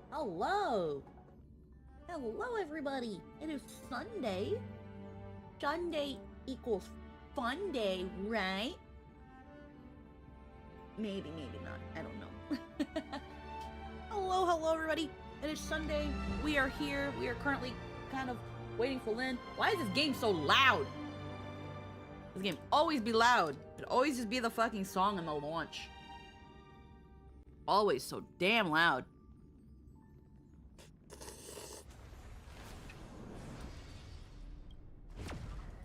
Hello! Hello, everybody! It is Sunday. Sunday equals fun day, right? Maybe, maybe not. I don't know. Hello, everybody! It is Sunday. We are here. We are currently kind of waiting for Lynn. Why is this game so loud? This game always be loud. It always just be the fucking song in the launch. Always so damn loud.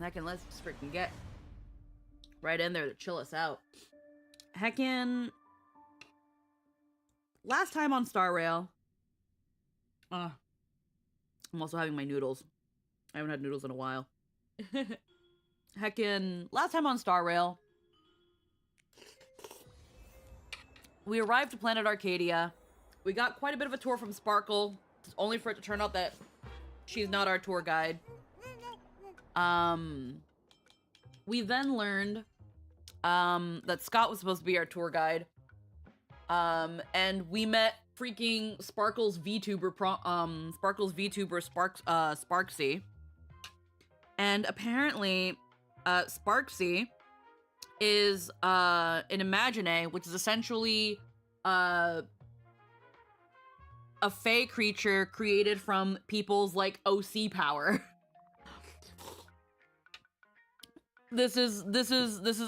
Heckin', let's just freaking get right in there to chill us out. Heckin', last time on Star Rail, I'm also having my noodles. I haven't had noodles in a while. Heckin', last time on Star Rail, we arrived to Planet Arcadia. We got quite a bit of a tour from Sparkle, only for it to turn out that she's not our tour guide. We then learned, that Scott was supposed to be our tour guide. And we met freaking Sparkle's VTuber, Sparksy. And apparently, Sparksy is, an Imagine, which is essentially, a fae creature created from people's, like, OC power. This is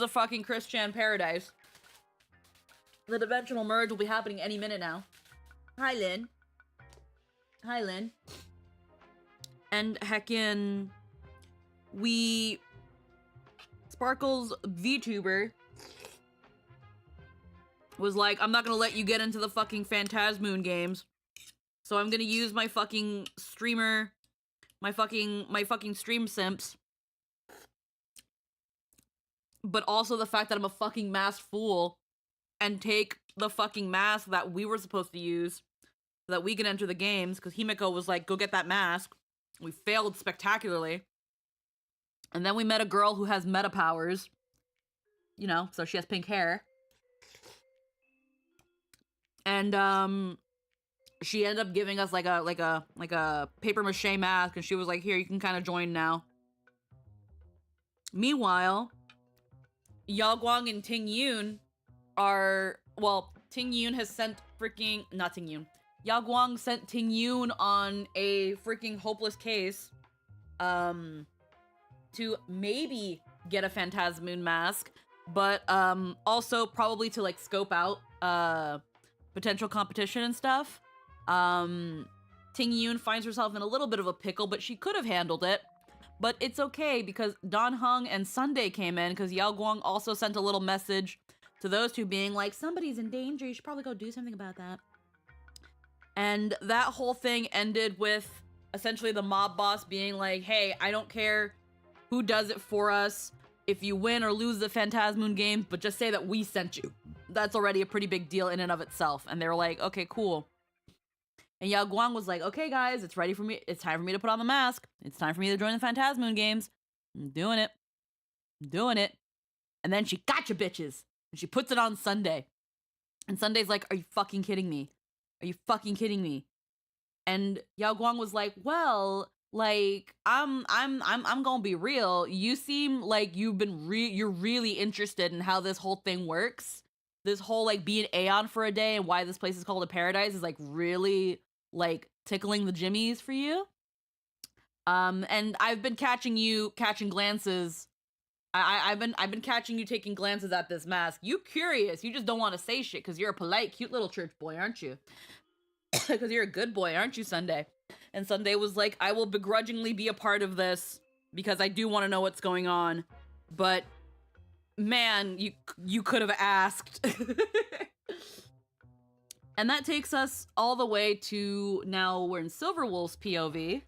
a fucking Christian paradise. The dimensional merge will be happening any minute now. Hi, Lynn. Hi, Lynn. And heckin', Sparkle's VTuber was like, I'm not gonna let you get into the fucking Phantasmoon games. So I'm gonna use my fucking streamer, my fucking stream simps. But also the fact that I'm a fucking masked fool and take the fucking mask that we were supposed to use so that we can enter the games, because Himiko was like, go get that mask. We failed spectacularly. And then we met a girl who has meta powers. You know, so she has pink hair. And, she ended up giving us like a paper mache mask, and she was like, here, you can kind of join now. Meanwhile, Yao Guang and Ting Yun are, well, Ting Yun has sent freaking, not Ting Yun. Yao Guang sent Ting Yun on a freaking hopeless case, to maybe get a Phantasmoon mask, but, also probably to, like, scope out, potential competition and stuff. Ting Yun finds herself in a little bit of a pickle, but she could have handled it. But it's okay, because Don Hung and Sunday came in, because Yao Guang also sent a little message to those two being like, somebody's in danger, you should probably go do something about that. And that whole thing ended with essentially the mob boss being like, hey, I don't care who does it for us, if you win or lose the Phantasmoon game, but just say that we sent you. That's already a pretty big deal in and of itself. And they were like, okay, cool. And Yao Guang was like, okay, guys, it's ready for me. It's time for me to put on the mask. It's time for me to join the Phantasmoon games. I'm doing it. I'm doing it. And then she gotcha bitches. And she puts it on Sunday. And Sunday's like, are you fucking kidding me? Are you fucking kidding me? And Yao Guang was like, well, Like, I'm gonna be real. You seem like you're really interested in how this whole thing works. This whole like being Aeon for a day and why this place is called a paradise is like really like tickling the jimmies for you. And I've been catching glances. I've been catching you taking glances at this mask. You curious? You just don't want to say shit because you're a polite, cute little church boy, aren't you? Because you're a good boy, aren't you, Sunday? And Sunday was like, I will begrudgingly be a part of this because I do want to know what's going on. But man, you could have asked. And that takes us all the way to now we're in Silverwolf's POV.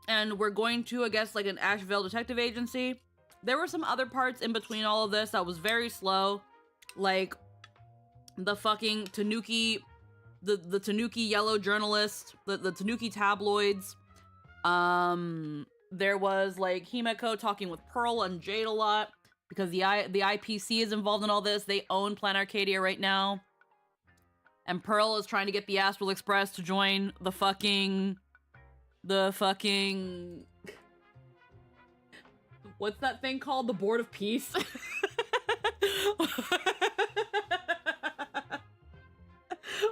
And we're going to, I guess, like an Asheville detective agency. There were some other parts in between all of this that was very slow. Like the fucking Tanuki, the Tanuki yellow journalist, the Tanuki tabloids. There was like Himeko talking with Pearl and Jade a lot because the IPC is involved in all this. They own Plan Arcadia right now. And Pearl is trying to get the Astral Express to join the fucking what's that thing called? The Board of Peace?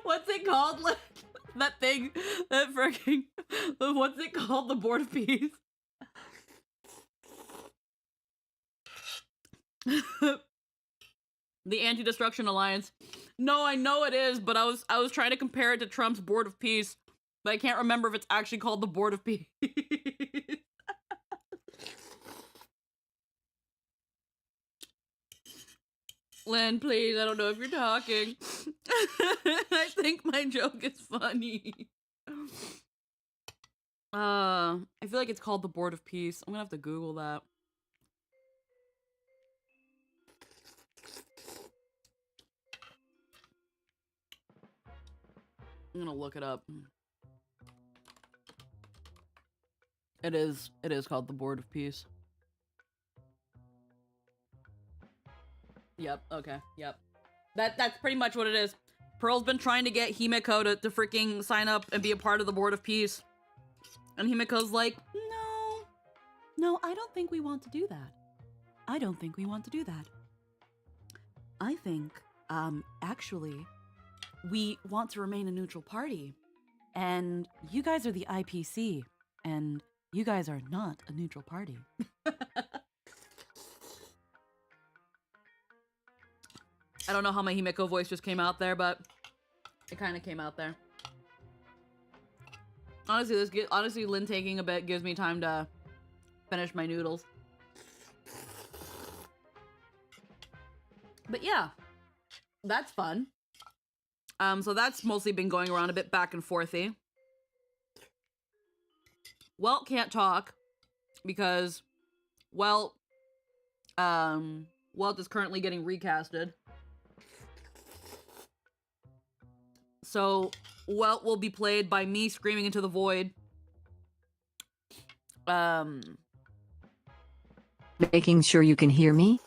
What's it called? That thing, that freaking, what's it called? The Board of Peace? The Anti-Destruction Alliance. No, I know it is, but I was trying to compare it to Trump's Board of Peace, but I can't remember if it's actually called the Board of Peace. Lynn, please, I don't know if you're talking. I think my joke is funny. I feel like it's called the Board of Peace. I'm gonna have to Google that. I'm gonna look it up. It is called the Board of Peace. Yep, okay, yep. That's pretty much what it is. Pearl's been trying to get Himeko to freaking sign up and be a part of the Board of Peace. And Himeko's like, no, I don't think we want to do that. I don't think we want to do that. I think, actually, we want to remain a neutral party. And you guys are the IPC, and you guys are not a neutral party. I don't know how my Himeko voice just came out there, but it kind of came out there. Honestly, Lynn taking a bit gives me time to finish my noodles. But yeah, that's fun. So that's mostly been going around a bit back and forthy. Welt can't talk because, well, Welt is currently getting recasted. So Welt will be played by me screaming into the void. Making sure you can hear me?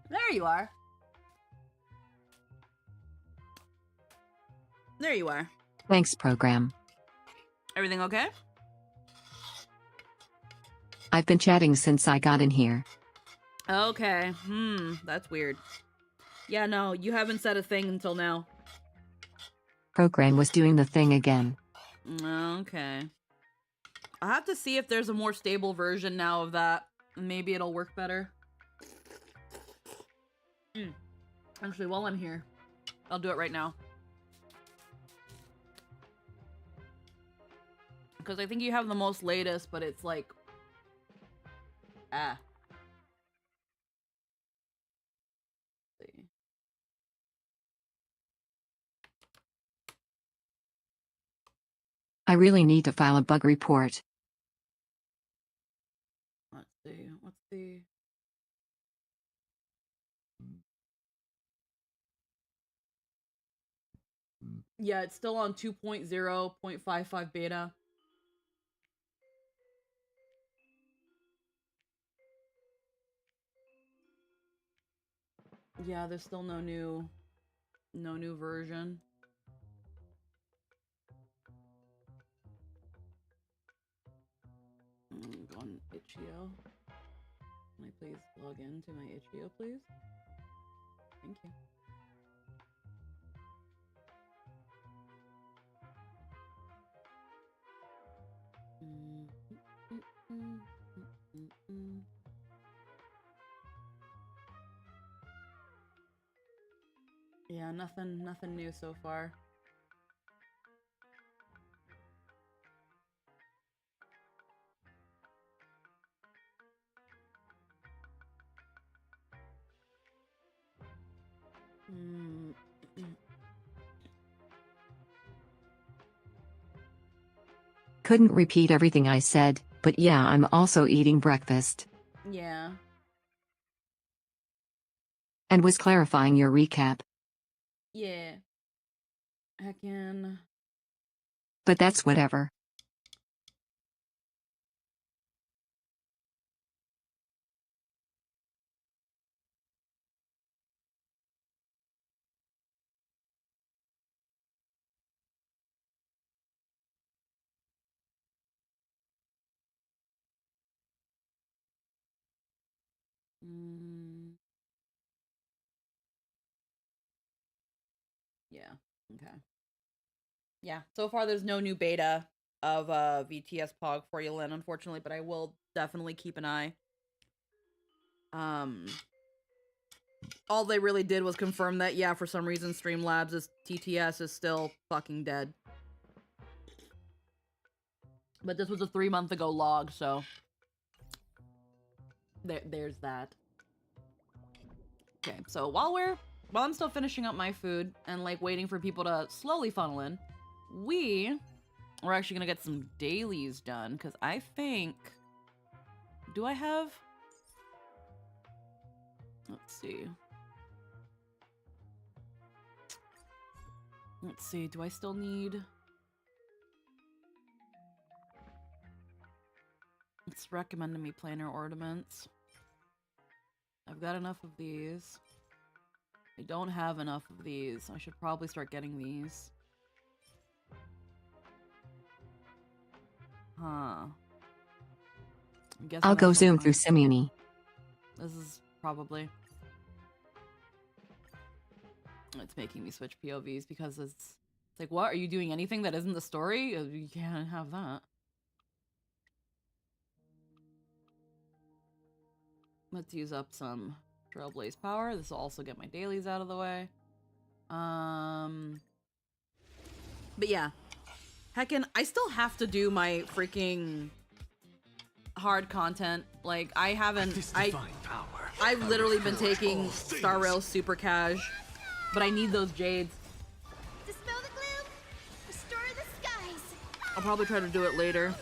There you are. There you are. Thanks, program. Everything okay? I've been chatting since I got in here. Okay. That's weird. Yeah, no, you haven't said a thing until now. Program was doing the thing again. Okay. I'll have to see if there's a more stable version now of that. Maybe it'll work better. Actually, while I'm here, I'll do it right now. Because I think you have the most latest, but it's like... Let's see. I really need to file a bug report. Let's see. What's the... Yeah, it's still on 2.0.55 beta. Yeah, there's still no new version. on itch.io. Can I please log in to my itch.io, please? Thank you. Yeah, nothing new so far. Couldn't repeat everything I said, but yeah, I'm also eating breakfast. Yeah. And was clarifying your recap. Yeah. Heckin'. But that's whatever. Yeah. Okay. Yeah. So far, there's no new beta of VTS Pog for you, Lynn, unfortunately, but I will definitely keep an eye. All they really did was confirm that, yeah, for some reason, Streamlabs' TTS is still fucking dead. But this was a 3-month ago log, so there's that. Okay, so while I'm still finishing up my food and like waiting for people to slowly funnel in, we're actually gonna get some dailies done because I think, do I have? Let's see. Let's see. Do I still need? It's recommending me planar ornaments. I've got enough of these. I don't have enough of these. I should probably start getting these. Huh. I'll go zoom through Simuni. This is probably... It's making me switch POVs because it's like, what? Are you doing anything that isn't the story? You can't have that. Let's use up some Trailblaze power. This will also get my dailies out of the way. But yeah. Heckin', I still have to do my freaking hard content. Like, I haven't... I've literally been taking Star Rail super cash, but I need those jades. Dispel the gloom, restore the skies. I'll probably try to do it later.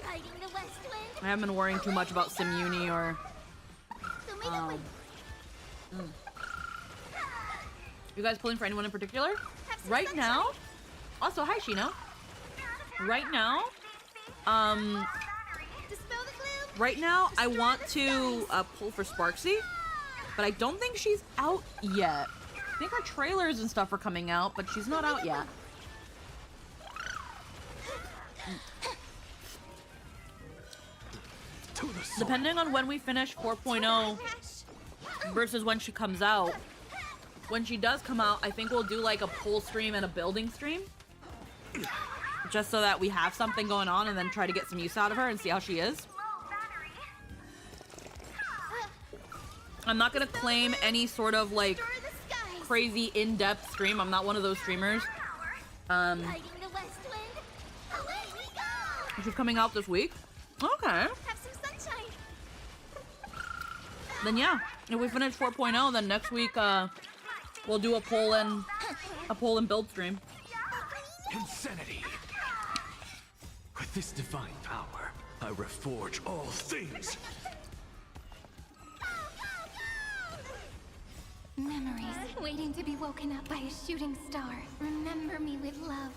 Riding the west wind. I haven't been worrying too much about Simuni or... You guys pulling for anyone in particular? Right now? Also, hi, Shino. Right now, right now, I want to pull for Sparksy, but I don't think she's out yet. I think her trailers and stuff are coming out, but she's not out yet. Depending on when we finish 4.0 versus when she comes out, when she does come out, I think we'll do like a pull stream and a building stream. Just so that we have something going on and then try to get some use out of her and see how she is. I'm not gonna claim any sort of like crazy in-depth stream. I'm not one of those streamers. She's coming out this week. Okay. Then yeah, if we finish 4.0, then next week we'll do a poll and build stream. Insanity. With this divine power, I reforge all things. Memories waiting to be woken up by a shooting star. Remember me with love.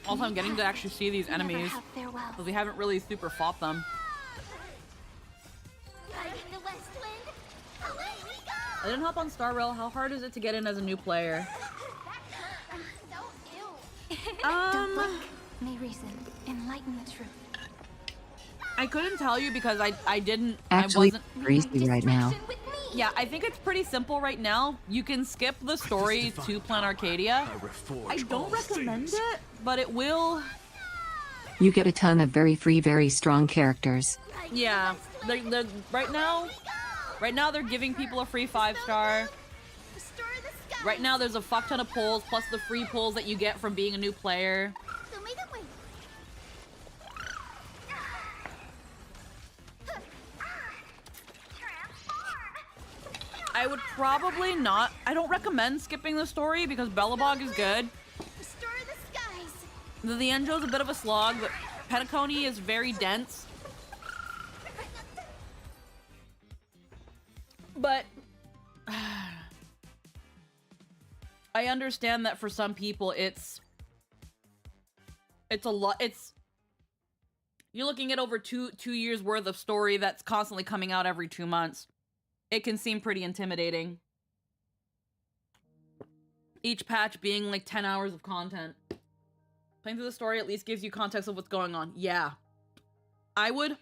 Also, I'm getting to actually see these enemies because we haven't really super fought them. I didn't hop on Star Rail. How hard is it to get in as a new player? May reason enlighten the truth. I couldn't tell you because I didn't. Actually, I wasn't. crazy right now. Distraction with me. Yeah, I think it's pretty simple right now. You can skip the story to Plan Arcadia. I reforge I don't all recommend things. it, but it will. You get a ton of very free, very strong characters. Yeah, they're right now. Right now they're giving people a free 5-star. Restore the sky. Right now there's a fuck ton of pulls plus the free pulls that you get from being a new player. So may the way. I would probably not. I don't recommend skipping the story because Bellabog is good. Restore the skies. The Enjo's a bit of a slog, but Penacony is very dense. But I understand that for some people it's a lot. You're looking at over two years worth of story that's constantly coming out every 2 months. It can seem pretty intimidating. Each patch being like 10 hours of content. Playing through the story at least gives you context of what's going on. Yeah. I would,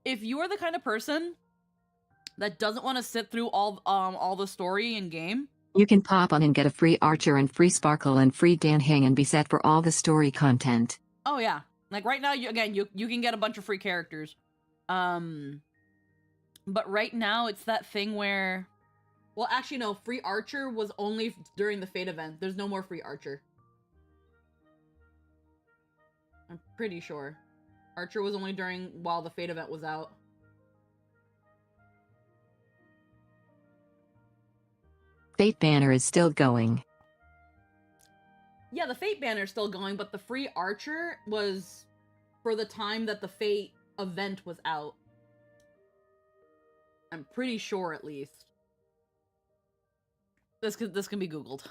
if you are the kind of person that doesn't want to sit through all the story in game. You can pop on and get a free Archer and free Sparkle and free Dan Hang and be set for all the story content. Oh yeah. Like right now, you can get a bunch of free characters. But right now it's that thing where, well, actually no, free Archer was only during the Fate event. There's no more free Archer. I'm pretty sure. Archer was only while the Fate event was out. Fate banner is still going. Yeah, the Fate banner is still going, but the free Archer was for the time that the Fate event was out. I'm pretty sure, at least. This can be Googled.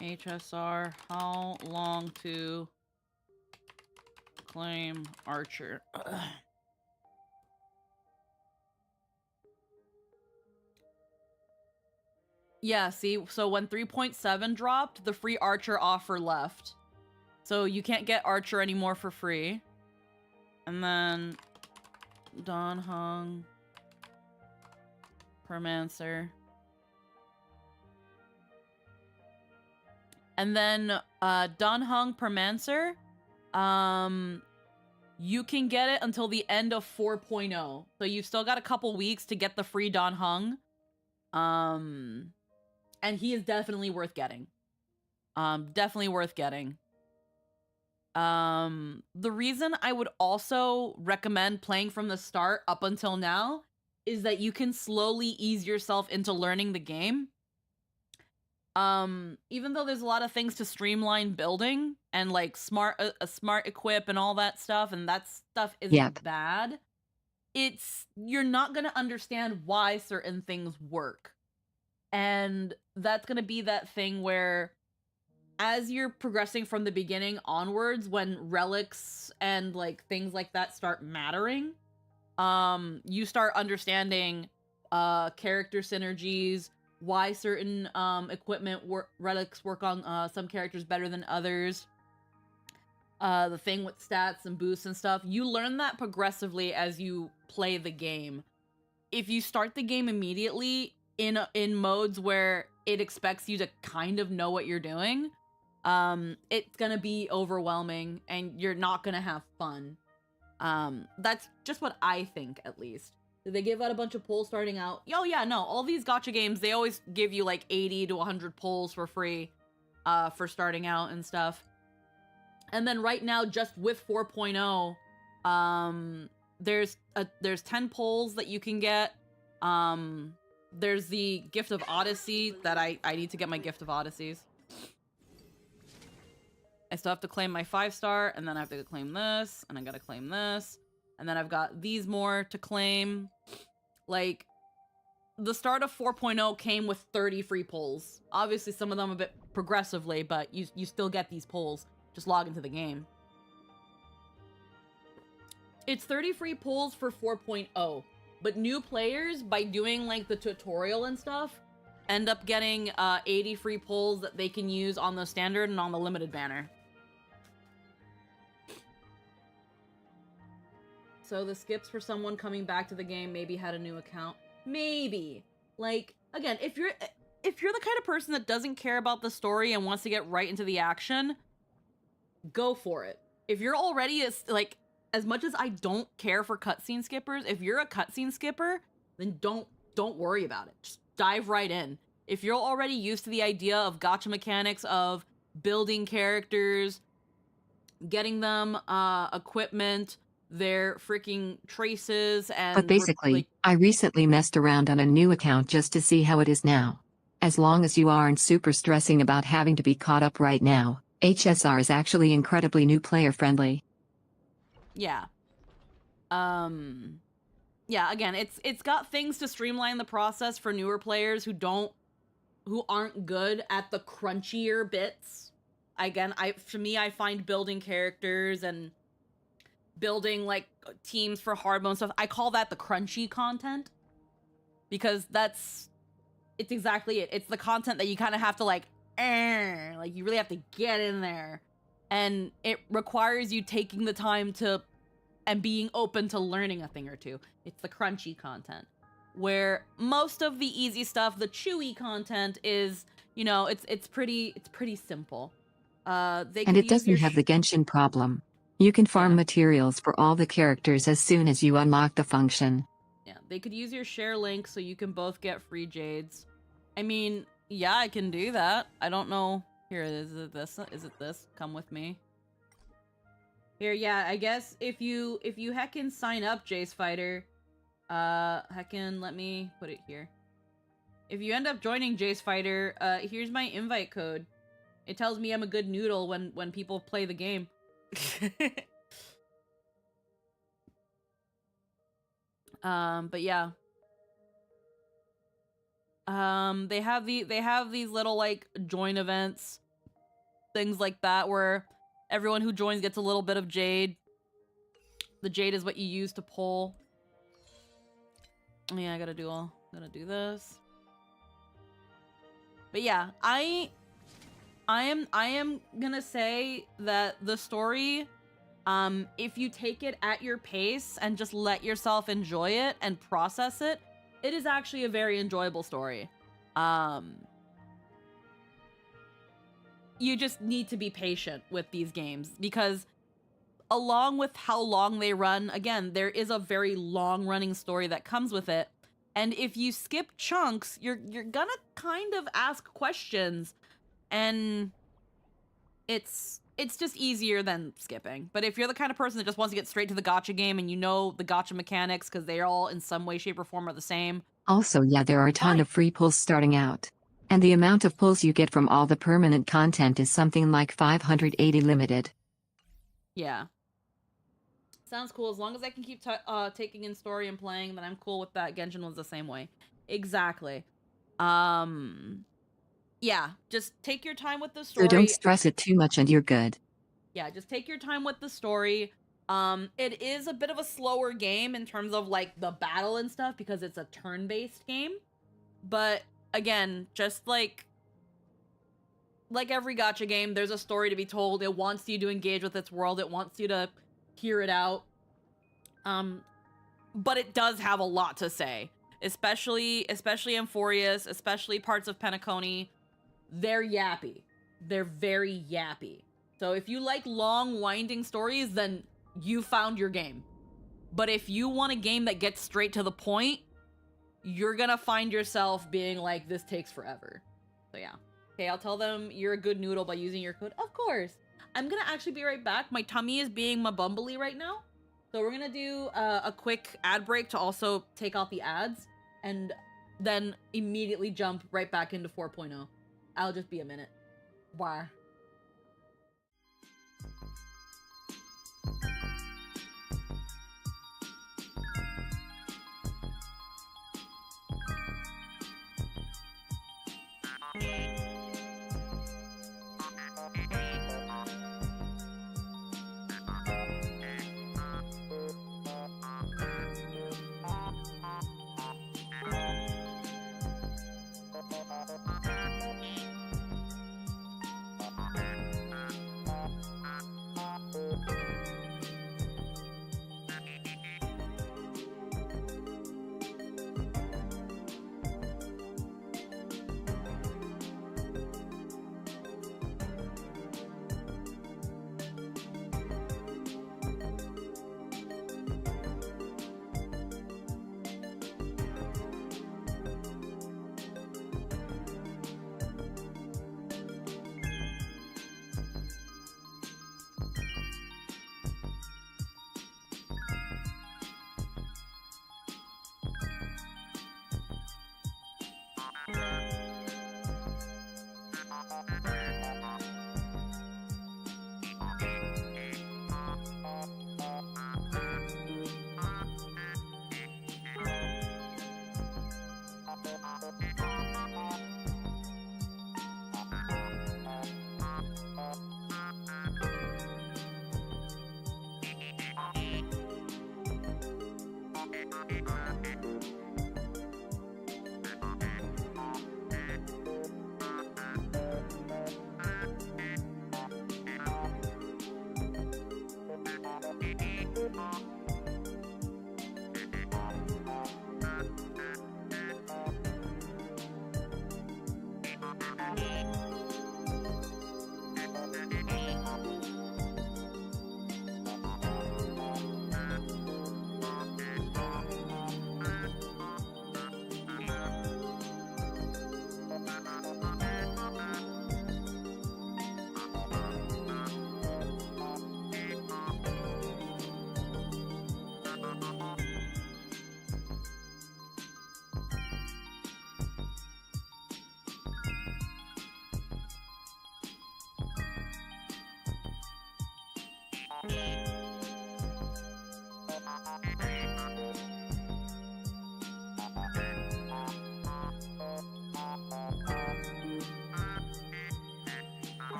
HSR, how long to claim Archer? Yeah, see, so when 3.7 dropped, the free Archer offer left. So you can't get Archer anymore for free. And then Don Hung, Permancer. And then Don Hung Permancer, you can get it until the end of 4.0. So you've still got a couple weeks to get the free Don Hung. And he is definitely worth getting. Definitely worth getting. The reason I would also recommend playing from the start up until now is that you can slowly ease yourself into learning the game. Even though there's a lot of things to streamline building and like smart equip and all that stuff, and that stuff isn't bad, you're not gonna understand why certain things work. And that's gonna be that thing where as you're progressing from the beginning onwards, when relics and like things like that start mattering, you start understanding character synergies, why certain relics work on some characters better than others, the thing with stats and boosts and stuff. You learn that progressively as you play the game. If you start the game immediately in modes where it expects you to kind of know what you're doing, it's gonna be overwhelming and you're not gonna have fun. That's just what I think, at least. Did they give out a bunch of pulls starting out? Oh yeah, no, all these gacha games, they always give you like 80 to 100 pulls for free for starting out and stuff. And then right now, just with 4.0, there's 10 pulls that you can get. There's the Gift of Odyssey that I need to get my Gift of Odysseys. I still have to claim my 5-star, and then I have to claim this, and I gotta claim this, and then I've got these more to claim. Like, the start of 4.0 came with 30 free pulls. Obviously, some of them a bit progressively, but you still get these pulls. Just log into the game. It's 30 free pulls for 4.0, but new players, by doing like the tutorial and stuff, end up getting 80 free pulls that they can use on the standard and on the limited banner. So the skips for someone coming back to the game maybe had a new account. Maybe. Like, again, if you're the kind of person that doesn't care about the story and wants to get right into the action, go for it. If you're already as much as I don't care for cutscene skippers, if you're a cutscene skipper, then don't worry about it. Just dive right in. If you're already used to the idea of gacha mechanics of building characters, getting them equipment, their freaking traces, and But basically, I recently messed around on a new account just to see how it is now. As long as you aren't super stressing about having to be caught up right now, HSR is actually incredibly new player friendly. Yeah. Yeah, again, it's got things to streamline the process for newer players who aren't good at the crunchier bits. Again, for me, I find building characters and building like teams for hard mode stuff, I call that the crunchy content, because it's exactly it. It's the content that you kind of have to like you really have to get in there, and it requires you taking the time to and being open to learning a thing or two. It's the crunchy content, where most of the easy stuff, the chewy content, is, you know, it's pretty simple. And it doesn't have the Genshin problem. You can farm materials for all the characters as soon as you unlock the function. Yeah, they could use your share link so you can both get free jades. I mean, yeah, I can do that. I don't know. Here, is it this? Is it this? Come with me. Here, yeah, I guess if you heckin' sign up, Jace Fighter, heckin', let me put it here. If you end up joining Jace Fighter, here's my invite code. It tells me I'm a good noodle when people play the game. But yeah. They have these little like join events, things like that, where everyone who joins gets a little bit of jade. The jade is what you use to pull. Yeah, I gotta do this. But yeah, I am gonna say that the story, if you take it at your pace and just let yourself enjoy it and process it, it is actually a very enjoyable story. You just need to be patient with these games, because along with how long they run, again, there is a very long-running story that comes with it. And if you skip chunks, you're gonna kind of ask questions, and it's just easier than skipping. But if you're the kind of person that just wants to get straight to the gacha game and you know the gacha mechanics because they all in some way, shape, or form are the same. Also, yeah, there are a ton of free pulls starting out. And the amount of pulls you get from all the permanent content is something like 580 limited. Yeah. Sounds cool. As long as I can keep taking in story and playing, then I'm cool with that. Genshin was the same way. Exactly. Yeah, just take your time with the story. So don't stress it too much and you're good. Yeah, just take your time with the story. It is a bit of a slower game in terms of like the battle and stuff because it's a turn-based game. But again, just like every gacha game, there's a story to be told. It wants you to engage with its world. It wants you to hear it out. But it does have a lot to say, especially Amphorius, especially parts of Penacony. They're yappy. They're very yappy. So if you like long, winding stories, then you found your game. But if you want a game that gets straight to the point, you're gonna find yourself being like, this takes forever. So yeah. Okay, I'll tell them you're a good noodle by using your code. Of course. I'm gonna actually be right back. My tummy is being my bumbly right now. So we're gonna do a quick ad break to also take out the ads, and then immediately jump right back into 4.0. I'll just be a minute. Bye.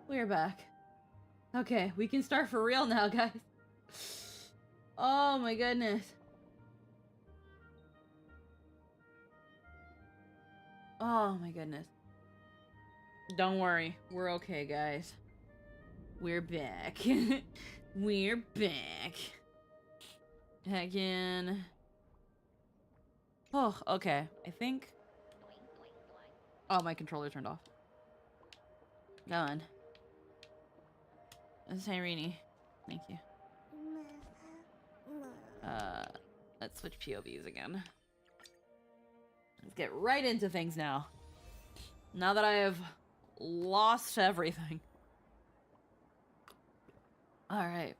We're back. Okay, we can start for real now, guys. Oh my goodness. Oh my goodness. Don't worry. We're okay, guys. We're back. We're back. Heck in. Oh, okay. I think. Oh, my controller turned off. Go on. Irene. Thank you. Let's switch POVs again. Let's get right into things now. Now that I have lost everything. Alright.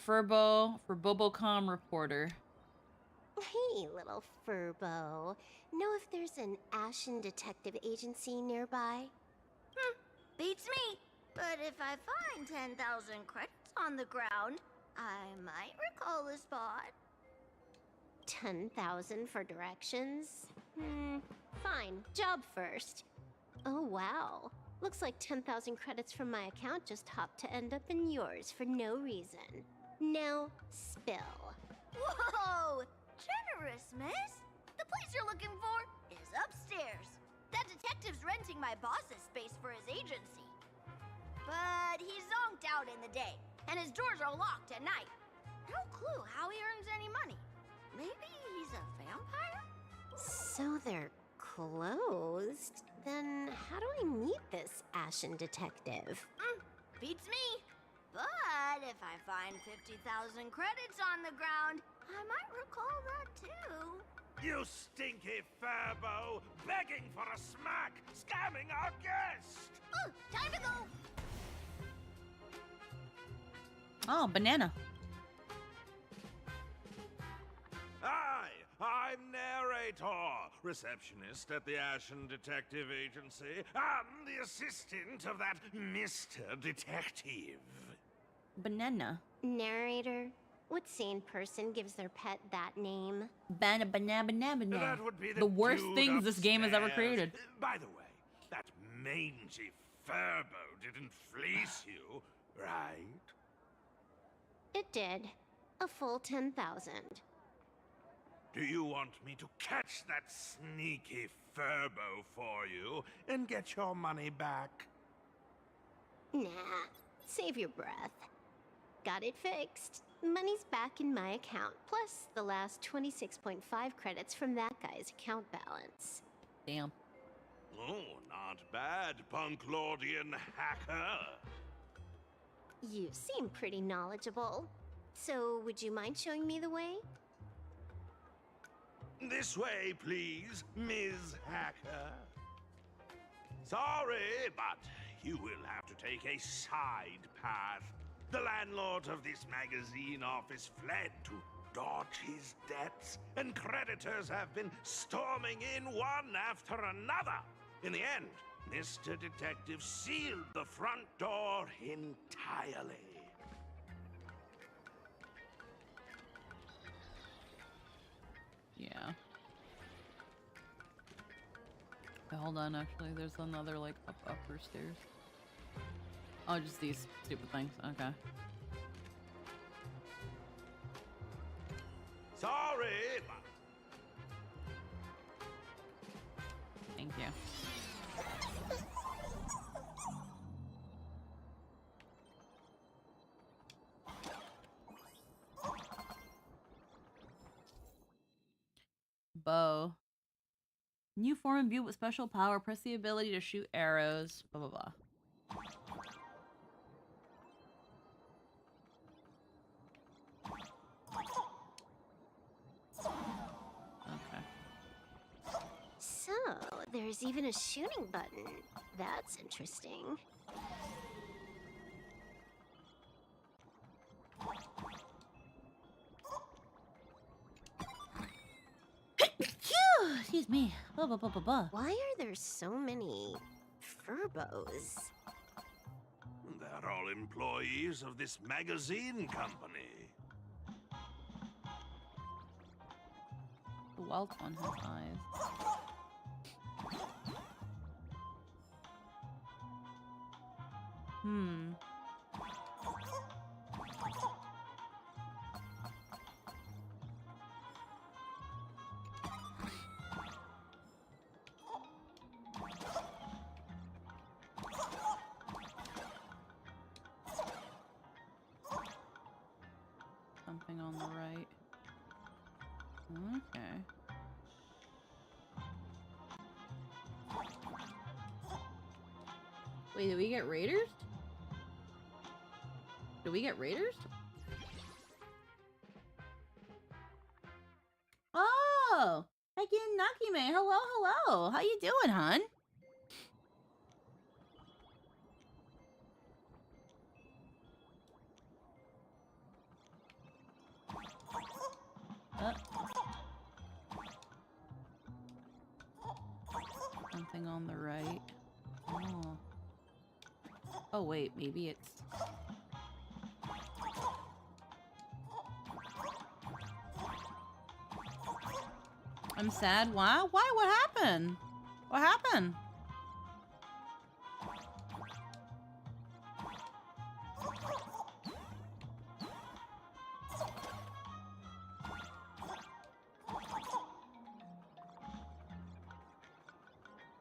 Furbo for Bobocom reporter. Hey, little Furbo. Know if there's an Ashen detective agency nearby? Beats me. But if I find 10,000 credits on the ground, I might recall the spot. 10,000 for directions? Fine. Job first. Oh, wow. Looks like 10,000 credits from my account just hopped to end up in yours for no reason. Now, spill. Whoa! Generous, miss. The place you're looking for is upstairs. That detective's renting my boss's space for his agency. But he's zonked out in the day, and his doors are locked at night. No clue how he earns any money. Maybe he's a vampire? So they're closed? Then how do I meet this Ashen detective? Beats me. But if I find 50,000 credits on the ground, I might recall that too. You stinky Furbo! Begging for a smack! Scamming our guest! Time to go! Oh, banana. Hi, I'm narrator, receptionist at the Ashen Detective Agency. I'm the assistant of that Mr. Detective. Banana. Narrator? What sane person gives their pet that name? Banana. That would be The worst dude things this game has ever upstairs. created. By the way, that mangy Furbo didn't fleece you, right? It did. A full 10,000. Do you want me to catch that sneaky Furbo for you and get your money back? Nah, save your breath. Got it fixed. Money's back in my account, plus the last 26.5 credits from that guy's account balance. Damn. Oh, not bad, punk Lordian hacker. You seem pretty knowledgeable. So, would you mind showing me the way? This way, please, Ms. Hacker. Sorry, but you will have to take a side path. The landlord of this magazine office fled to dodge his debts, and creditors have been storming in one after another. In the end, Mr. Detective sealed the front door entirely. Yeah. Okay, hold on, actually, there's another, like, upper stairs. Oh, just these stupid things. Okay. Sorry, Thank you. Bow. New form imbued with special power. Press the ability to shoot arrows. Blah, blah, blah. Okay. So, there's even a shooting button. That's interesting. Excuse me. Blah, blah, blah, blah, blah. Why are there so many Furbos? they're all employees of this magazine company. The wild one has eyes. Something on the right. Okay. Wait, did we get raiders? Did we get raiders? Oh! Again, Nakime. Hello, hello. How you doing, hon? Something on the right. Oh. Oh wait, maybe it's... I'm sad. Why? Why? What happened? What happened?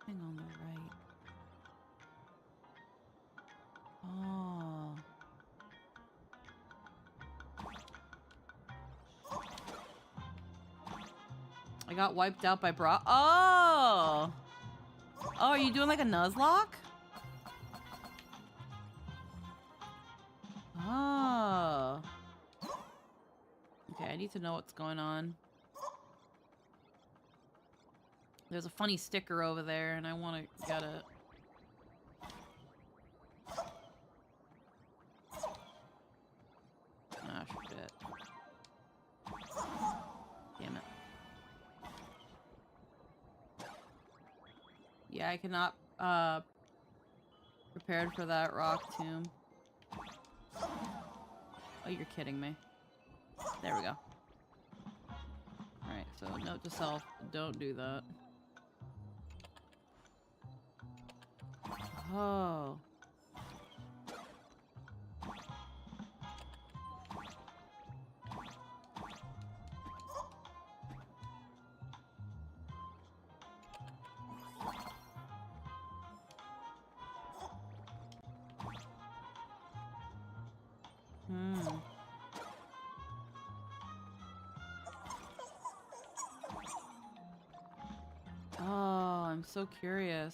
Something on the right. Oh. I got wiped out by Bra. Oh! Oh, are you doing like a Nuzlocke? Oh. Okay, I need to know what's going on. There's a funny sticker over there, and I want to get it. Ah, shit. Damn it. Yeah, I cannot, prepared for that rock tomb. Oh, you're kidding me. There we go. Alright, so note to self, don't do that. Oh. Oh, I'm so curious.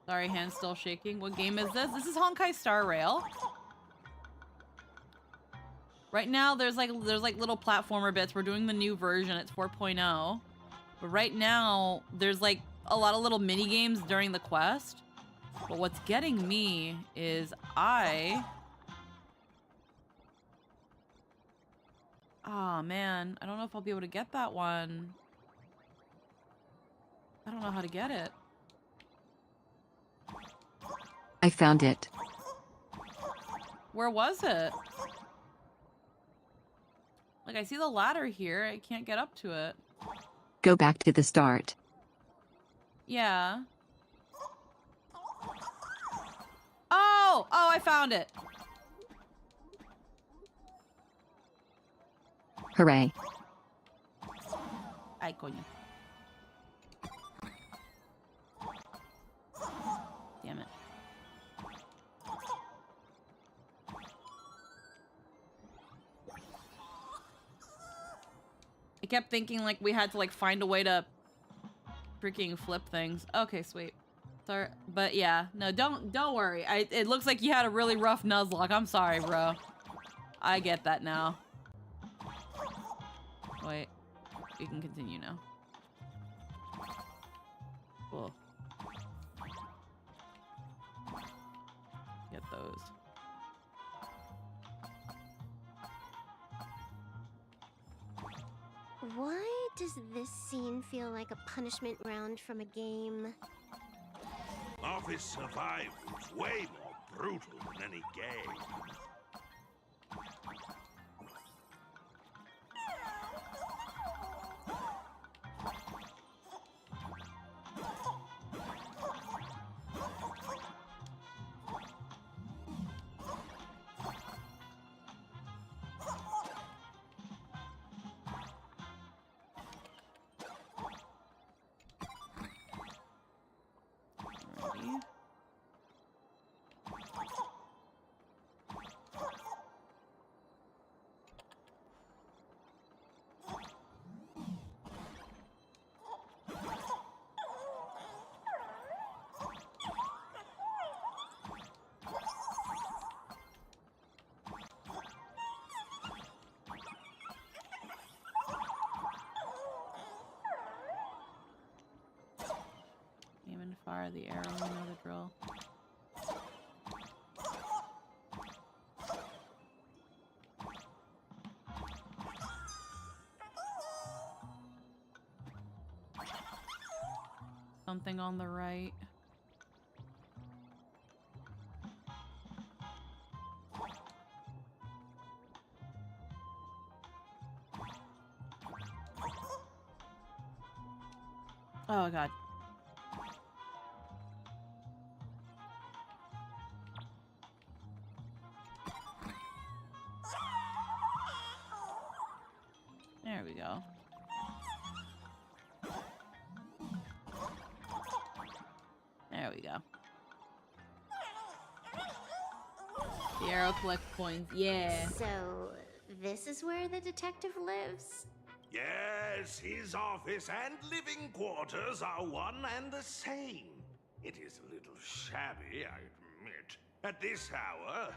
Sorry, hand's still shaking. What game is this? This is Honkai Star Rail. Right now, there's like little platformer bits. We're doing the new version. It's 4.0. But right now, there's like a lot of little mini games during the quest. But what's getting me is ah, man. I don't know if I'll be able to get that one. I don't know how to get it. I found it. Where was it? Like, I see the ladder here. I can't get up to it. Go back to the start. Yeah. Oh! Oh, I found it! Hooray. Ay, coño. Damn it. I kept thinking like we had to like find a way to freaking flip things. Okay, sweet. Sorry, but yeah, no, don't worry. It looks like you had a really rough Nuzlocke. I'm sorry, bro. I get that now. Wait, we can continue now. Cool. Get those. Why does this scene feel like a punishment round from a game? Office survival is way more brutal than any game. fire the arrow, you know the drill. Something on the right. Oh god. There we go. There we go. The arrow collects coins. Yeah. So, this is where the detective lives? Yes, his office and living quarters are one and the same. It is a little shabby, I admit. At this hour,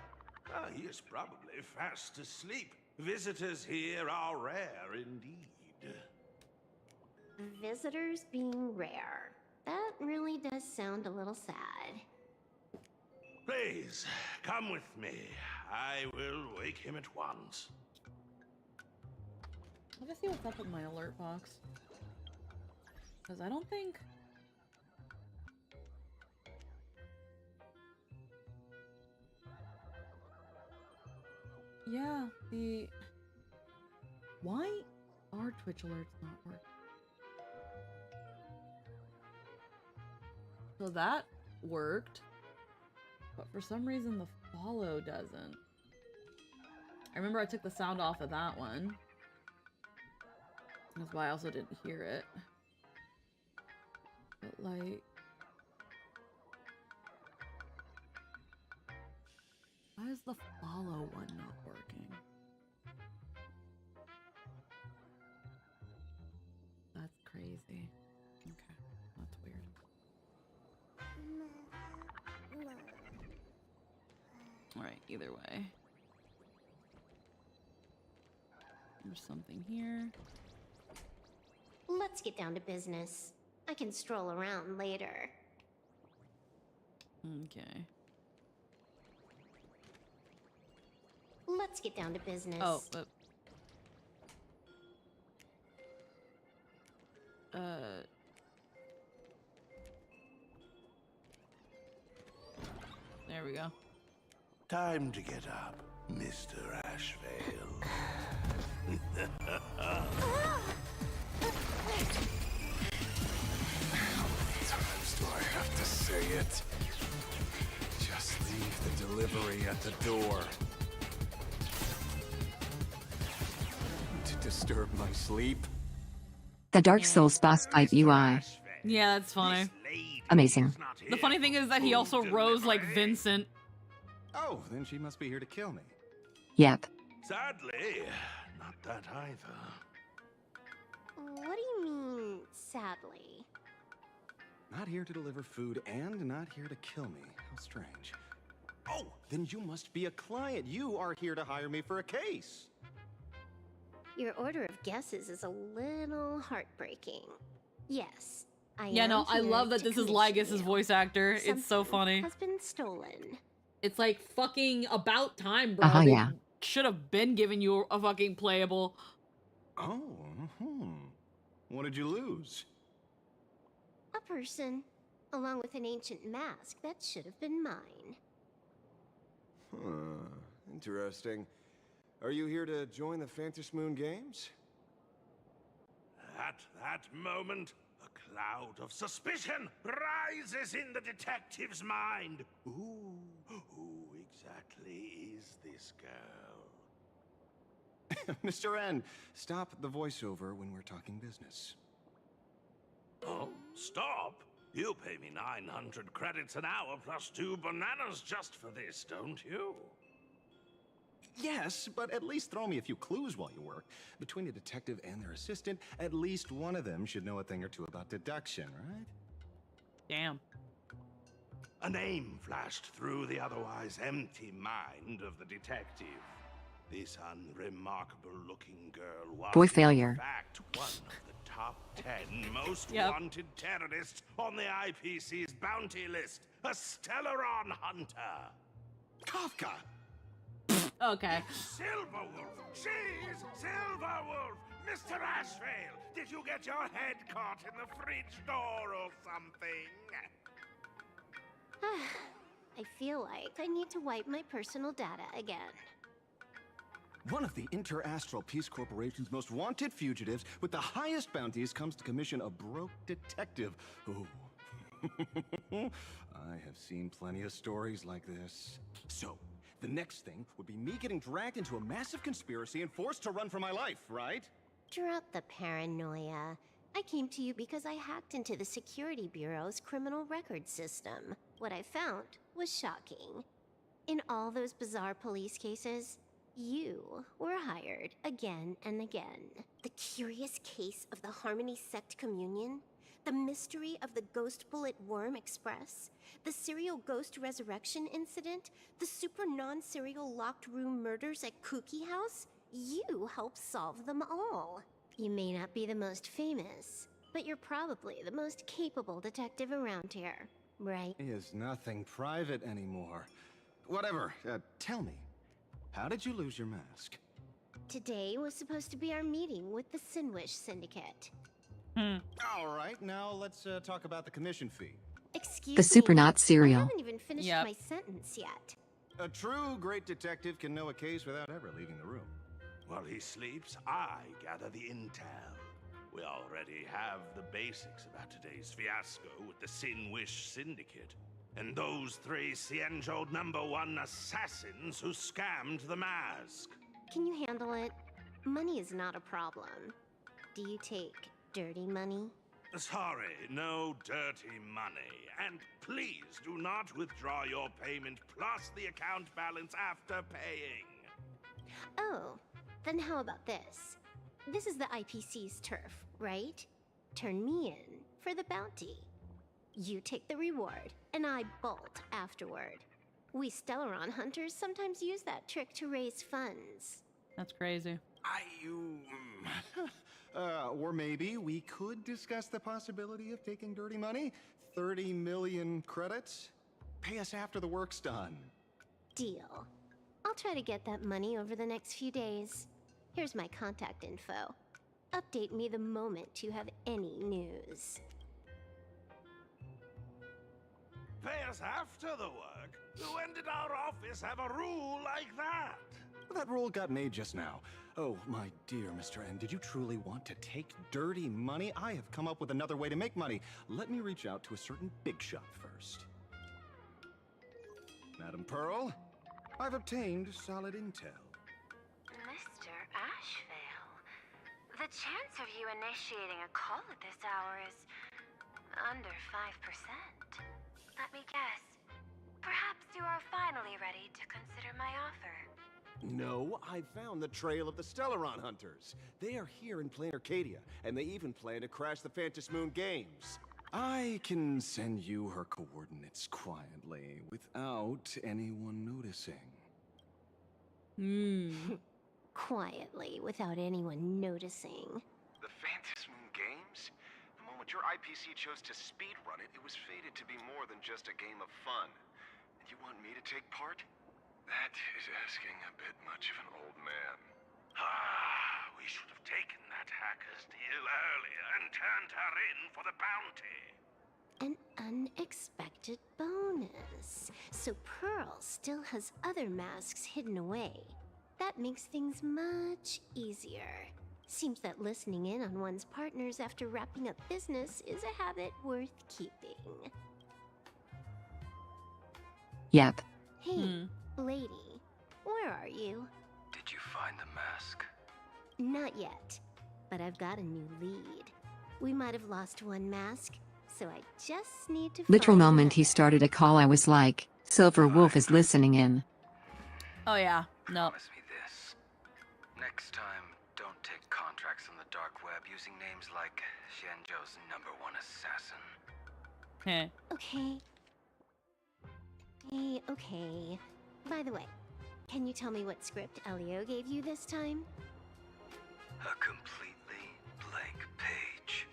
he is probably fast asleep. Visitors here are rare indeed. Visitors being rare. That really does sound a little sad. Please, come with me. I will wake him at once. Let's see what's up with my alert box. Because I don't think... Yeah, the... Why are Twitch alerts not working? So that worked. But for some reason the follow doesn't. I remember I took the sound off of that one. That's why I also didn't hear it. But like... Why is the follow one not working? That's crazy. Okay, that's weird. Alright, either way. There's something here. Let's get down to business. I can stroll around later. Okay. Let's get down to business. Oh, but... There we go. Time to get up, Mr. Ashvale. Times do I have to say it? Just leave the delivery at the door. To disturb my sleep? The Dark Souls boss fight UI. Yeah, that's funny. Amazing. The funny thing is that he also rose like Vincent. Oh, then she must be here to kill me. Yep. Sadly, not that either. What do you mean, sadly? Not here to deliver food and not here to kill me. How strange. Oh, then you must be a client. You are here to hire me for a case. Your order of guesses is a little heartbreaking. Yes, I Yeah, am no, I here love that to this is commission Lygus' you. voice actor. It's so Something funny. has been stolen. It's like fucking about time, bro. Uh-huh, They yeah. should have been giving you a fucking playable. Oh, what did you lose? A person, along with an ancient mask that should have been mine. Huh, interesting. Are you here to join the Fantasmoon Games? At that moment, a cloud of suspicion rises in the detective's mind. Who exactly is this girl? Mr. N, stop the voiceover when we're talking business. Oh, stop! You pay me 900 credits an hour plus 2 bananas just for this, don't you? Yes, but at least throw me a few clues while you work. Between a detective and their assistant, at least one of them should know a thing or two about deduction, right? Damn. A name flashed through the otherwise empty mind of the detective. This unremarkable-looking girl was, Boy failure. in fact, one of the top 10 most most Yep. wanted terrorist on the IPC's bounty list, a Stellaron hunter. Kafka! Okay. Silverwolf! She's Silverwolf! Mr. Ashvale, did you get your head caught in the fridge door or something? I feel like I need to wipe my personal data again. One of the Interastral Peace Corporation's most wanted fugitives with the highest bounties comes to commission a broke detective. Ooh. I have seen plenty of stories like this. So, the next thing would be me getting dragged into a massive conspiracy and forced to run for my life, right? Drop the paranoia. I came to you because I hacked into the Security Bureau's criminal record system. What I found was shocking. In all those bizarre police cases, you were hired again and again. The curious case of the Harmony Sect Communion, the mystery of the Ghost Bullet Worm Express, the serial ghost resurrection incident, the super non-serial locked room murders at Kooky House, you helped solve them all. You may not be the most famous, but you're probably the most capable detective around here, right? Is nothing private anymore. Whatever, tell me, how did you lose your mask? Today was supposed to be our meeting with the Sinwish Syndicate. All right, now let's talk about the commission fee. Excuse The me, Supernaut I cereal. haven't even finished Yep. my sentence yet. A true great detective can know a case without ever leaving the room. While he sleeps, I gather the intel. We already have the basics about today's fiasco with the Sinwish Syndicate, and those three Cienjo #1 assassins who scammed the mask. Can you handle it? Money is not a problem. Do you take dirty money? Sorry, no dirty money. And please do not withdraw your payment plus the account balance after paying. Oh, then how about this? This is the IPC's turf, right? Turn me in for the bounty. You take the reward, and I bolt afterward. We Stellaron hunters sometimes use that trick to raise funds. That's crazy. Or maybe we could discuss the possibility of taking dirty money? 30 million credits? Pay us after the work's done. Deal. I'll try to get that money over the next few days. Here's my contact info. Update me the moment you have any news. Pay us after the work? When did our office have a rule like that? That rule got made just now. Oh, my dear Mr. N, did you truly want to take dirty money? I have come up with another way to make money. Let me reach out to a certain big shot first. Madam Pearl, I've obtained solid intel. Mr. Ashvale, the chance of you initiating a call at this hour is under 5%. Let me guess. Perhaps you are finally ready to consider my offer. No, I found the trail of the Stellaron hunters. They are here in plain Arcadia, and they even plan to crash the Phantom Moon Games. I can send you her coordinates quietly, without anyone noticing. Quietly, without anyone noticing. The Phantom Moon Games? The moment your IPC chose to speedrun it, it was fated to be more than just a game of fun. And you want me to take part? That is asking a bit much of an old man. We should have taken that hacker's deal earlier and turned her in for the bounty. An unexpected bonus. So Pearl still has other masks hidden away. That makes things much easier. Seems that listening in on one's partners after wrapping up business is a habit worth keeping. Yep. Hey, lady, where are you? Did you find the mask? Not yet, but I've got a new lead. We might have lost one mask, so I just need to Literal find moment he another. started a call, I was like, Silver Wolf is listening in. Oh yeah. No. Promise me this. Next time, don't take contracts on the dark web using names like Xianzhou's #1 assassin. Heh. Okay. Okay. By the way, can you tell me what script Elio gave you this time? A completely blank page.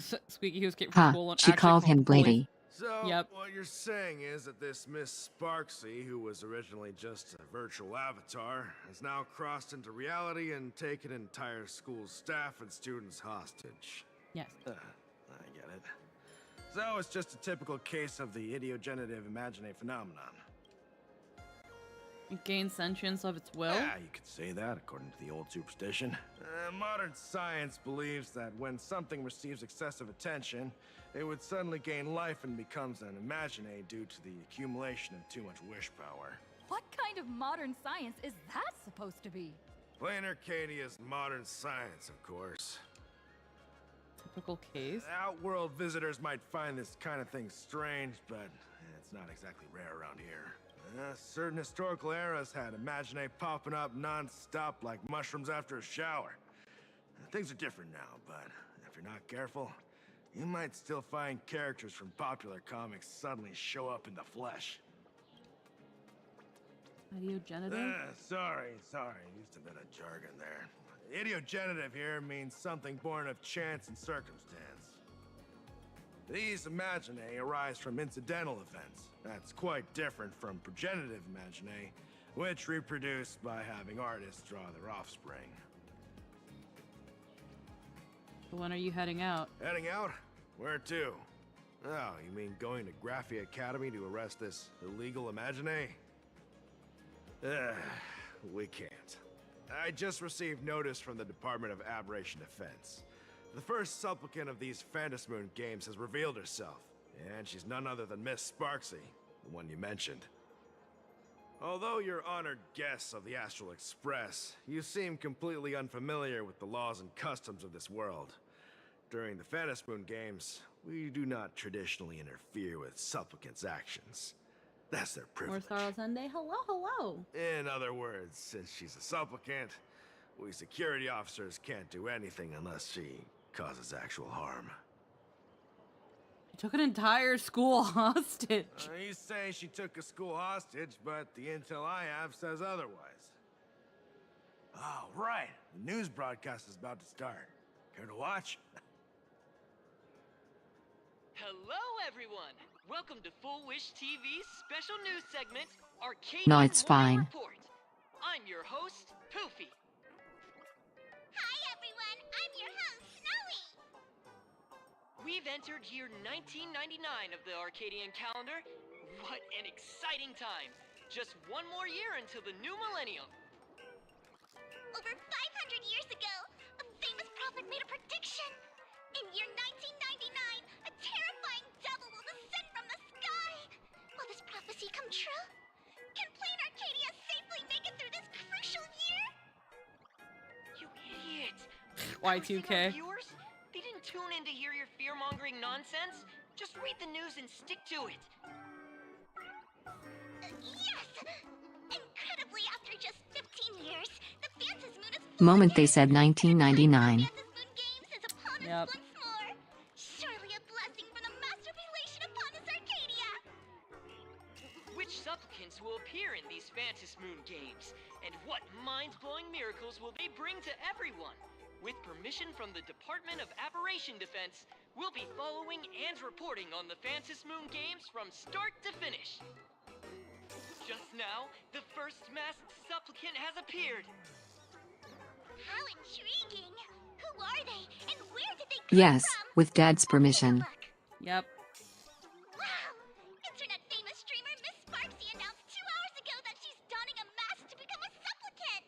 Squeaky who's came from Ha, school and she actually called him boys. Blady. So, Yep. what you're saying is that this Miss Sparksy, who was originally just a virtual avatar, has now crossed into reality and taken entire school staff and students hostage. Yes. I get it. So it's just a typical case of the idiogenerative imagine phenomenon. It gains sentience of its will. Yeah, you could say that, according to the old superstition. Modern science believes that when something receives excessive attention, it would suddenly gain life and becomes an imagine due to the accumulation of too much wish power. What kind of modern science is that supposed to be? Plain Arcadia's modern science, of course. Typical case. Outworld visitors might find this kind of thing strange, but it's not exactly rare around here. Certain historical eras had imagine popping up non-stop like mushrooms after a shower. Things are different now, but if you're not careful, you might still find characters from popular comics suddenly show up in the flesh. Ideogenitive? Sorry, used a bit of jargon there. Ideogenitive here means something born of chance and circumstance. These imagine arise from incidental events. That's quite different from progenitive imagine, which reproduce by having artists draw their offspring. When are you heading out? Heading out? Where to? Oh, you mean going to Graphia Academy to arrest this illegal imagine? We can't. I just received notice from the Department of Aberration Defense. The first supplicant of these Phantasmoon games has revealed herself, and she's none other than Miss Sparksy, the one you mentioned. Although you're honored guests of the Astral Express, you seem completely unfamiliar with the laws and customs of this world. During the Phantasmoon games, we do not traditionally interfere with supplicants' actions. That's their privilege. More Sorrow Sunday? Hello. In other words, since she's a supplicant, we security officers can't do anything unless she causes actual harm. You took an entire school hostage. You say she took a school hostage, but the intel I have says otherwise. Oh, right. The news broadcast is about to start. Care to watch? Hello, everyone. Welcome to Full Wish TV's special news segment, Arcadian No, it's Morning fine. Report. I'm your host, Poofy. Hi, everyone. I'm your host, Snowy. We've entered year 1999 of the Arcadian calendar. What an exciting time. Just one more year until the new millennium. Over 500 years ago, a famous prophet made a prediction. In year 1999, a terrifying devil will descend from the sky. Will this prophecy come true? Can Plain Arcadia safely make it through this crucial year? You idiot. Y2K. Our viewers, they didn't tune in to hear your fear-mongering nonsense. Just read the news and stick to it. Yes! Incredibly, after just 15 years, the Phantasmoon is Moment they said 1999. Phantasmoon Games is upon us Yep. once more. Surely a blessing from the master relation upon us, Arcadia. Which supplicants will appear in these Phantasmoon games? And what mind-blowing miracles will they bring to everyone? With permission from the Department of Aberration Defense, we'll be following and reporting on the Phantasmoon games from start to finish. Just now, the first masked supplicant has appeared. How intriguing! Who are they, and where did they come Yes, from? with Dad's permission. Look. Yep. Wow! Internet famous streamer Miss Sparksy announced 2 hours ago that she's donning a mask to become a supplicant.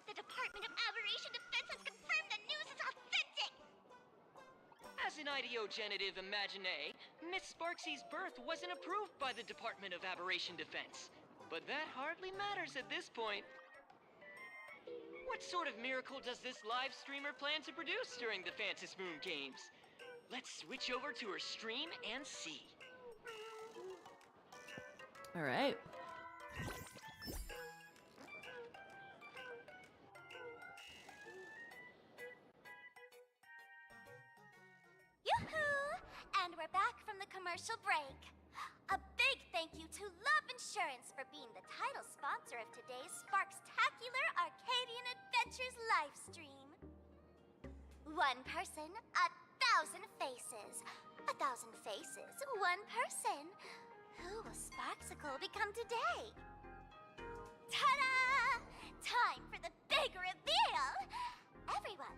The Department of Aberration Defense has confirmed the news is authentic. As an ideogenitive imagine, Miss Sparksy's birth wasn't approved by the Department of Aberration Defense. But that hardly matters at this point. What sort of miracle does this live streamer plan to produce during the Phantasmoon games? Let's switch over to her stream and see. All right. Yoo-hoo! And we're back from the commercial break. A big thank you to Love Insurance for being the title sponsor of today's Sparkstacular Arcadian Adventures live stream. One person, 1,000 faces. 1,000 faces, one person. Who will Sparksicle become today? Ta-da! Time for the big reveal! Everyone,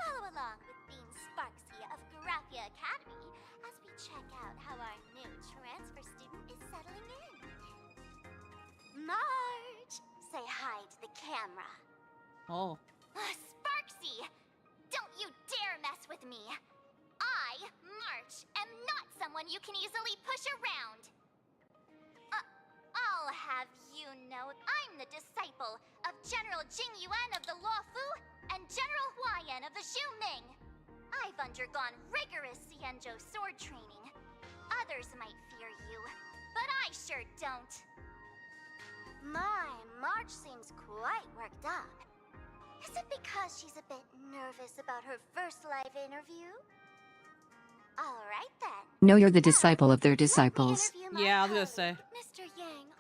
follow along with Bean Sparksy of Graphia Academy as we check out how our new transfer student is settling in. Marge, say hi to the camera. Oh. Sparksy! Don't you dare mess with me! I, March, am not someone you can easily push around! I'll have you know I'm the disciple of General Jing Yuan of the Luofu and General Huayan of the Zhu Ming. I've undergone rigorous Xianzhou sword training. Others might fear you, but I sure don't. My, March seems quite worked up. Is it because she's a bit nervous about her first live interview? All right then. No, you're the disciple of their disciples. Yeah, I was gonna say. Mr. Yang.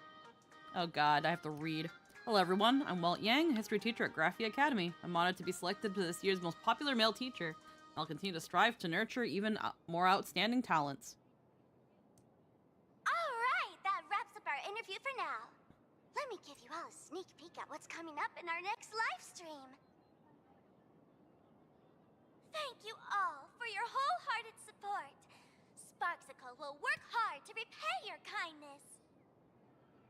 Oh god, I have to read. Hello everyone, I'm Walt Yang, history teacher at Graphia Academy. I'm honored to be selected to this year's most popular male teacher. I'll continue to strive to nurture even more outstanding talents. All right, that wraps up our interview for now. Let me give you all a sneak peek at what's coming up in our next live stream. Thank you all for your wholehearted support. Sparksicle will work hard to repay your kindness.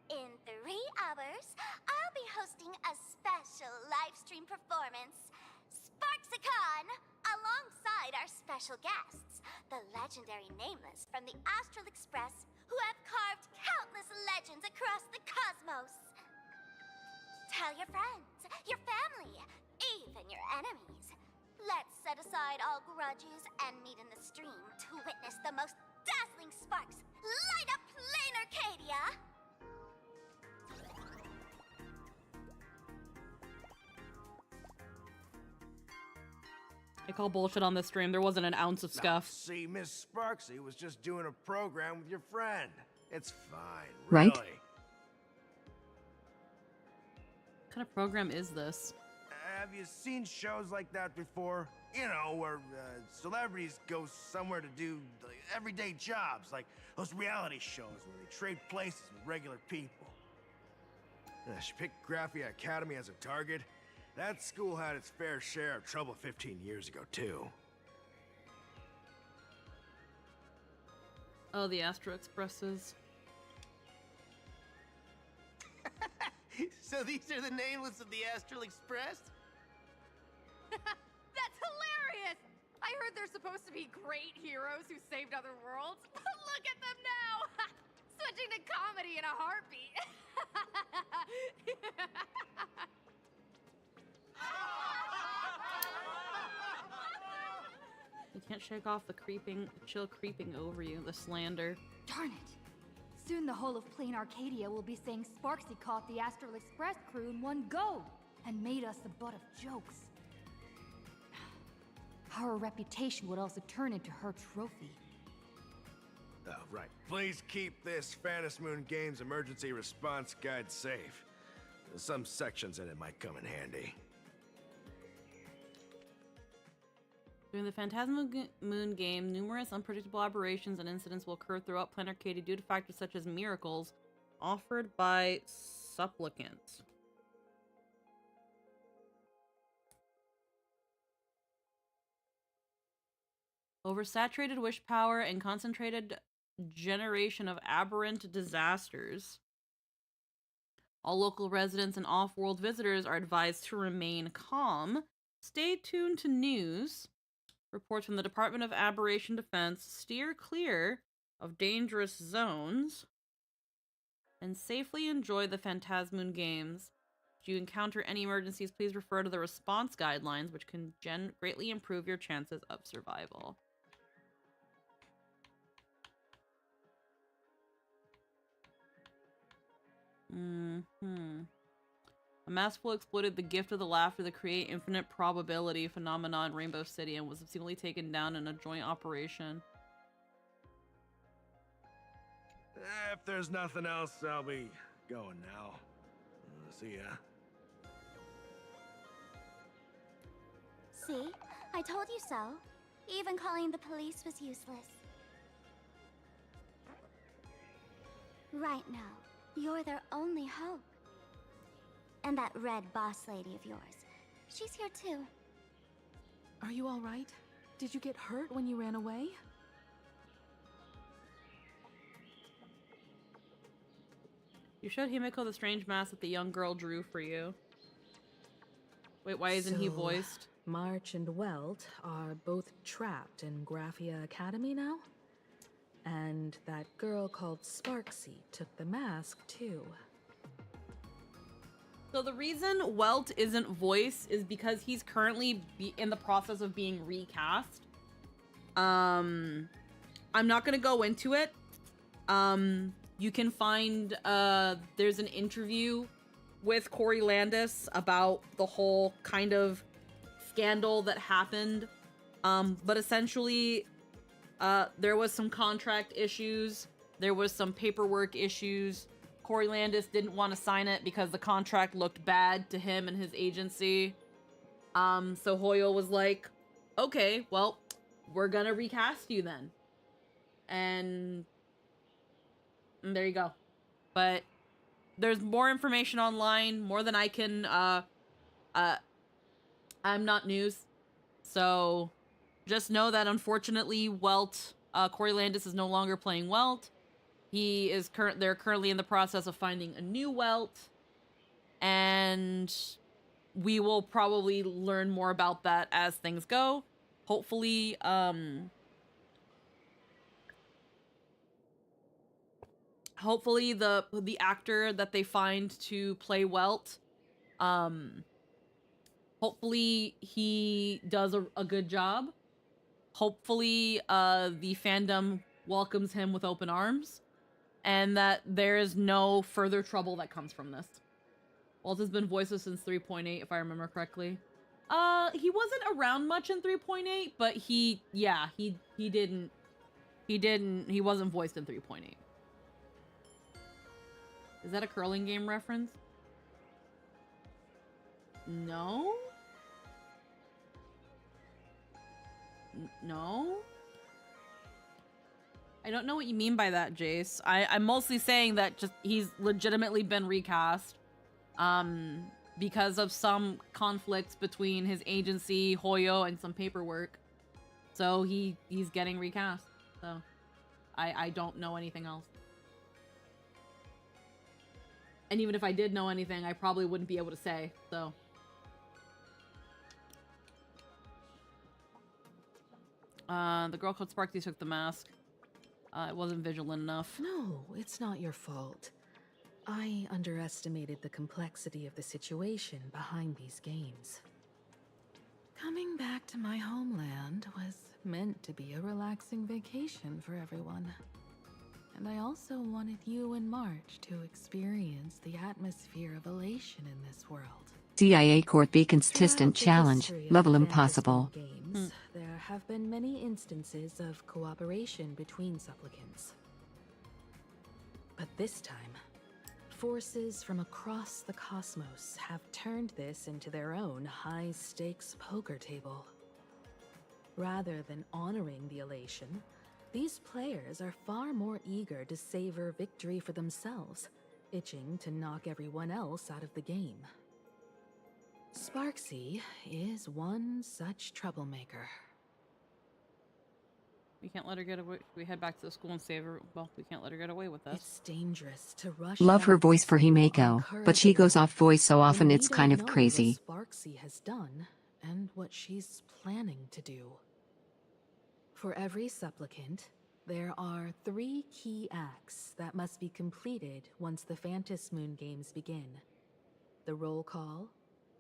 In 3 hours, I'll be hosting a special live stream performance, Sparksicon, alongside our special guests, the legendary Nameless from the Astral Express, who have carved countless legends across the cosmos. Tell your friends, your family, even your enemies. Let's set aside all grudges and meet in the stream to witness the most dazzling sparks light up Plain Arcadia! I call bullshit on this stream. There wasn't an ounce of scuff. See, Miss Sparksy was just doing a program with your friend. It's fine, Right? really. What kind of program is this? Have you seen shows like that before? You know, where celebrities go somewhere to do like, everyday jobs, like those reality shows where they trade places with regular people. She picked Graphia Academy as a target. That school had its fair share of trouble 15 years ago, too. Oh, the Astro Expresses. So these are the nameless of the Astral Express? That's hilarious! I heard they're supposed to be great heroes who saved other worlds. Look at them now! Switching to comedy in a heartbeat. You can't shake off the chill creeping over you, the slander. Darn it! Soon the whole of Plain Arcadia will be saying Sparksy caught the Astral Express crew in one go and made us the butt of jokes. Our reputation would also turn into her trophy. Oh, right. Please keep this Phantom Moon Games emergency response guide safe. Some sections in it might come in handy. During the Phantasmal Moon game, numerous unpredictable aberrations and incidents will occur throughout Planet Arcadia due to factors such as miracles offered by supplicants. Oversaturated wish power and concentrated generation of aberrant disasters. All local residents and off-world visitors are advised to remain calm. Stay tuned to news. Reports from the Department of Aberration Defense. Steer clear of dangerous zones. And safely enjoy the Phantasmoon games. If you encounter any emergencies, please refer to the response guidelines, which can greatly improve your chances of survival. A mass flow exploited the gift of the laughter to create infinite probability phenomenon in Rainbow City and was subsequently taken down in a joint operation. If there's nothing else, I'll be going now. See ya. See? I told you so. Even calling the police was useless. Right now, you're their only hope. And that red boss lady of yours, she's here too. Are you all right? Did you get hurt when you ran away? You showed Himiko the strange mask that the young girl drew for you. Wait, why isn't he voiced? March and Welt are both trapped in Graphia Academy now? And that girl called Sparksy took the mask too. So the reason Welt isn't voiced is because he's currently in the process of being recast. I'm not gonna go into it. You can find there's an interview with Corey Landis about the whole kind of scandal that happened. But essentially, there was some contract issues. There was some paperwork issues. Corey Landis didn't want to sign it because the contract looked bad to him and his agency. So Hoyo was like, okay, well, we're gonna recast you then. And there you go. But there's more information online, more than I can, I'm not news. So just know that unfortunately Welt, Corey Landis is no longer playing Welt. They're currently in the process of finding a new Welt. And we will probably learn more about that as things go. Hopefully, hopefully the actor that they find to play Welt, hopefully he does a good job. Hopefully the fandom welcomes him with open arms, and that there is no further trouble that comes from this. Welt has been voiceless since 3.8, if I remember correctly. He wasn't around much in 3.8, but he wasn't voiced in 3.8. Is that a curling game reference? No? No? I don't know what you mean by that, Jace. I'm mostly saying that just he's legitimately been recast. Because of some conflicts between his agency, Hoyo, and some paperwork. So he's getting recast. So I don't know anything else. And even if I did know anything, I probably wouldn't be able to say, so. The girl called Sparky took the mask. It wasn't vigilant enough. No, it's not your fault. I underestimated the complexity of the situation behind these games. Coming back to my homeland was meant to be a relaxing vacation for everyone. And I also wanted you and March to experience the atmosphere of elation in this world. CIA Court Beacon's distant challenge, level impossible. Games, there have been many instances of cooperation between supplicants. But this time, forces from across the cosmos have turned this into their own high-stakes poker table. Rather than honoring the elation, these players are far more eager to savor victory for themselves, itching to knock everyone else out of the game. Sparksy is one such troublemaker. We can't let her get away. We head back to the school and save her. Well, we can't let her get away with us. It's dangerous to rush. Love her voice for Himeko, but she goes off voice so often it's kind of crazy. What Sparksy has done and what she's planning to do. For every supplicant, there are 3 key acts that must be completed once the Phantasm Moon Games begin. The roll call,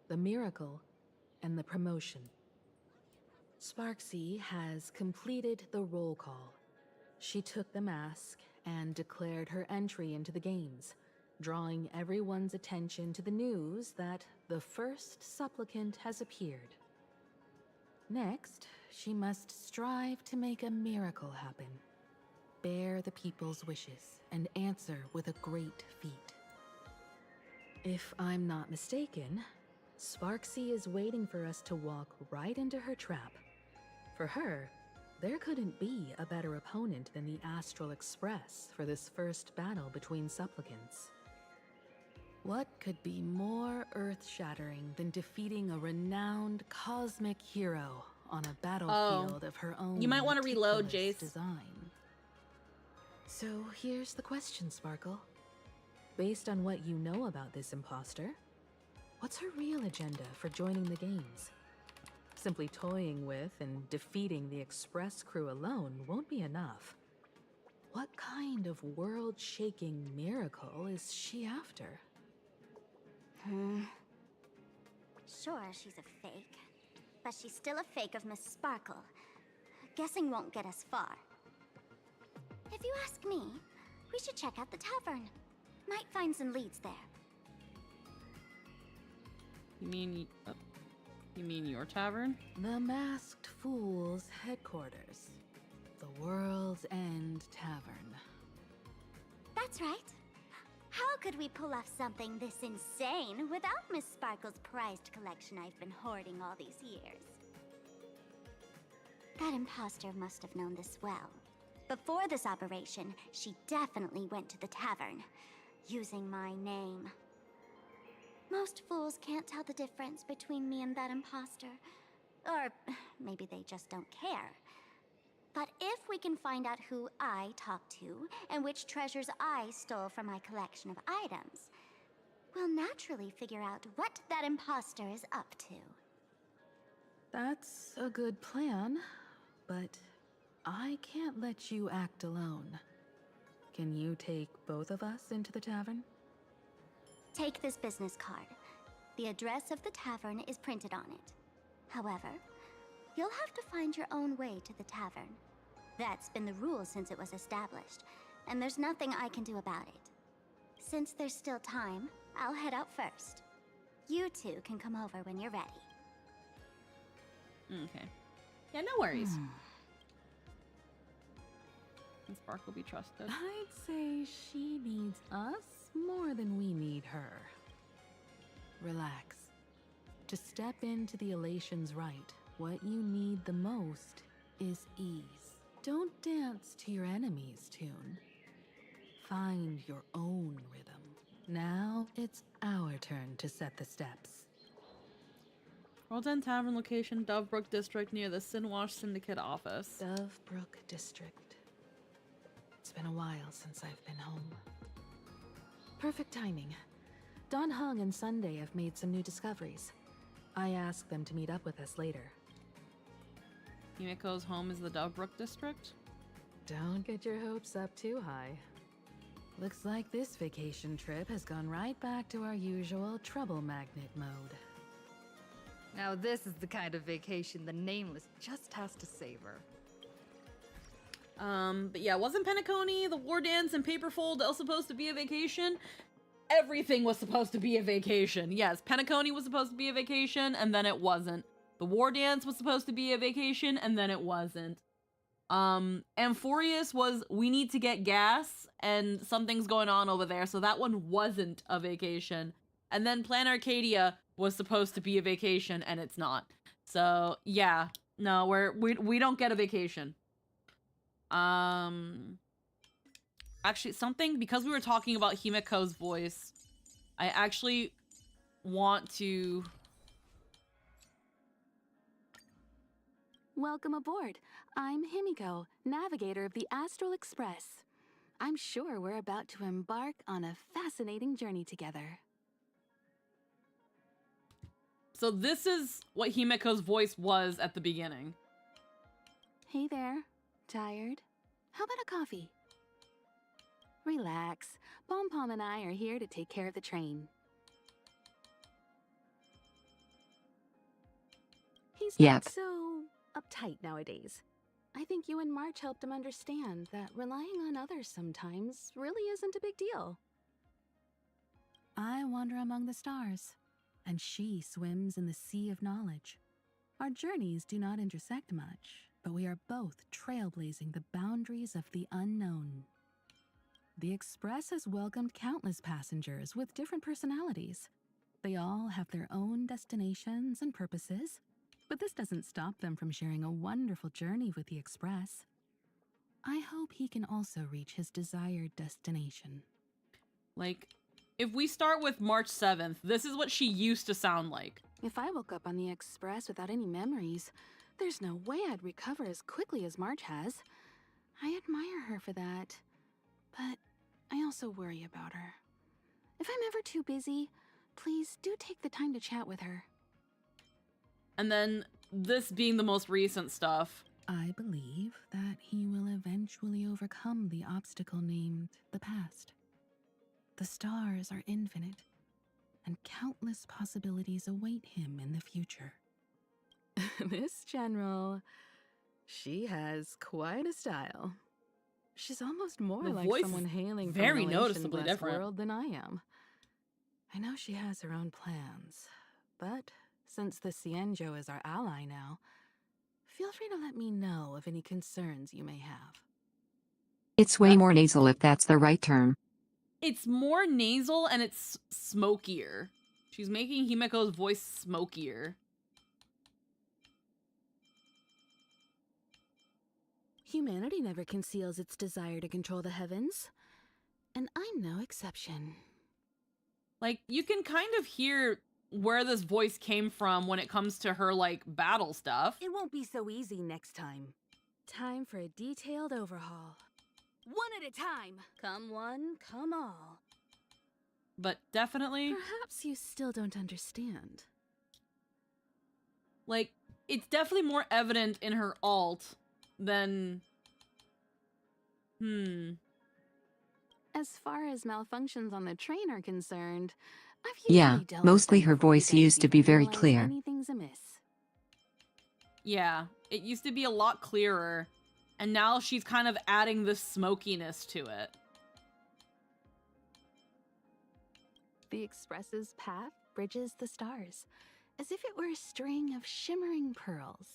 the miracle, and the promotion. Sparksy has completed the roll call. She took the mask and declared her entry into the games, drawing everyone's attention to the news that the first supplicant has appeared. Next, she must strive to make a miracle happen, bear the people's wishes, and answer with a great feat. If I'm not mistaken, Sparksy is waiting for us to walk right into her trap. For her, There couldn't be a better opponent than the Astral Express for this first battle between supplicants. What could be more earth-shattering than defeating a renowned cosmic hero on a battlefield of her own You might want to reload, meticulous Jace. design? So here's the question, Sparkle. Based on what you know about this imposter, what's her real agenda for joining the games? Simply toying with and defeating the Express crew alone won't be enough. What kind of world-shaking miracle is she after? Sure, she's a fake. But she's still a fake of Miss Sparkle. Guessing won't get us far. If you ask me, we should check out the tavern. Might find some leads there. You mean your tavern? The Masked Fool's headquarters. The World's End Tavern. That's right. How could we pull off something this insane without Miss Sparkle's prized collection I've been hoarding all these years? That imposter must have known this well. Before this operation, she definitely went to the tavern, using my name. Most fools can't tell the difference between me and that imposter. Or maybe they just don't care. But if we can find out who I talked to, and which treasures I stole from my collection of items, we'll naturally figure out what that imposter is up to. That's a good plan, but I can't let you act alone. Can you take both of us into the tavern? Take this business card. The address of the tavern is printed on it. However, you'll have to find your own way to the tavern. That's been the rule since it was established, and there's nothing I can do about it. Since there's still time, I'll head out first. You two can come over when you're ready. Okay. Yeah, no worries. Can Sparkle be trusted? I'd say she needs us more than we need her. Relax. To step into the Elation's right, what you need the most is ease. Don't dance to your enemy's tune. Find your own rhythm. Now it's our turn to set the steps. World's End Tavern location, Dovebrook District, near the Sinwash Syndicate office. Dovebrook District. It's been a while since I've been home. Perfect timing. Don Hung and Sunday have made some new discoveries. I asked them to meet up with us later. Himiko's home is the Dovebrook District? Don't get your hopes up too high. Looks like this vacation trip has gone right back to our usual trouble magnet mode. Now this is the kind of vacation the Nameless just has to savor. But yeah, wasn't Penacony, the War Dance, and Paperfold all supposed to be a vacation? Everything was supposed to be a vacation. Yes, Penacony was supposed to be a vacation, and then it wasn't. The War Dance was supposed to be a vacation, and then it wasn't. Amphorius was, we need to get gas, and something's going on over there, so that one wasn't a vacation. And then Plan Arcadia was supposed to be a vacation, and it's not. So, yeah. No, we don't get a vacation. Actually, something, because we were talking about Himiko's voice, I actually want to... Welcome aboard. I'm Himiko, navigator of the Astral Express. I'm sure we're about to embark on a fascinating journey together. So this is what Himiko's voice was at the beginning. Hey there. Tired? How about a coffee? Relax. Pom Pom and I are here to take care of the train. He's Yep. not so uptight nowadays. I think you and March helped him understand that relying on others sometimes really isn't a big deal. I wander among the stars, and she swims in the sea of knowledge. Our journeys do not intersect much, but we are both trailblazing the boundaries of the unknown. The Express has welcomed countless passengers with different personalities. They all have their own destinations and purposes, But this doesn't stop them from sharing a wonderful journey with the Express. I hope he can also reach his desired destination. Like, if we start with March 7th, this is what she used to sound like. If I woke up on the Express without any memories, there's no way I'd recover as quickly as March has. I admire her for that, but I also worry about her. If I'm ever too busy, please do take the time to chat with her. And then, this being the most recent stuff. I believe that he will eventually overcome the obstacle named the past. The stars are infinite, and countless possibilities await him in the future. This general, she has quite a style. She's almost more The like voice someone is hailing very from an noticeably ancient different. world than I am. I know she has her own plans, but since the Cienjo is our ally now, feel free to let me know of any concerns you may have. It's way more nasal if that's the right term. It's more nasal and it's smokier. She's making Himeko's voice smokier. Humanity never conceals its desire to control the heavens, and I'm no exception. Like, you can kind of hear where this voice came from when it comes to her, like, battle stuff. It won't be so easy next time. Time for a detailed overhaul. One at a time. Come one, come all. But definitely, Perhaps you still don't understand. like, it's definitely more evident in her alt than... As far as malfunctions on the train are concerned, I've Yeah, usually dealt mostly with them her before you voice guys used to be even very realize clear. anything's amiss. Yeah, it used to be a lot clearer, and now she's kind of adding this smokiness to it. The Express's path bridges the stars, as if it were a string of shimmering pearls.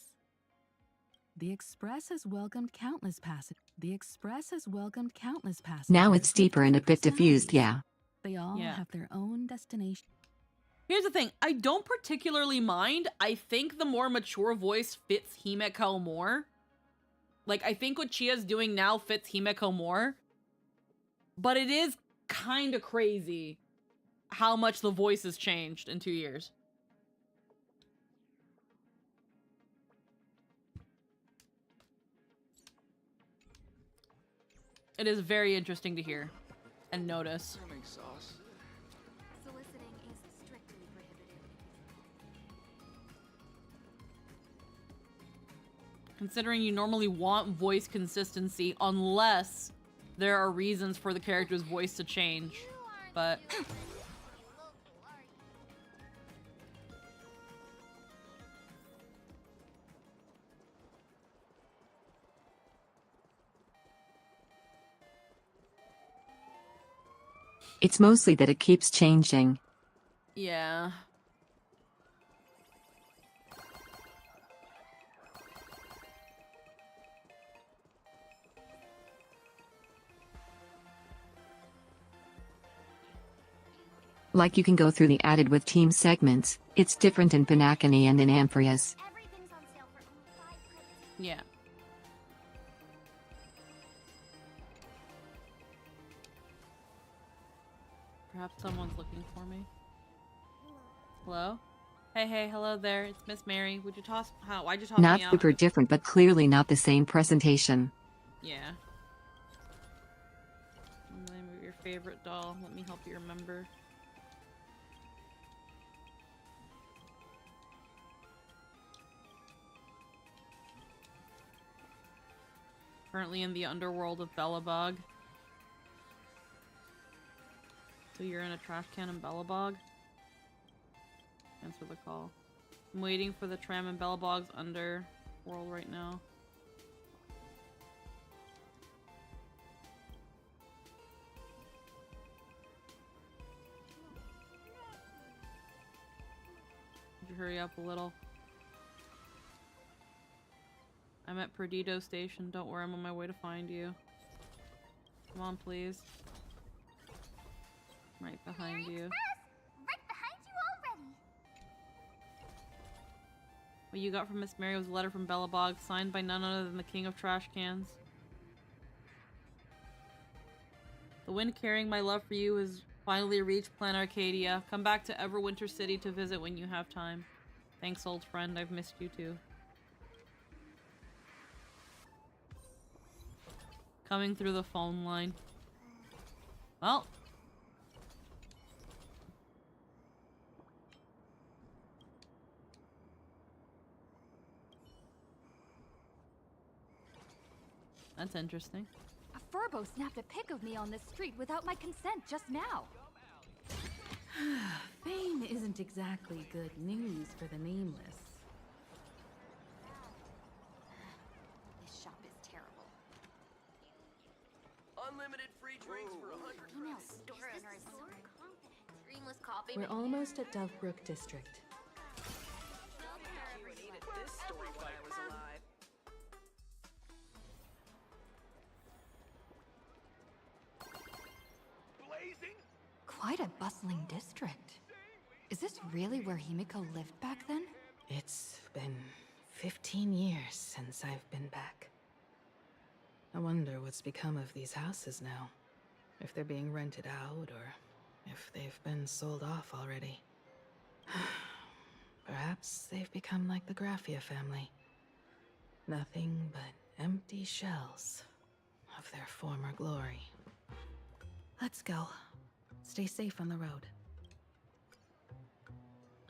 The Express has welcomed countless passengers. Now it's deeper and a bit diffused, personalities. yeah. They all Yeah. have their own destination. Here's the thing, I don't particularly mind. I think the more mature voice fits Himeko more. Like, I think what Chia's doing now fits Himeko more. But it is kind of crazy how much the voice has changed in 2 years. It is very interesting to hear and notice. Soliciting is strictly prohibited. Considering you normally want voice consistency unless there are reasons for the character's voice to change. But It's mostly that it keeps changing. yeah. Like you can go through the added with team segments, it's different in Pinakini and in Amphrius. Everything's on sale for only 5 credits. Yeah. Perhaps someone's looking for me. Hello? Hey, hello there. It's Miss Mary. Would you toss... why'd you toss Not me out? super different, but clearly not the same presentation. Yeah. Name of your favorite doll. Let me help you remember. Currently in the underworld of Belobog. So you're in a trash can in Belobog? Answer the call. I'm waiting for the tram in Belobog's underworld right now. Could you hurry up a little? I'm at Perdido Station. Don't worry, I'm on my way to find you. Come on, please. Right behind you. Right behind you already. What you got from Miss Mary was a letter from Bellabog, signed by none other than the king of trash cans. The wind carrying my love for you has finally reached Plan Arcadia. Come back to Everwinter City to visit when you have time. Thanks, old friend. I've missed you too. Coming through the phone line. Well. That's interesting. A furbo snapped a pic of me on the street without my consent just now. Fame isn't exactly good news for the nameless. This shop is terrible. Unlimited free drinks for 100 Female credits. store owner is so confident. Dreamless coffee. We're almost at Dovebrook District. You needed this story when I was alive. Blazing? Quite a bustling district. Is this really where Himiko lived back then? It's been 15 years since I've been back. I wonder what's become of these houses now. If they're being rented out, or if they've been sold off already. Perhaps they've become like the Graffia family. Nothing but empty shells of their former glory. Let's go. Stay safe on the road.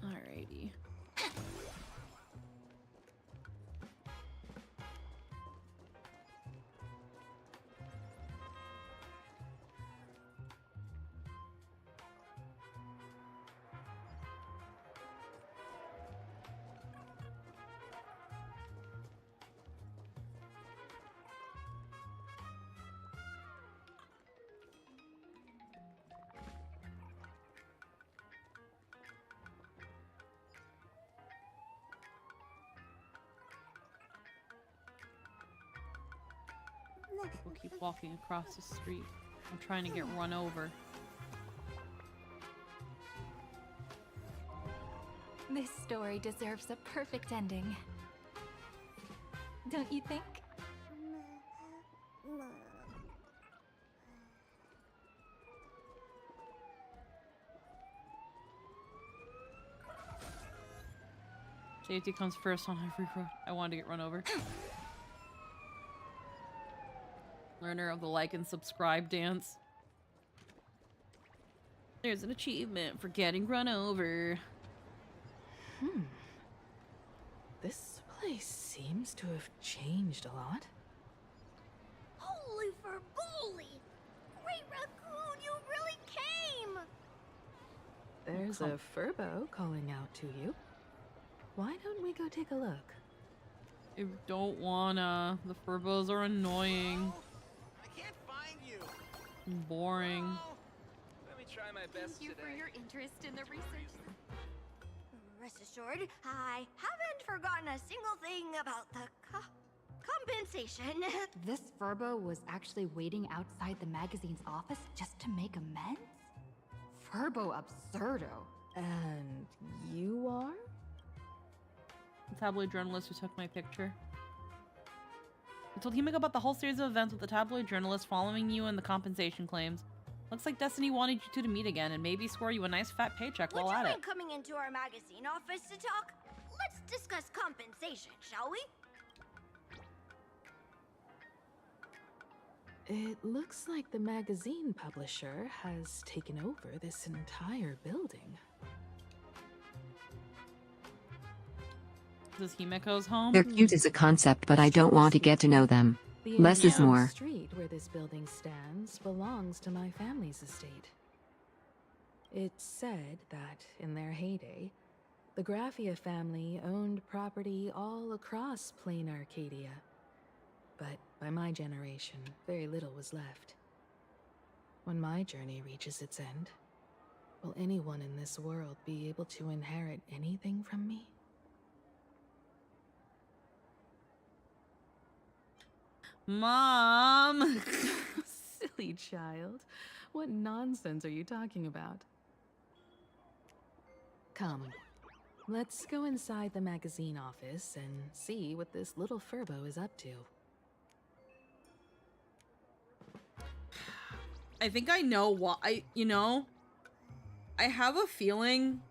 Alrighty. We'll keep walking across the street. I'm trying to get run over. This story deserves a perfect ending. Don't you think? Safety comes first on every road. I wanted to get run over. Learner of the like and subscribe dance. There's an achievement for getting run over. This place seems to have changed a lot. Holy Ferbooli! Great Raccoon, you really came! There's a furbo calling out to you. Why don't we go take a look? I don't wanna. The furbos are annoying. I can't find you. Boring. Let me try my best Thank you today. for your interest in the research. Rest assured, I haven't forgotten a single thing about the compensation. This furbo was actually waiting outside the magazine's office just to make amends? Furbo absurdo. And you are? The tabloid journalist who took my picture. I told Himiko about the whole series of events with the tabloid journalist following you and the compensation claims. Looks like Destiny wanted you two to meet again and maybe score you a nice fat paycheck while at it. Would you mind coming into our magazine office to talk? Let's discuss compensation, shall we? It looks like the magazine publisher has taken over this entire building. This is Himiko's home? They're cute as a concept, but I don't want to get to know them. The Less is entire more. street where this building stands belongs to my family's estate. It's said that, in their heyday, the Graffia family owned property all across Plain Arcadia. But by my generation, very little was left. When my journey reaches its end, will anyone in this world be able to inherit anything from me? Mom! Silly child. What nonsense are you talking about? Come. let's go inside the magazine office and see what this little Furbo is up to. I think I know why. You know, I have a feeling,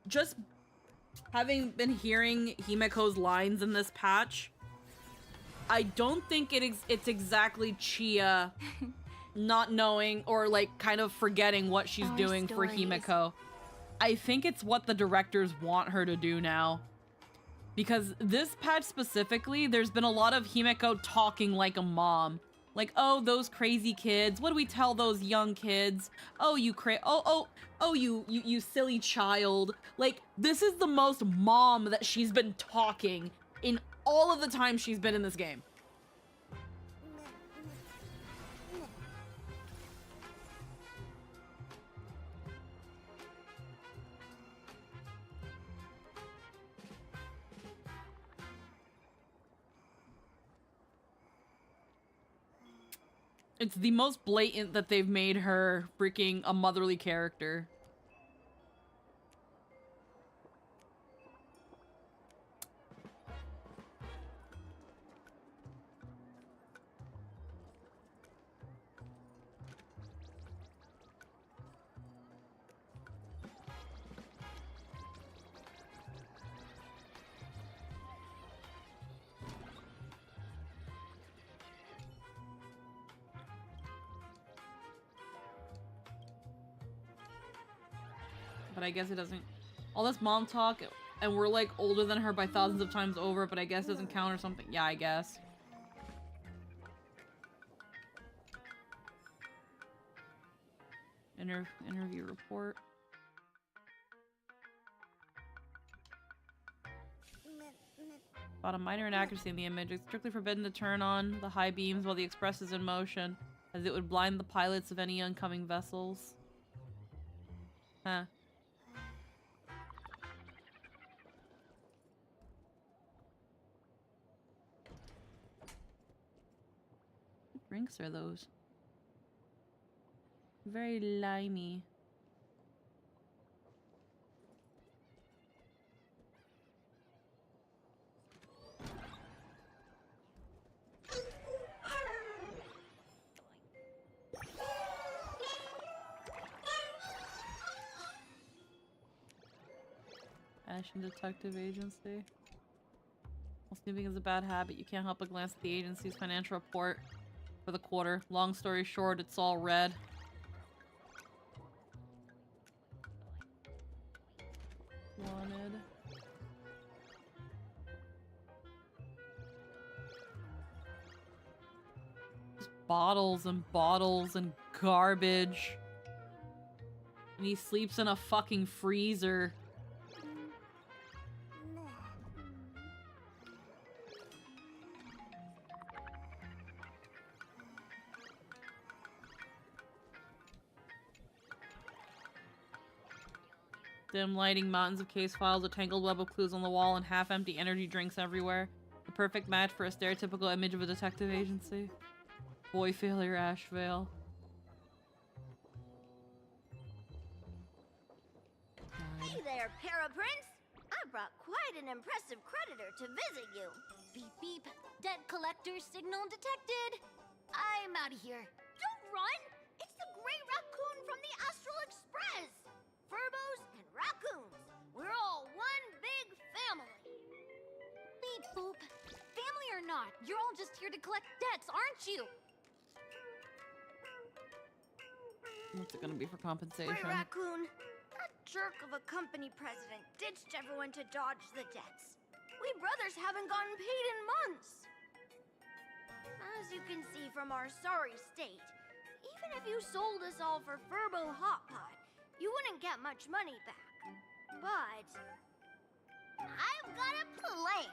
just having been hearing Himiko's lines in this patch, I don't think it's exactly Chia not knowing or like kind of forgetting what she's doing for Himiko. I think it's what the directors want her to do now. Because this patch specifically, there's been a lot of Himiko talking like a mom. Like, oh, those crazy kids. What do we tell those young kids? Oh, you you silly child. Like, this is the most mom that she's been talking in all of the time she's been in this game. It's the most blatant that they've made her freaking a motherly character. But I guess it doesn't. All this mom talk, and we're like older than her by thousands of times over, but I guess it doesn't count or something. Yeah, I guess. Interview report. About a minor inaccuracy in the image. It's strictly forbidden to turn on the high beams while the Express is in motion, as it would blind the pilots of any oncoming vessels. Huh. What drinks are those? Very limey. Ashen Detective Agency. While snooping is a bad habit, you can't help but glance at the agency's financial report for the quarter. Long story short, it's all red. Wanted. Just bottles and bottles and garbage. And he sleeps in a fucking freezer. Dim lighting, mountains of case files, a tangled web of clues on the wall, and half-empty energy drinks everywhere. The perfect match for a stereotypical image of a detective agency. Boy failure, Ashvale. Hey there, Paraprince! I brought quite an impressive creditor to visit you. Beep beep. Debt collector signal detected. I'm out of here. Don't run! It's the Great Raccoon from the Astral Express! Furbos and raccoons. We're all one big family. Beep boop. Family or not, you're all just here to collect debts, aren't you? What's it gonna be for compensation? Great Raccoon, that jerk of a company president ditched everyone to dodge the debts. We brothers haven't gotten paid in months. As you can see from our sorry state, even if you sold us all for Furbo Hot Pot, you wouldn't get much money back. But I've got a plan.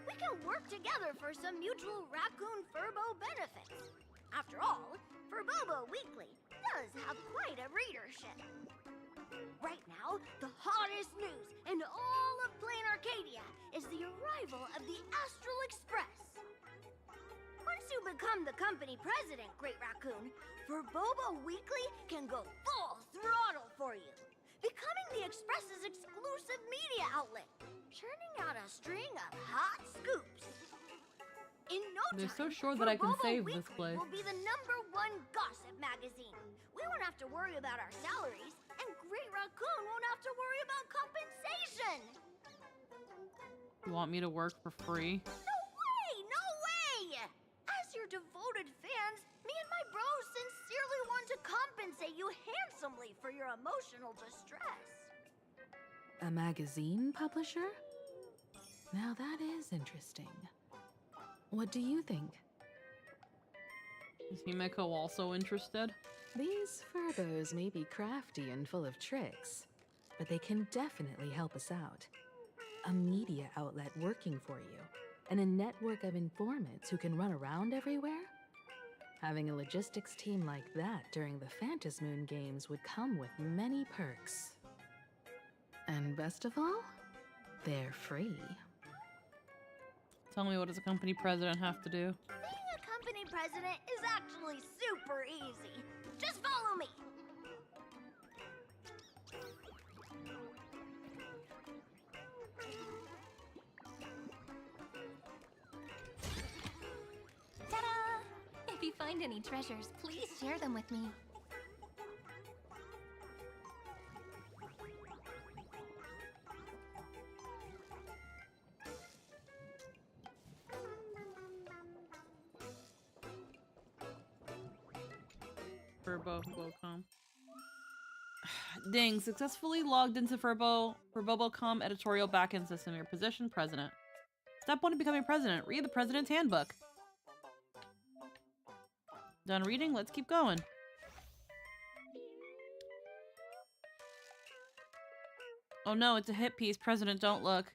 We can work together for some mutual Raccoon Furbo benefits. After all, Furbobo Weekly does have quite a readership. Right now, the hottest news in all of Plain Arcadia is the arrival of the Astral Express. Once you become the company president, Great Raccoon, Furbobo Weekly can go full throttle for you. Becoming Express's exclusive media outlet, churning out a string of hot scoops. In no They're so time, sure that I can Furbobo save Weekly this place. will be the #1 gossip magazine. We won't have to worry about our salaries, and Great Raccoon won't have to worry about compensation. You want me to work for free? No way! No way! As your devoted fans, me and my bros sincerely want to compensate you handsomely for your emotional distress. A magazine publisher? Now that is interesting. What do you think? Is Himeko also interested? These Furbos may be crafty and full of tricks, but they can definitely help us out. A media outlet working for you, and a network of informants who can run around everywhere? Having a logistics team like that during the Phantasmoon Games would come with many perks. And best of all, they're free. Tell me, what does a company president have to do? Being a company president is actually super easy. Just follow me. Ta-da! If you find any treasures, please share them with me. Furbobocom. Ding, successfully logged into Furbobocom editorial backend system. Your position, president. Step 1 to becoming president. Read the president's handbook. Done reading? Let's keep going. Oh no, it's a hit piece. President, don't look.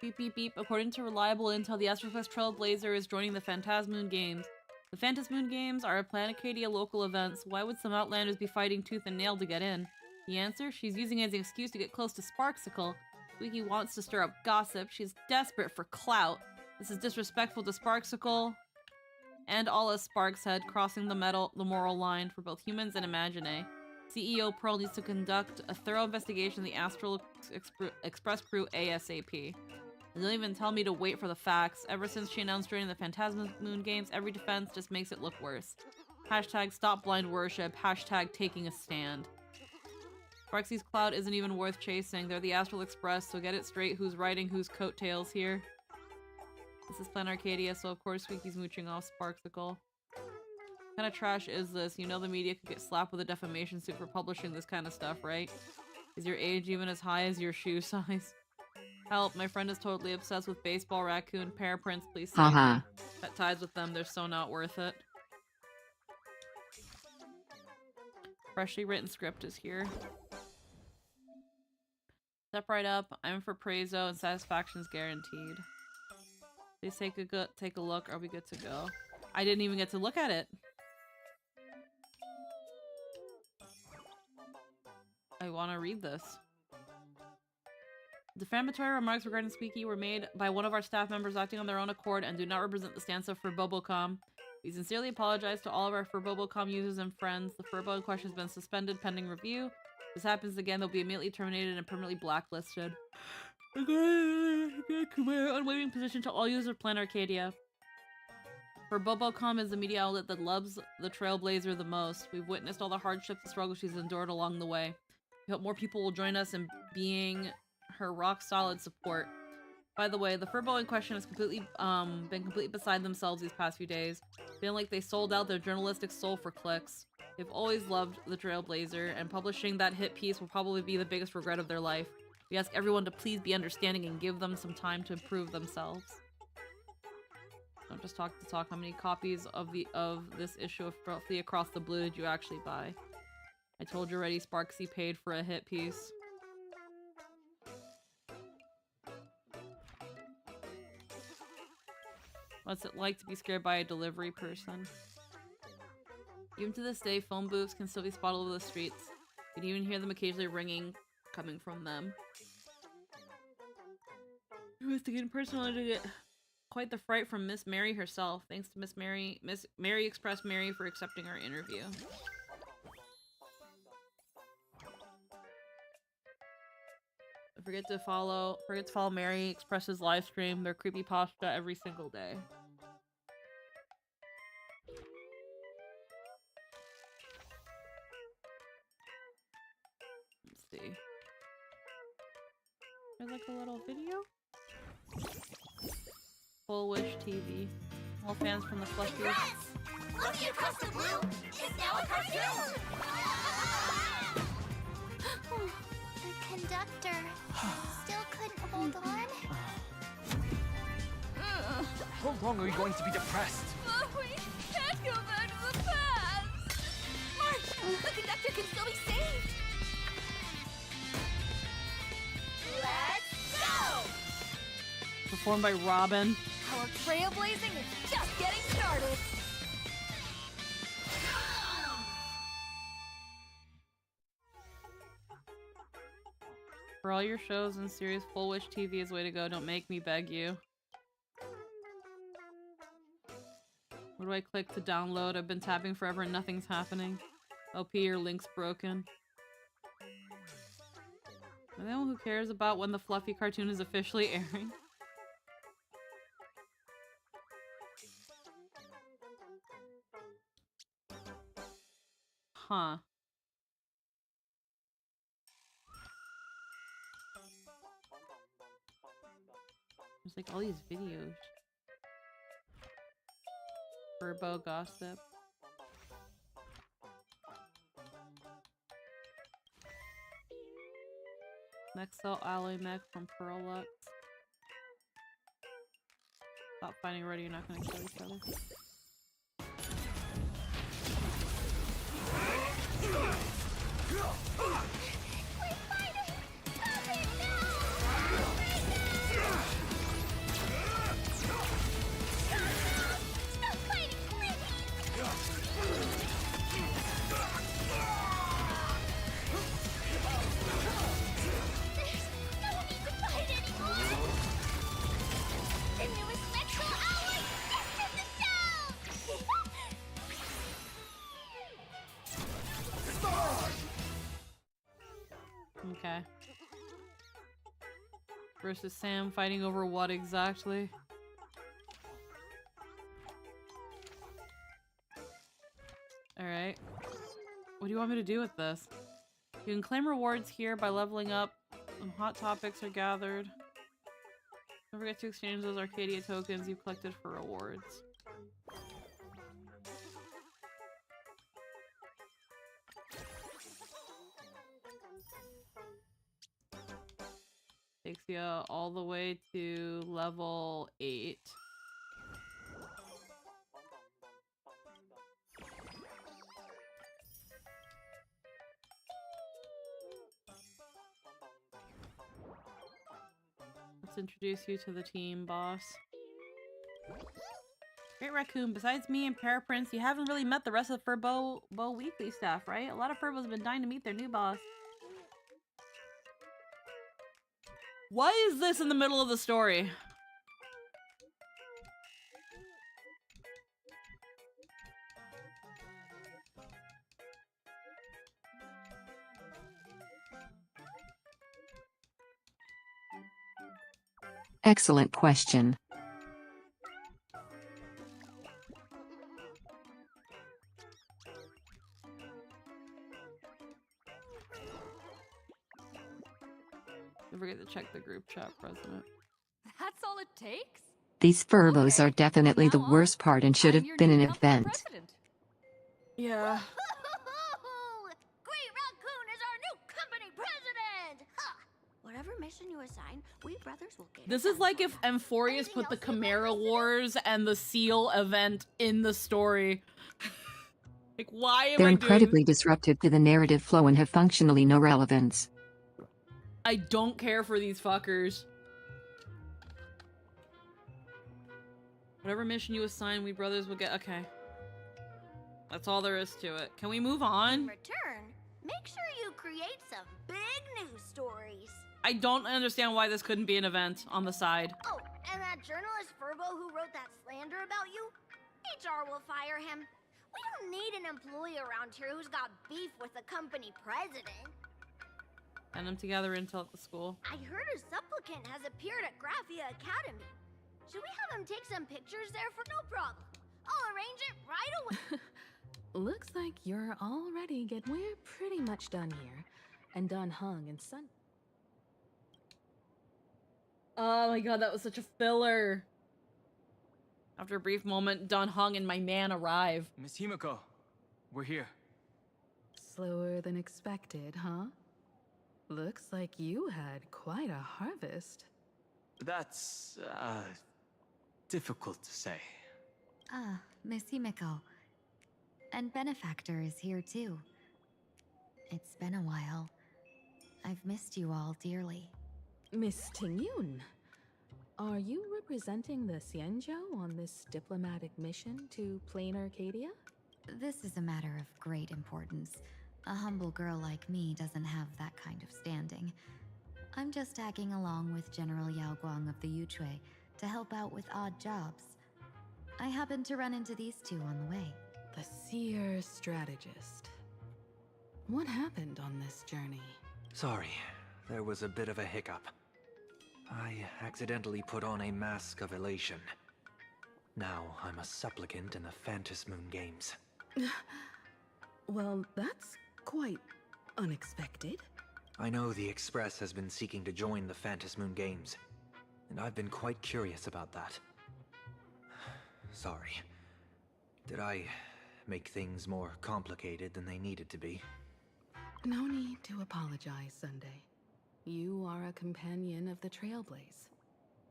Beep beep beep. According to reliable intel, the Astroquest Trailblazer is joining the Phantasmoon Games. The Phantasmoon Games are a Planet Acadia local events. Why would some Outlanders be fighting tooth and nail to get in? The answer? She's using it as an excuse to get close to Sparksicle. Squeaky wants to stir up gossip. She's desperate for clout. This is disrespectful to Sparksicle and all of Sparkshead, crossing the moral line for both humans and Imagine. CEO Pearl needs to conduct a thorough investigation of the Astral Express crew ASAP. They don't even tell me to wait for the facts. Ever since she announced joining the Phantasmoon Games, every defense just makes it look worse. Hashtag stop blind worship. Hashtag taking a stand. Sparksy's cloud isn't even worth chasing. They're the Astral Express, so get it straight who's riding whose coattails here. This is Planet Arcadia, so of course Squeaky's mooching off Sparksicle. What kind of trash is this? You know the media could get slapped with a defamation suit for publishing this kind of stuff, right? Is your age even as high as your shoe size? Help, my friend is totally obsessed with baseball raccoon pair prints, please save me. Cut ties with them, they're so not worth it. Freshly written script is here. Step right up, I'm for Praizo and satisfaction's guaranteed. Please take a look, are we good to go? I didn't even get to look at it! I want to read this. Defamatory remarks regarding Squeaky were made by one of our staff members acting on their own accord and do not represent the stance of Furbobocom. We sincerely apologize to all of our Furbobocom users and friends. The Furbo in question has been suspended pending review. If this happens again, they'll be immediately terminated and permanently blacklisted. Unwavering position to all users of Planet Arcadia. Furbobocom is the media outlet that loves the Trailblazer the most. We've witnessed all the hardships and struggles she's endured along the way. We hope more people will join us in being her rock-solid support. By the way, the Furbo in question has been completely beside themselves these past few days, feeling like they sold out their journalistic soul for clicks. They've always loved the Trailblazer, and publishing that hit piece will probably be the biggest regret of their life. We ask everyone to please be understanding and give them some time to improve themselves. Don't just talk to talk. How many copies of this issue of Roughly Across the Blue did you actually buy? I told you already, Sparksy paid for a hit piece. What's it like to be scared by a delivery person? Even to this day, phone booths can still be spotted over the streets. You can even hear them occasionally ringing, coming from them. Investigating personally to get quite the fright from Miss Mary herself. Thanks to Miss Mary Express Mary for accepting our interview. Forget to follow Mary Express's live stream, their creepypasta every single day. Let's see. There's like a little video. Full Wish TV. All fans from the Fluffy. Looking across the blue is now a cartoon! The conductor still couldn't hold on. How long are you going to be depressed? We can't go back to the past! March! The conductor can still be saved! Let's go! Performed by Robin. Our trailblazing is just getting started! For all your shows and series, Full Wish TV is the way to go. Don't make me beg you. Where do I click to download? I've been tapping forever and nothing's happening. LP, your link's broken. Am I the one who cares about when the Fluffy cartoon is officially airing? Huh. There's like all these videos. Furbo gossip. Mexel Alloy Mech from Pearlux. Stop fighting already, you're not gonna kill each other. We're fighting! Stop it now! Stop fighting, please! There's no need to fight anymore! The newest Metro Alloy tested the sound! Okay. Versus Sam fighting over what exactly? Alright. What do you want me to do with this? You can claim rewards here by leveling up. Some hot topics are gathered. Don't forget to exchange those Arcadia tokens you've collected for rewards. Takes you all the way to level 8. Let's introduce you to the team, boss. Great Raccoon, besides me and Paraprince, you haven't really met the rest of the Furbo Weekly staff, right? A lot of Furbos have been dying to meet their new boss. Why is this in the middle of the story? Excellent question. Don't forget to check the group chat, President. That's all it takes? These Furbos are definitely the worst part and should have been an event. Yeah. Great Raccoon is our new company president! Ha! Whatever mission you assign, we brothers will get This is like if Amphorius put the Chimera Wars and the Seal event in the story. Like, why am They're I incredibly disruptive to the narrative flow and have functionally no relevance. I don't care for these fuckers. Whatever mission you assign, we brothers will get. Okay. That's all there is to it. Can we move on? In return, make sure you create some big news stories. I don't understand why this couldn't be an event on the side. Oh, and that journalist Furbo who wrote that slander about you? HR will fire him. We don't need an employee around here who's got beef with the company president. Send them together until at the school. I heard a supplicant has appeared at Graphia Academy. Should we have him take some pictures there for no problem? I'll arrange it right away. Looks like you're already We're pretty much done here. And done hung and sun. Oh my god, that was such a filler. After a brief moment, Don Hung and my man arrive. Miss Himiko, we're here. Slower than expected, huh? Looks like you had quite a harvest. That's, difficult to say. Ah, Miss Himiko. And Benefactor is here too. It's been a while. I've missed you all dearly. Miss Tingyun, are you representing the Xianzhou on this diplomatic mission to Plain Arcadia? This is a matter of great importance. A humble girl like me doesn't have that kind of standing. I'm just tagging along with General Yao Guang of the Yuchui to help out with odd jobs. I happened to run into these two on the way. The seer strategist. What happened on this journey? Sorry, there was a bit of a hiccup. I accidentally put on a mask of elation. Now I'm a supplicant in the Phantasmoon Moon Games. Well, that's quite unexpected. I know the Express has been seeking to join the Phantasmoon Moon Games, and I've been quite curious about that. Sorry. Did I make things more complicated than they needed to be? No need to apologize, Sunday. You are a companion of the Trailblaze.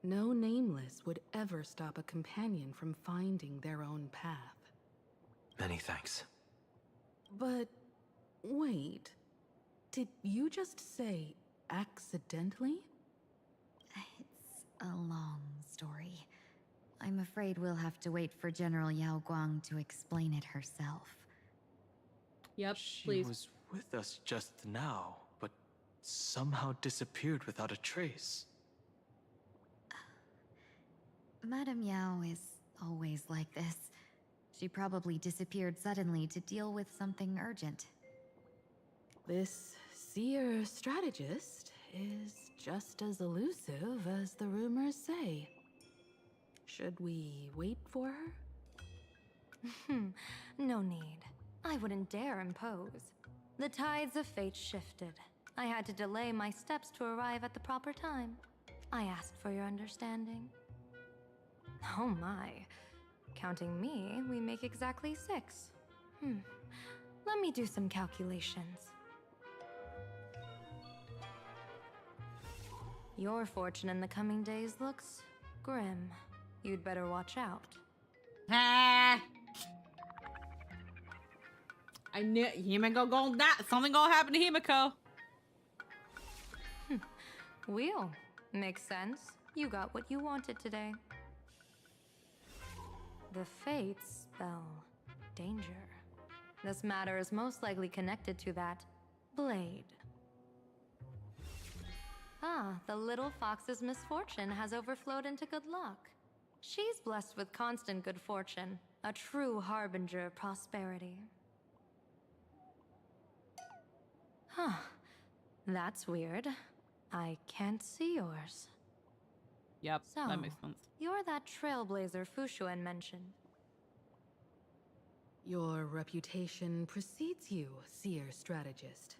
No nameless would ever stop a companion from finding their own path. Many thanks. But wait, did you just say accidentally? It's a long story. I'm afraid we'll have to wait for General Yao Guang to explain it herself. Yep, She was with us just now, but somehow disappeared without a trace. Madame Yao is always like this. She probably disappeared suddenly to deal with something urgent. This seer strategist is just as elusive as the rumors say. Should we wait for her? No need. I wouldn't dare impose. The tides of fate shifted. I had to delay my steps to arrive at the proper time. I asked for your understanding. Oh my. Counting me, we make exactly 6. Let me do some calculations. Your fortune in the coming days looks grim. You'd better watch out. I knew Himiko gonna die. Something gonna happen to Himiko. Wheel. Makes sense. You got what you wanted today. The fates spell danger. This matter is most likely connected to that blade. Ah, the little fox's misfortune has overflowed into good luck. She's blessed with constant good fortune, a true harbinger of prosperity. Huh. That's weird. I can't see yours. Yep, So, that makes sense. You're that trailblazer Fushuan mentioned. Your reputation precedes you, seer strategist.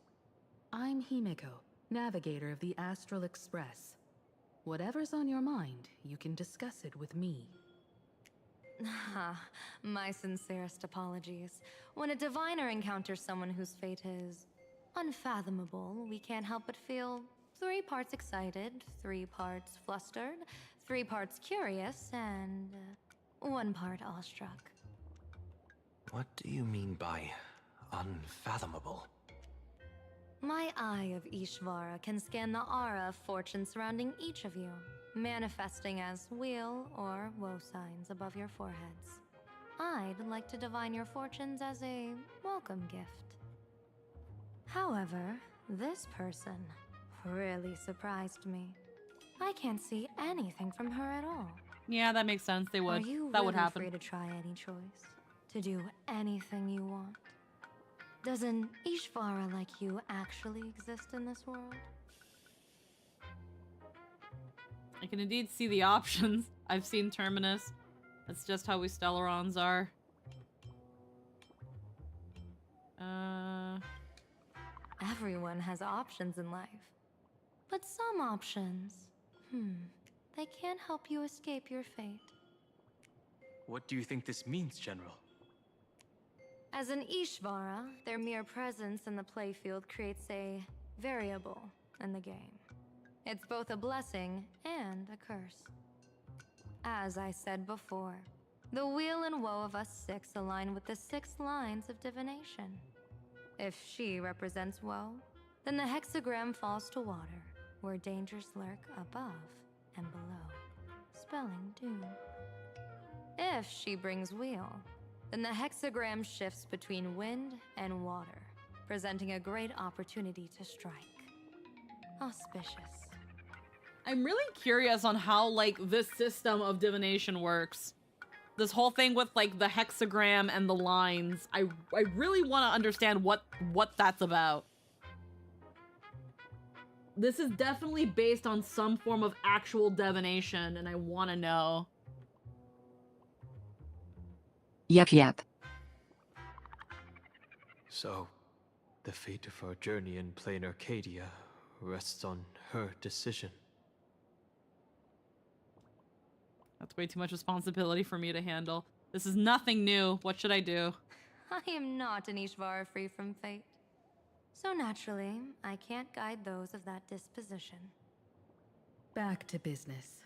I'm Himiko, navigator of the Astral Express. Whatever's on your mind, you can discuss it with me. My sincerest apologies. When a diviner encounters someone whose fate is unfathomable, we can't help but feel 3 parts excited, 3 parts flustered, 3 parts curious, and 1 part awestruck. What do you mean by unfathomable? My eye of Ishvara can scan the aura of fortune surrounding each of you, manifesting as weal or woe signs above your foreheads. I'd like to divine your fortunes as a welcome gift. However, this person really surprised me. I can't see anything from her at all. Yeah, that makes sense. They would. Are you That would really happen. free to try any choice? To do anything you want? Does an Ishvara like you actually exist in this world? I can indeed see the options. I've seen Terminus. That's just how we Stellarons are. Everyone has options in life. But some options, they can't help you escape your fate. What do you think this means, General? As an Ishvara, their mere presence in the playfield creates a variable in the game. It's both a blessing and a curse. As I said before, the weal and woe of us six align with the 6 lines of divination. If she represents woe, then the hexagram falls to water, where dangers lurk above and below, spelling doom. If she brings weal, then the hexagram shifts between wind and water, presenting a great opportunity to strike. Auspicious. I'm really curious on how, like, this system of divination works. This whole thing with, like, the hexagram and the lines. I really want to understand what that's about. This is definitely based on some form of actual divination, and I want to know. Yep. So, the fate of our journey in plain Arcadia rests on her decision. That's way too much responsibility for me to handle. This is nothing new. What should I do? I am not an Ishvara free from fate. So naturally, I can't guide those of that disposition. Back to business.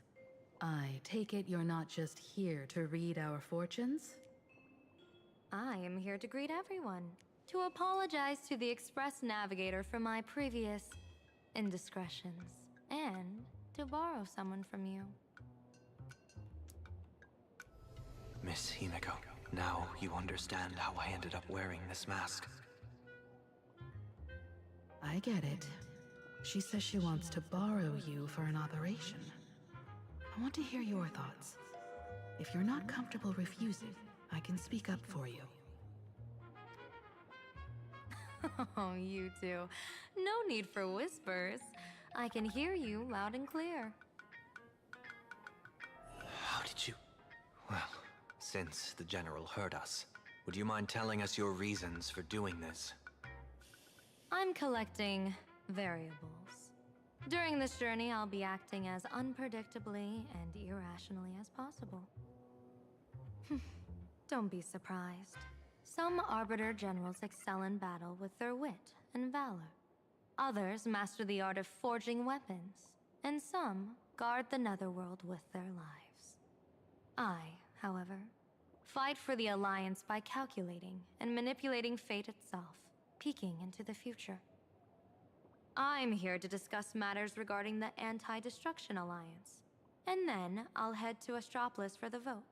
I take it you're not just here to read our fortunes? I am here to greet everyone, to apologize to the Express Navigator for my previous indiscretions, and to borrow someone from you. Miss Himeko, now you understand how I ended up wearing this mask. I get it. She says she wants to borrow you for an operation. I want to hear your thoughts. If you're not comfortable refusing, I can speak up for you. Oh, you two. No need for whispers. I can hear you loud and clear. How did you... Well, since the General heard us, would you mind telling us your reasons for doing this? I'm collecting variables. During this journey, I'll be acting as unpredictably and irrationally as possible. Don't be surprised. Some Arbiter Generals excel in battle with their wit and valor. Others master the art of forging weapons, and some guard the netherworld with their lives. I, however, fight for the Alliance by calculating and manipulating fate itself, peeking into the future. I'm here to discuss matters regarding the Anti-Destruction Alliance, and then I'll head to Astropolis for the vote.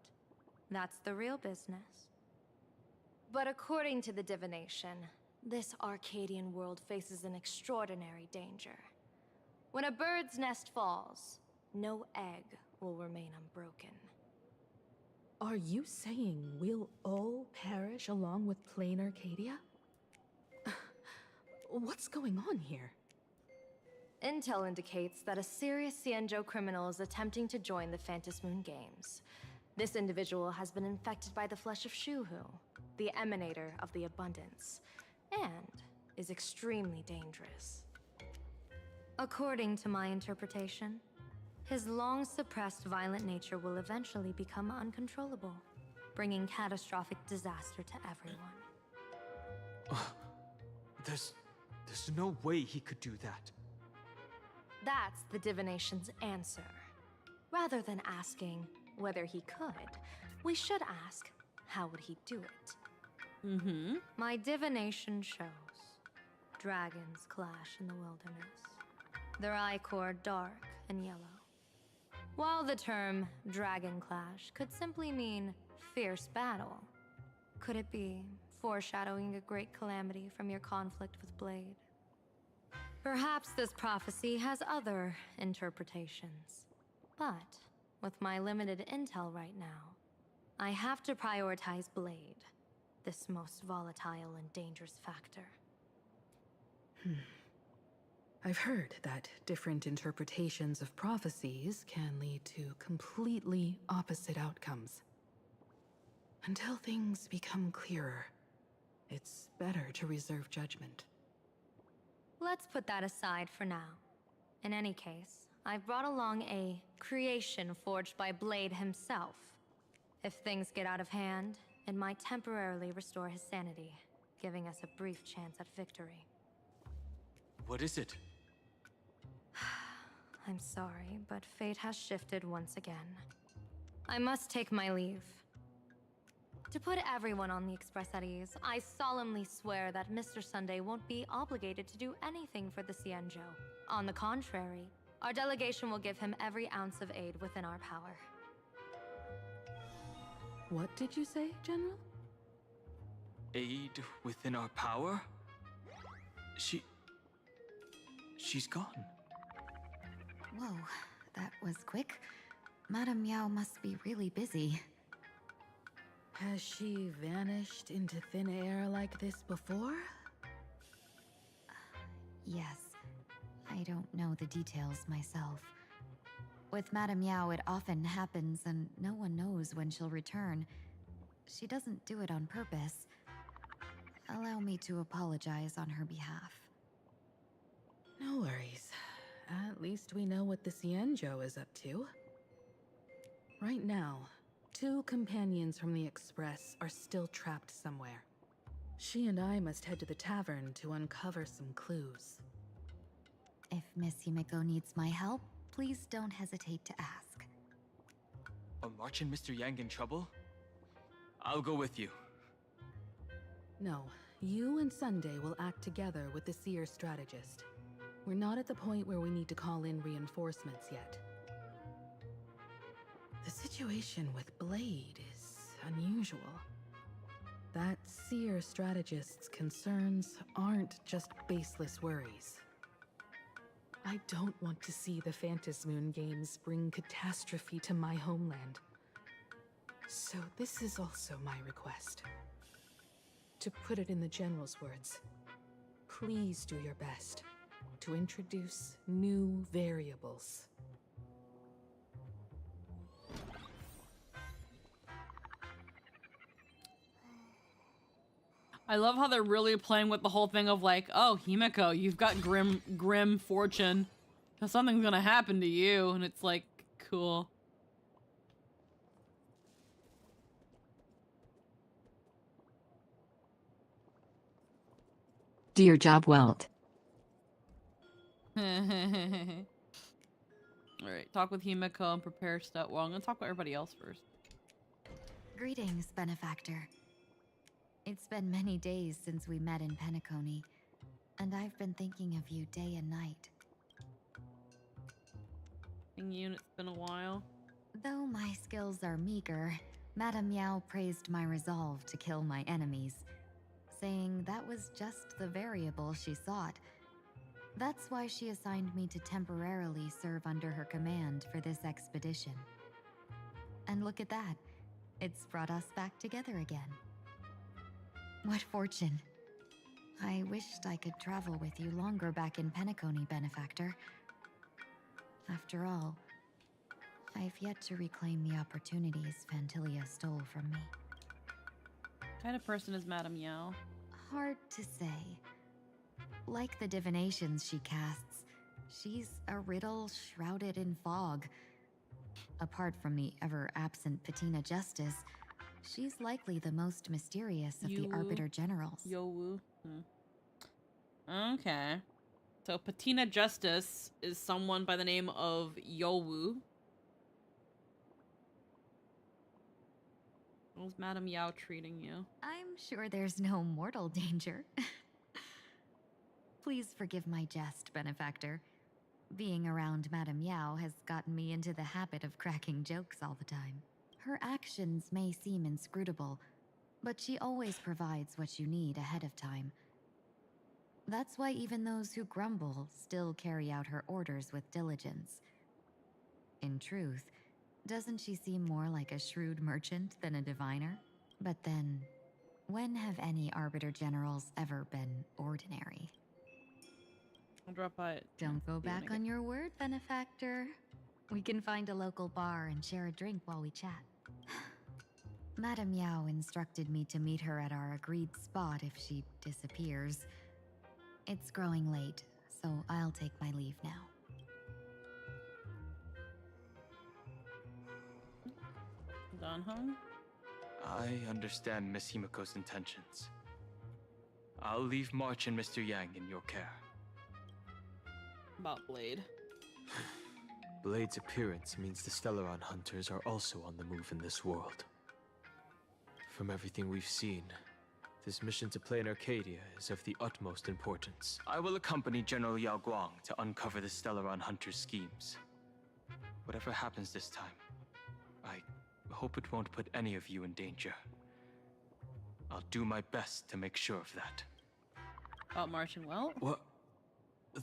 That's the real business. But according to the divination, this Arcadian world faces an extraordinary danger. When a bird's nest falls, no egg will remain unbroken. Are you saying we'll all perish along with plain Arcadia? What's going on here? Intel indicates that a serious Xianzhou criminal is attempting to join the Phantom Moon Games. This individual has been infected by the flesh of Shuhu, the emanator of the abundance, and is extremely dangerous. According to my interpretation, his long-suppressed violent nature will eventually become uncontrollable, bringing catastrophic disaster to everyone. There's no way he could do that. That's the divination's answer. Rather than asking whether he could, we should ask, how would he do it? My divination shows dragons clash in the wilderness, their ichor dark and yellow. While the term dragon clash could simply mean fierce battle, could it be foreshadowing a great calamity from your conflict with Blade? Perhaps this prophecy has other interpretations, but with my limited intel right now, I have to prioritize Blade. this most volatile and dangerous factor. I've heard that different interpretations of prophecies can lead to completely opposite outcomes. Until things become clearer, it's better to reserve judgment. Let's put that aside for now. In any case, I've brought along a creation forged by Blade himself. If things get out of hand, it might temporarily restore his sanity, giving us a brief chance at victory. What is it? I'm sorry, but fate has shifted once again. I must take my leave. To put everyone on the Express at ease, I solemnly swear that Mr. Sunday won't be obligated to do anything for the Xianzhou. On the contrary, our delegation will give him every ounce of aid within our power. What did you say, General? Aid within our power? She's gone. Whoa, that was quick. Madame Yao must be really busy. Has she vanished into thin air like this before? Yes. I don't know the details myself. With Madame Yao, it often happens and no one knows when she'll return. She doesn't do it on purpose. Allow me to apologize on her behalf. No worries. At least we know what the Xianzhou is up to. Right now, 2 companions from the Express are still trapped somewhere. She and I must head to the tavern to uncover some clues. If Miss Himeko needs my help, please don't hesitate to ask. Are March and Mr. Yang in trouble? I'll go with you. No, you and Sunday will act together with the Seer strategist. We're not at the point where we need to call in reinforcements yet. The situation with Blade is unusual. That Seer strategist's concerns aren't just baseless worries. I don't want to see the Phantasmoon Games bring catastrophe to my homeland. So this is also my request. To put it in the General's words, please do your best to introduce new variables. I love how they're really playing with the whole thing of like, oh, Himeko, you've got grim fortune. Something's gonna happen to you, and it's like, cool. Do your job well. Alright, talk with Himeko and prepare stuff. Well, I'm gonna talk with everybody else first. Greetings, Benefactor. It's been many days since we met in Penacony, and I've been thinking of you day and night. It's been a while. Though my skills are meager, Madame Yao praised my resolve to kill my enemies, saying that was just the variable she sought. That's why she assigned me to temporarily serve under her command for this expedition. And look at that. It's brought us back together again. What fortune. I wished I could travel with you longer back in Penacony, Benefactor. After all, I've yet to reclaim the opportunities Phantilia stole from me. What kind of person is Madame Yao? Hard to say. Like the divinations she casts, she's a riddle shrouded in fog. Apart from the ever-absent Patina Justice, she's likely the most mysterious of the Arbiter Generals. Yowu. Okay. So Patina Justice is someone by the name of Yowu. How's Madame Yao treating you? I'm sure there's no mortal danger. Please forgive my jest, Benefactor. Being around Madame Yao has gotten me into the habit of cracking jokes all the time. Her actions may seem inscrutable, but she always provides what you need ahead of time. That's why even those who grumble still carry out her orders with diligence. In truth, doesn't she seem more like a shrewd merchant than a diviner? But then, When have any Arbiter Generals ever been ordinary? I'll drop by it. Don't go back on your word, benefactor. We can find a local bar and share a drink while we chat. Madame Yao instructed me to meet her at our agreed spot if she disappears. It's growing late, so I'll take my leave now. Don Hong? I understand Miss Himiko's intentions. I'll leave March and Mr. Yang in your care. About Blade. Blade's appearance means the Stellaron hunters are also on the move in this world. From everything we've seen, this mission to play in Arcadia is of the utmost importance. I will accompany General Yao Guang to uncover the Stellaron hunters' schemes. Whatever happens this time, I hope it won't put any of you in danger. I'll do my best to make sure of that. About March and Welt? What?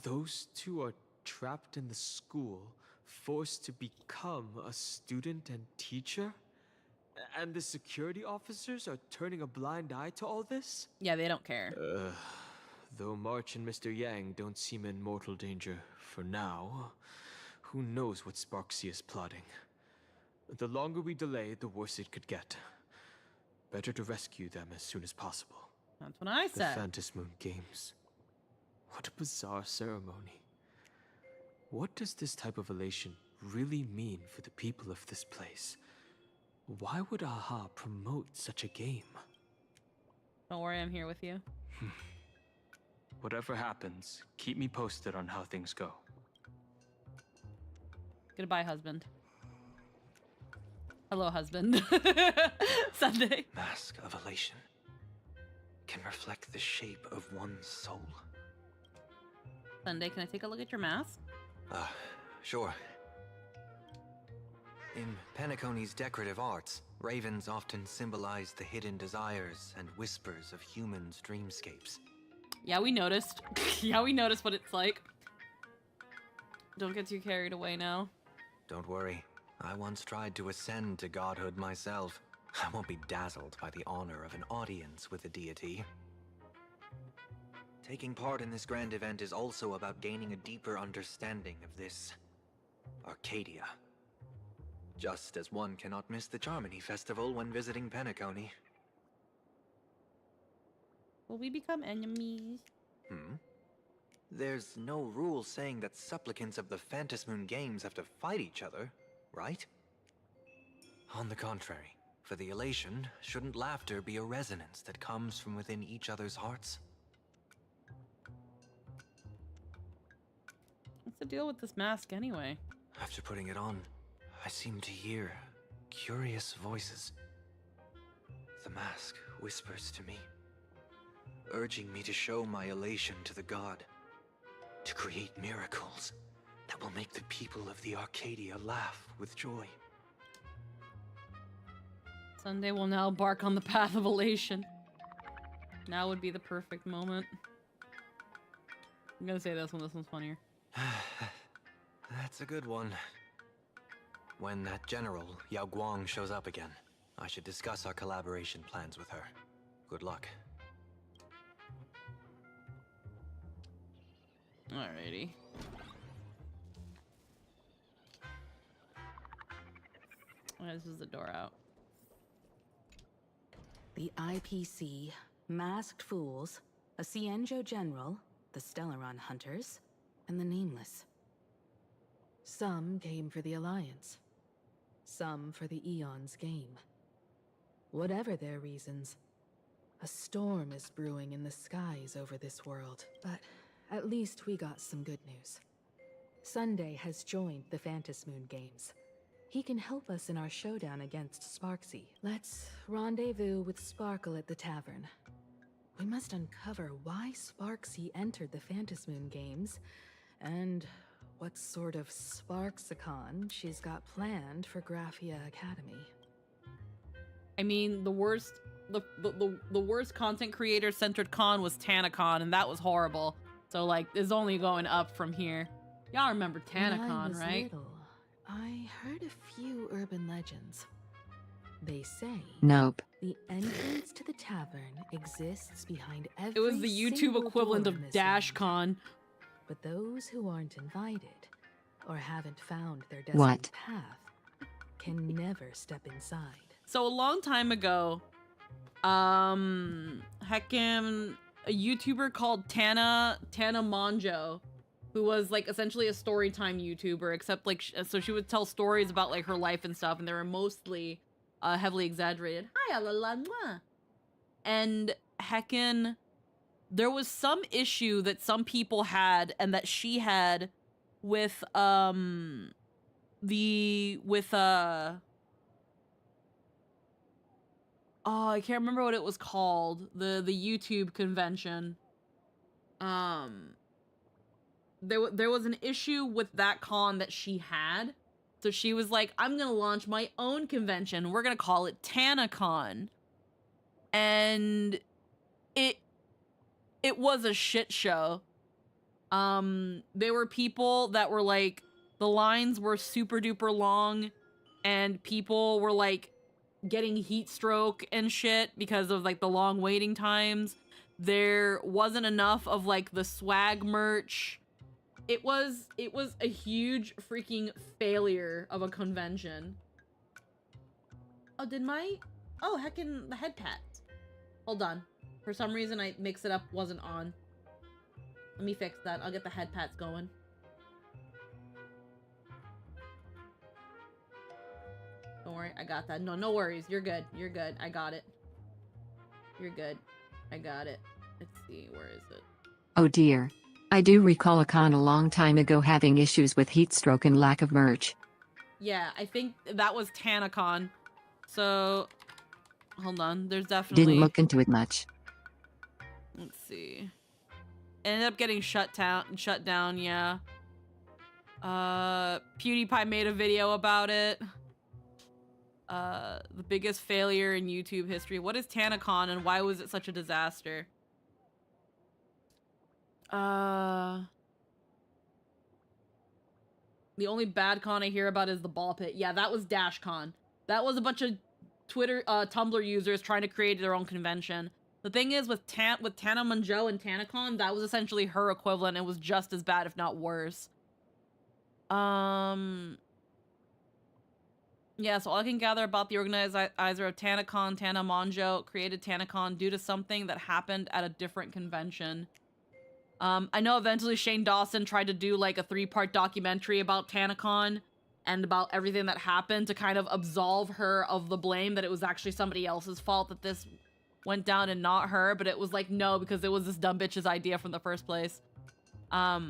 Those two are trapped in the school, forced to become a student and teacher? And the security officers are turning a blind eye to all this? Yeah, they don't care. Though March and Mr. Yang don't seem in mortal danger for now, who knows what Sparksea is plotting. The longer we delay, the worse it could get. Better to rescue them as soon as possible. That's what I said. The Phantasmoon Games. What a bizarre ceremony. What does this type of elation really mean for the people of this place? Why would AHA promote such a game? Don't worry, I'm here with you. Whatever happens, keep me posted on how things go. Goodbye, husband. Hello, husband. Sunday. Mask of elation can reflect the shape of one's soul. Sunday, can I take a look at your mask? Sure. In Penacony's decorative arts, ravens often symbolize the hidden desires and whispers of humans' dreamscapes. Yeah, we noticed. Yeah, we noticed what it's like. Don't get too carried away now. Don't worry. I once tried to ascend to godhood myself. I won't be dazzled by the honor of an audience with a deity. Taking part in this grand event is also about gaining a deeper understanding of this Arcadia. Just as one cannot miss the Charmony Festival when visiting Penacony. Will we become enemies? There's no rule saying that supplicants of the Phantasmoon Games have to fight each other, right? On the contrary, for the elation, shouldn't laughter be a resonance that comes from within each other's hearts? What's the deal with this mask anyway? After putting it on, I seem to hear curious voices. The mask whispers to me, urging me to show my elation to the god, to create miracles that will make the people of the Arcadia laugh with joy. Sunday will now embark on the path of elation. Now would be the perfect moment. I'm gonna say this one's funnier. That's a good one. When that general, Yao Guang, shows up again, I should discuss our collaboration plans with her. Good luck. Alrighty. This is the door out. The IPC, Masked Fools, a Cienjo General, the Stellaron Hunters, and the Nameless. Some came for the Alliance. Some for the Eon's game. Whatever their reasons, a storm is brewing in the skies over this world. But at least we got some good news. Sunday has joined the Phantasmoon Games. He can help us in our showdown against Sparksea. Let's rendezvous with Sparkle at the tavern. We must uncover why Sparksea entered the Phantasmoon Games, and what sort of Sparksicon she's got planned for Graphia Academy. I mean, the worst content creator centered con was TanaCon, and that was horrible. So like, it's only going up from here. Y'all remember TanaCon, right? Little, I heard a few urban legends. They say Nope. the entrance to the tavern exists behind every It was the YouTube single equivalent door of in this DashCon. But those who aren't invited or haven't found their destined What? path can never step inside. So a long time ago, heckin' a YouTuber called Tana Monjo, who was like essentially a storytime YouTuber, except like so she would tell stories about like her life and stuff, and they were mostly heavily exaggerated. Hi, Alala, mwah. And heckin', there was some issue that some people had and that she had with oh, I can't remember what it was called. The YouTube convention. There was an issue with that con that she had. So she was like, I'm gonna launch my own convention. We're gonna call it TanaCon. And it was a shit show. There were people that were like, the lines were super duper long, and people were like getting heat stroke and shit because of like the long waiting times. There wasn't enough of like the swag merch. It was a huge freaking failure of a convention. Oh, heckin' the head pats. Hold on. For some reason I mixed it up, wasn't on. Let me fix that. I'll get the head pats going. Don't worry, I got that. No worries. You're good. You're good. I got it. You're good. I got it. Let's see. Where is it? Oh dear. I do recall a con a long time ago having issues with heat stroke and lack of merch. Yeah, I think that was TanaCon. So, hold on. There's definitely... Didn't look into it much. Let's see. Ended up getting shut down, yeah. PewDiePie made a video about it. The biggest failure in YouTube history. What is TanaCon and why was it such a disaster? The only bad con I hear about is the ball pit. Yeah, that was DashCon. That was a bunch of Twitter, Tumblr users trying to create their own convention. The thing is, with Tana Monjo and TanaCon, that was essentially her equivalent. It was just as bad, if not worse. Yeah, so all I can gather about the organizer of TanaCon, Tana Monjo, created TanaCon due to something that happened at a different convention. I know eventually Shane Dawson tried to do like a 3-part documentary about TanaCon and about everything that happened to kind of absolve her of the blame that it was actually somebody else's fault that this went down and not her, but it was like, no, because it was this dumb bitch's idea from the first place. So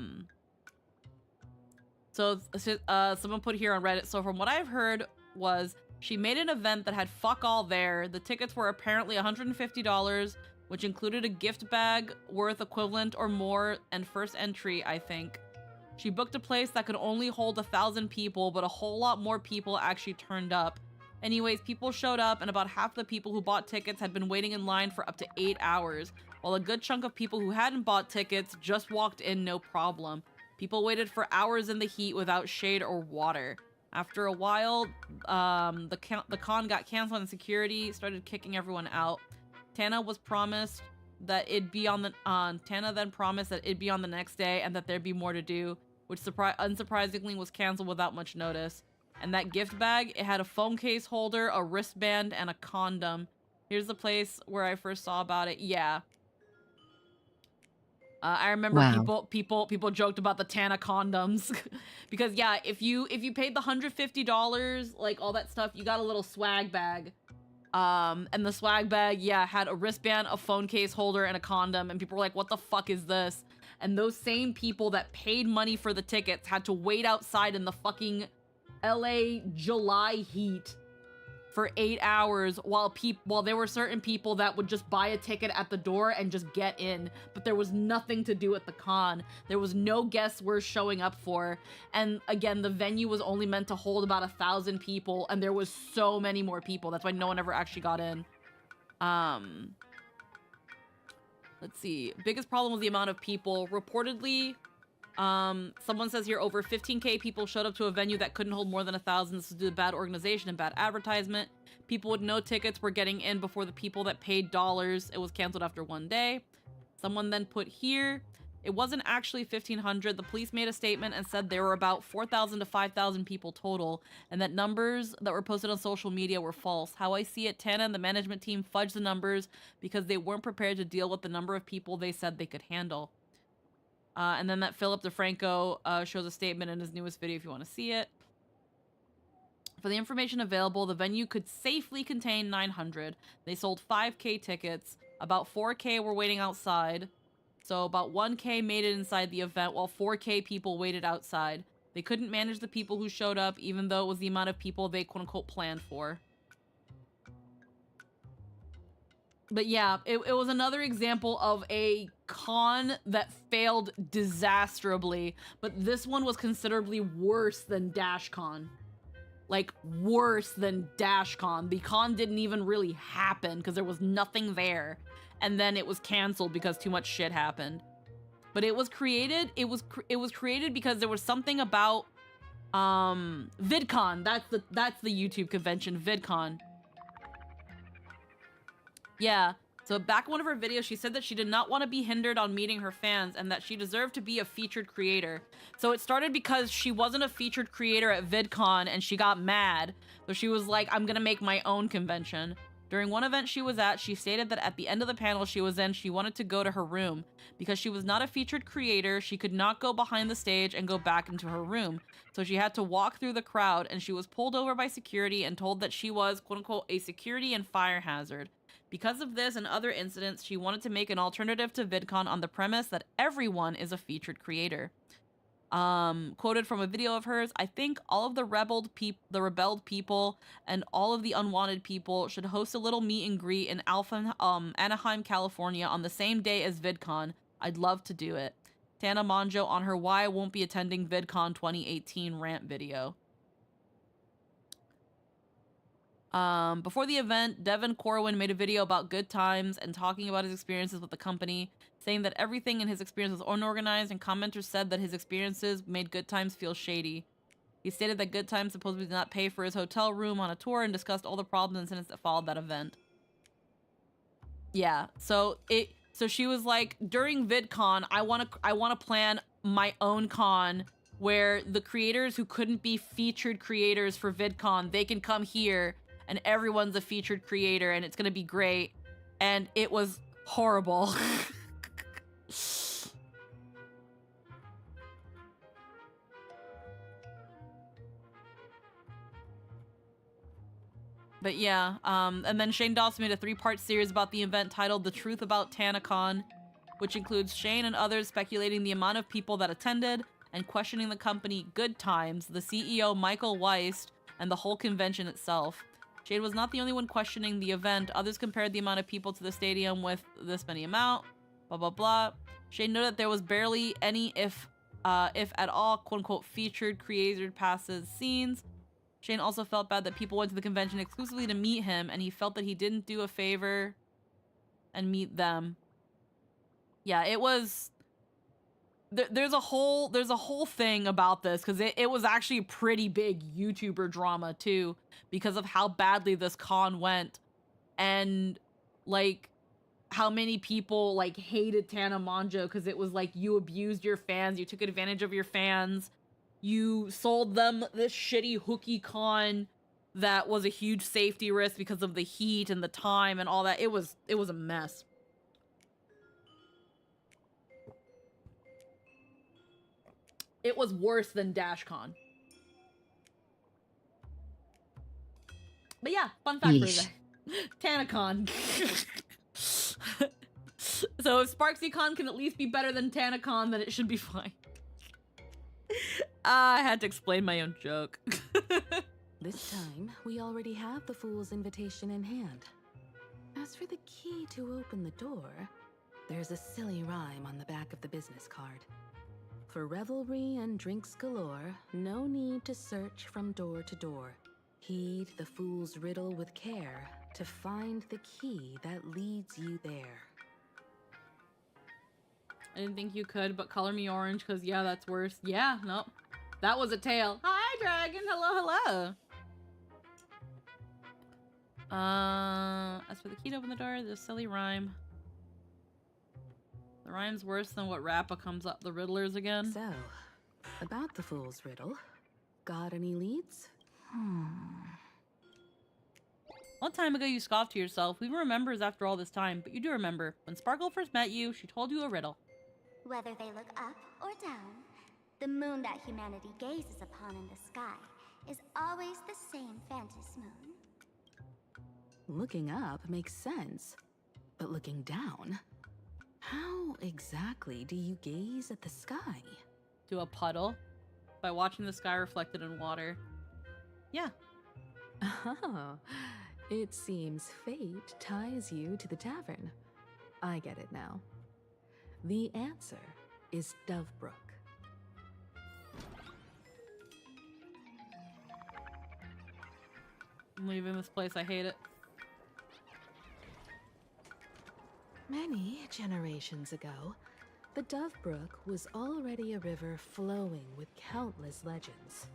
someone put here on Reddit, so from what I've heard was she made an event that had fuck all there. The tickets were apparently $150, which included a gift bag worth equivalent or more and first entry, I think. She booked a place that could only hold 1,000 people, but a whole lot more people actually turned up. Anyways, people showed up, and about half the people who bought tickets had been waiting in line for up to 8 hours, while a good chunk of people who hadn't bought tickets just walked in no problem. People waited for hours in the heat without shade or water. After a while, the con got canceled and security started kicking everyone out. Tana was promised that it'd be on the Tana then promised that it'd be on the next day and that there'd be more to do, which unsurprisingly was canceled without much notice. And that gift bag, it had a phone case holder, a wristband, and a condom. Here's the place where I first saw about it. Yeah. I remember people joked about the Tana condoms because yeah, if you paid the $150, like all that stuff, you got a little swag bag. And the swag bag, yeah, had a wristband, a phone case holder, and a condom, and people were like, what the fuck is this? And those same people that paid money for the tickets had to wait outside in the fucking LA July heat for 8 hours while there were certain people that would just buy a ticket at the door and just get in, but there was nothing to do at the con. There was no guests worth showing up for, and again, the venue was only meant to hold about 1,000 people, and there was so many more people. That's why no one ever actually got in. Let's see. Biggest problem was the amount of people. Reportedly, Someone says here over 15K people showed up to a venue that couldn't hold more than 1,000. This is due to bad organization and bad advertisement. People with no tickets were getting in before the people that paid dollars. It was canceled after 1 day. Someone then put here, it wasn't actually 1,500. The police made a statement and said there were about 4,000 to 5,000 people total, and that numbers that were posted on social media were false. How I see it, Tana and the management team fudged the numbers because they weren't prepared to deal with the number of people they said they could handle. And then that Philip DeFranco shows a statement in his newest video if you want to see it. For the information available, the venue could safely contain 900. They sold 5K tickets. About 4K were waiting outside. So about 1K made it inside the event while 4K people waited outside. They couldn't manage the people who showed up even though it was the amount of people they quote-unquote planned for. But yeah, it was another example of a con that failed disastrously, but this one was considerably worse than DashCon. Like, worse than DashCon. The con didn't even really happen because there was nothing there, and then it was canceled because too much shit happened. But it was created, it was created because there was something about VidCon. That's the YouTube convention, VidCon. Yeah, so back in one of her videos, she said that she did not want to be hindered on meeting her fans and that she deserved to be a featured creator. So it started because she wasn't a featured creator at VidCon and she got mad. So she was like, I'm gonna make my own convention. During one event she was at, she stated that at the end of the panel she was in, she wanted to go to her room. Because she was not a featured creator, she could not go behind the stage and go back into her room. So she had to walk through the crowd, and she was pulled over by security and told that she was, quote-unquote, a security and fire hazard. Because of this and other incidents, she wanted to make an alternative to VidCon on the premise that everyone is a featured creator. Quoted from a video of hers, I think all of the rebelled people and all of the unwanted people should host a little meet and greet in Anaheim, California on the same day as VidCon. I'd love to do it. Tana Mongeau on her Why I Won't Be Attending VidCon 2018 rant video. Before the event, Devin Corwin made a video about good times and talking about his experiences with the company, saying that everything in his experience was unorganized, and commenters said that his experiences made Good Times feel shady. He stated that Good Times supposedly did not pay for his hotel room on a tour and discussed all the problems and incidents that followed that event. Yeah, so she was like, during VidCon, I want to plan my own con where the creators who couldn't be featured creators for VidCon, they can come here and everyone's a featured creator and it's gonna be great. And it was horrible. But yeah, and then Shane Dawson made a 3-part series about the event titled The Truth About TanaCon, which includes Shane and others speculating the amount of people that attended and questioning the company Good Times, the CEO Michael Weist, and the whole convention itself. Shane was not the only one questioning the event. Others compared the amount of people to the stadium with this many amount, blah, blah, blah. Shane noted that there was barely any, if at all, quote-unquote, featured creator passes scenes. Shane also felt bad that people went to the convention exclusively to meet him, and he felt that he didn't do a favor and meet them. Yeah, it was... There's a whole thing about this, because it was actually a pretty big YouTuber drama, too, because of how badly this con went. And, like, how many people, like, hated Tana Mongeau, because it was like, you abused your fans, you took advantage of your fans, you sold them this shitty hooky con that was a huge safety risk because of the heat and the time and all that. It was a mess. It was worse than DashCon. But yeah, fun fact for the day. TanaCon. So if SparksyCon can at least be better than TanaCon, then it should be fine. I had to explain my own joke. This time, we already have the Fool's invitation in hand. As for the key to open the door, there's a silly rhyme on the back of the business card. For revelry and drinks galore, no need to search from door to door. Heed the fool's riddle with care to find the key that leads you there. I didn't think you could, but color me orange, because yeah, that's worse. Yeah, nope. That was a tail. Hi, dragon. Hello, hello. As for the key to open the door, the silly rhyme. The rhyme's worse than what Rappa comes up the riddlers again. So, about the fool's riddle, got any leads? One time ago you scoffed to yourself. Who even remembers after all this time? But you do remember. When Sparkle first met you, she told you a riddle. Whether they look up or down, the moon that humanity gazes upon in the sky is always the same Phantom moon. Looking up makes sense, but looking down? How exactly do you gaze at the sky? To a puddle? By watching the sky reflected in water. Yeah. Oh, it seems fate ties you to the tavern. I get it now. The answer is Dovebrook. I'm leaving this place. I hate it. Many generations ago, the Dovebrook was already a river flowing with countless legends.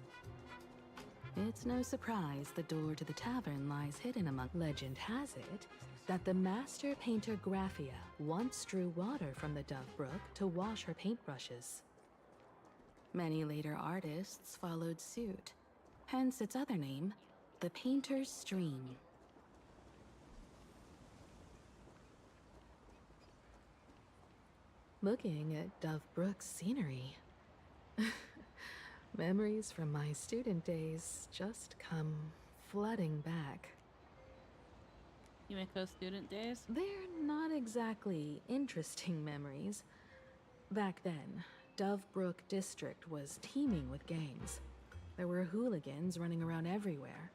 It's no surprise the door to the tavern lies hidden among. Legend has it that the master painter Graphia once drew water from the Dovebrook to wash her paintbrushes. Many later artists followed suit, hence its other name, the Painter's Stream. Looking at Dovebrook's scenery. Memories from my student days just come flooding back. Yumiko student days? They're not exactly interesting memories. Back then, Dovebrook District was teeming with gangs. There were hooligans running around everywhere,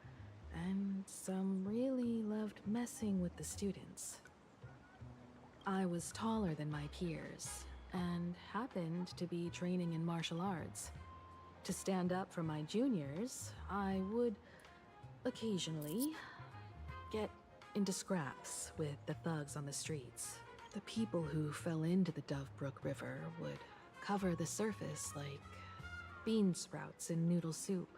and some really loved messing with the students. I was taller than my peers, and happened to be training in martial arts. To stand up for my juniors, I would occasionally get into scraps with the thugs on the streets. The people who fell into the Dovebrook River would cover the surface like bean sprouts in noodle soup.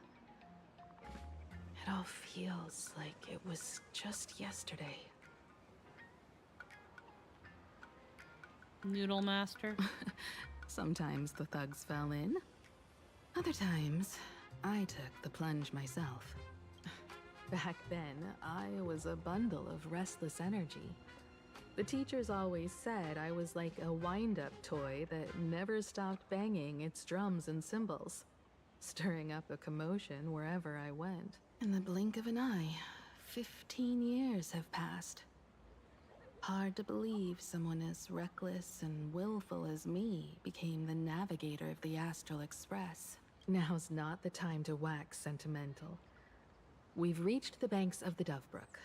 It all feels like it was just yesterday. Noodle master? Sometimes the thugs fell in. Other times, I took the plunge myself. Back then, I was a bundle of restless energy. The teachers always said I was like a wind-up toy that never stopped banging its drums and cymbals, stirring up a commotion wherever I went. In the blink of an eye, 15 years have passed. Hard to believe someone as reckless and willful as me became the navigator of the Astral Express. Now's not the time to wax sentimental. We've reached the banks of the Dovebrook.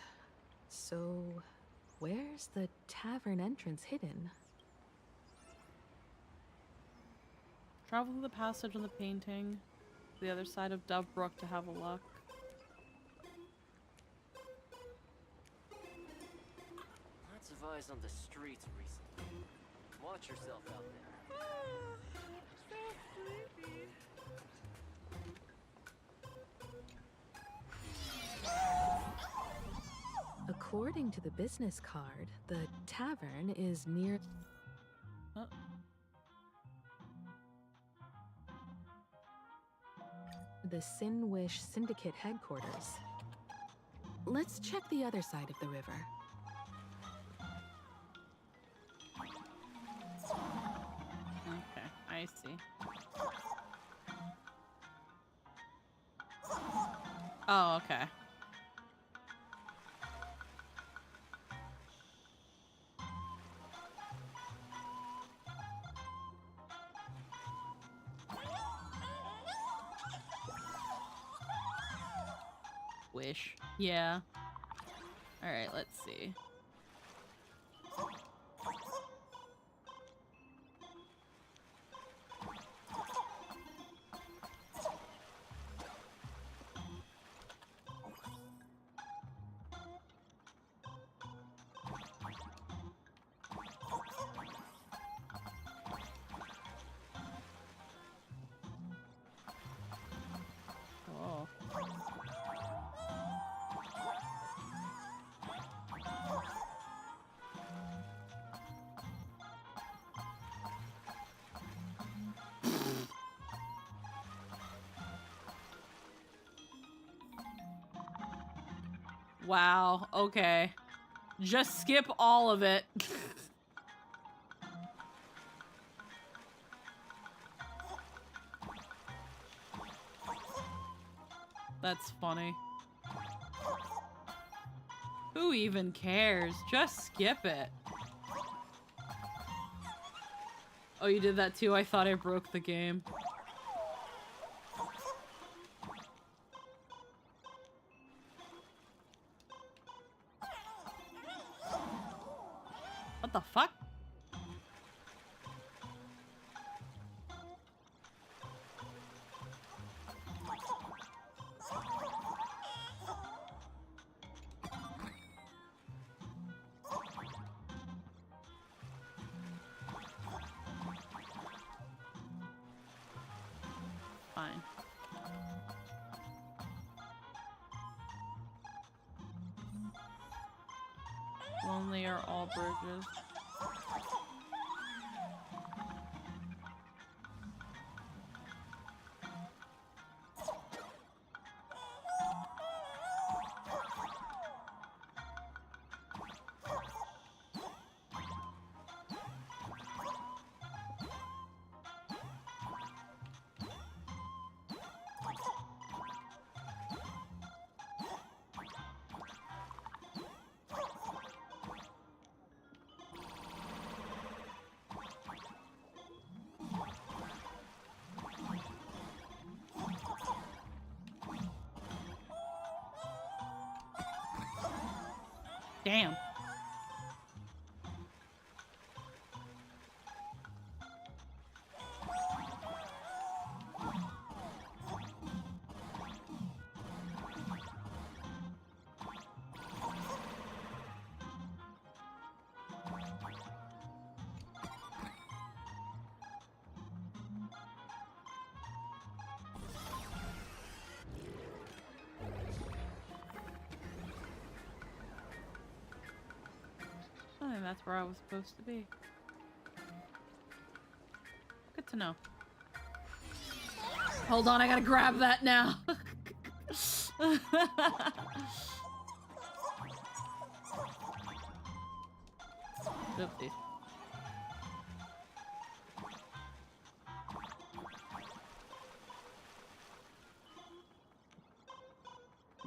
So, where's the tavern entrance hidden? Travel through the passage in the painting to the other side of Dovebrook to have a look. Lots of eyes on the streets recently. Watch yourself out there. So sleepy. According to the business card, the tavern is near... the Sinwish Syndicate headquarters. Let's check the other side of the river. Okay, I see. Oh, okay. Wish. Yeah. Alright, let's see. Wow, okay. Just skip all of it. That's funny. Who even cares? Just skip it. Oh, you did that too? I thought I broke the game. What the fuck? Fine. Lonely are all bridges. Damn. I think that's where I was supposed to be. Good to know. Hold on, I gotta grab that now. Oopsies.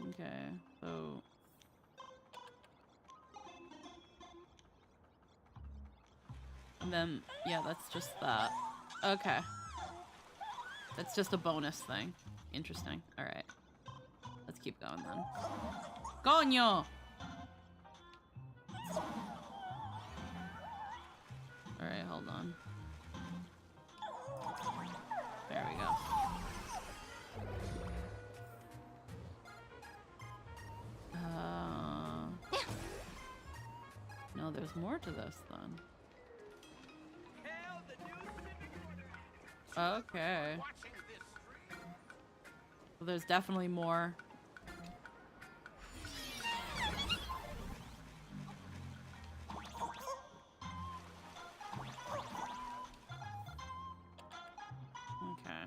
Okay, so... And then, yeah, that's just that. Okay. That's just a bonus thing. Interesting. Alright. Let's keep going then. Coño! Alright, hold on. There we go. No, there's more to this then. Okay. Well, there's definitely more. Okay.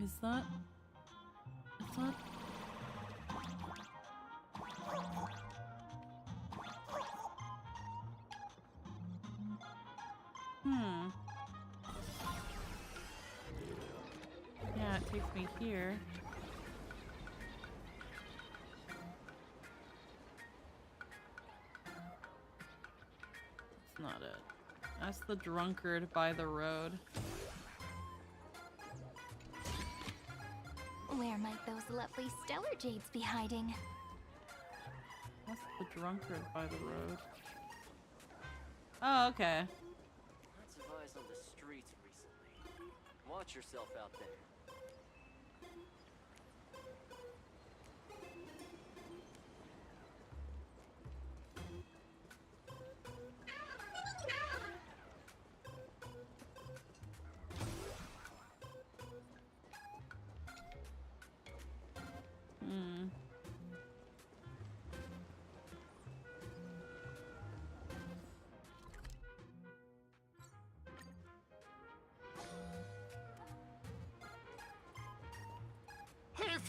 Is that? Yeah, it takes me here. That's not it. That's the drunkard by the road. Where might those lovely stellar jades be hiding? That's the drunkard by the road. Oh, okay. Lots of eyes on the streets recently. Watch yourself out there.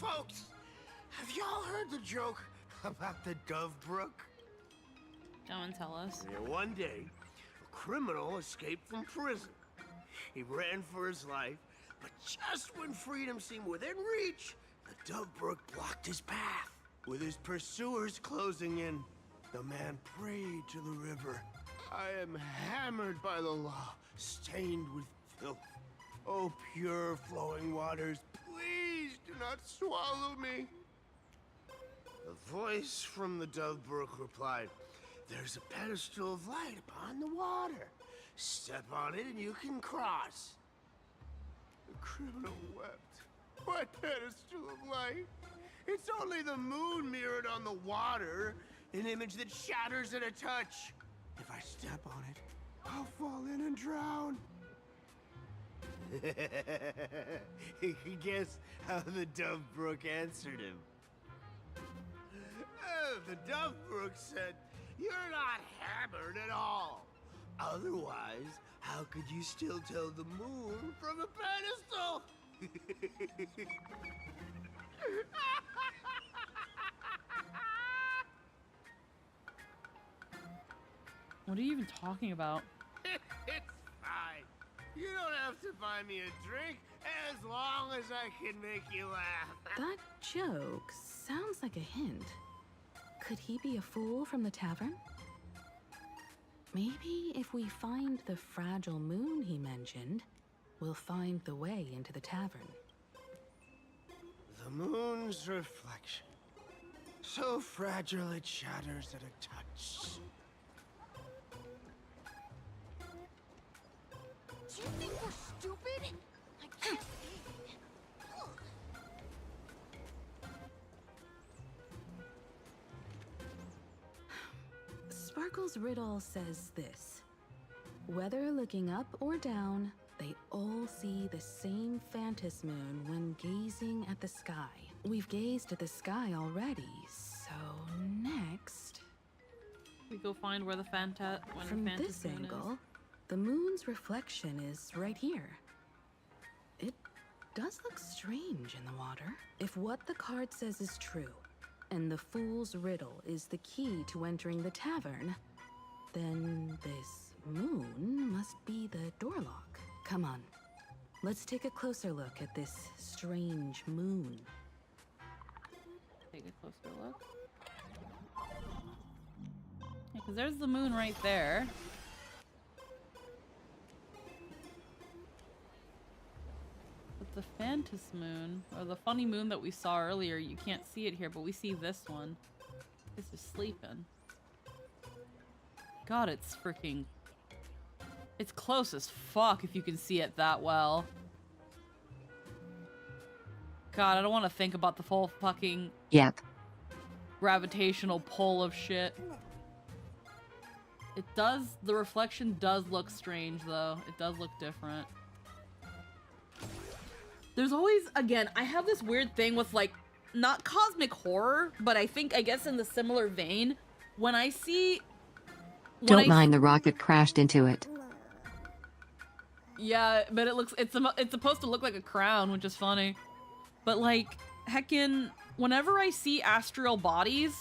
Folks, have y'all heard the joke about the Dove Brook? Go and tell us. Yeah, one day, a criminal escaped from prison. He ran for his life, but just when freedom seemed within reach, the Dove Brook blocked his path. With his pursuers closing in, the man prayed to the river. I am hammered by the law, stained with filth. Oh, pure flowing waters, please do not swallow me. The voice from the Dove Brook replied, there's a pedestal of light upon the water. Step on it and you can cross. The criminal wept. What pedestal of light? It's only the moon mirrored on the water, an image that shatters at a touch. If I step on it, I'll fall in and drown. Guess how the Dove Brook answered him. The Dove Brook said, you're not hammered at all. Otherwise, how could you still tell the moon from a pedestal? What are you even talking about? It's fine. You don't have to buy me a drink as long as I can make you laugh. That joke sounds like a hint. Could he be a fool from the tavern? Maybe if we find the fragile moon he mentioned, we'll find the way into the tavern. The moon's reflection. So fragile it shatters at a touch. Do you think we're stupid? I can't be. Sparkle's riddle says this. Whether looking up or down, they all see the same phantasm moon when gazing at the sky. We've gazed at the sky already, so next... We go find where the From this angle, the moon's reflection is right here. It does look strange in the water. If what the card says is true, and the fool's riddle is the key to entering the tavern, then this moon must be the door lock. Come on, let's take a closer look at this strange moon. Take a closer look. Yeah, because there's the moon right there. But the Phantom moon, or the funny moon that we saw earlier, you can't see it here, but we see this one. This is sleeping. God, it's freaking... It's close as fuck if you can see it that well. God, I don't want to think about the full fucking... Yep. Gravitational pull of shit. It does... The reflection does look strange, though. It does look different. There's always... Again, I have this weird thing with, like... Not cosmic horror, but I guess in the similar vein. When I see... Don't mind the rocket crashed into it. Yeah, but it looks... It's supposed to look like a crown, which is funny. But, like, heckin'... Whenever I see astral bodies...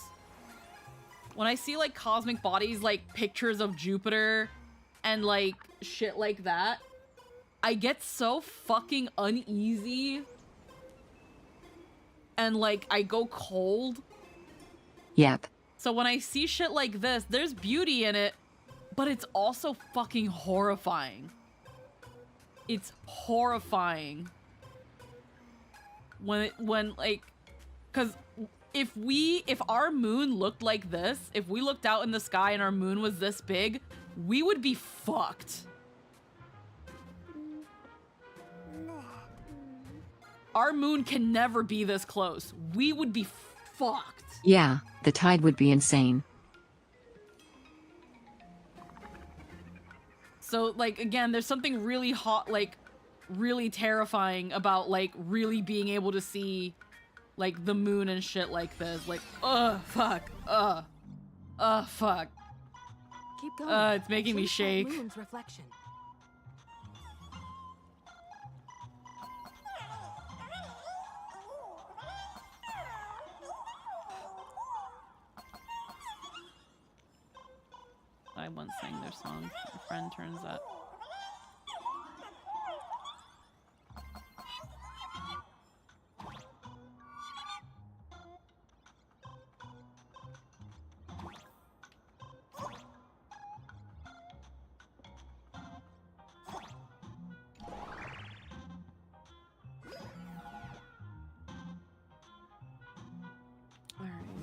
When I see, like, cosmic bodies, like, pictures of Jupiter... And, like, shit like that... I get so fucking uneasy. And, like, I go cold. Yep. So when I see shit like this, there's beauty in it, but it's also fucking horrifying. It's horrifying. When like, cause if our moon looked like this, if we looked out in the sky and our moon was this big, we would be fucked. Our moon can never be this close. We would be fucked. Yeah, the tide would be insane. So, like, again, there's something really hot, like, really terrifying about, like, really being able to see, like, the moon and shit like this. Like, fuck. Fuck. Keep going. It's making me shake. Moon's reflection. wouldn't sing their song. My friend turns up.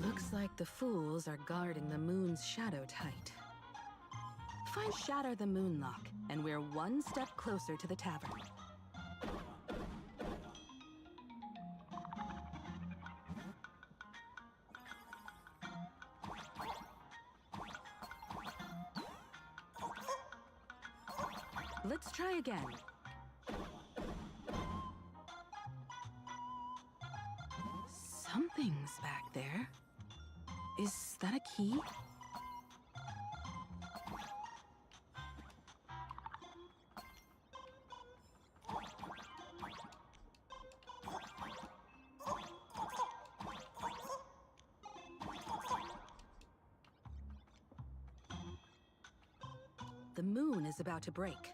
Looks like the fools are guarding the moon's shadow tight. Shatter the moonlock, and we're one step closer to the tavern. Let's try again. Something's back there. Is that a key? The moon is about to break.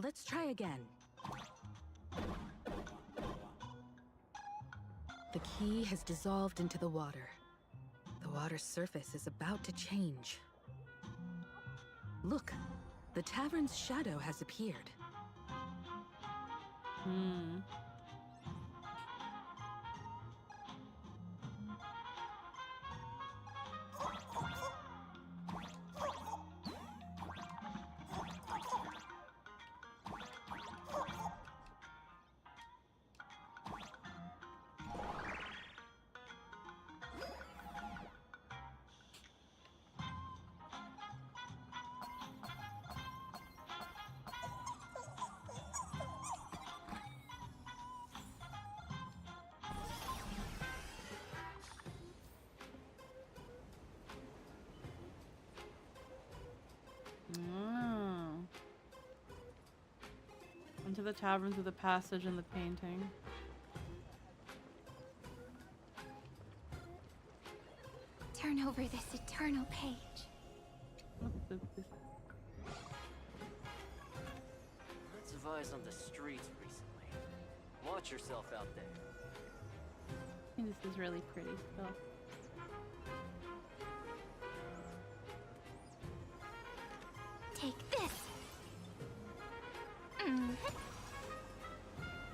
Let's try again. The key has dissolved into the water. The water's surface is about to change. Look, the tavern's shadow has appeared. Into the tavern through the passage in the painting. Turn over this eternal page. Lots of eyes on the streets recently. Watch yourself out there. I think this is really pretty still. Take this.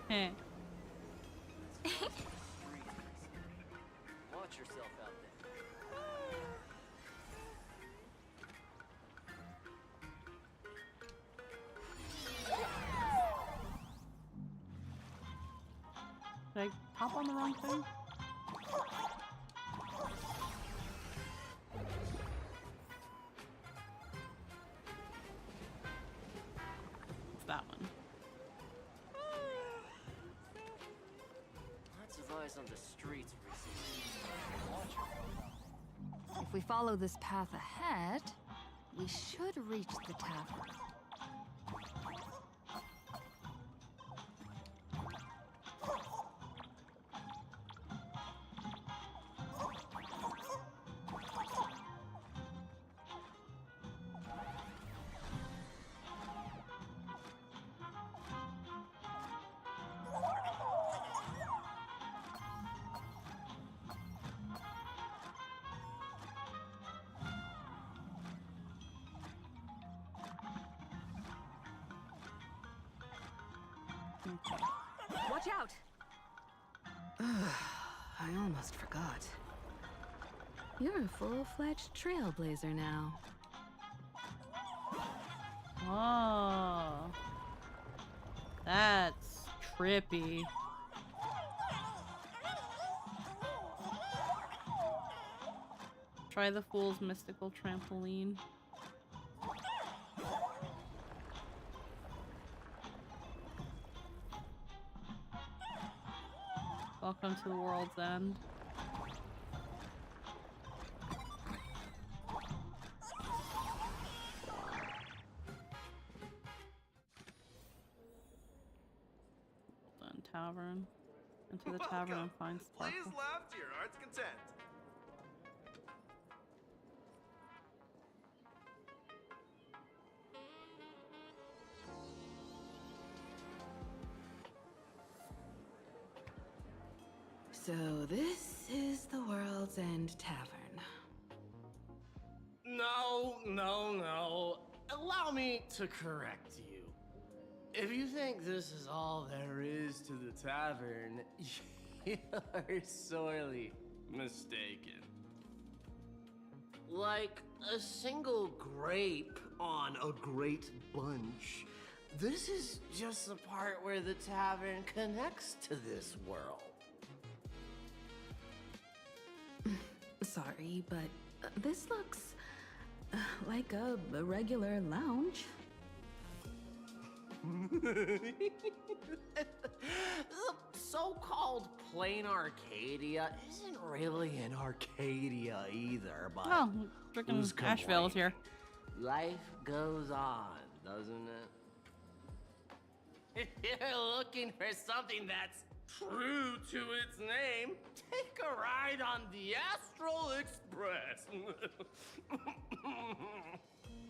Hey. Watch yourself out there. Did I hop on the wrong thing? It's that one. Lots of eyes on the streets recently. Watch yourself. If we follow this path ahead, we should reach the tavern. Watch out! I almost forgot. You're a full-fledged trailblazer now. Oh. That's trippy. Try the Fool's Mystical Trampoline. Welcome to the world's end. Done tavern. Into the tavern and find Sparkle. Please laugh to your heart's content. So this is the World's End Tavern. No. Allow me to correct you. If you think this is all there is to the tavern, you're sorely mistaken. Like a single grape on a great bunch, this is just the part where the tavern connects to this world. Sorry, but this looks like a regular lounge. The so-called plain Arcadia isn't really an Arcadia either, but Oh, freaking Asheville is here. life goes on, doesn't it? If you're looking for something that's true to its name, take a ride on the Astral Express.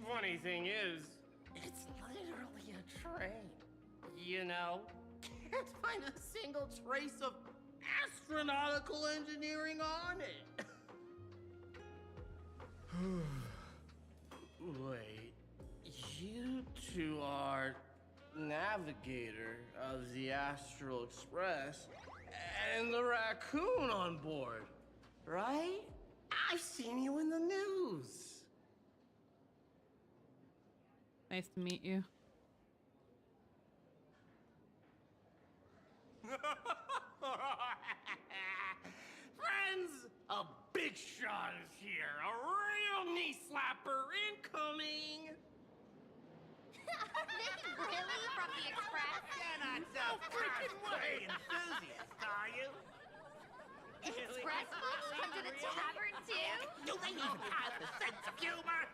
Funny thing is, it's literally a train. You know, can't find a single trace of astronautical engineering on it. Wait, you two are navigator of the Astral Express and the raccoon on board, right? I've seen you in the news. Nice to meet you. Friends, a big shot is here. A real knee slapper incoming. Really? From the Express? You're not so freaking way enthusiast, are you? Express folks come to the tavern too? Do they even have a sense of humor?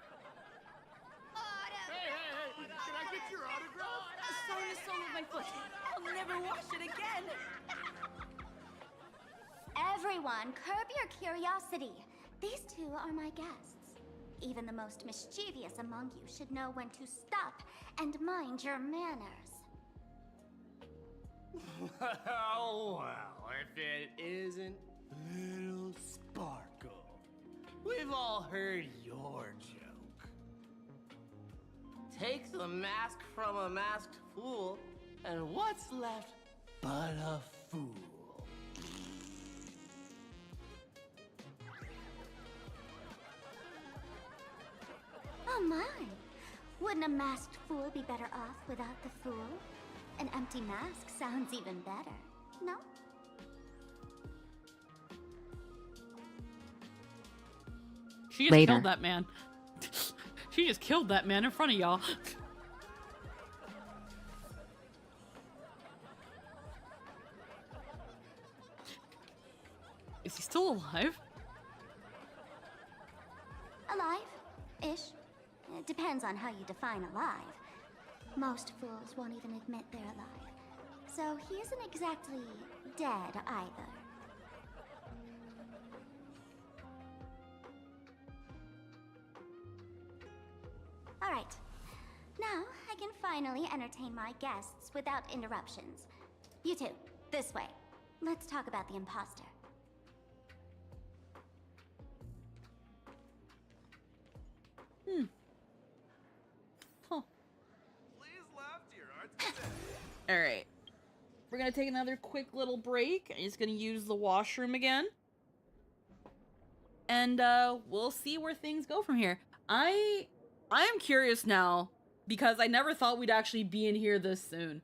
Hey, can I get your autograph? Sign the sole of my foot. I'll never wash it again. Everyone, curb your curiosity. These two are my guests. Even the most mischievous among you should know when to stop and mind your manners. Well, if it isn't Little Sparkle. We've all heard your joke. Take the mask from a masked fool, and what's left but a fool? Oh my! Wouldn't a masked fool be better off without the fool? An empty mask sounds even better, no? She just Later. killed that man. She just killed that man in front of y'all. Is he still alive? Alive-ish. It depends on how you define alive. Most fools won't even admit they're alive. So he isn't exactly dead either. All right. Now I can finally entertain my guests without interruptions. You two, this way. Let's talk about the imposter. Huh. Please left your arts cassette. All right. We're going to take another quick little break. I'm just going to use the washroom again. And we'll see where things go from here. I am curious now because I never thought we'd actually be in here this soon.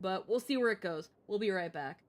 But we'll see where it goes. We'll be right back.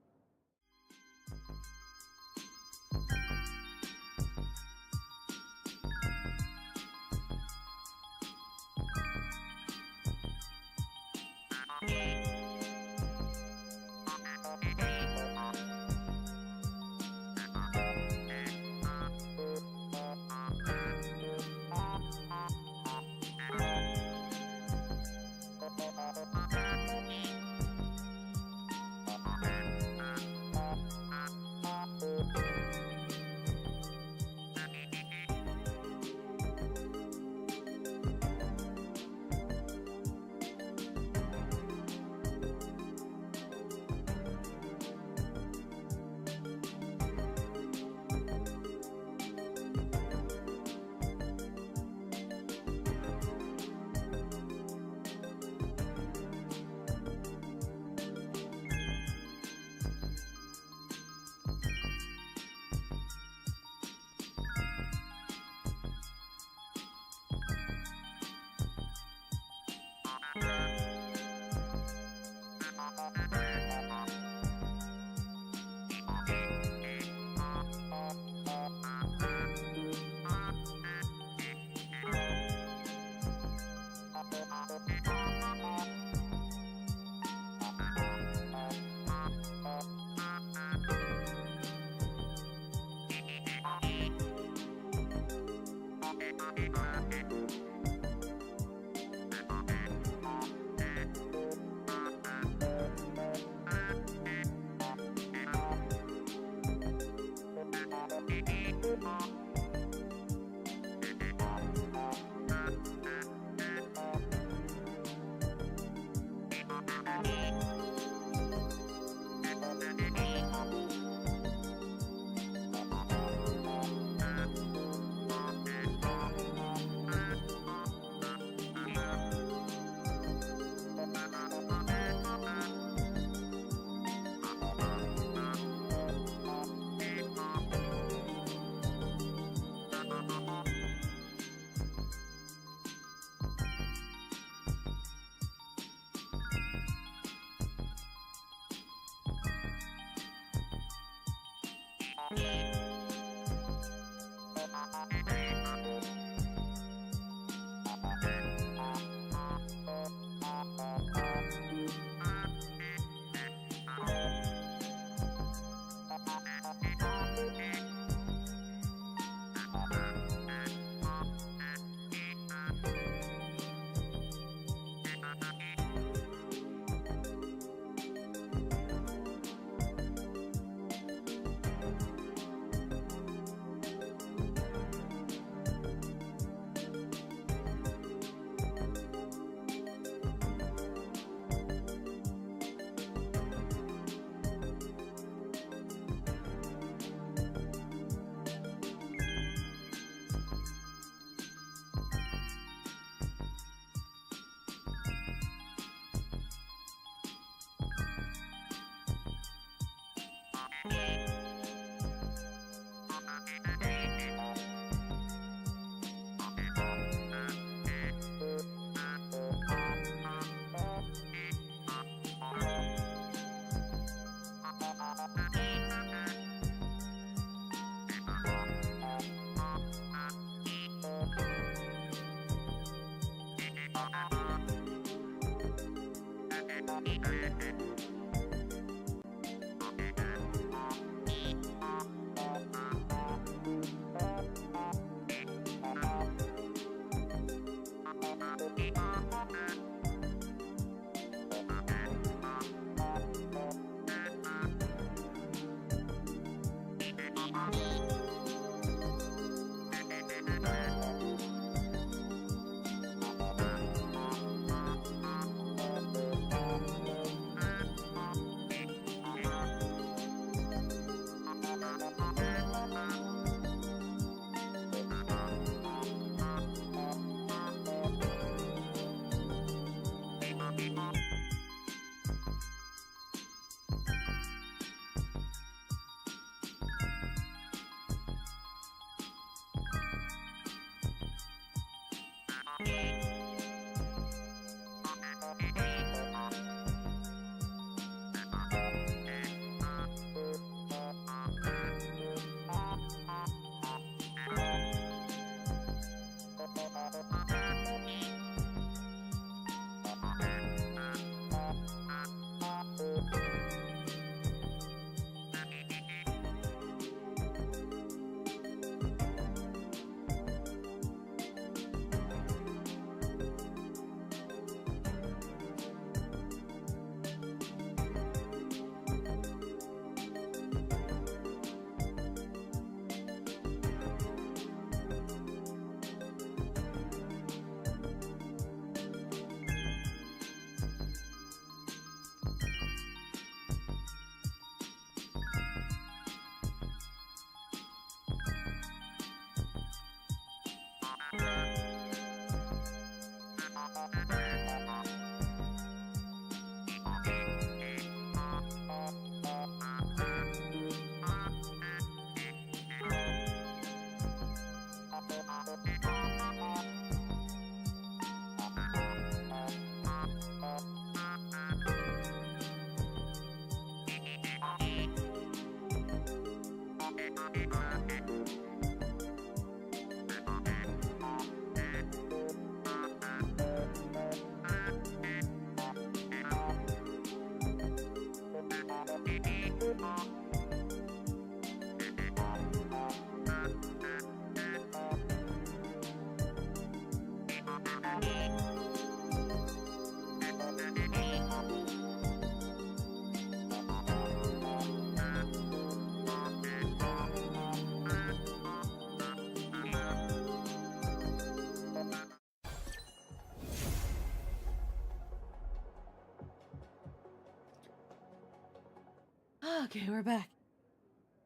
Okay, we're back.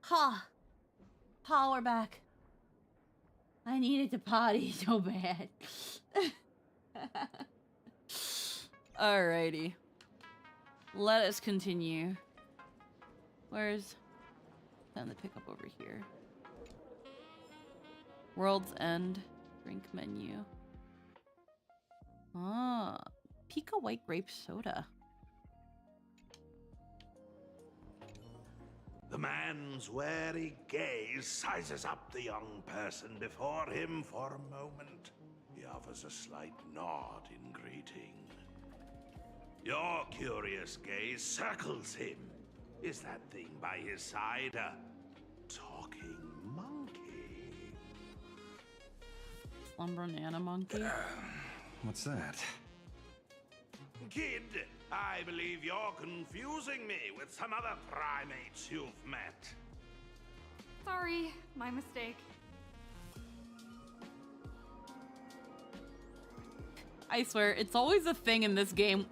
Ha! Ha, we're back. I needed to potty so bad. Alrighty. Let us continue. Where's... Time to pick up over here. World's End. Drink menu. Ah. Pika White Grape Soda. The man's wary gaze sizes up the young person before him for a moment. He offers a slight nod in greeting. Your curious gaze circles him. Is that thing by his side a talking monkey? Slumber Nana monkey? What's that? Kid, I believe you're confusing me with some other primates you've met. Sorry, my mistake. I swear, it's always a thing in this game,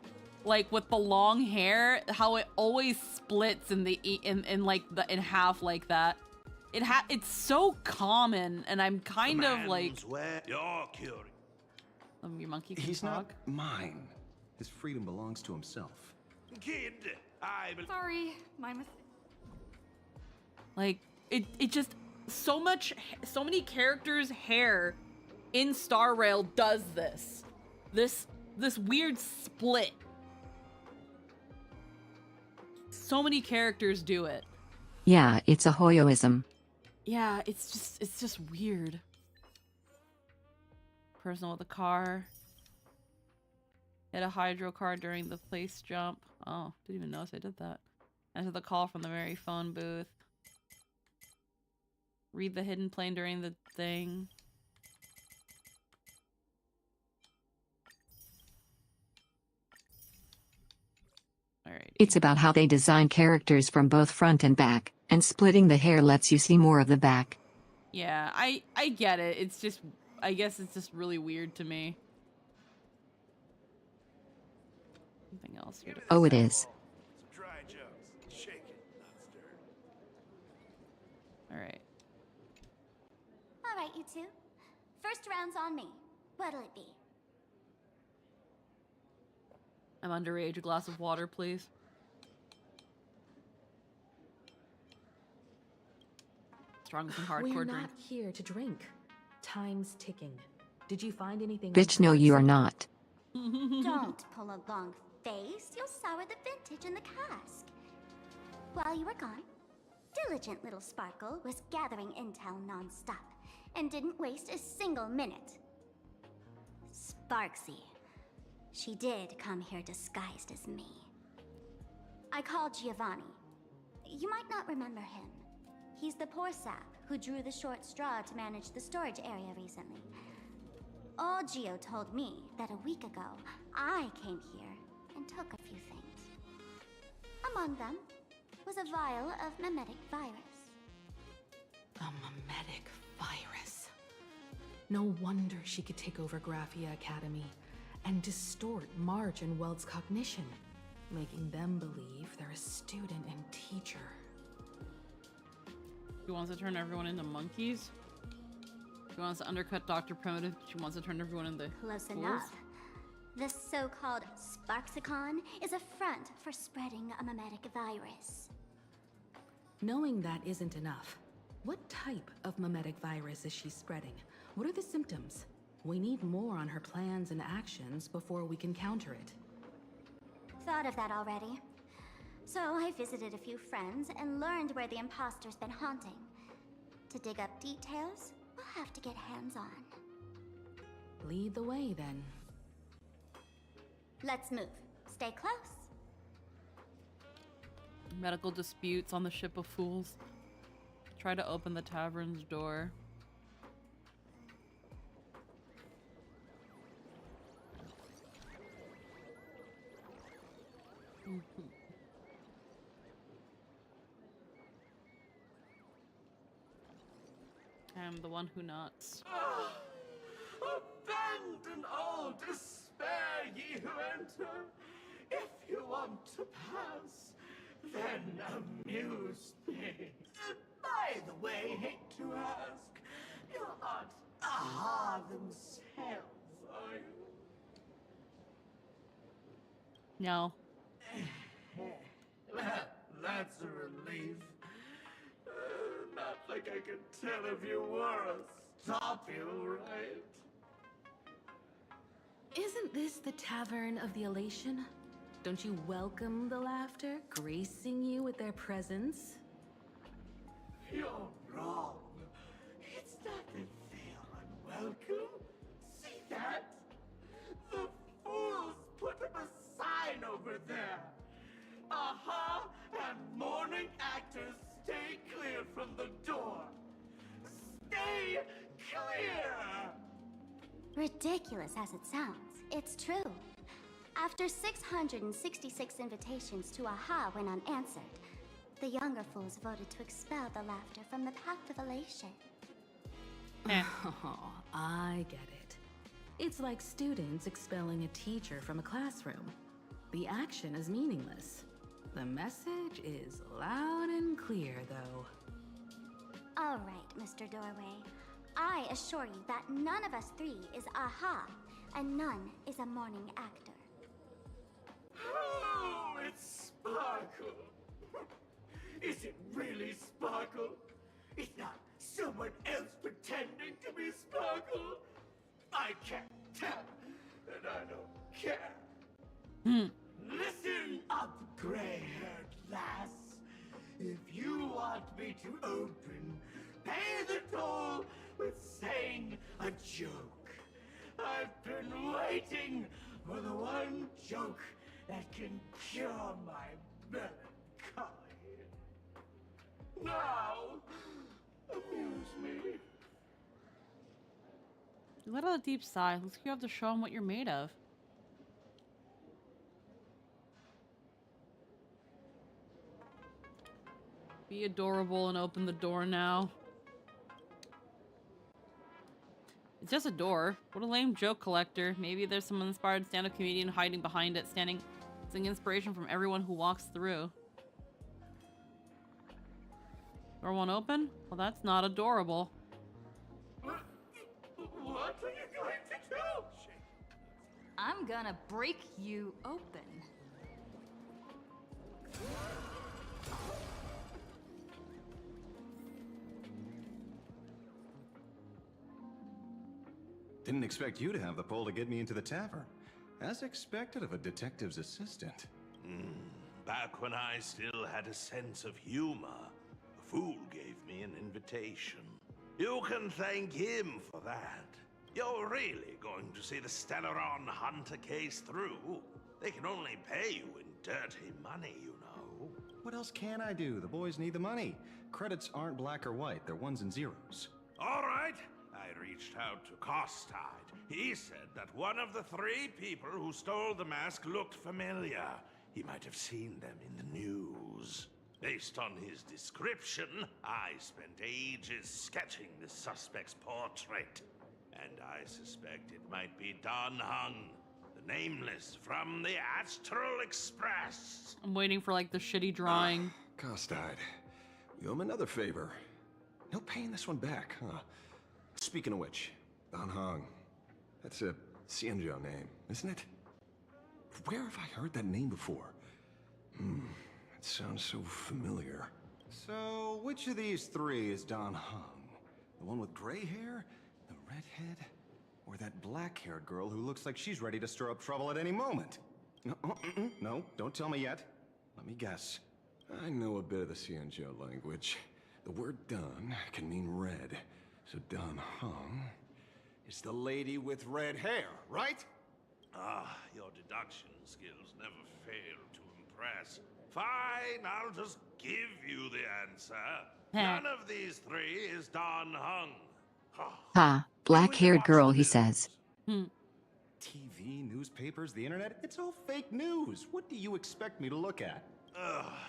like with the long hair, how it always splits in the in half like that. It's so common, and I'm kind of like. You're curious. Your monkey can He's talk. not mine. His freedom belongs to himself. Kid, Sorry, my mistake. Like it just so many characters' hair in Star Rail does this weird split. So many characters do it. Yeah, it's a Hoyoism. Yeah, it's just weird. Person with a car. Hit a hydro car during the place jump. Oh, didn't even notice I did that. Enter the call from the very phone booth. Read the hidden plane during the thing. Alright. It's about how they design characters from both front and back, and splitting the hair lets you see more of the back. Yeah, I get it. It's just, I guess it's just really weird to me. Something else here to Oh, it is. Dry jokes. Shake it, not stir. Alright. All right, you two. First round's on me. What'll it be? I'm underage. A glass of water, please. Strongest and hardcore We're drink. not here to drink. Time's ticking. Did you find anything? Bitch, no, you are not. Don't pull a long face. You'll sour the vintage in the cask. While you were gone, diligent little Sparkle was gathering intel non-stop and didn't waste a single minute. Sparksy. She did come here disguised as me. I called Giovanni. You might not remember him. He's the poor sap who drew the short straw to manage the storage area recently. Old Gio told me that a week ago, I came here and took a few things. Among them was a vial of mimetic virus. A mimetic virus. No wonder she could take over Graphia Academy and distort Marge and Weld's cognition, making them believe they're a student and teacher. She wants to turn everyone into monkeys. She wants to undercut Dr. Primitive. She wants to turn everyone into Close fools. enough. This so-called Sparksicon is a front for spreading a mimetic virus. Knowing that isn't enough. What type of mimetic virus is she spreading? What are the symptoms? We need more on her plans and actions before we can counter it. Thought of that already. So I visited a few friends and learned where the imposter's been haunting. To dig up details, we'll have to get hands-on. Lead the way, then. Let's move. Stay close. Medical disputes on the ship of fools. Try to open the tavern's door. I'm the one who nots. Abandon all despair, ye who enter. If you want to pass, then amuse me. By the way, hate to ask, you're not aha themselves, are you? No. Well, that's a relief. Not like I could tell if you were a stop you, right? Isn't this the Tavern of the Elation? Don't you welcome the laughter, gracing you with their presence? You're wrong. It's not that they're unwelcome. See that? The fools put up a sign over there. Aha and mourning actors stay clear from the door. Stay clear! Ridiculous as it sounds, it's true. After 666 invitations to AHA went unanswered, the younger fools voted to expel the laughter from the path of elation. Oh, I get it. It's like students expelling a teacher from a classroom. The action is meaningless. The message is loud and clear, though. All right, Mr. Doorway. I assure you that none of us three is AHA, and none is a mourning actor. Oh, it's Sparkle. Is it really Sparkle? It's not someone else pretending to be Sparkle? I can't tell, and I don't care. Listen up, gray-haired lass. If you want me to open, pay the toll with saying a joke. I've been waiting for the one joke that can cure my melancholy. Now, amuse me. You let out a deep sigh. Let's go have to show him what you're made of. Be adorable and open the door now. It's just a door. What a lame joke collector. Maybe there's some inspired stand-up comedian hiding behind it, standing as inspiration from everyone who walks through. Door won't open? Well, that's not adorable. What are you going to do? I'm gonna break you open. Didn't expect you to have the pull to get me into the tavern. As expected of a detective's assistant. Back when I still had a sense of humor, a fool gave me an invitation. You can thank him for that. You're really going to see the Stellaron Hunter case through? They can only pay you in dirty money, you know. What else can I do? The boys need the money. Credits aren't black or white, they're ones and zeros. All right. I reached out to Costide. He said that one of the 3 people who stole the mask looked familiar. He might have seen them in the news. Based on his description, I spent ages sketching the suspect's portrait. And I suspect it might be Don Hung, the Nameless from the Astral Express. I'm waiting for like the shitty drawing. Costide, you owe him another favor. No paying this one back, huh? Speaking of which, Don Hong. That's a Xianzhou name, isn't it? Where have I heard that name before? It sounds so familiar. So, which of these 3 is Don Hung? The one with gray hair? The redhead? Or that black-haired girl who looks like she's ready to stir up trouble at any moment? No, don't tell me yet. Let me guess. I know a bit of the Xianzhou language. The word Don can mean red. So Don Hong is the lady with red hair, right? Your deduction skills never fail to impress. Fine, I'll just give you the answer. None of these 3 is Don Hung. Ha, black-haired girl, he says. TV, newspapers, the internet, it's all fake news. What do you expect me to look at?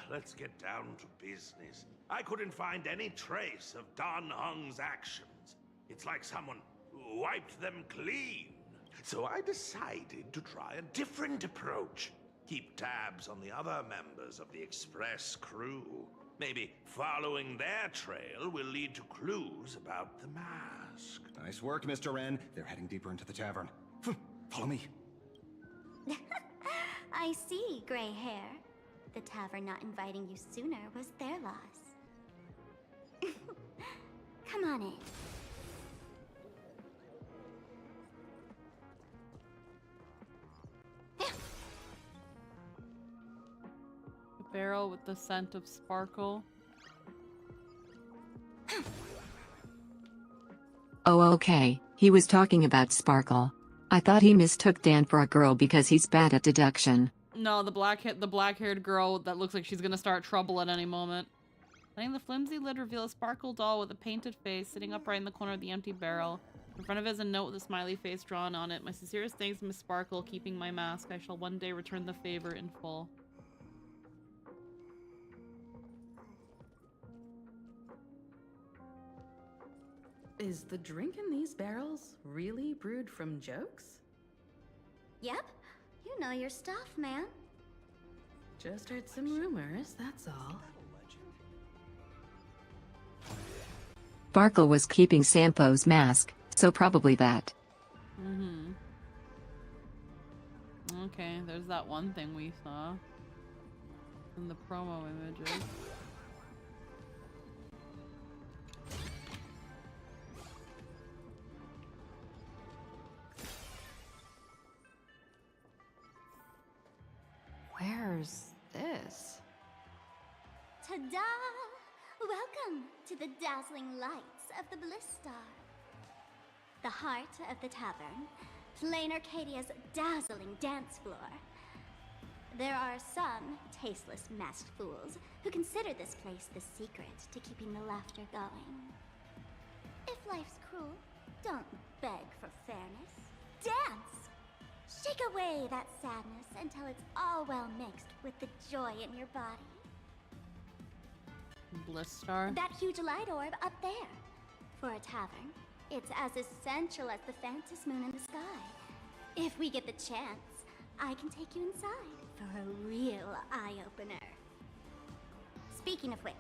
Let's get down to business. I couldn't find any trace of Don Hung's actions. It's like someone wiped them clean. So I decided to try a different approach. Keep tabs on the other members of the Express crew. Maybe following their trail will lead to clues about the mask. Nice work, Mr. Wren. They're heading deeper into the tavern. Follow me. I see, gray hair. The tavern not inviting you sooner was their loss. Come on in. A barrel with the scent of sparkle. Oh, okay, he was talking about Sparkle. I thought he mistook Dan for a girl because he's bad at deduction. No, the black-haired girl that looks like she's gonna start trouble at any moment. Letting the flimsy lid reveal a Sparkle doll with a painted face sitting upright in the corner of the empty barrel. In front of it is a note with a smiley face drawn on it. My sincerest thanks, Miss Sparkle, keeping my mask. I shall one day return the favor in full. Is the drink in these barrels really brewed from jokes? Yep. You know your stuff, man. Just heard some rumors, that's all. Sparkle was keeping Sampo's mask, so probably that. Mm-hmm. Okay, there's that one thing we saw in the promo images. Where's this? Ta-da! Welcome to the dazzling lights of the Bliss Star. The heart of the tavern, Plain Arcadia's dazzling dance floor. There are some tasteless masked fools who consider this place the secret to keeping the laughter going. If life's cruel, don't beg for fairness. Dance! Shake away that sadness until it's all well mixed with the joy in your body. Bliss Star. That huge light orb up there. For a tavern, it's as essential as the Phantom Moon in the sky. If we get the chance, I can take you inside for a real eye-opener. Speaking of which,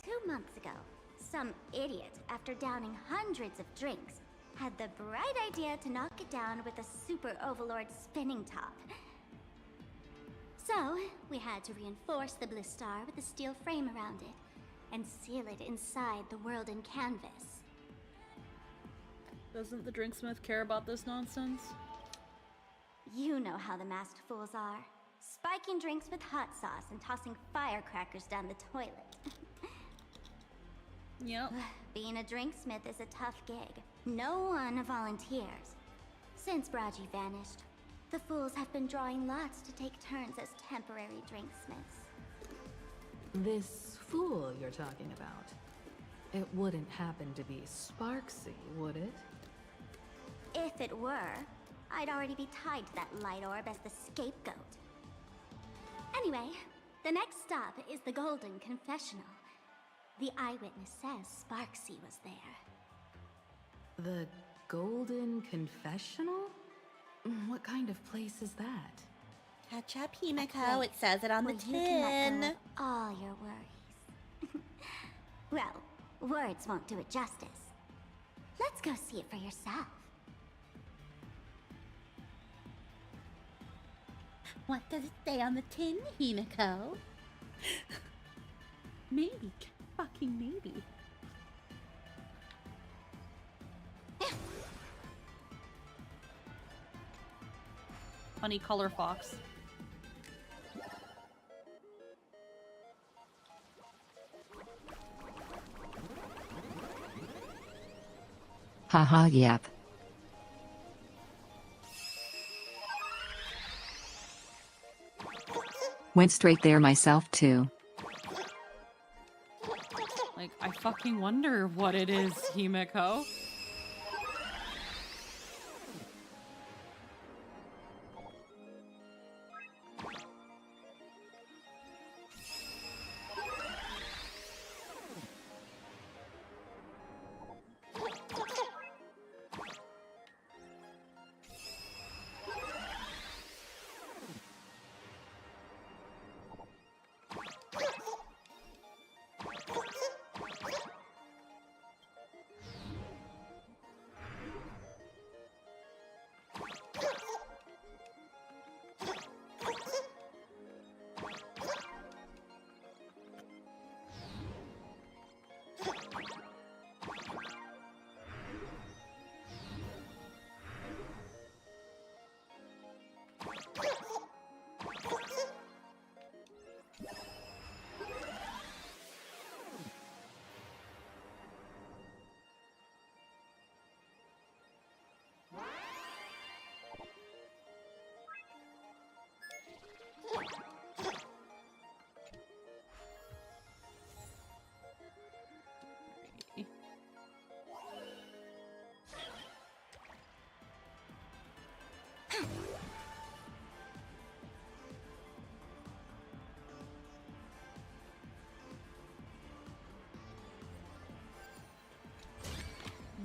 2 months ago, some idiot, after downing hundreds of drinks, had the bright idea to knock it down with a super overlord spinning top. So, we had to reinforce the Bliss Star with a steel frame around it, and seal it inside the world in canvas. Doesn't the drinksmith care about this nonsense? You know how the masked fools are. Spiking drinks with hot sauce and tossing firecrackers down the toilet. Yep. Being a drinksmith is a tough gig. No one volunteers. Since Braji vanished, the fools have been drawing lots to take turns as temporary drinksmiths. This fool you're talking about, it wouldn't happen to be Sparksy, would it? If it were, I'd already be tied to that light orb as the scapegoat. Anyway, the next stop is the Golden Confessional. The eyewitness says Sparksy was there. The Golden Confessional? What kind of place is that? Catch up, Himiko. It says it on the You can let tin. go of all your worries. Well, words won't do it justice. Let's go see it for yourself. What does it say on the tin, Himiko? Maybe. Fucking maybe. Funny color fox. Haha, yep. Went straight there myself too. Like, I fucking wonder what it is, Himiko.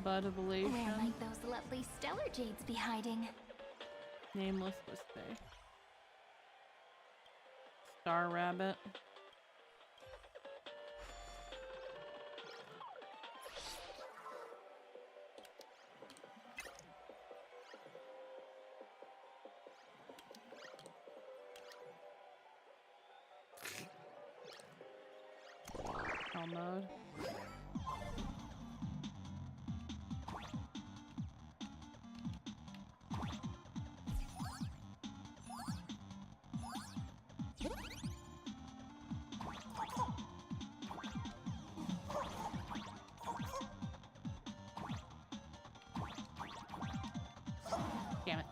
Bud of Elation. Where might those lovely stellar jades be hiding? Nameless Whisper. Star Rabbit. All mode. Damn it.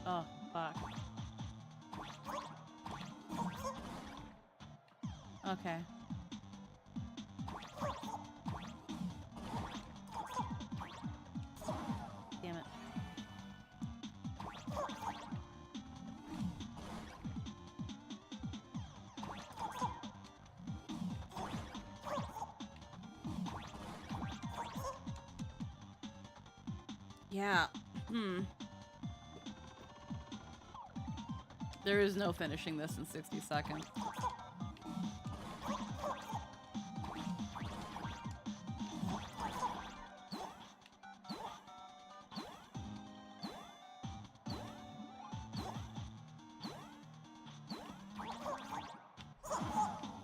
Oh, fuck. Okay. Damn it. Yeah. There is no finishing this in 60 seconds.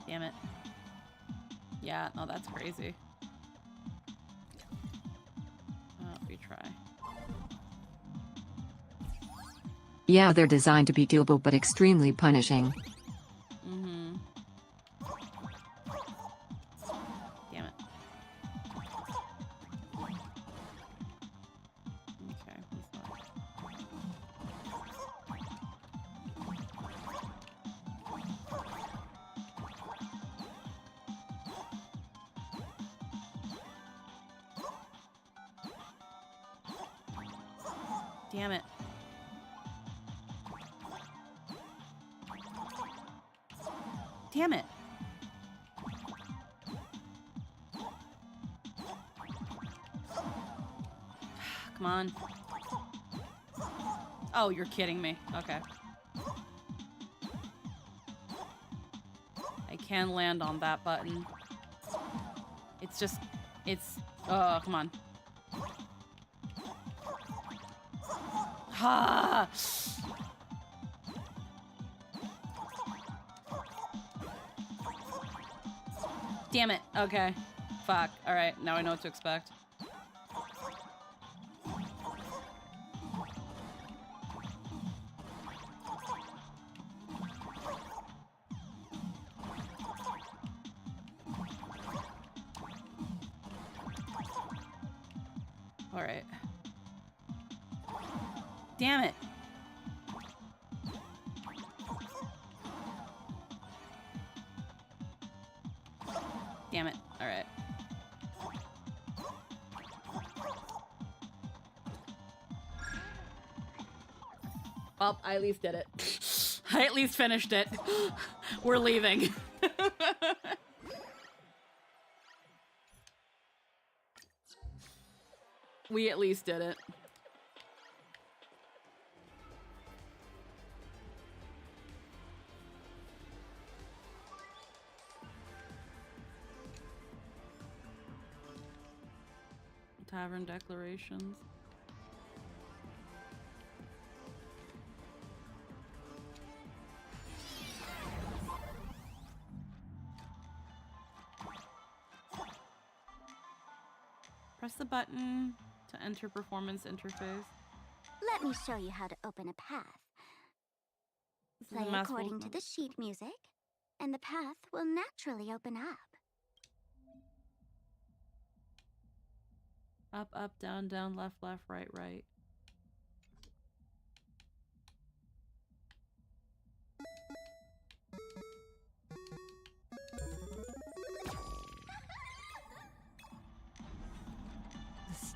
Damn it. Yeah, no, that's crazy. We try. Yeah, they're designed to be doable but extremely punishing. Mm-hmm. Damn it. Okay, what's that? Damn it. Damn it. Come on. Oh, you're kidding me. Okay. I can land on that button. It's just... It's... Oh, come on. Ha! Damn it. Okay. Fuck. Alright, now I know what to expect. Alright. Damn it. Damn it. Alright. Well, I at least did it. I at least finished it. We're leaving. We at least did it. Tavern declarations. Press the button to enter performance interface. Let me show you how to open a path. This is Play a mass according to movement. the sheet music, and the path will naturally open up. Up, up, down, down, left, left, right, right.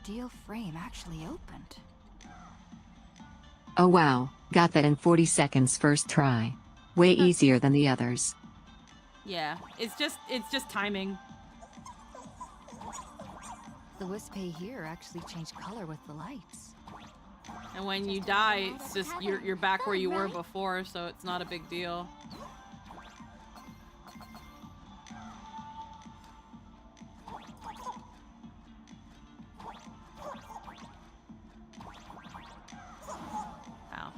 steel frame actually opened. Oh wow, got that in 40 seconds first try. Way easier than the others. Yeah, it's just timing. The Wispay here actually changed color with the lights. And when you die, it's just you're back where you were before, so it's not a big deal. Ow.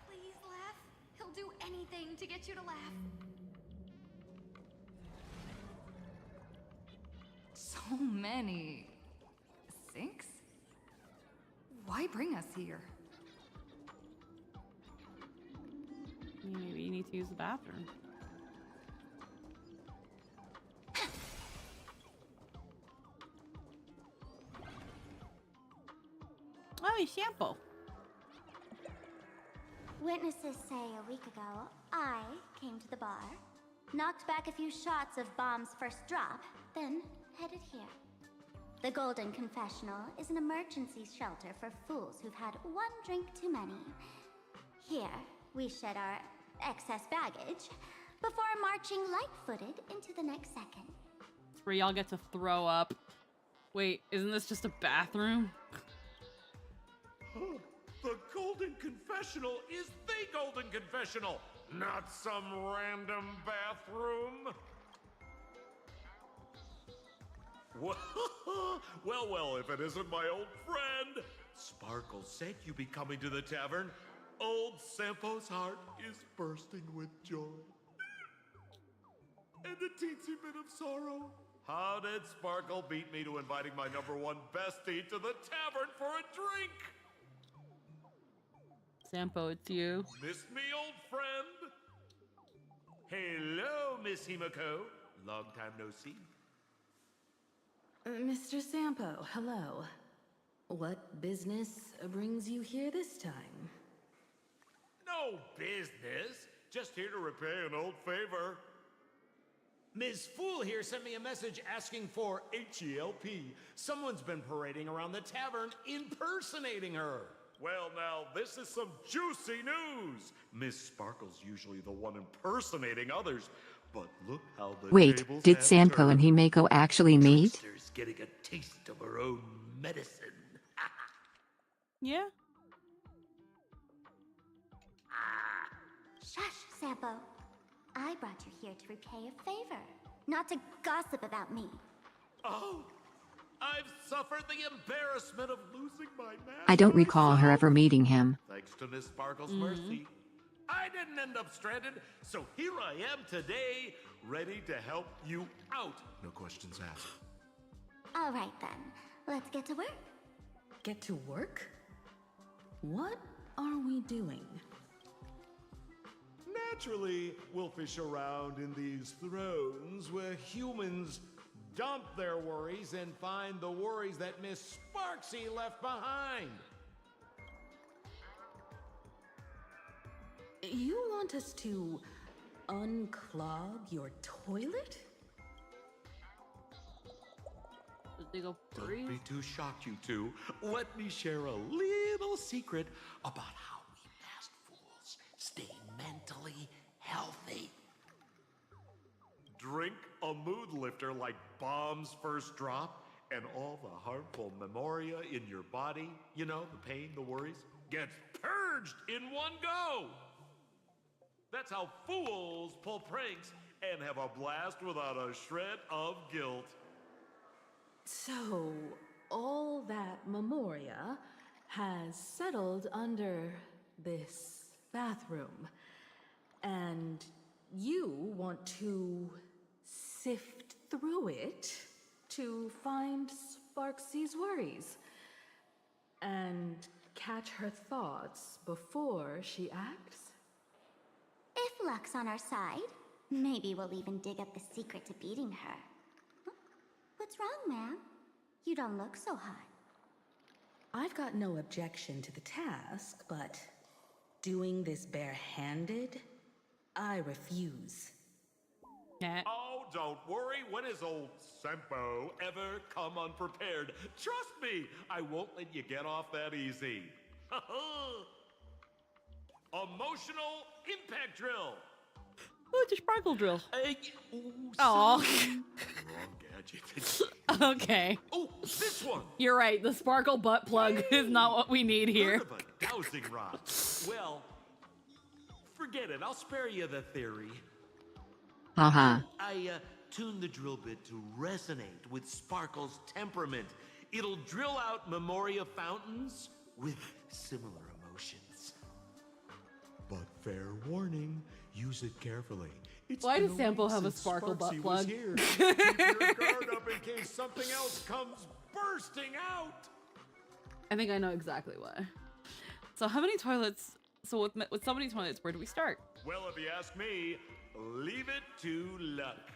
Please laugh. He'll do anything to get you to laugh. So many sinks? Why bring us here? Maybe you need to use the bathroom. Oh, a shampoo. Witnesses say a week ago, I came to the bar, knocked back a few shots of Bomb's first drop, then headed here. The Golden Confessional is an emergency shelter for fools who've had one drink too many. Here, we shed our excess baggage before marching light-footed into the next second. It's where y'all get to throw up. Wait, isn't this just a bathroom? The Golden Confessional is the Golden Confessional, not some random bathroom. Well, if it isn't my old friend. Sparkle said you'd be coming to the tavern. Old Sampo's heart is bursting with joy. And a teensy bit of sorrow. How did Sparkle beat me to inviting my #1 bestie to the tavern for a drink? Sampo, it's you. Miss me, old friend? Hello, Miss Himiko. Long time no see. Mr. Sampo, hello. What business brings you here this time? No business. Just here to repay an old favor. Ms. Fool here sent me a message asking for HELP. Someone's been parading around the tavern impersonating her. Well, now, this is some juicy news. Miss Sparkle's usually the one impersonating others, but look how the Wait, tables did have Sampo and turned. Himeko actually meet? Trickster's getting a taste of her own medicine. Yeah. Shush, Sampo. I brought you here to repay a favor, not to gossip about me. Oh, I've suffered the embarrassment of losing my mask. I don't recall her ever meeting him. Thanks to Miss Sparkle's mercy, I didn't end up stranded, so here I am today, ready to help you out. No questions asked. All right then, let's get to work. Get to work? What are we doing? Naturally, we'll fish around in these thrones where humans dump their worries and find the worries that Miss Sparksy left behind. You want us to unclog your toilet? Don't be too shocked, you two. Let me share a little secret about how we masked fools stay mentally healthy. Drink a mood lifter like Bomb's first drop, and all the harmful memoria in your body, you know, the pain, the worries, gets purged in one go. That's how fools pull pranks and have a blast without a shred of guilt. So, all that memoria has settled under this bathroom. And you want to sift through it to find Sparksy's worries and catch her thoughts before she acts? If luck's on our side, maybe we'll even dig up the secret to beating her. What's wrong, ma'am? You don't look so hot. I've got no objection to the task, but doing this barehanded, I refuse. Oh, don't worry. When has old Sempo ever come unprepared? Trust me, I won't let you get off that easy. Emotional impact drill. Oh, it's a sparkle drill. Oh, Aw. wrong gadget. Okay. Oh, this one. You're right. The sparkle butt plug is not what we need here. Heard of a dowsing rod? Well, forget it. I'll spare you the theory. Haha. I tuned the drill bit to resonate with Sparkle's temperament. It'll drill out Memoria fountains with similar emotions. But fair warning, use it carefully. It's Why been does a Sampo week have a since sparkle butt Sparksy plug? was here. Keep your guard up in case something else comes bursting out. I think I know exactly why. So how many toilets? So with so many toilets, where do we start? Well, if you ask me, leave it to luck.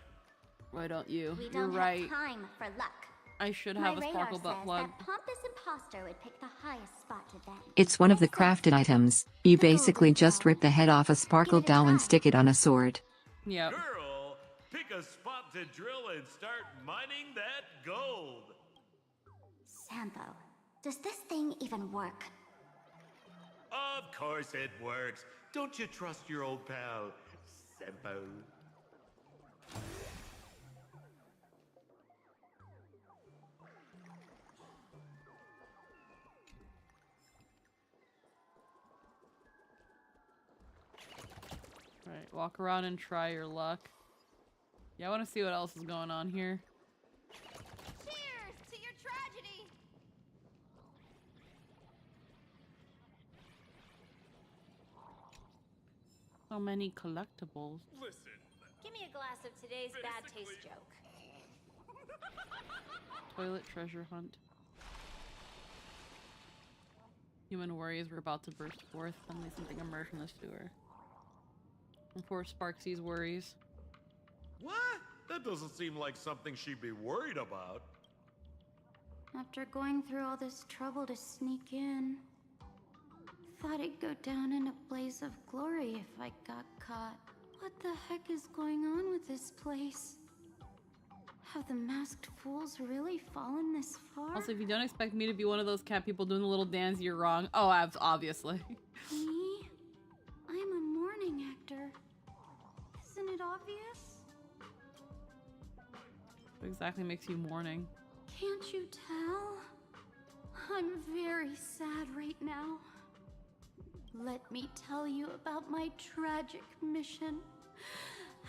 Why don't you? We You're don't right. have time for luck. I should My have a radar sparkle butt says plug. that pompous imposter would pick the highest spot to vent. It's one of the crafted items. You basically just rip the head off a sparkle doll and stick it on a sword. Yep. Girl, pick a spot to drill and start mining that gold. Sampo, does this thing even work? Of course it works. Don't you trust your old pal, Sempo? Right, walk around and try your luck. Yeah, I want to see what else is going on here. Cheers to your tragedy! So many collectibles. Listen. Give me a glass of today's bad taste joke. Toilet treasure hunt. Human worries were about to burst forth. Suddenly something emerged from the sewer. And poor Sparksy's worries. What? That doesn't seem like something she'd be worried about. After going through all this trouble to sneak in, thought I'd go down in a blaze of glory if I got caught. What the heck is going on with this place? Have the masked fools really fallen this far? Also, if you don't expect me to be one of those cat people doing the little dance, you're wrong. Oh, obviously. Me? I'm a mourning actor. Isn't it obvious? What exactly makes you mourning? Can't you tell? I'm very sad right now. Let me tell you about my tragic mission.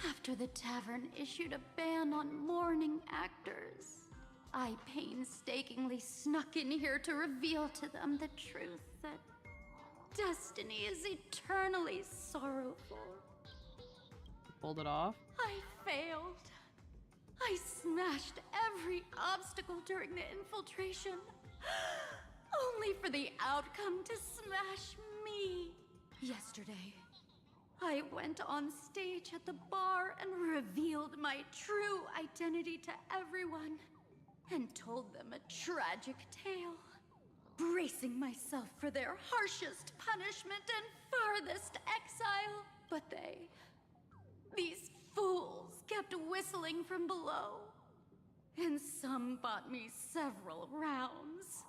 After the tavern issued a ban on mourning actors, I painstakingly snuck in here to reveal to them the truth that destiny is eternally sorrowful. Pulled it off? I failed. I smashed every obstacle during the infiltration, only for the outcome to smash me. Yesterday, I went on stage at the bar and revealed my true identity to everyone and told them a tragic tale, bracing myself for their harshest punishment and farthest exile. But these fools kept whistling from below, and some bought me several rounds.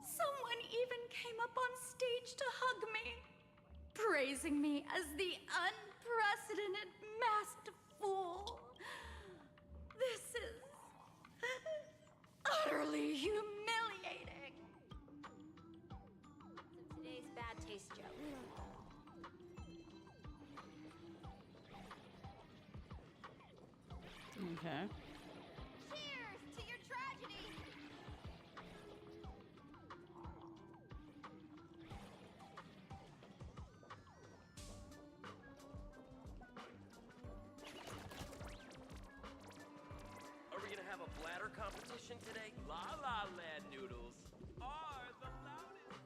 Someone even came up on stage to hug me, praising me as the unprecedented masked fool. This is utterly humiliating. Today's bad taste joke. Okay. Cheers to your tragedy! competition today? La La Land noodles are the loudest.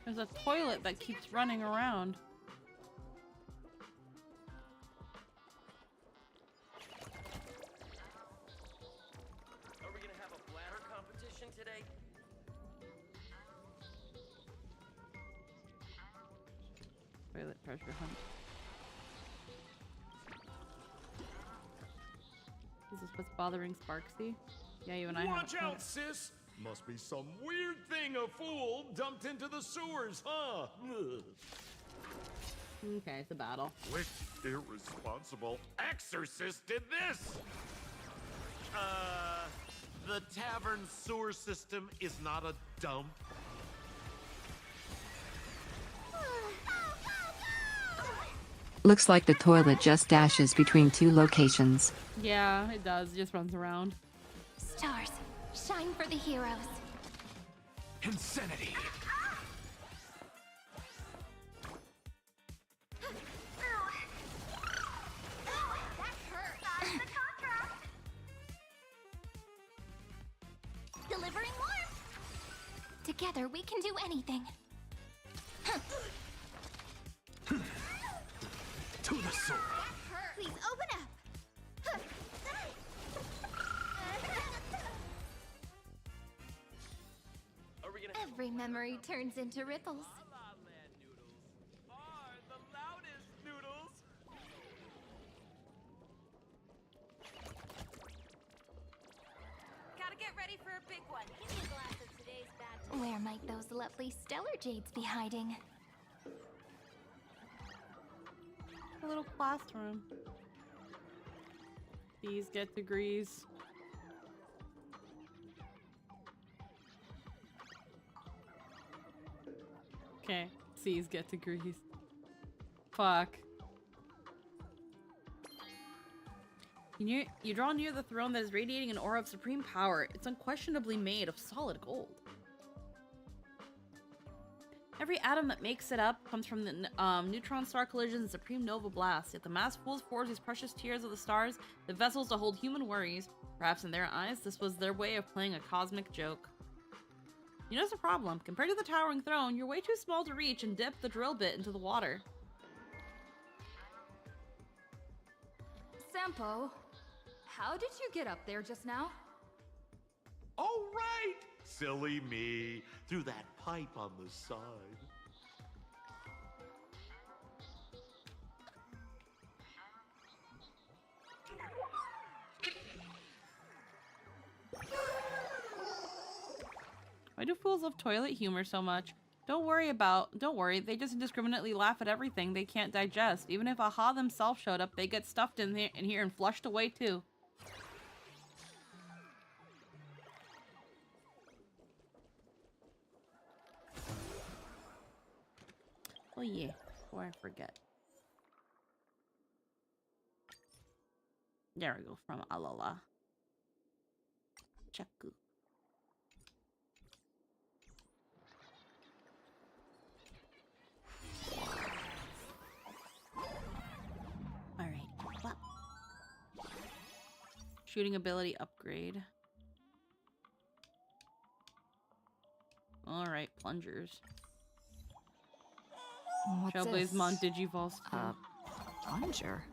There's a toilet that keeps running around. Are we gonna have a bladder competition today? Toilet treasure hunt. Is this what's bothering Sparksy? Yeah, you and I Watch haven't. out, sis! Must be some weird thing a fool dumped into the sewers, huh? Okay, it's a battle. Which irresponsible exorcist did this? The tavern sewer system is not a dump. Looks like the toilet just dashes between two locations. Yeah, it does. It just runs around. Stars, shine for the heroes. Insanity. Delivering warmth. Together we can do anything. To the sword. Please open up. Are we gonna Every memory turns into ripples. La La Land noodles are the loudest noodles. Gotta get ready for a big one. Give me a glass of today's bad taste. Where might those lovely stellar jades be hiding? A little classroom. These get degrees. Okay, C's get degrees. Fuck. You draw near the throne that is radiating an aura of supreme power. It's unquestionably made of solid gold. Every atom that makes it up comes from the neutron star collisions and supreme nova blasts. Yet the mass fools forge these precious tears of the stars, the vessels to hold human worries. Perhaps in their eyes, this was their way of playing a cosmic joke. You know, it's a problem. Compared to the towering throne, you're way too small to reach and dip the drill bit into the water. Sampo, how did you get up there just now? Oh, right! Silly me. Through that pipe on the side. Why do fools love toilet humor so much? Don't worry, they just indiscriminately laugh at everything they can't digest. Even if Aha themselves showed up, they get stuffed in here and flushed away too. Oh yeah, before I forget. There we go, from Alala. Chaku. Alright, well. Shooting ability upgrade. Alright, plungers. What's Trailblaze this? Mont Digivolve. Plunger?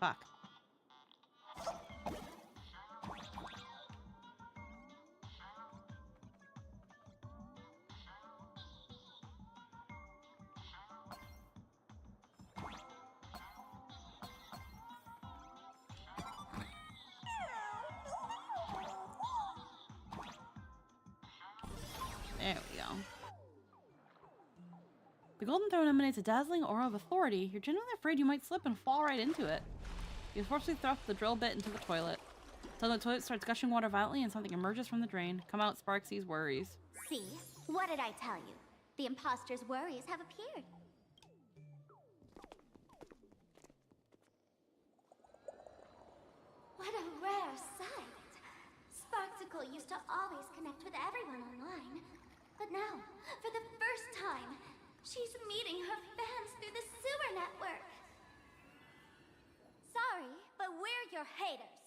Fuck. There we go. The golden throne emanates a dazzling aura of authority. You're genuinely afraid you might slip and fall right into it. You forcefully thrust the drill bit into the toilet. Suddenly the toilet starts gushing water violently and something emerges from the drain. Come out, Sparksy's worries. See? What did I tell you? The imposter's worries have appeared. What a rare sight. Sparksicle used to always connect with everyone online. But now, for the first time, she's meeting her fans through the sewer network. Sorry, but we're your haters.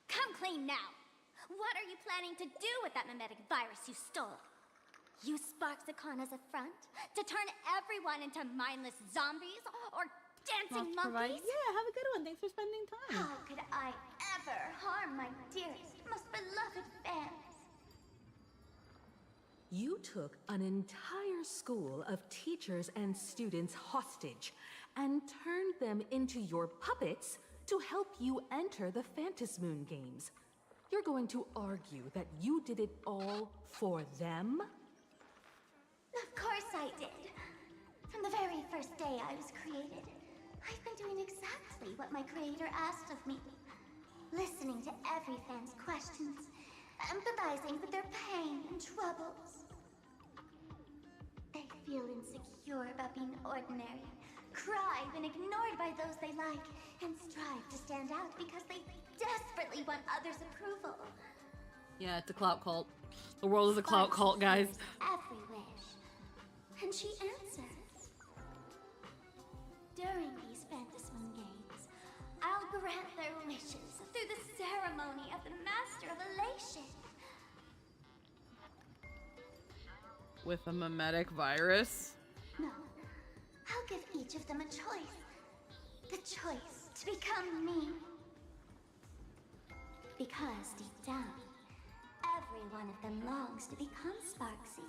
Come clean now. What are you planning to do with that mimetic virus you stole? Use Sparksicon as a front to turn everyone into mindless zombies or dancing monkeys? Yeah, have a good one. Thanks for spending time. How could I ever harm my dearest, most beloved fans? You took an entire school of teachers and students hostage and turned them into your puppets to help you enter the Phantasmoon Games. You're going to argue that you did it all for them? Of course I did. From the very first day I was created, I've been doing exactly what my creator asked of me. Listening to every fan's questions, empathizing with their pain and troubles. They feel insecure about being ordinary, cry when ignored by those they like, and strive to stand out because they desperately want others' approval. Yeah, it's a clout cult. The world is a clout cult, guys. Every wish. And she answers. During these Phantasmoon Games, I'll grant their wishes through the ceremony of the Master of Elation. With a mimetic virus? No, I'll give each of them a choice. The choice to become me. Because deep down, every one of them longs to become Sparksy.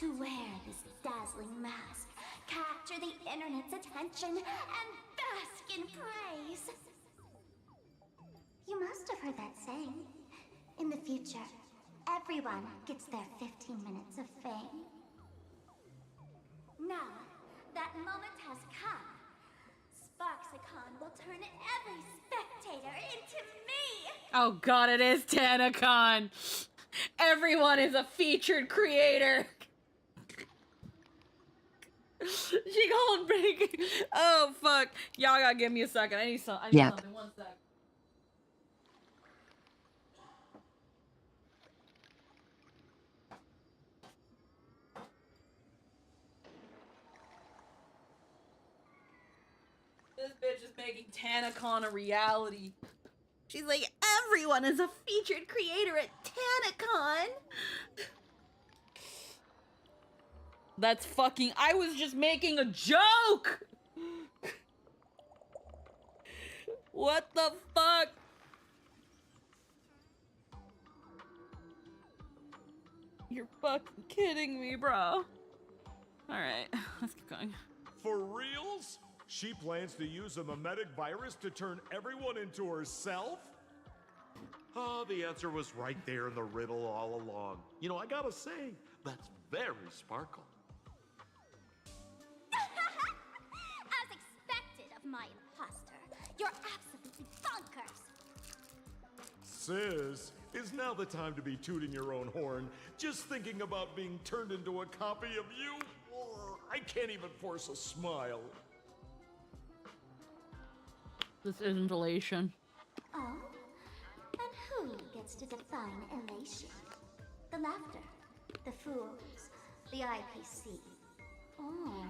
To wear this dazzling mask, capture the internet's attention, and bask in praise. You must have heard that saying. In the future, everyone gets their 15 minutes of fame. Now, that moment has come. Sparksicon will turn every spectator into me! Oh god, it is TanaCon! Everyone is a featured creator! She called break. Oh fuck. Y'all gotta give me a second. I need something. One sec. This bitch is making TanaCon a reality. She's like, everyone is a featured creator at TanaCon. That's fucking. I was just making a joke. What the fuck? You're fucking kidding me, bro. Alright, let's keep going. For reals? She plans to use a mimetic virus to turn everyone into herself? Oh, the answer was right there in the riddle all along. You know, I gotta say, that's very Sparkle. As expected of my imposter, you're absolutely bonkers. Sis, is now the time to be tooting your own horn, just thinking about being turned into a copy of you? I can't even force a smile. This isn't elation. Oh? And who gets to define elation? The laughter, the fools, the IPC, or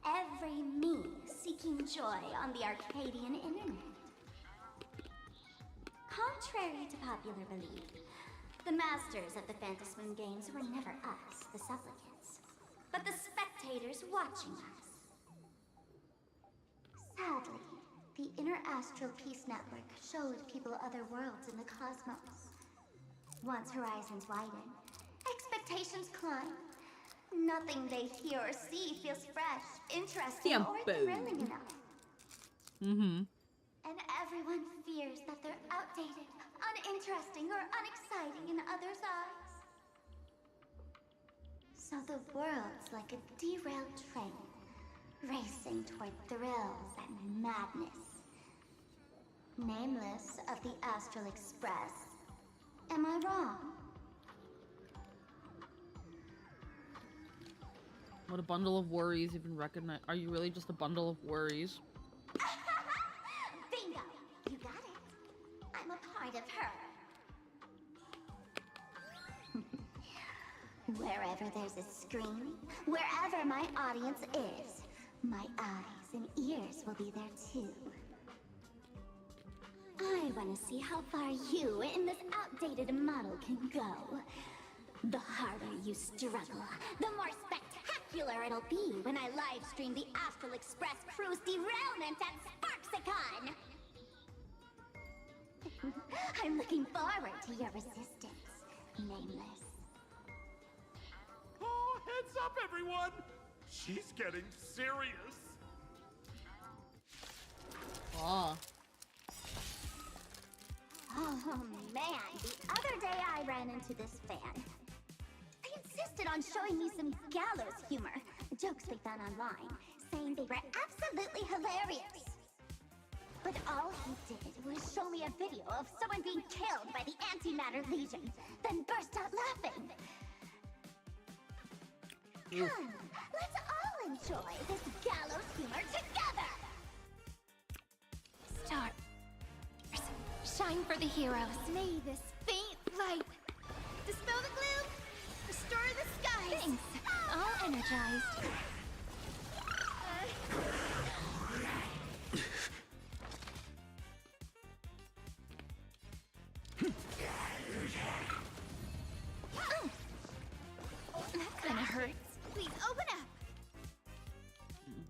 every me seeking joy on the Arcadian internet? Contrary to popular belief, the masters of the Phantasmoon Games were never us, the supplicants, but the spectators watching us. Sadly, the Inter-Astral Peace Network showed people other worlds in the cosmos. Once horizons widen, expectations climb. Nothing they hear or see feels fresh, interesting, or thrilling enough. Mm-hmm. And everyone fears that they're outdated, uninteresting, or unexciting in others' eyes. So the world's like a derailed train, racing toward thrills and madness. Nameless of the Astral Express. Am I wrong? What a bundle of worries even recognize. Are you really just a bundle of worries? Bingo! You got it. I'm a part of her. Wherever there's a screen, wherever my audience is, my eyes and ears will be there too. I want to see how far you in this outdated model can go. The harder you struggle, the more spectacular it'll be when I live stream the Astral Express Cruise derailment at Sparksicon! I'm looking forward to your resistance, Nameless. Oh, heads up, everyone! She's getting serious. Oh. Oh man, the other day I ran into this fan. They insisted on showing me some gallows humor, jokes they found online, saying they were absolutely hilarious. But all he did was show me a video of someone being killed by the Antimatter Legion, then burst out laughing. Come, let's all enjoy this gallows humor together! Stars, shine for the heroes. May this faint light dispel the gloom, restore the skies. Thanks. All energized. That kinda hurts. Please open up.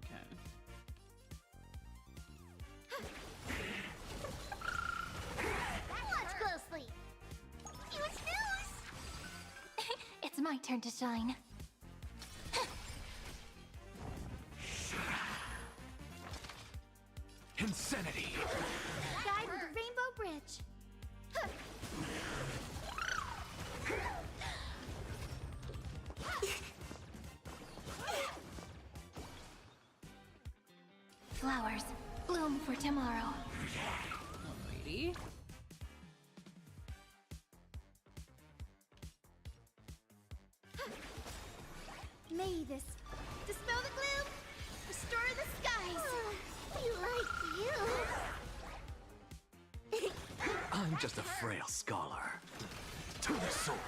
Okay. Watch closely. Huge news! It's my turn to shine. Insanity! Guide with the Rainbow Bridge. Flowers bloom for tomorrow. Alrighty. May this dispel the gloom, restore the skies. We like you. I'm just a frail scholar. To the sword.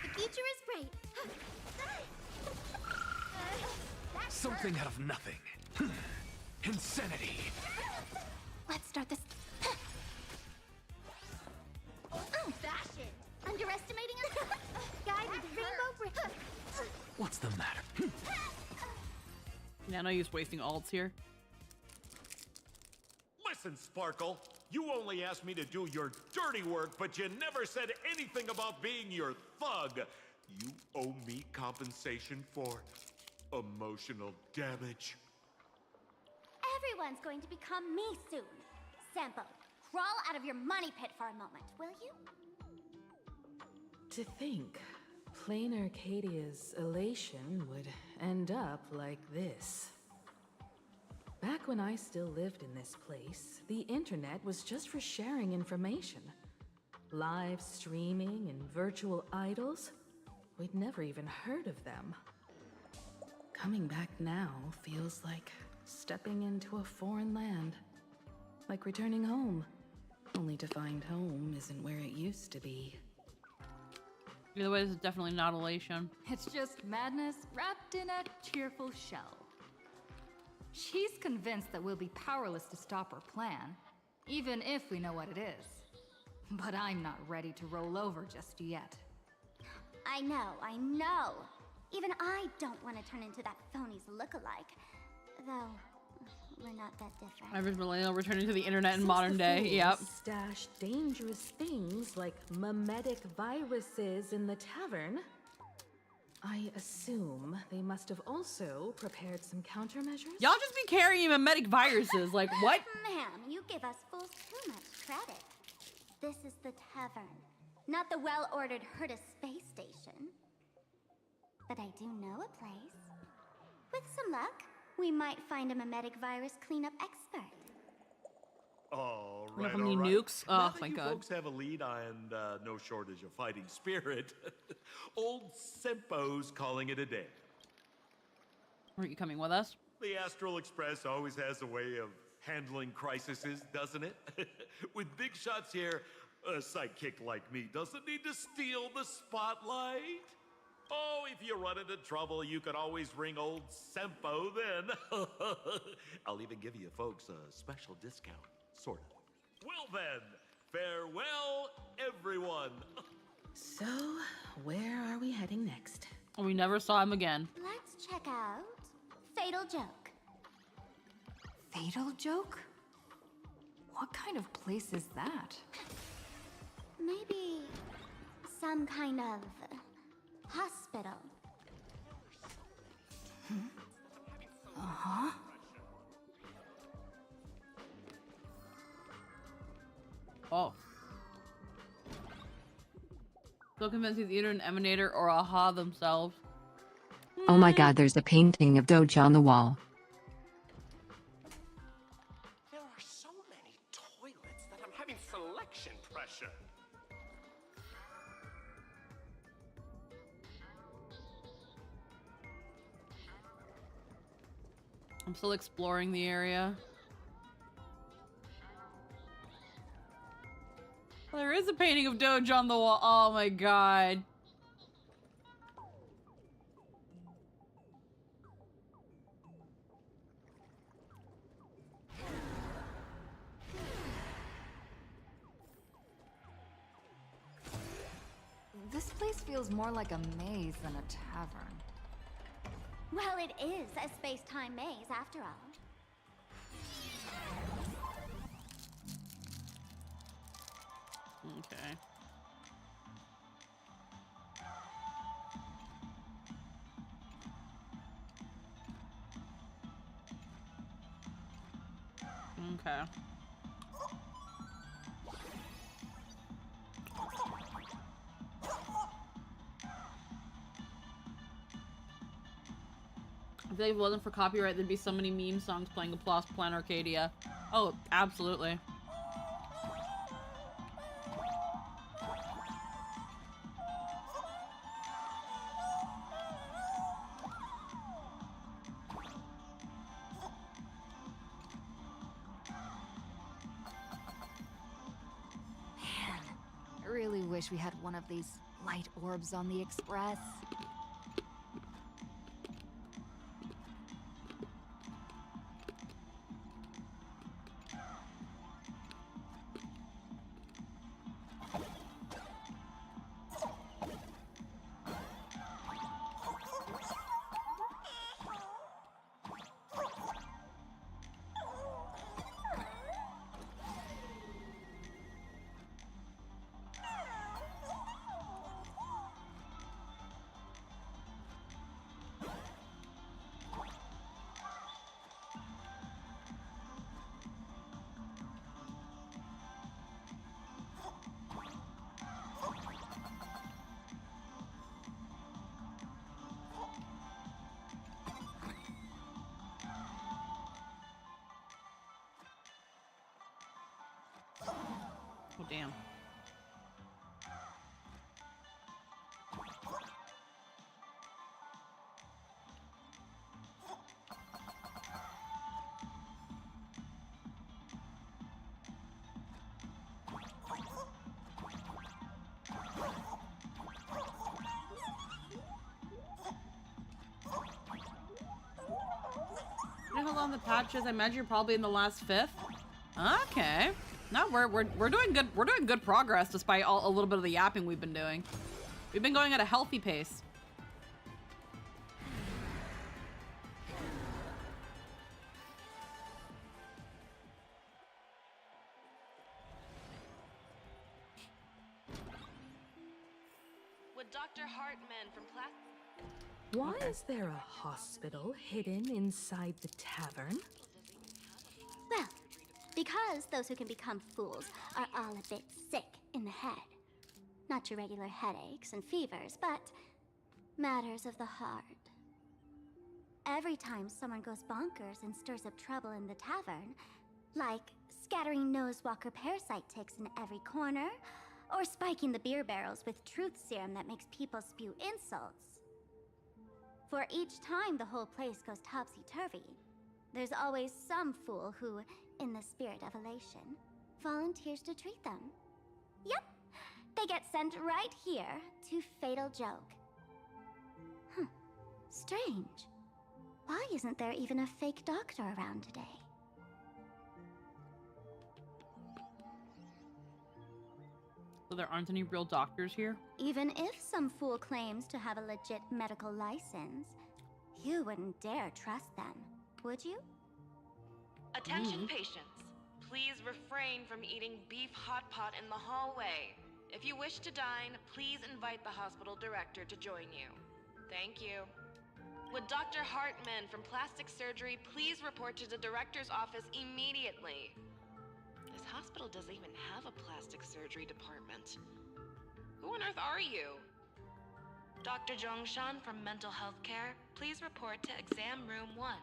The future is bright. Something out of nothing. Insanity. Let's start this. Fashion. Underestimating us? Guide with the Rainbow Bridge. What's the matter? Yeah, no use wasting alts here. Listen, Sparkle. You only asked me to do your dirty work, but you never said anything about being your thug. You owe me compensation for emotional damage. Everyone's going to become me soon. Sampo, crawl out of your money pit for a moment, will you? To think, plain Arcadia's elation would end up like this. Back when I still lived in this place, the internet was just for sharing information. Live streaming and virtual idols, we'd never even heard of them. Coming back now feels like stepping into a foreign land. Like returning home, only to find home isn't where it used to be. Either way, this is definitely not elation. It's just madness wrapped in a cheerful shell. She's convinced that we'll be powerless to stop her plan, even if we know what it is. But I'm not ready to roll over just yet. I know. Even I don't want to turn into that phony's lookalike. Though, we're not that different. Average millennial returning to the internet in Since modern the day. fools Yep. Stash dangerous things like mimetic viruses in the tavern. I assume they must have also prepared some countermeasures? Y'all just be carrying mimetic viruses. Like, what? Ma'am, you give us fools too much credit. This is the tavern, not the well-ordered Herta space station. But I do know a place. With some luck, we might find a mimetic virus cleanup expert. All We right, have any all right. nukes? Now Oh, that thank you God. folks have a lead and no shortage of fighting spirit, old Sempo's calling it a day. Are you coming with us? The Astral Express always has a way of handling crises, doesn't it? With big shots here, a sidekick like me doesn't need to steal the spotlight. Oh, if you run into trouble, you can always ring old Sempo then. I'll even give you folks a special discount, sort of. Well then, farewell, everyone. So, where are we heading next? We never saw him again. Let's check out Fatal Joke. Fatal Joke? What kind of place is that? Maybe some kind of hospital. Uh-huh. Oh. So convinced he's either an emanator or Aha themselves. Oh my god, there's a painting of Doge on the wall. There are so many toilets that I'm having selection pressure. I'm still exploring the area. Well, there is a painting of Doge on the wall. Oh my god. This place feels more like a maze than a tavern. Well, it is a space-time maze after all. Okay. Okay. I feel like if it wasn't for copyright, there'd be so many meme songs playing Applause Plan Arcadia. Oh, absolutely. Man, I really wish we had one of these light orbs on the Express. Oh, damn. You know how long the patch is? I imagine you're probably in the last fifth. Okay. No, we're doing good. We're doing good progress despite a little bit of the yapping we've been doing. We've been going at a healthy pace. Would Dr. Hartman from class... Why is there a hospital hidden inside the tavern? Well, because those who can become fools are all a bit sick in the head. Not your regular headaches and fevers, but matters of the heart. Every time someone goes bonkers and stirs up trouble in the tavern, like scattering nosewalker parasite ticks in every corner, or spiking the beer barrels with truth serum that makes people spew insults. For each time the whole place goes topsy-turvy, there's always some fool who, in the spirit of elation, volunteers to treat them. Yep, they get sent right here to Fatal Joke. Strange. Why isn't there even a fake doctor around today? So there aren't any real doctors here? Even if some fool claims to have a legit medical license, you wouldn't dare trust them, would you? Attention patients, please refrain from eating beef hot pot in the hallway. If you wish to dine, please invite the hospital director to join you. Thank you. Would Dr. Hartman from Plastic Surgery please report to the director's office immediately? This hospital doesn't even have a plastic surgery department. Who on earth are you? Dr. Zhongshan from Mental Health Care, please report to exam room 1.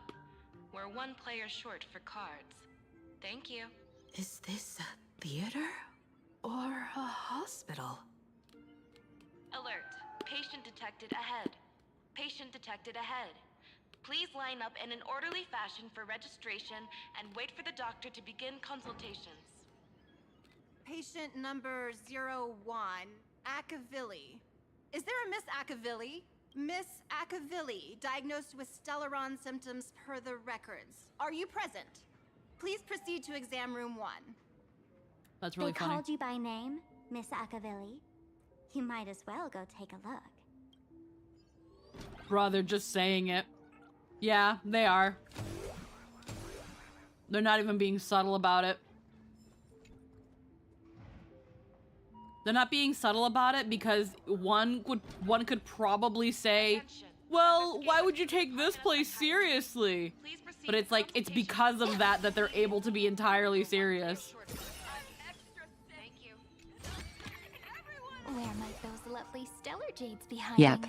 We're 1 player short for cards. Thank you. Is this a theater or a hospital? Alert. Patient detected ahead. Patient detected ahead. Please line up in an orderly fashion for registration and wait for the doctor to begin consultations. Patient number 01, Akavilli. Is there a Miss Akavilli? Miss Akavilli, diagnosed with Stellaron symptoms per the records. Are you present? Please proceed to exam room 1. That's really They funny. called you by name, Miss Akavilli. You might as well go take a look. Bruh, they're just saying it. Yeah, they are. They're not even being subtle about it. They're not being subtle about it because one could probably say, well, why would you take this place seriously? But it's like, it's because of that that they're able to be entirely serious. Where might those lovely stellar jades be hiding? Yep.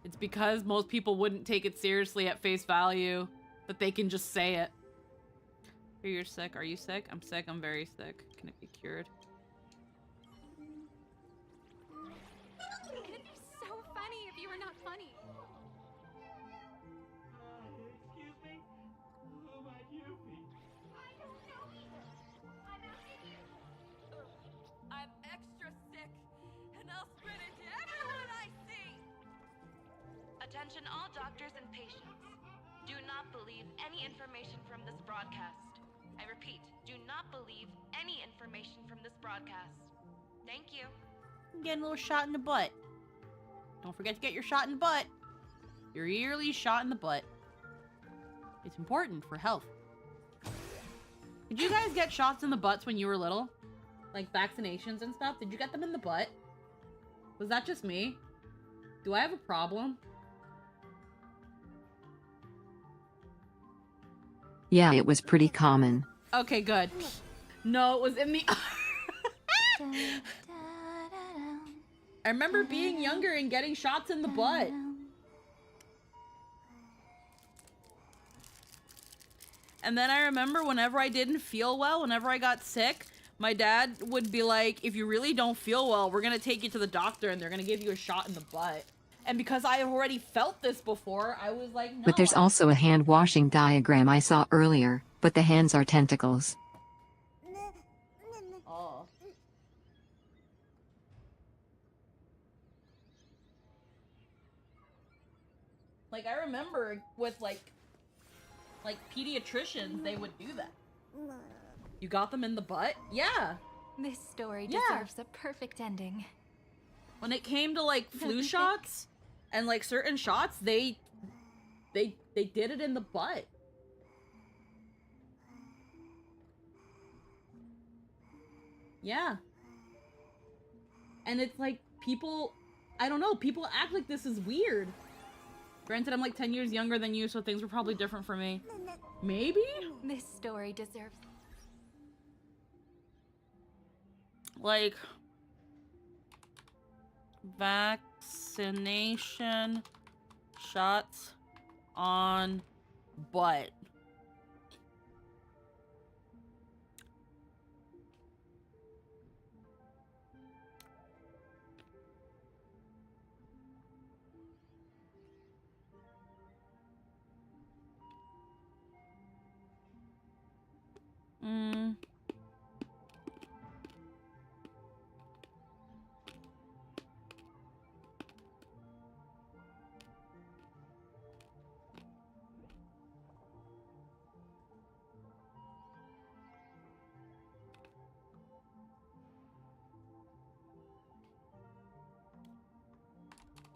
It's because most people wouldn't take it seriously at face value that they can just say it. You're sick. Are you sick? I'm sick. I'm very sick. Can it be cured? It'd be so funny if you were not funny. Excuse me? Who might you be? I don't know either. I'm asking you. I'm extra sick, and I'll spread it to everyone I see! Attention all doctors and patients. Do not believe any information from this broadcast. I repeat, do not believe any information from this broadcast. Thank you. Getting a little shot in the butt. Don't forget to get your shot in the butt. Your yearly shot in the butt. It's important for health. Did you guys get shots in the butts when you were little? Like vaccinations and stuff? Did you get them in the butt? Was that just me? Do I have a problem? Yeah, it was pretty common. Okay, good. No, it was in the... I remember being younger and getting shots in the butt. And then I remember whenever I didn't feel well, whenever I got sick, my dad would be like, if you really don't feel well, we're gonna take you to the doctor and they're gonna give you a shot in the butt. And because I have already felt this before, I was like, no. But there's also a hand washing diagram I saw earlier, but the hands are tentacles. Oh. Like, I remember with, like pediatricians, they would do that. You got them in the butt? Yeah. This story Yeah. deserves a perfect ending. When it came to, like, flu shots and, like, certain shots, they did it in the butt. Yeah. And it's like, people, I don't know, people act like this is weird. Granted, I'm like 10 years younger than you, so things were probably different for me. Maybe? This story deserves... Like... vaccination shots on butt.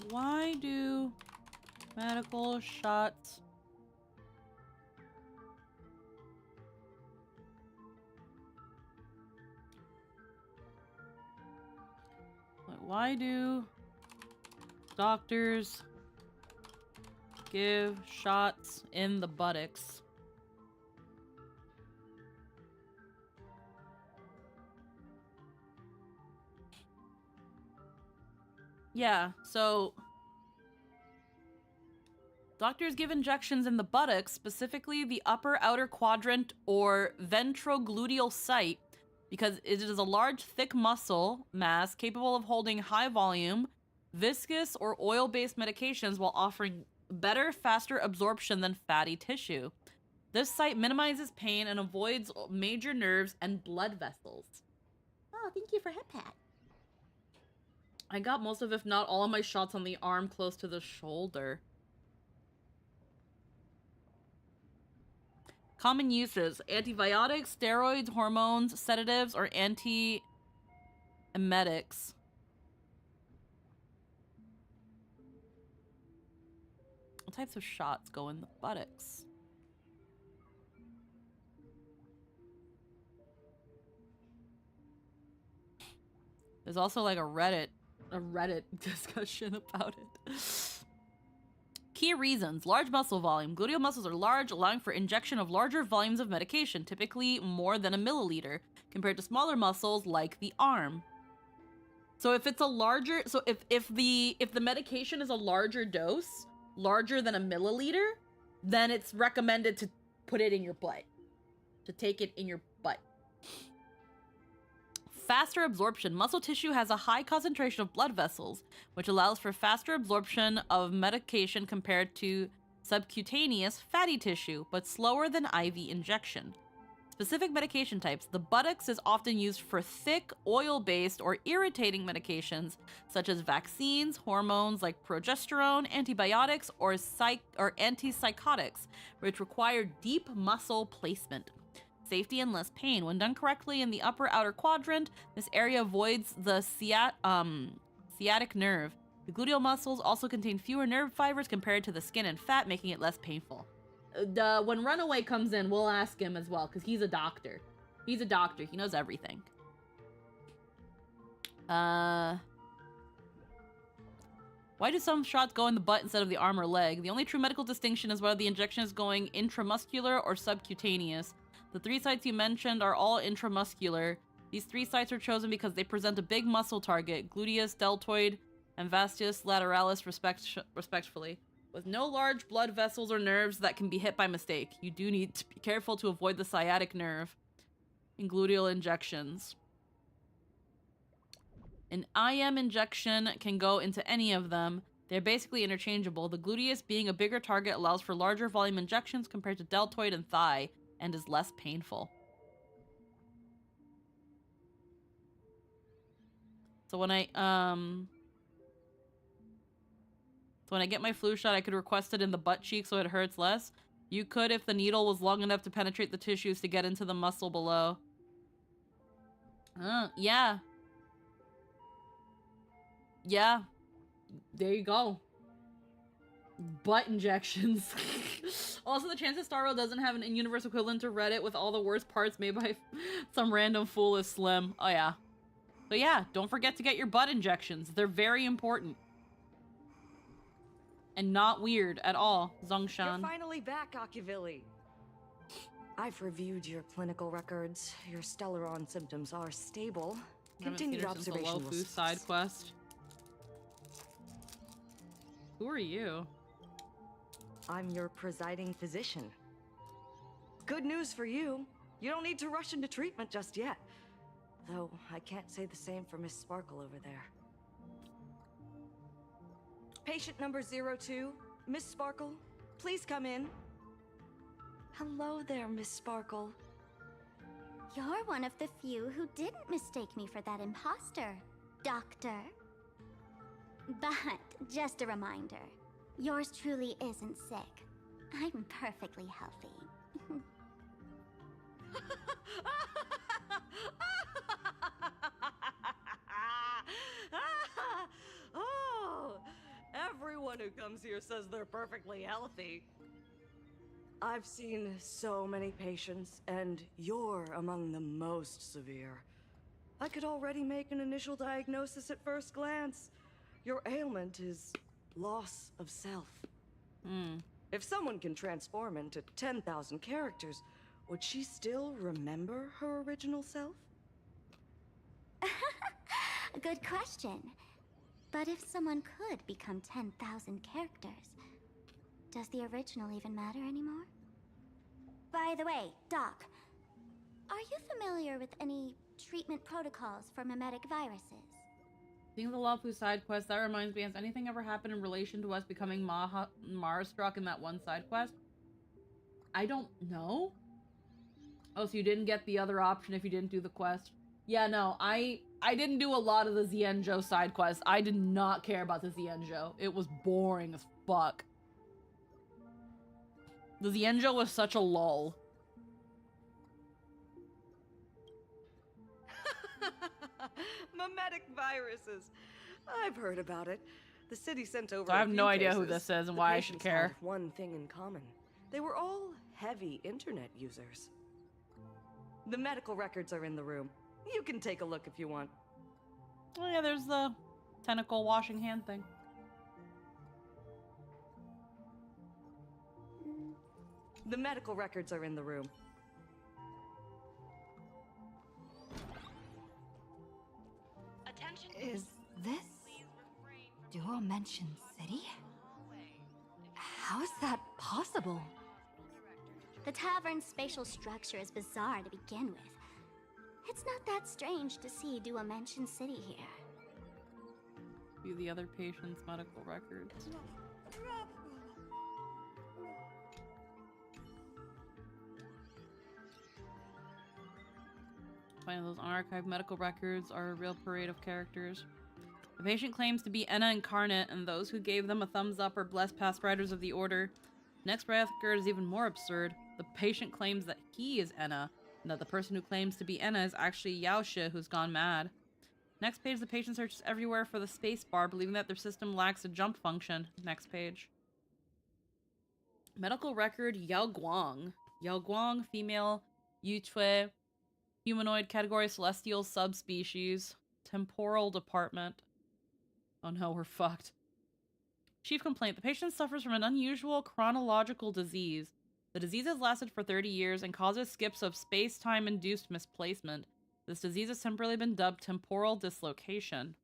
Why do medical shots why do doctors give shots in the buttocks? Yeah, so doctors give injections in the buttocks, specifically the upper outer quadrant or ventrogluteal site, because it is a large, thick muscle mass capable of holding high volume, viscous or oil-based medications while offering better, faster absorption than fatty tissue. This site minimizes pain and avoids major nerves and blood vessels. Oh, thank you for hip pat. I got most of, if not all of my shots on the arm close to the shoulder. Common uses: antibiotics, steroids, hormones, sedatives, or anti-emetics. What types of shots go in the buttocks? There's also like a Reddit discussion about it. Key reasons: large muscle volume. Gluteal muscles are large, allowing for injection of larger volumes of medication, typically more than a milliliter, compared to smaller muscles like the arm. So if it's a larger, so if the medication is a larger dose, larger than a milliliter, then it's recommended to put it in your butt, to take it in your butt. Faster absorption. Muscle tissue has a high concentration of blood vessels, which allows for faster absorption of medication compared to subcutaneous fatty tissue, but slower than IV injection. Specific medication types. The buttocks is often used for thick, oil-based, or irritating medications, such as vaccines, hormones like progesterone, antibiotics, or antipsychotics, which require deep muscle placement. Safety and less pain. When done correctly in the upper outer quadrant, this area avoids the sciatic nerve. The gluteal muscles also contain fewer nerve fibers compared to the skin and fat, making it less painful. When Runaway comes in, we'll ask him as well, because he's a doctor. He's a doctor. He knows everything. Why do some shots go in the butt instead of the arm or leg? The only true medical distinction is whether the injection is going intramuscular or subcutaneous. The 3 sites you mentioned are all intramuscular. These 3 sites are chosen because they present a big muscle target, gluteus, deltoid, and vastus lateralis respectively, with no large blood vessels or nerves that can be hit by mistake. You do need to be careful to avoid the sciatic nerve in gluteal injections. An IM injection can go into any of them. They're basically interchangeable. The gluteus being a bigger target allows for larger volume injections compared to deltoid and thigh, and is less painful. So when I get my flu shot, I could request it in the butt cheek so it hurts less. You could if the needle was long enough to penetrate the tissues to get into the muscle below. Yeah. Yeah. There you go. Butt injections. Also, the chance that Star Rail doesn't have an in-universe equivalent to Reddit with all the worst parts made by some random fool is slim. Oh yeah. But yeah, don't forget to get your butt injections. They're very important. and not weird at all. You're Zongshan. finally back, Akivili. I've reviewed your clinical records. Your Stellaron symptoms are stable. Continued observation will Waifu side quest. Who are you? I'm your presiding physician. Good news for you. You don't need to rush into treatment just yet. Though I can't say the same for Miss Sparkle over there. Patient number 02, Miss Sparkle, please come in. Hello there, Miss Sparkle. You're one of the few who didn't mistake me for that imposter, Doctor. But just a reminder, yours truly isn't sick. I'm perfectly healthy. Oh, everyone who comes here says they're perfectly healthy. I've seen so many patients, and you're among the most severe. I could already make an initial diagnosis at first glance. Your ailment is loss of self. If someone can transform into 10,000 characters, would she still remember her original self? Good question. But if someone could become 10,000 characters, does the original even matter anymore? By the way, Doc, are you familiar with any treatment protocols for mimetic viruses? Seeing the Waifu side quest, that reminds me, has anything ever happened in relation to us becoming Mara-struck in that one side quest? I don't know. Oh, so you didn't get the other option if you didn't do the quest? Yeah, no, I didn't do a lot of the Xianzhou side quests. I did not care about the Xianzhou. It was boring as fuck. The Xianzhou was such a lull. Mimetic viruses. I've heard about it. The city sent over. So I have a few no idea who cases. this is and The why I should patients care. had one thing in common. They were all heavy internet users. The medical records are in the room. You can take a look if you want. Oh yeah, there's the tentacle washing hand thing. The medical records are in the room. Attention. Is this Dual-Mention City? How is that possible? The tavern's spatial structure is bizarre to begin with. It's not that strange to see Dual-Mention City here. View the other patient's medical records. Finding those unarchived medical records are a real parade of characters. The patient claims to be Enna incarnate, and those who gave them a thumbs up are blessed past riders of the order. Next record is even more absurd. The patient claims that he is Enna, and that the person who claims to be Enna is actually Yaoshi, who's gone mad. Next page, the patient searches everywhere for the space bar, believing that their system lacks a jump function. Next page. Medical record Yao Guang. Yao Guang, female, Yuchui, humanoid category, celestial subspecies, temporal department. Oh no, we're fucked. Chief complaint. The patient suffers from an unusual chronological disease. The disease has lasted for 30 years and causes skips of space-time induced misplacement. This disease has temporarily been dubbed temporal dislocation.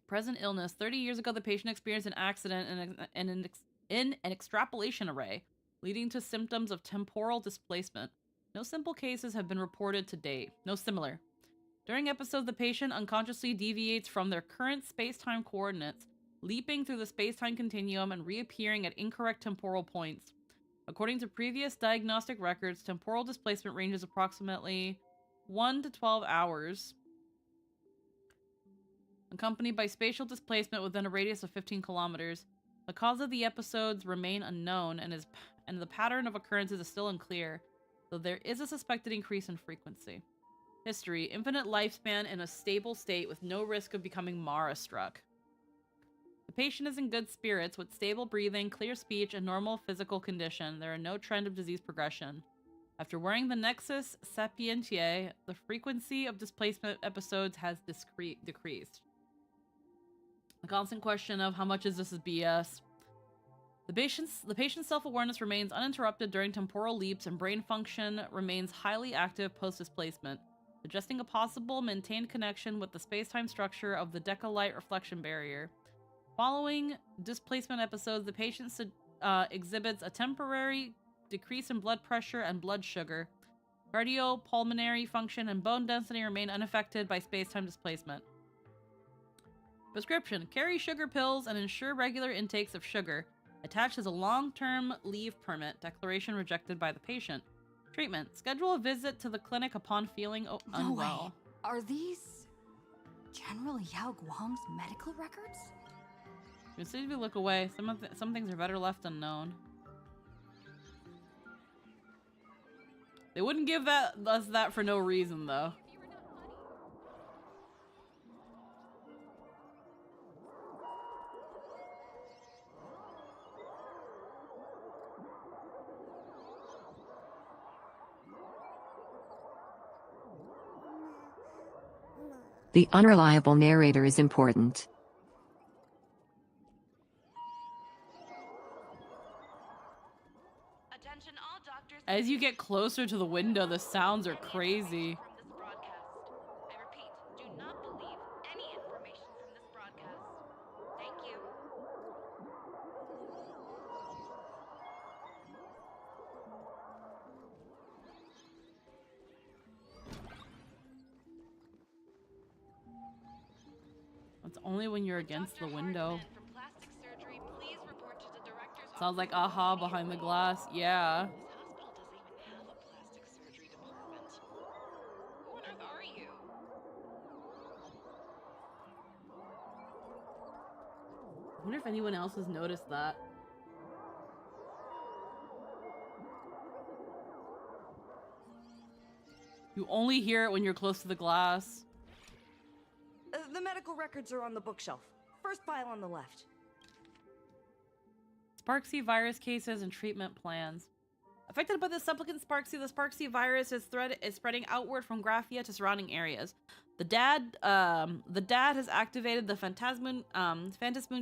Present illness. 30 years ago, the patient experienced an accident in an extrapolation array, leading to symptoms of temporal displacement. No simple cases have been reported to date. No similar. During episodes, the patient unconsciously deviates from their current space-time coordinates, leaping through the space-time continuum and reappearing at incorrect temporal points. According to previous diagnostic records, temporal displacement ranges approximately 1 to 12 hours, accompanied by spatial displacement within a radius of 15 kilometers. The cause of the episodes remain unknown, and the pattern of occurrences is still unclear, though there is a suspected increase in frequency. History. Infinite lifespan in a stable state with no risk of becoming Mara-struck. The patient is in good spirits with stable breathing, clear speech, and normal physical condition. There are no trend of disease progression. After wearing the Nexus Sapientiae, the frequency of displacement episodes has decreased. The constant question of how much is this is BS. The patient's self-awareness remains uninterrupted during temporal leaps, and brain function remains highly active post-displacement, suggesting a possible maintained connection with the space-time structure of the Deca light reflection barrier. Following displacement episodes, the patient exhibits a temporary decrease in blood pressure and blood sugar. Cardiopulmonary function and bone density remain unaffected by space-time displacement. Prescription: carry sugar pills and ensure regular intakes of sugar. Attached is a long-term leave permit. Declaration rejected by the patient. Treatment: schedule a visit to the clinic upon feeling unwell. No way. Are these General Yao Guang's medical records? As soon as we look away, some things are better left unknown. They wouldn't give us that for no reason, though. The unreliable narrator is important. As you get closer to the window, the sounds are crazy. It's only when you're against the window. Sounds like aha behind the glass. Yeah. I wonder if anyone else has noticed that. You only hear it when you're close to the glass. The medical records are on the bookshelf. First file on the left. Sparksy virus cases and treatment plans. Affected by the supplicant Sparksy, the Sparksy virus is spreading outward from Graphia to surrounding areas. The dad has activated the Phantas Moon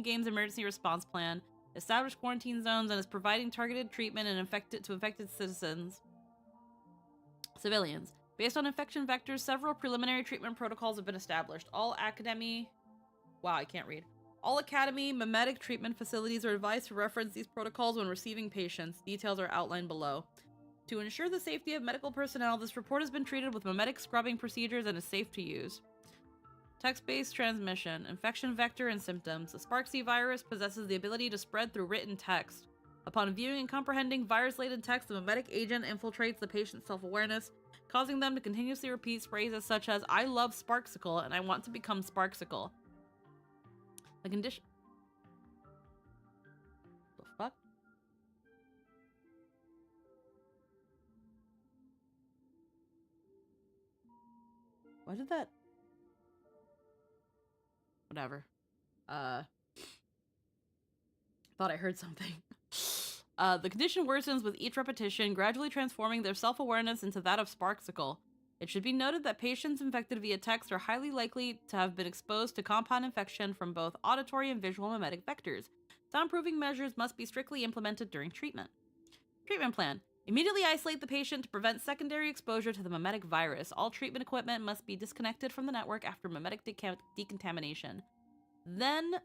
Games emergency response plan, established quarantine zones, and is providing targeted treatment and affected civilians. Based on infection vectors, several preliminary treatment protocols have been established. All academy memetic treatment facilities are advised to reference these protocols when receiving patients. Details are outlined below. To ensure the safety of medical personnel, this report has been treated with memetic scrubbing procedures and is safe to use. Text-based transmission, infection vector and symptoms. The Sparksy virus possesses the ability to spread through written text. Upon viewing and comprehending virus-laden text, the memetic agent infiltrates the patient's self-awareness, causing them to continuously repeat phrases such as, "I love Sparksicle and I want to become Sparksicle." The condition... The fuck? Why did that... Whatever. Thought I heard something. The condition worsens with each repetition, gradually transforming their self-awareness into that of Sparksicle. It should be noted that patients infected via text are highly likely to have been exposed to compound infection from both auditory and visual memetic vectors. Soundproofing measures must be strictly implemented during treatment. Treatment plan. Immediately isolate the patient to prevent secondary exposure to the memetic virus. All treatment equipment must be disconnected from the network after memetic decontamination. Then,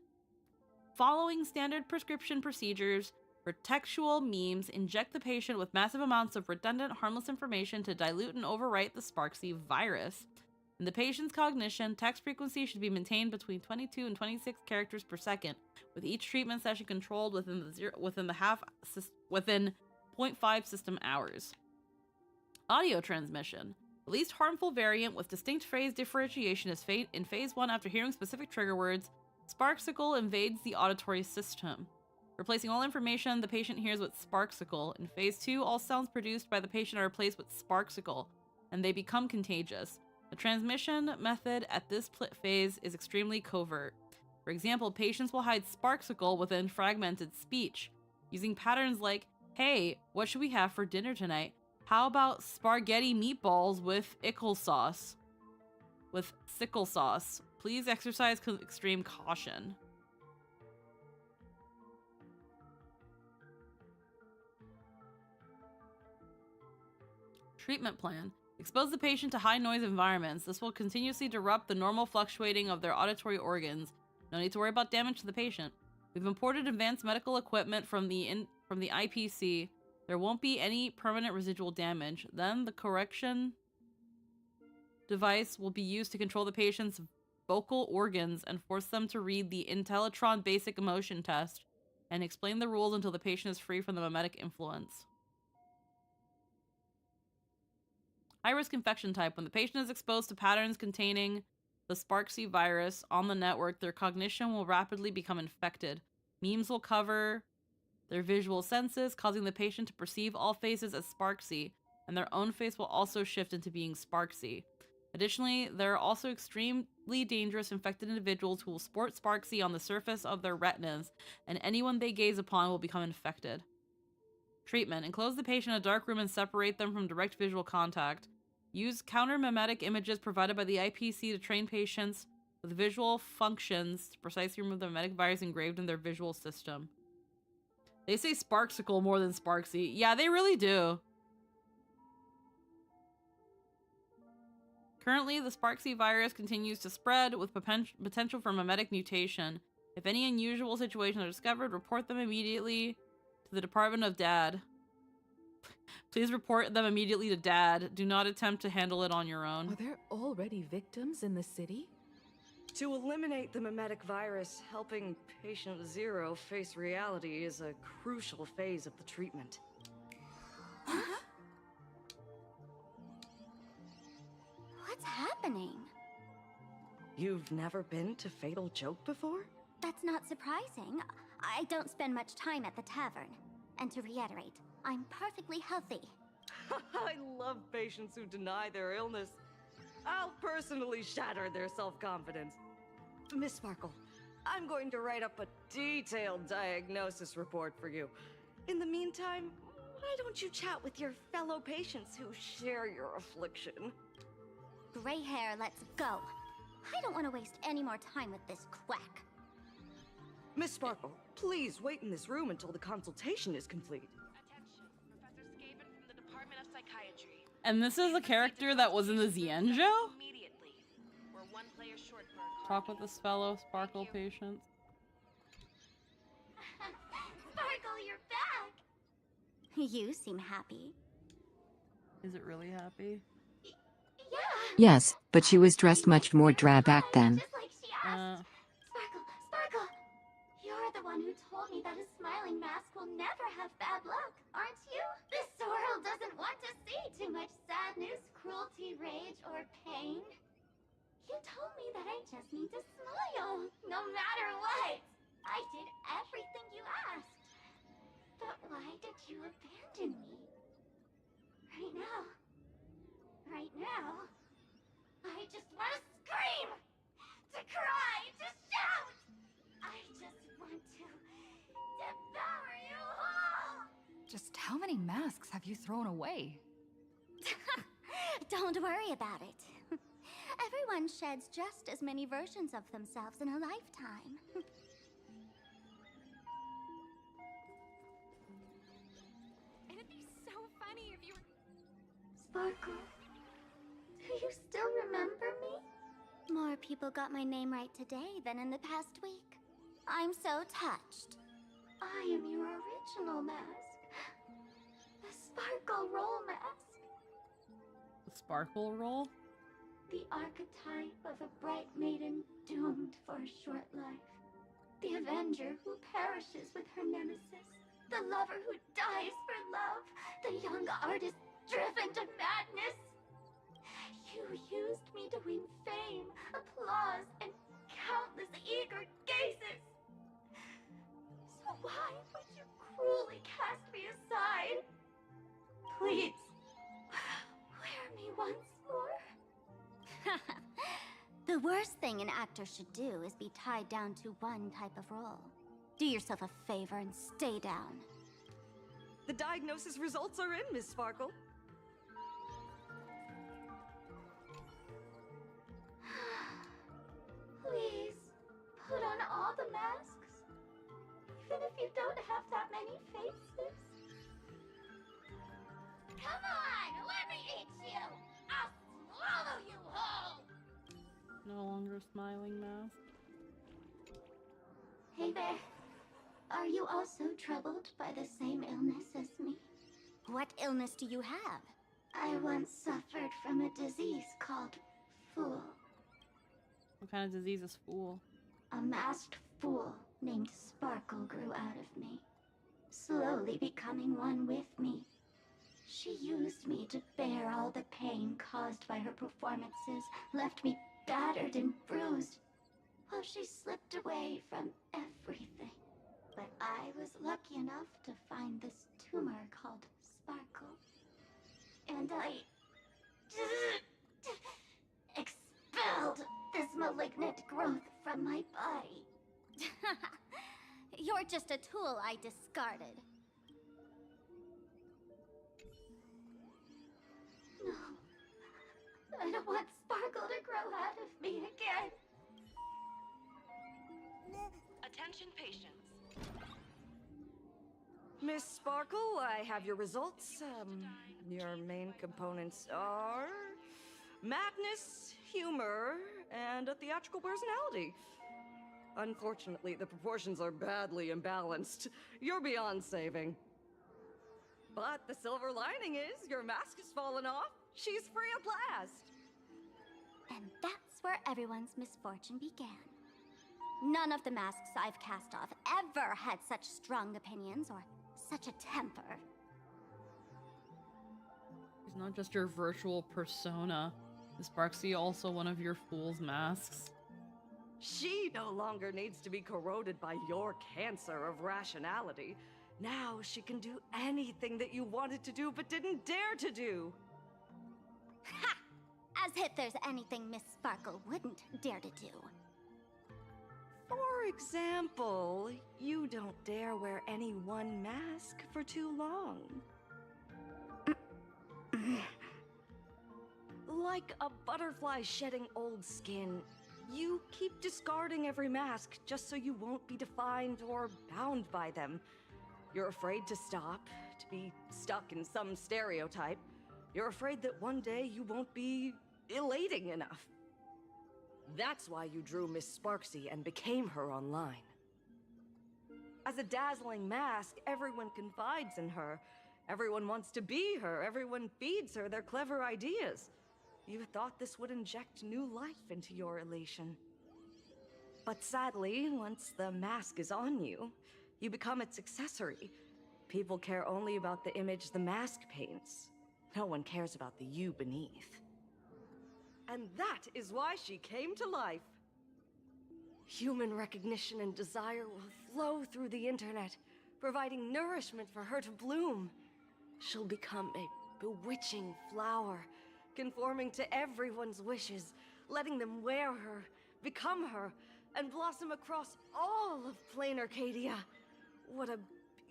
following standard prescription procedures for textual memes, inject the patient with massive amounts of redundant, harmless information to dilute and overwrite the Sparksy virus. In the patient's cognition, text frequency should be maintained between 22 and 26 characters per second, with each treatment session controlled within 0.5 system hours. Audio transmission. The least harmful variant with distinct phrase differentiation is in phase 1 after hearing specific trigger words. Sparksicle invades the auditory system, replacing all information the patient hears with Sparksicle. In phase 2, all sounds produced by the patient are replaced with Sparksicle, and they become contagious. The transmission method at this phase is extremely covert. For example, patients will hide Sparksicle within fragmented speech, using patterns like, "Hey, what should we have for dinner tonight? How about spaghetti meatballs with sickle sauce? Please exercise extreme caution." Treatment plan. Expose the patient to high noise environments. This will continuously disrupt the normal fluctuating of their auditory organs. No need to worry about damage to the patient. We've imported advanced medical equipment from the IPC. There won't be any permanent residual damage. Then the correction device will be used to control the patient's vocal organs and force them to read the Intellitron basic emotion test and explain the rules until the patient is free from the mimetic influence. High-risk infection type. When the patient is exposed to patterns containing the Sparksy virus on the network, their cognition will rapidly become infected. Memes will cover their visual senses, causing the patient to perceive all faces as Sparksy, and their own face will also shift into being Sparksy. Additionally, there are also extremely dangerous infected individuals who will sport Sparksy on the surface of their retinas, and anyone they gaze upon will become infected. Treatment. Enclose the patient in a dark room and separate them from direct visual contact. Use counter-mimetic images provided by the IPC to train patients with visual functions to precisely remove the mimetic virus engraved in their visual system. They say Sparksicle more than Sparksy. Yeah, they really do. Currently, the Sparksy virus continues to spread with potential for mimetic mutation. If any unusual situations are discovered, report them immediately to the Department of DAD. Please report them immediately to Dad. Do not attempt to handle it on your own. Are there already victims in the city? To eliminate the mimetic virus, helping patient zero face reality is a crucial phase of the treatment. What's happening? You've never been to Fatal Joke before? That's not surprising. I don't spend much time at the tavern. And to reiterate, I'm perfectly healthy. I love patients who deny their illness. I'll personally shatter their self-confidence. Miss Sparkle, I'm going to write up a detailed diagnosis report for you. In the meantime, why don't you chat with your fellow patients who share your affliction? Gray hair, let's go. I don't want to waste any more time with this quack. Miss Sparkle, please wait in this room until the consultation is complete. Attention, Professor Skaven from the Department of Psychiatry. And this is a character that was in the Zien show? Immediately. We're one player short for a Talk with this fellow Sparkle patient. Sparkle, you're back! You seem happy. Is it really happy? Yes, but she was dressed much more drab back then. Just like she asked. Sparkle, you're the one who told me that a smiling mask will never have bad luck, aren't you? This world doesn't want to see too much sadness, cruelty, rage, or pain. You told me that I just need to smile, no matter what. I did everything you asked. But why did you abandon me? Right now, I just want to scream, to cry, to shout. I just want to devour you all. Just how many masks have you thrown away? Don't worry about it. Everyone sheds just as many versions of themselves in a lifetime. It'd be so funny if you were... Sparkle, do you still remember me? More people got my name right today than in the past week. I'm so touched. I am your original mask. The Sparkle Roll mask. The Sparkle Roll? The archetype of a bright maiden doomed for a short life. The avenger who perishes with her nemesis. The lover who dies for love. The young artist driven to madness. You used me to win fame, applause, and countless eager gazes. So why would you cruelly cast me aside? Please, wear me once more. The worst thing an actor should do is be tied down to one type of role. Do yourself a favor and stay down. The diagnosis results are in, Miss Sparkle. Please, put on all the masks. Even if you don't have that many faces. Come on, let me Bear, are you also troubled by the same illness as me? What illness do you have? I once suffered from a disease called Fool. What kind of disease is Fool? A masked fool named Sparkle grew out of me, slowly becoming one with me. She used me to bear all the pain caused by her performances, left me battered and bruised, while she slipped away from everything. But I was lucky enough to find this tumor called Sparkle. And I expelled this malignant growth from my body. You're just a tool I discarded. No. I don't want Sparkle to grow out of me again. Attention patients. Miss Sparkle, I have your results. Your main components are madness, humor, and a theatrical personality. Unfortunately, the proportions are badly imbalanced. You're beyond saving. But the silver lining is your mask has fallen off. She's free at last. And that's where everyone's misfortune began. None of the masks I've cast off ever had such strong opinions or such a temper. She's not just your virtual persona. Is Sparksy also one of your Fool's masks? She no longer needs to be corroded by your cancer of rationality. Now she can do anything that you wanted to do but didn't dare to do. Ha! As if there's anything Miss Sparkle wouldn't dare to do. For example, you don't dare wear any one mask for too long. Like a butterfly shedding old skin, you keep discarding every mask just so you won't be defined or bound by them. You're afraid to stop, to be stuck in some stereotype. You're afraid that one day you won't be elating enough. That's why you drew Miss Sparksy and became her online. As a dazzling mask, everyone confides in her. Everyone wants to be her. Everyone feeds her their clever ideas. You thought this would inject new life into your elation. But sadly, once the mask is on you, you become its accessory. People care only about the image the mask paints. No one cares about the you beneath. And that is why she came to life. Human recognition and desire will flow through the internet, providing nourishment for her to bloom. She'll become a bewitching flower, conforming to everyone's wishes, letting them wear her, become her, and blossom across all of plain Arcadia. What a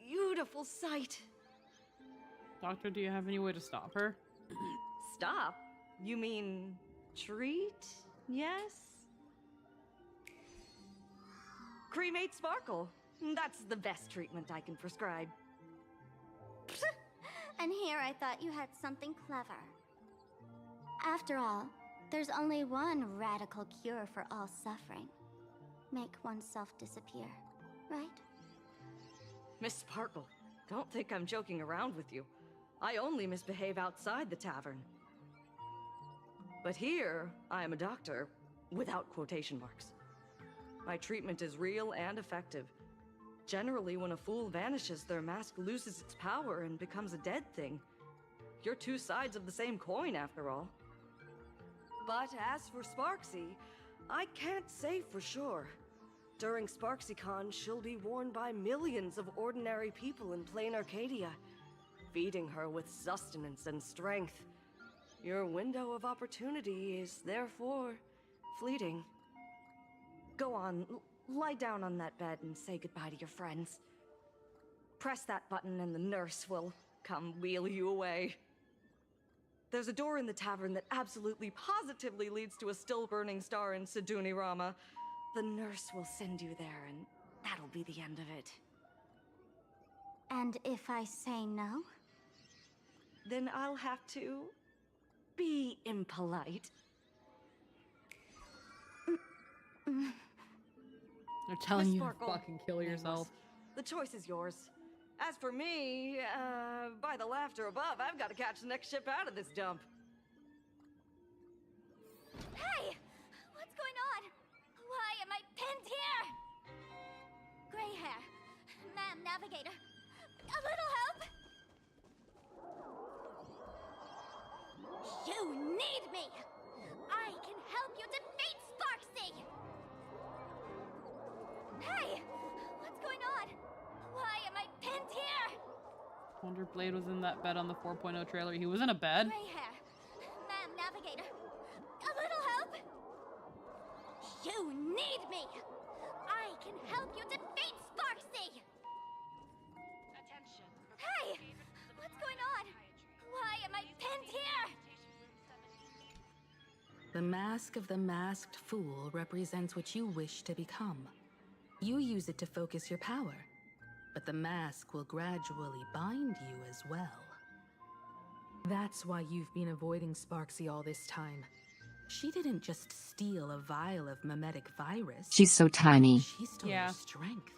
beautiful sight. Doctor, do you have any way to stop her? Stop? You mean treat? Yes? Cremate Sparkle. That's the best treatment I can prescribe. And here I thought you had something clever. After all, there's only one radical cure for all suffering. Make oneself disappear, right? Miss Sparkle, don't think I'm joking around with you. I only misbehave outside the tavern. But here, I am a doctor, without quotation marks. My treatment is real and effective. Generally, when a fool vanishes, their mask loses its power and becomes a dead thing. You're two sides of the same coin, after all. But as for Sparksy, I can't say for sure. During SparksyCon, she'll be worn by millions of ordinary people in plain Arcadia, feeding her with sustenance and strength. Your window of opportunity is therefore fleeting. Go on, lie down on that bed and say goodbye to your friends. Press that button and the nurse will come wheel you away. There's a door in the tavern that absolutely positively leads to a still-burning star in Siduni Rama. The nurse will send you there, and that'll be the end of it. And if I say no? Then I'll have to be impolite. They're telling Miss you to Sparkle, fucking kill yourself. the choice is yours. As for me, by the laughter above, I've got to catch the next ship out of this dump. Hey! What's going on? Why am I pinned here? Gray hair. Ma'am, navigator. A little help? You need me! I can help you defeat Sparksy! Hey! What's going on? Why am I pinned here? Wonder if Blade was in that bed on the 4.0 trailer. He was in a bed. Gray hair. Ma'am, navigator. A little help? You need me! I can help you defeat Sparksy! Attention. Hey! What's going on? Why am I pinned here? The mask of the masked fool represents what you wish to become. You use it to focus your power, but the mask will gradually bind you as well. That's why you've been avoiding Sparksy all this time. She didn't just steal a vial of mimetic virus. She's so tiny. She stole your strength.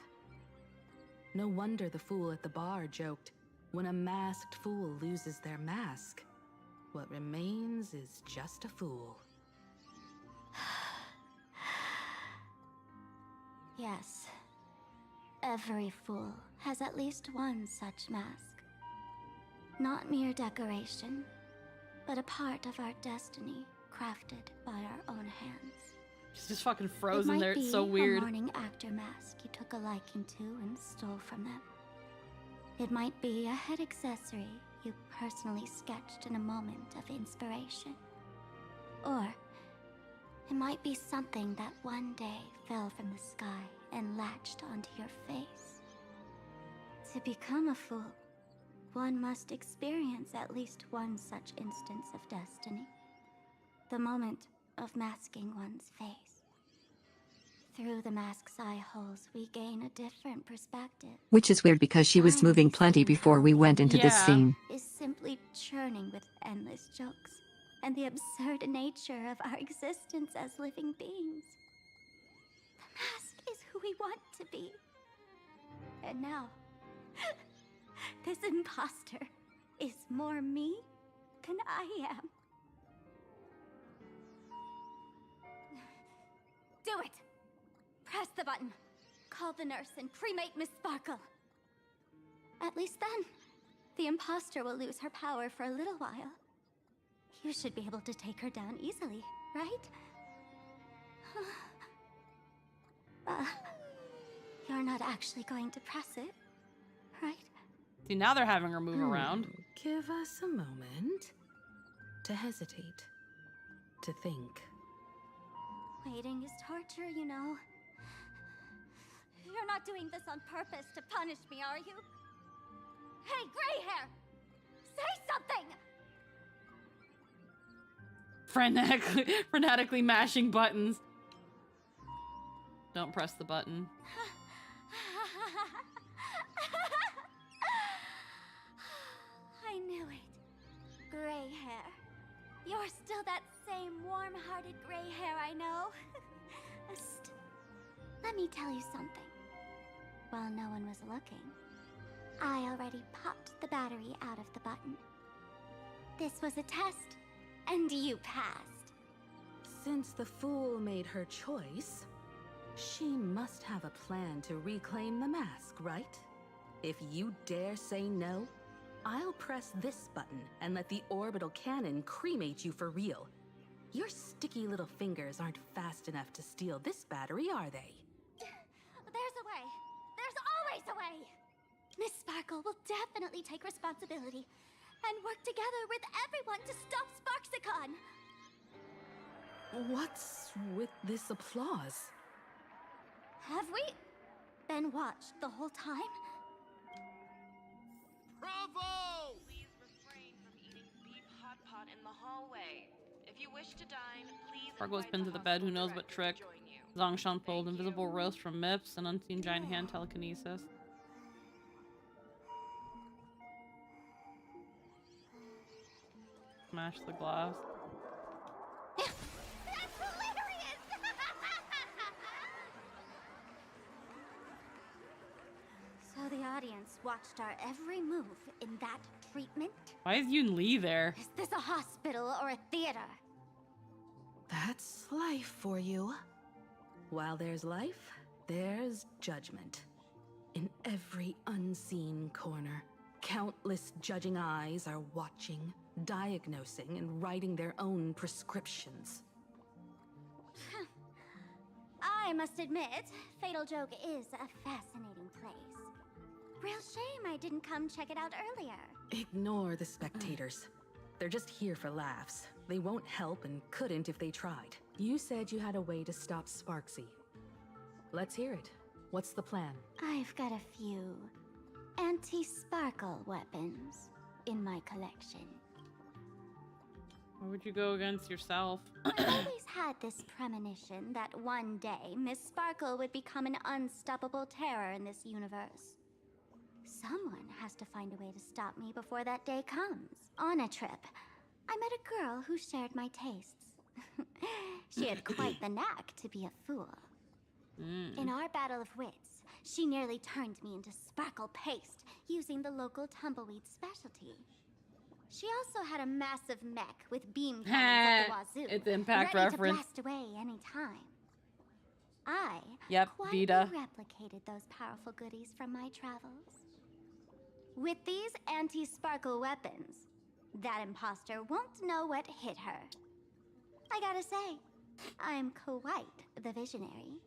No wonder the fool at the bar joked, when a masked fool loses their mask, what remains is just a fool. Yes. Every fool has at least one such mask. Not mere decoration, but a part of our destiny crafted by our own hands. She's just fucking frozen there. It's so It might weird. be a morning actor mask you took a liking to and stole from them. It might be a head accessory you personally sketched in a moment of inspiration. Or it might be something that one day fell from the sky and latched onto your face. To become a fool, one must experience at least one such instance of destiny. The moment of masking one's face. Through the mask's eye holes, we gain a different perspective. Which is weird because she was moving plenty before we went into this scene. Is simply churning with endless jokes and the absurd nature of our existence as living beings. The mask is who we want to be. And now, this imposter is more me than I am. Do it! Press the button. Call the nurse and cremate Miss Sparkle. At least then, the imposter will lose her power for a little while. You should be able to take her down easily, right? You're not actually going to press it, right? See, now they're having her move around. Give us a moment to hesitate, to think. Waiting is torture, you know. You're not doing this on purpose to punish me, are you? Hey, gray hair! Say something! Frenetically mashing buttons. Don't press the button. I knew it. Gray hair. You're still that same warm-hearted gray hair I know. Let me tell you something. While no one was looking, I already popped the battery out of the button. This was a test, and you passed. Since the fool made her choice, she must have a plan to reclaim the mask, right? If you dare say no, I'll press this button and let the orbital cannon cremate you for real. Your sticky little fingers aren't fast enough to steal this battery, are they? There's a way. There's always a way. Miss Sparkle will definitely take responsibility and work together with everyone to stop Sparksicon. What's with this applause? Have we been watched the whole time? Bravo! Please refrain from eating beef hot pot in the hallway. If you wish to dine, please. Sparkle was pinned to the bed. Who knows what trick? Zongshan pulled invisible roast from MIPS and unseen giant hand telekinesis. Smash the glass. That's hilarious! watched our every move in that treatment? Why is Yoon Lee there? Is this a hospital or a theater? That's life for you. While there's life, there's judgment. In every unseen corner, countless judging eyes are watching, diagnosing, and writing their own prescriptions. I must admit, Fatal Joke is a fascinating place. Real shame I didn't come check it out earlier. Ignore the spectators. They're just here for laughs. They won't help and couldn't if they tried. You said you had a way to stop Sparksy. Let's hear it. What's the plan? I've got a few anti-sparkle weapons in my collection. Why would you go against yourself? I've always had this premonition that one day Miss Sparkle would become an unstoppable terror in this universe. Someone has to find a way to stop me before that day comes. On a trip, I met a girl who shared my tastes. She had quite the knack to be a fool. In our battle of wits, she nearly turned me into sparkle paste using the local tumbleweed specialty. She also had a massive mech with beam cannons at the wazoo, It's Impact ready reference. to blast away any time. I quietly Vita. replicated those powerful goodies from my travels. With these anti-sparkle weapons, that imposter won't know what hit her. I gotta say, I'm quite the visionary.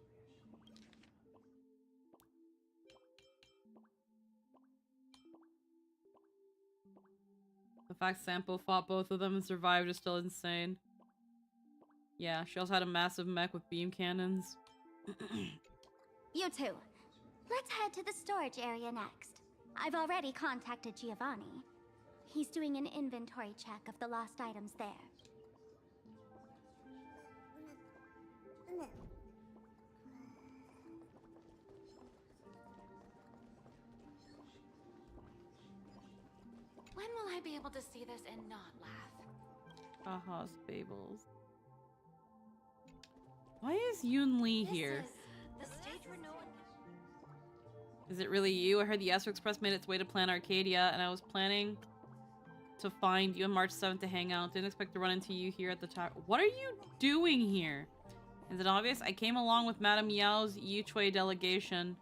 The fact Sampo fought both of them and survived is still insane. Yeah, she also had a massive mech with beam cannons. You two, let's head to the storage area next. I've already contacted Giovanni. He's doing an inventory check of the lost items there. When will I be able to see this and not laugh? Haha, Spables. Why is Yoon Lee here? The stage where no one... Is it really you? I heard the Astro Express made its way to Plan Arcadia, and I was planning to find you on March 7th to hang out. Didn't expect to run into you here at the tower. What are you doing here? Is it obvious? I came along with Madame Yao's Yuchui delegation.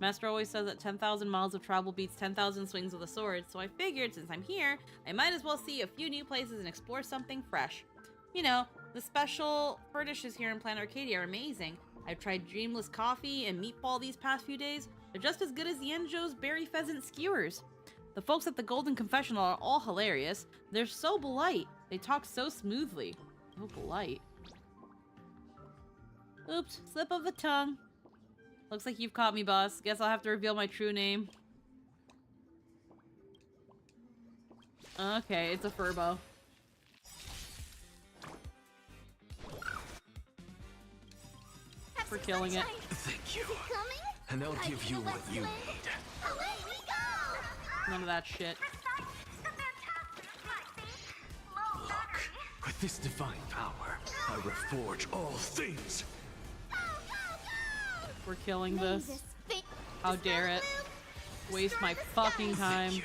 Master always says that 10,000 miles of travel beats 10,000 swings with a sword, so I figured since I'm here, I might as well see a few new places and explore something fresh. You know, the special fur dishes here in Plan Arcadia are amazing. I've tried Dreamless Coffee and Meatball these past few days. They're just as good as Yenjo's Berry Pheasant Skewers. The folks at the Golden Confessional are all hilarious. They're so polite. They talk so smoothly. So polite. Oops, slip of the tongue. Looks like you've caught me, boss. Guess I'll have to reveal my true name. Okay, it's a Furbo. We're killing it. Thank you. And I'll give you what you need. None of that shit. Look, with this divine power, I reforge all things. We're killing this. How dare it? Waste my fucking time. And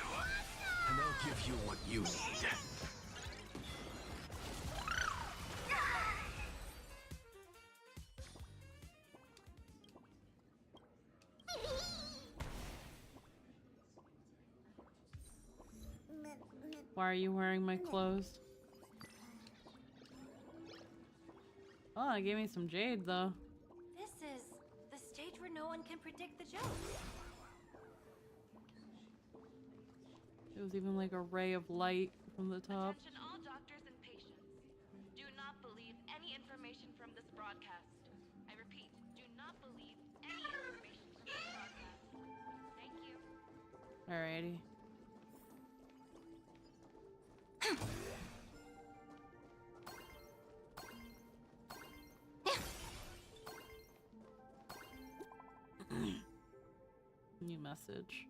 I'll give you what you need. Why are you wearing my clothes? Oh, it gave me some jade though. This is the stage where no one can predict the jokes. It was even like a ray of light from the top. Attention all doctors and patients. Do not believe any information from this broadcast. I repeat, do not believe any information from this broadcast. Thank you. Alrighty. New message.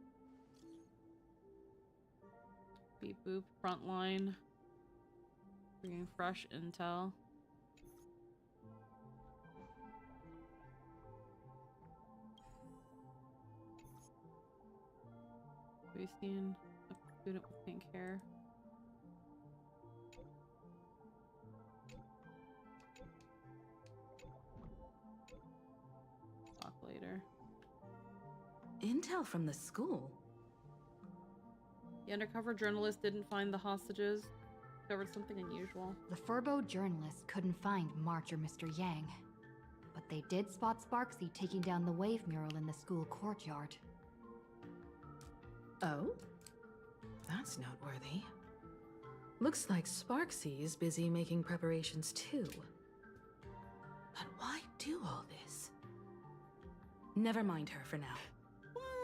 Beep boop, frontline. Bringing fresh intel. We've seen a student with pink hair. Talk later. Intel from the school. The undercover journalist didn't find the hostages. Discovered something unusual. The Furbo journalists couldn't find March or Mr. Yang, but they did spot Sparksy taking down the wave mural in the school courtyard. Oh? That's noteworthy. Looks like Sparksy is busy making preparations too. But why do all this? Never mind her for now.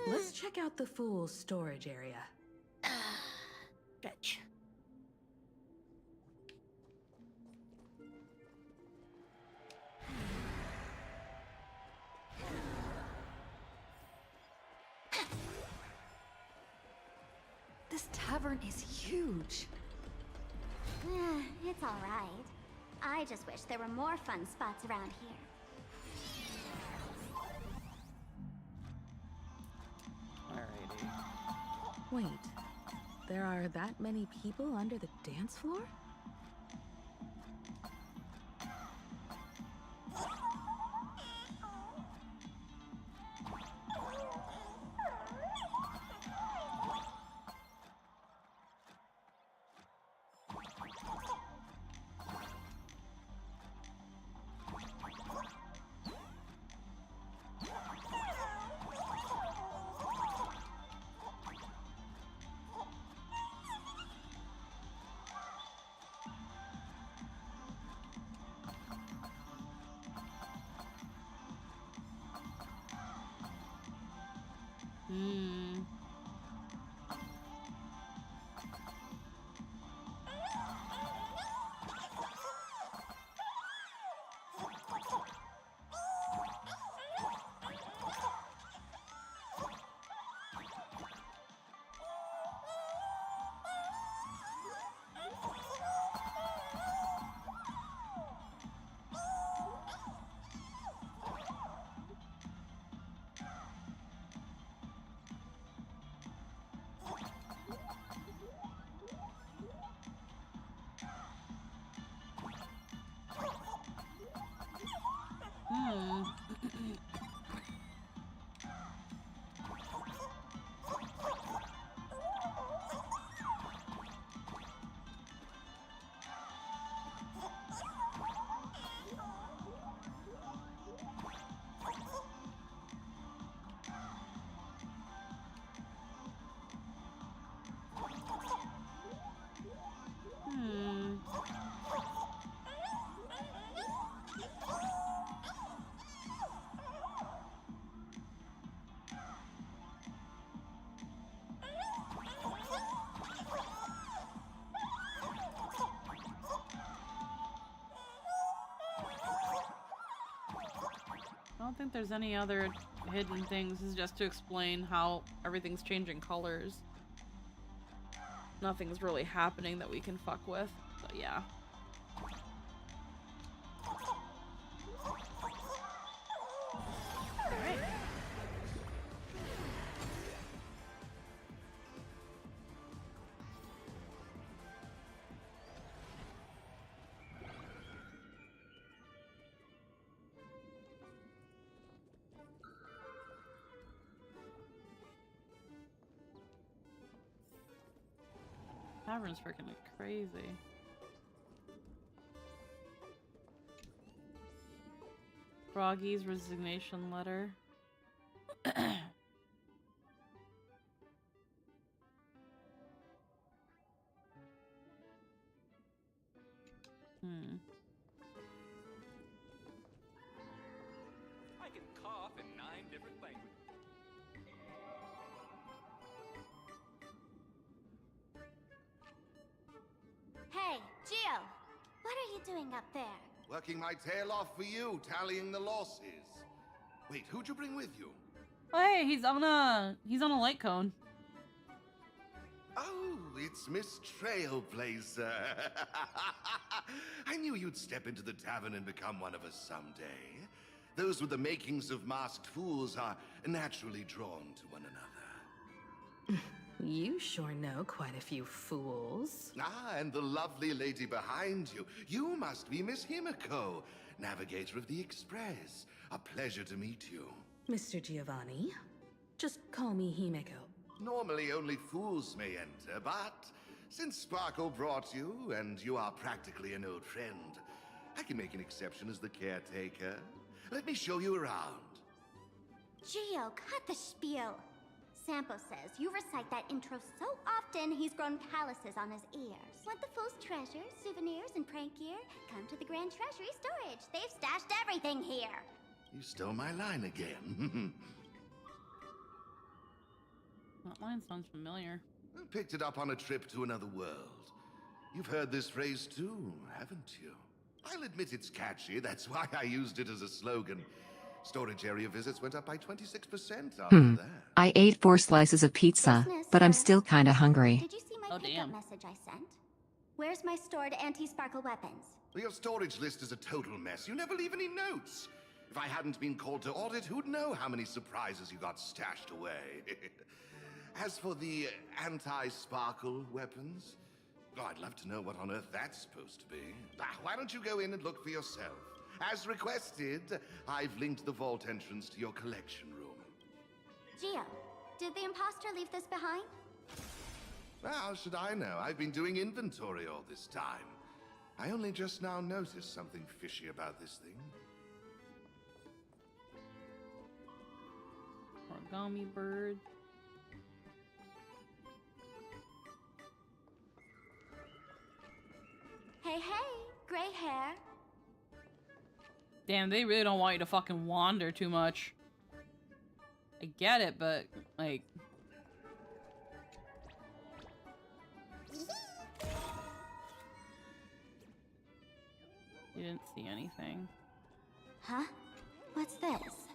Let's check out the fool's storage area. Stretch. This tavern is huge. It's all right. I just wish there were more fun spots around here. Alrighty. Wait, there are that many people under the dance floor? I don't think there's any other hidden things. This is just to explain how everything's changing colors. Nothing's really happening that we can fuck with, but yeah. Alright. Tavern's freaking crazy. Froggy's resignation letter. I can cough in 9 different languages. Hey, Gio! What are you doing up there? Working my tail off for you, tallying the losses. Wait, who'd you bring with you? Oh, hey, he's on a light cone. Oh, it's Miss Trailblazer. I knew you'd step into the tavern and become one of us someday. Those with the makings of masked fools are naturally drawn to one another. You sure know quite a few fools. Ah, and the lovely lady behind you. You must be Miss Himiko, navigator of the Express. A pleasure to meet you. Mr. Giovanni, just call me Himeko. Normally only fools may enter, but since Sparkle brought you, and you are practically an old friend, I can make an exception as the caretaker. Let me show you around. Gio, cut the spiel. Sampo says you recite that intro so often he's grown calluses on his ears. Want the fool's treasures, souvenirs, and prank gear? Come to the Grand Treasury Storage. They've stashed everything here. You stole my line again. That line sounds familiar. Picked it up on a trip to another world. You've heard this phrase too, haven't you? I'll admit it's catchy, that's why I used it as a slogan. Storage area visits went up by 26% after that. I ate 4 slices of pizza, but I'm still kinda hungry. Did you see my pickup message I sent? Where's my stored anti-sparkle weapons? Well, your storage list is a total mess. You never leave any notes. If I hadn't been called to audit, who'd know how many surprises you got stashed away? As for the anti-sparkle weapons, oh, I'd love to know what on earth that's supposed to be. Why don't you go in and look for yourself? As requested, I've linked the vault entrance to your collection room. Gio, did the imposter leave this behind? How should I know? I've been doing inventory all this time. I only just now noticed something fishy about this thing. Origami bird. Hey, gray hair. Damn, they really don't want you to fucking wander too much. I get it, but, like... You didn't see anything. Huh? What's this?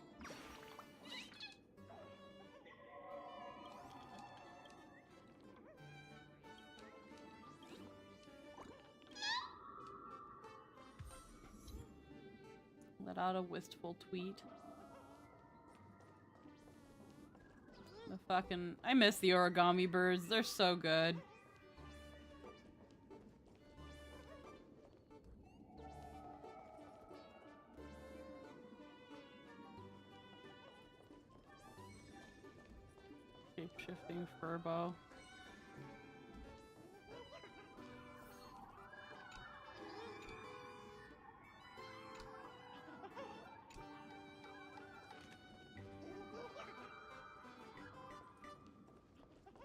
Let out a wistful tweet. The fucking... I miss the origami birds. They're so good. Shape-shifting furbo.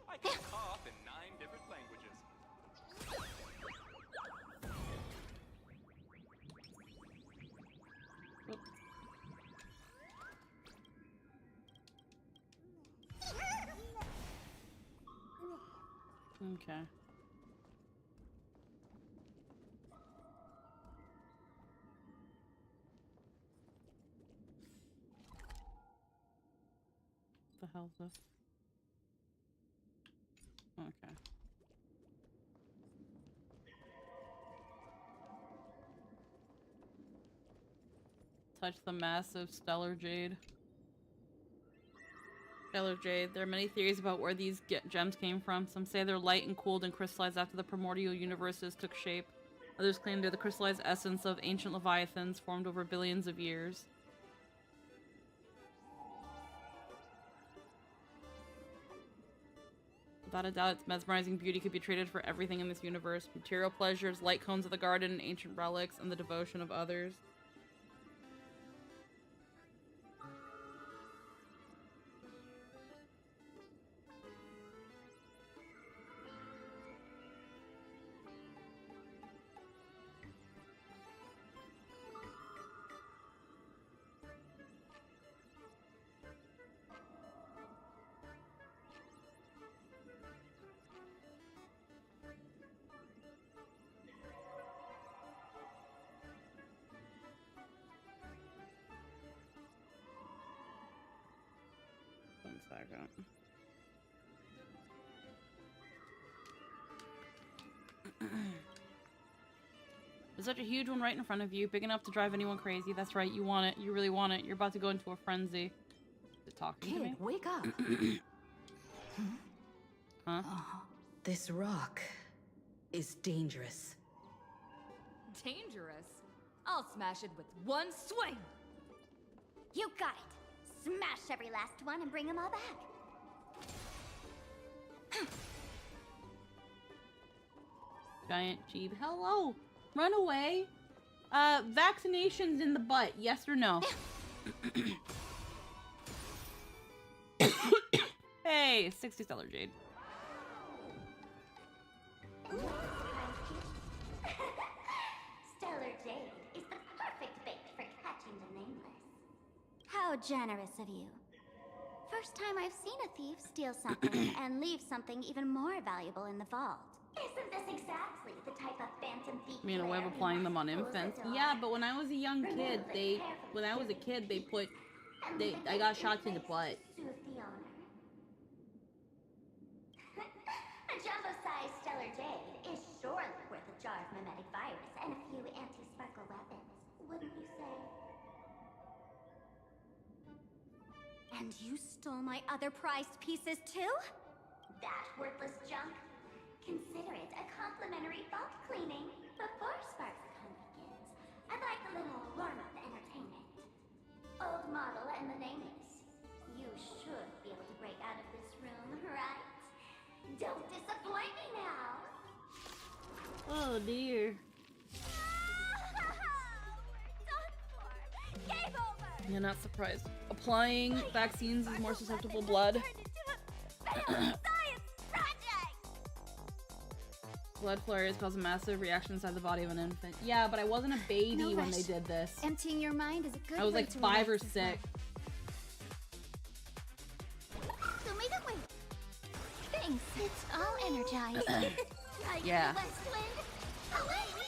I can cough in 9 different languages. Okay. What the hell is this? Okay. Touch the massive stellar jade. Stellar jade. There are many theories about where these gems came from. Some say they're light and cooled and crystallized after the primordial universes took shape. Others claim they're the crystallized essence of ancient leviathans formed over billions of years. Without a doubt, its mesmerizing beauty could be traded for everything in this universe. Material pleasures, light cones of the garden, ancient relics, and the devotion of others. Second. There's such a huge one right in front of you, big enough to drive anyone crazy. That's right, you want it. You really want it. You're about to go into a frenzy. Is it talking to me? Wake up. Huh? This rock is dangerous. Dangerous? I'll smash it with one swing! You got it. Smash every last one and bring them all back. Giant Jeep. Hello. Run away. Vaccinations in the butt. Yes or no? Hey, 60 Stellar Jade. Stellar Jade is the perfect bait for catching the nameless. How generous of you. First time I've seen a thief steal something and leave something even more valuable in the vault. Isn't this exactly the type of phantom thief? I mean, a way of applying them on infants. Yeah, but when I was a young kid, I got shocked in the butt. Soothe the owner. A jumbo-sized Stellar Jade is surely worth a jar of mimetic virus and a few anti-sparkle weapons, wouldn't you say? And you stole my other prized pieces too? That worthless junk? Consider it a complimentary vault cleaning before SparksCon begins. I'd like a little warm-up entertainment. Old model and the nameless. You should be able to break out of this room, right? Don't disappoint me now. Oh dear. Game over! Yeah, not surprised. Applying vaccines is more susceptible blood. Blood flurries cause a massive reaction inside the body of an infant. Yeah, but I wasn't a baby when they did this. Emptying your mind is a good I was way like to 5 or relax 6. yourself. So make it wait. Thanks. It's all energized. Like Yeah. the west wind. Away we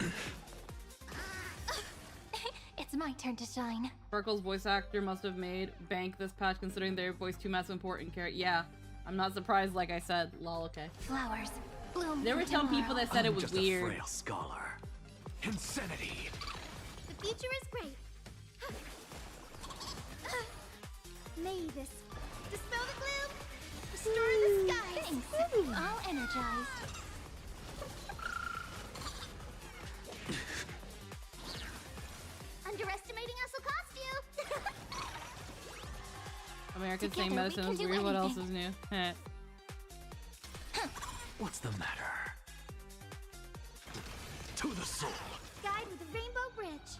go! It's my turn to shine. Sparkle's voice actor must have made bank this patch considering they voiced two massive important characters. Yeah, I'm not surprised, like I said. Lol, okay. Flowers bloom. There were for some tomorrow. people that said it was just weird. a frail scholar. Insanity. The future is great. May this dispel the gloom, restore the sky. Thanks. All energized. Underestimating us will cost you. American Together, saying we medicine can is do weird. What else is anything. new? What's the matter? To the soul. Guide with a rainbow bridge.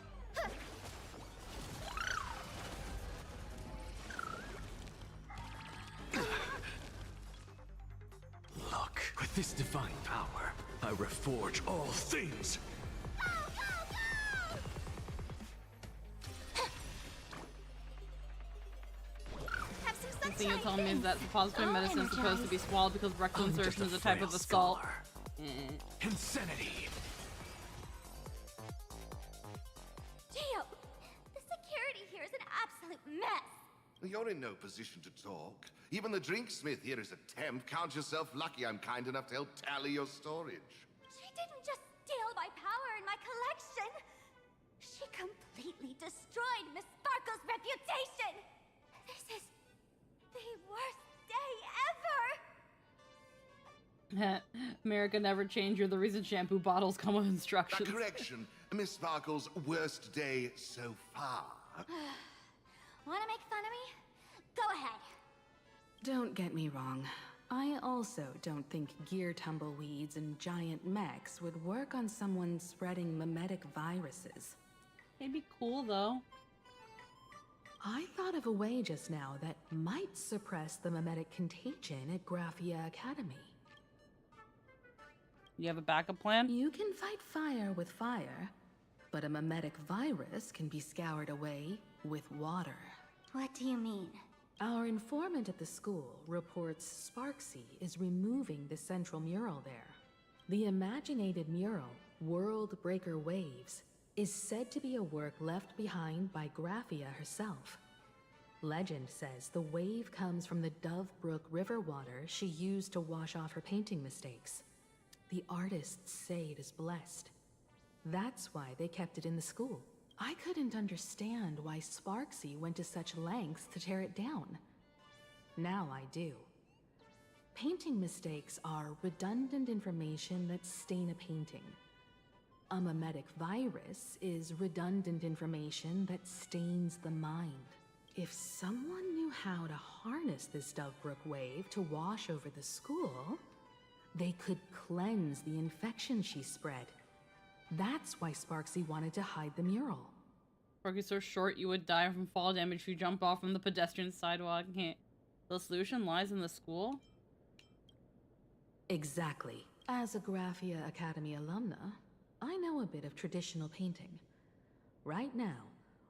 Look, with this divine power, I reforge all things. Have some The sunshine. thing you're telling me is that suppository All medicine is supposed to be energized. swallowed because rectal I'm just insertion a is a type frail of assault. scholar. Insanity. Gio, the security here is an absolute mess. You're in no position to talk. Even the drinksmith here is a temp. Count yourself lucky I'm kind enough to help tally your storage. She didn't just steal my power and my collection. She completely destroyed Miss Sparkle's reputation. This is the worst day ever. America never changed. You're the reason shampoo bottles come with instructions. Correction, Miss Sparkle's worst day so far. Want to make fun of me? Go ahead. Don't get me wrong. I also don't think gear tumbleweeds and giant mechs would work on someone spreading mimetic viruses. They'd be cool though. I thought of a way just now that might suppress the mimetic contagion at Graphia Academy. You have a backup plan? You can fight fire with fire, but a mimetic virus can be scoured away with water. What do you mean? Our informant at the school reports Sparksy is removing the central mural there. The imaginated mural, World Breaker Waves, is said to be a work left behind by Graphia herself. Legend says the wave comes from the Dove Brook river water she used to wash off her painting mistakes. The artists say it is blessed. That's why they kept it in the school. I couldn't understand why Sparksy went to such lengths to tear it down. Now I do. Painting mistakes are redundant information that stain a painting. A mimetic virus is redundant information that stains the mind. If someone knew how to harness this Dovebrook wave to wash over the school, they could cleanse the infection she spread. That's why Sparksy wanted to hide the mural. Sparky's so short you would die from fall damage if you jumped off from the pedestrian sidewalk. The solution lies in the school? Exactly. As a Graphia Academy alumna, I know a bit of traditional painting. Right now,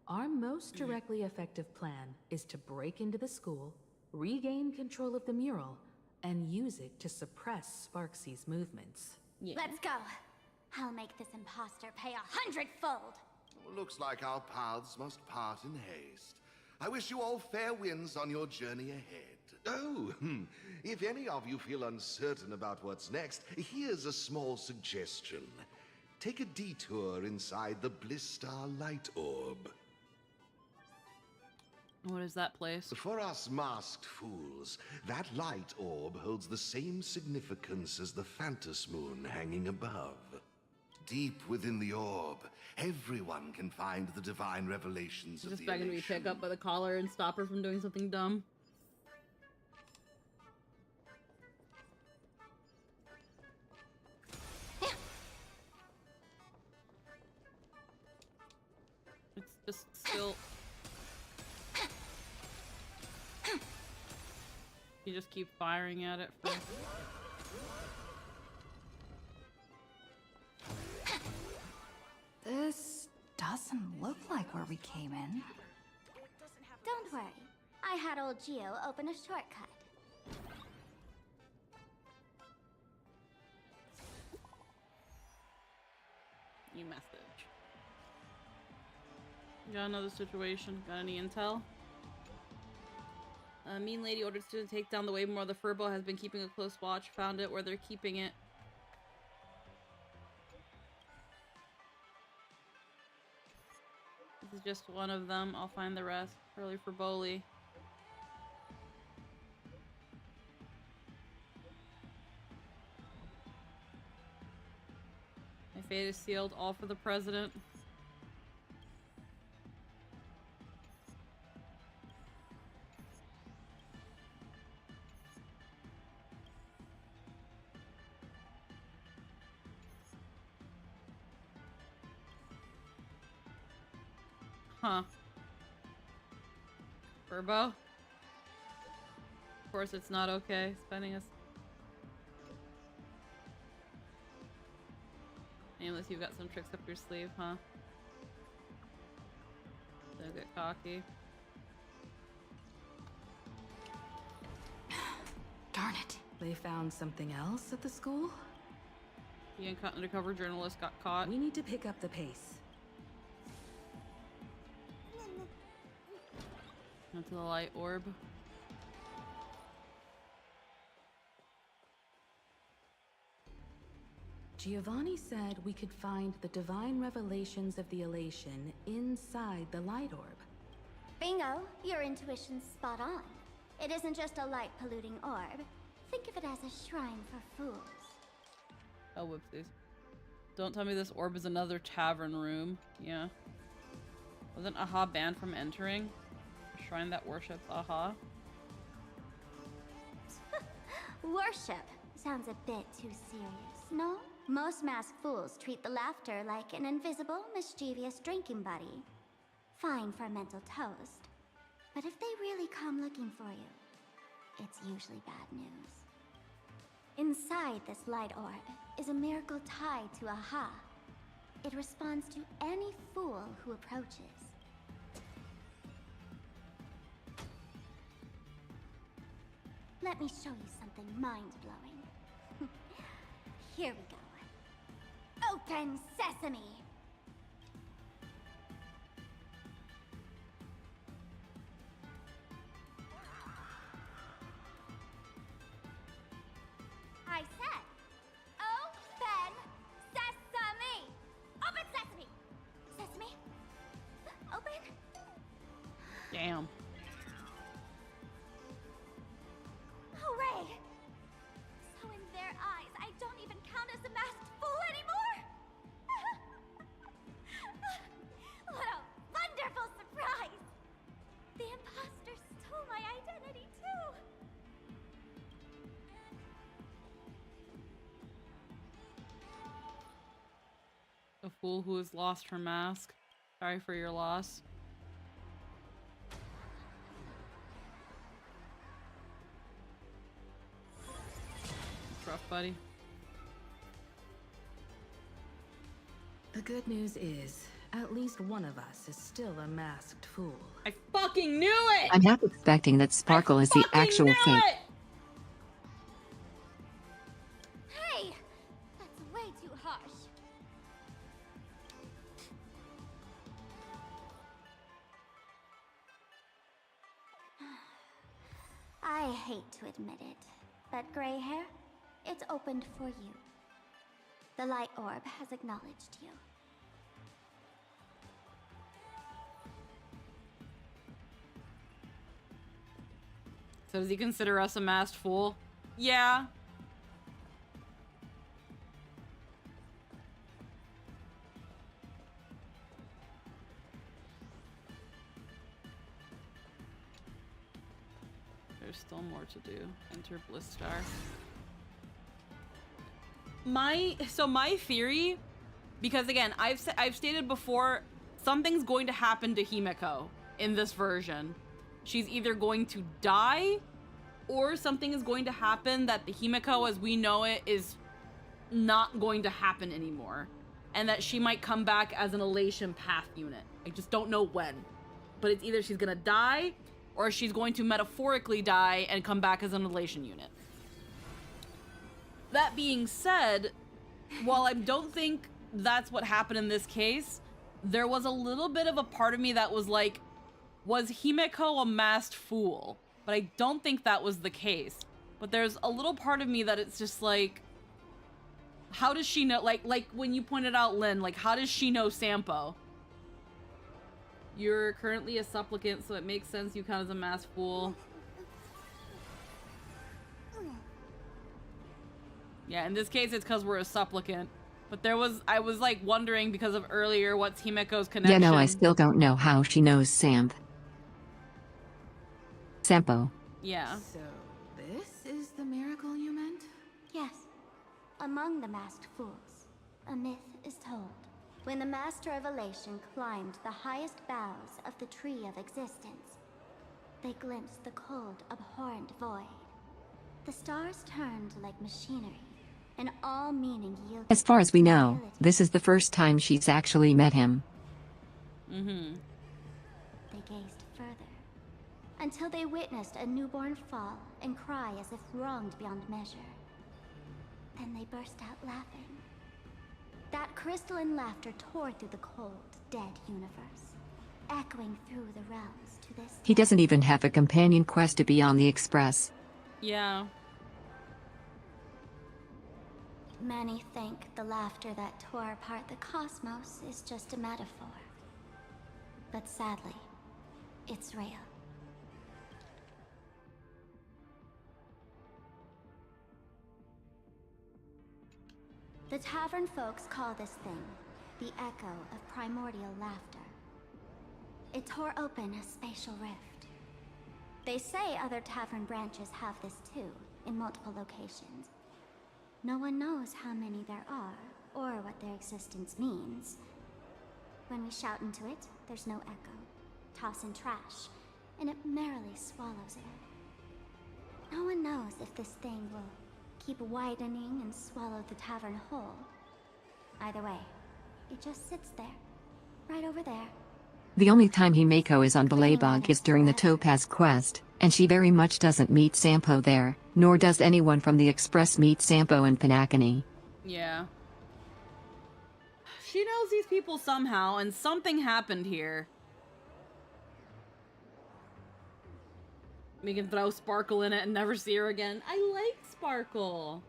our most directly effective plan is to break into the school, regain control of the mural, and use it to suppress Sparksy's movements. Let's go. I'll make this imposter pay 100-fold. Looks like our paths must part in haste. I wish you all fair winds on your journey ahead. Oh, if any of you feel uncertain about what's next, here's a small suggestion. Take a detour inside the Blistar Light Orb. What is that place? For us masked fools, that light orb holds the same significance as the Phantos Moon hanging above. Deep within the orb, everyone can find the divine revelations of the Just begging to be picked up by the collar and stop her from doing something dumb. It's just still... You just keep firing at it for... This doesn't look like where we came in. Don't worry. I had old Geo open a shortcut. New message. Got another situation. Got any intel? A mean lady ordered students to take down the Waymore. The Furbo has been keeping a close watch. Found it where they're keeping it. This is just one of them. I'll find the rest. Early for Boli. My fate is sealed. All for the president. Huh. Furbo? Of course it's not okay spending us. Unless you've got some tricks up your sleeve, huh? Don't get cocky. Darn it. They found something else at the school? The undercover journalist got caught. We need to pick up the pace. Into the light orb. Giovanni said we could find the divine revelations of the elation inside the light orb. Bingo! Your intuition's spot on. It isn't just a light-polluting orb. Think of it as a shrine for fools. Oh, whoopsies. Don't tell me this orb is another tavern room. Yeah. Wasn't Aha banned from entering? A shrine that worships Aha? Worship sounds a bit too serious, no? Most masked fools treat the laughter like an invisible, mischievous drinking buddy. Fine for a mental toast. But if they really come looking for you, it's usually bad news. Inside this light orb is a miracle tied to Aha. It responds to any fool who approaches. Let me show you something mind-blowing. Here we go. Open sesame! I said, open sesame! Open sesame! Sesame? Open? Damn. as a masked fool anymore? What a wonderful surprise! The imposter stole my identity too! A fool who has lost her mask. Sorry for your loss. It's rough, buddy. The good news is, at least one of us is still a masked fool. I fucking knew it! I'm half expecting that Sparkle is the actual fake. Hey! That's way too harsh. I hate to admit it, but gray hair, it's opened for you. The light orb has acknowledged you. So does he consider us a masked fool? Yeah. There's still more to do. Enter Blistar. My theory, because again, I've stated before, something's going to happen to Himeko in this version. She's either going to die, or something is going to happen that the Himeko as we know it is not going to happen anymore. And that she might come back as an Elation Path unit. I just don't know when. But it's either she's gonna die, or she's going to metaphorically die and come back as an Elation unit. That being said, while I don't think that's what happened in this case, there was a little bit of a part of me that was like, was Himeko a masked fool? But I don't think that was the case. But there's a little part of me that it's just like, how does she know, like when you pointed out, Lynn, like how does she know Sampo? You're currently a supplicant, so it makes sense you count as a masked fool. Yeah, in this case it's because we're a supplicant. But I was like wondering because of earlier, what's Himeko's connection? Yeah, no, I still don't know how she knows Sampo. Yeah. So, this is the miracle you meant? Yes. Among the masked fools, a myth is told. When the Master of Elation climbed the highest boughs of the Tree of Existence, they glimpsed the cold, abhorrent void. The stars turned like machinery, and all meaning yielded. As far as we know, this is the first time she's actually met him. Mm-hmm. They gazed further, until they witnessed a newborn fall and cry as if wronged beyond measure. Then they burst out laughing. That crystalline laughter tore through the cold, dead universe, echoing through the realms to this day. He doesn't even have a companion quest to be on the Express. Yeah. Many think the laughter that tore apart the cosmos is just a metaphor. But sadly, it's real. The tavern folks call this thing the echo of primordial laughter. It tore open a spatial rift. They say other tavern branches have this too, in multiple locations. No one knows how many there are, or what their existence means. When we shout into it, there's no echo. Toss in trash, and it merrily swallows it up. No one knows if this thing will keep widening and swallow the tavern whole. Either way, it just sits there, right over there. The only time Himeko is on Beleibog is during the Topaz quest, and she very much doesn't meet Sampo there, nor does anyone from the Express meet Sampo in Pinacony. Yeah. She knows these people somehow, and something happened here. We can throw Sparkle in it and never see her again. I like Sparkle.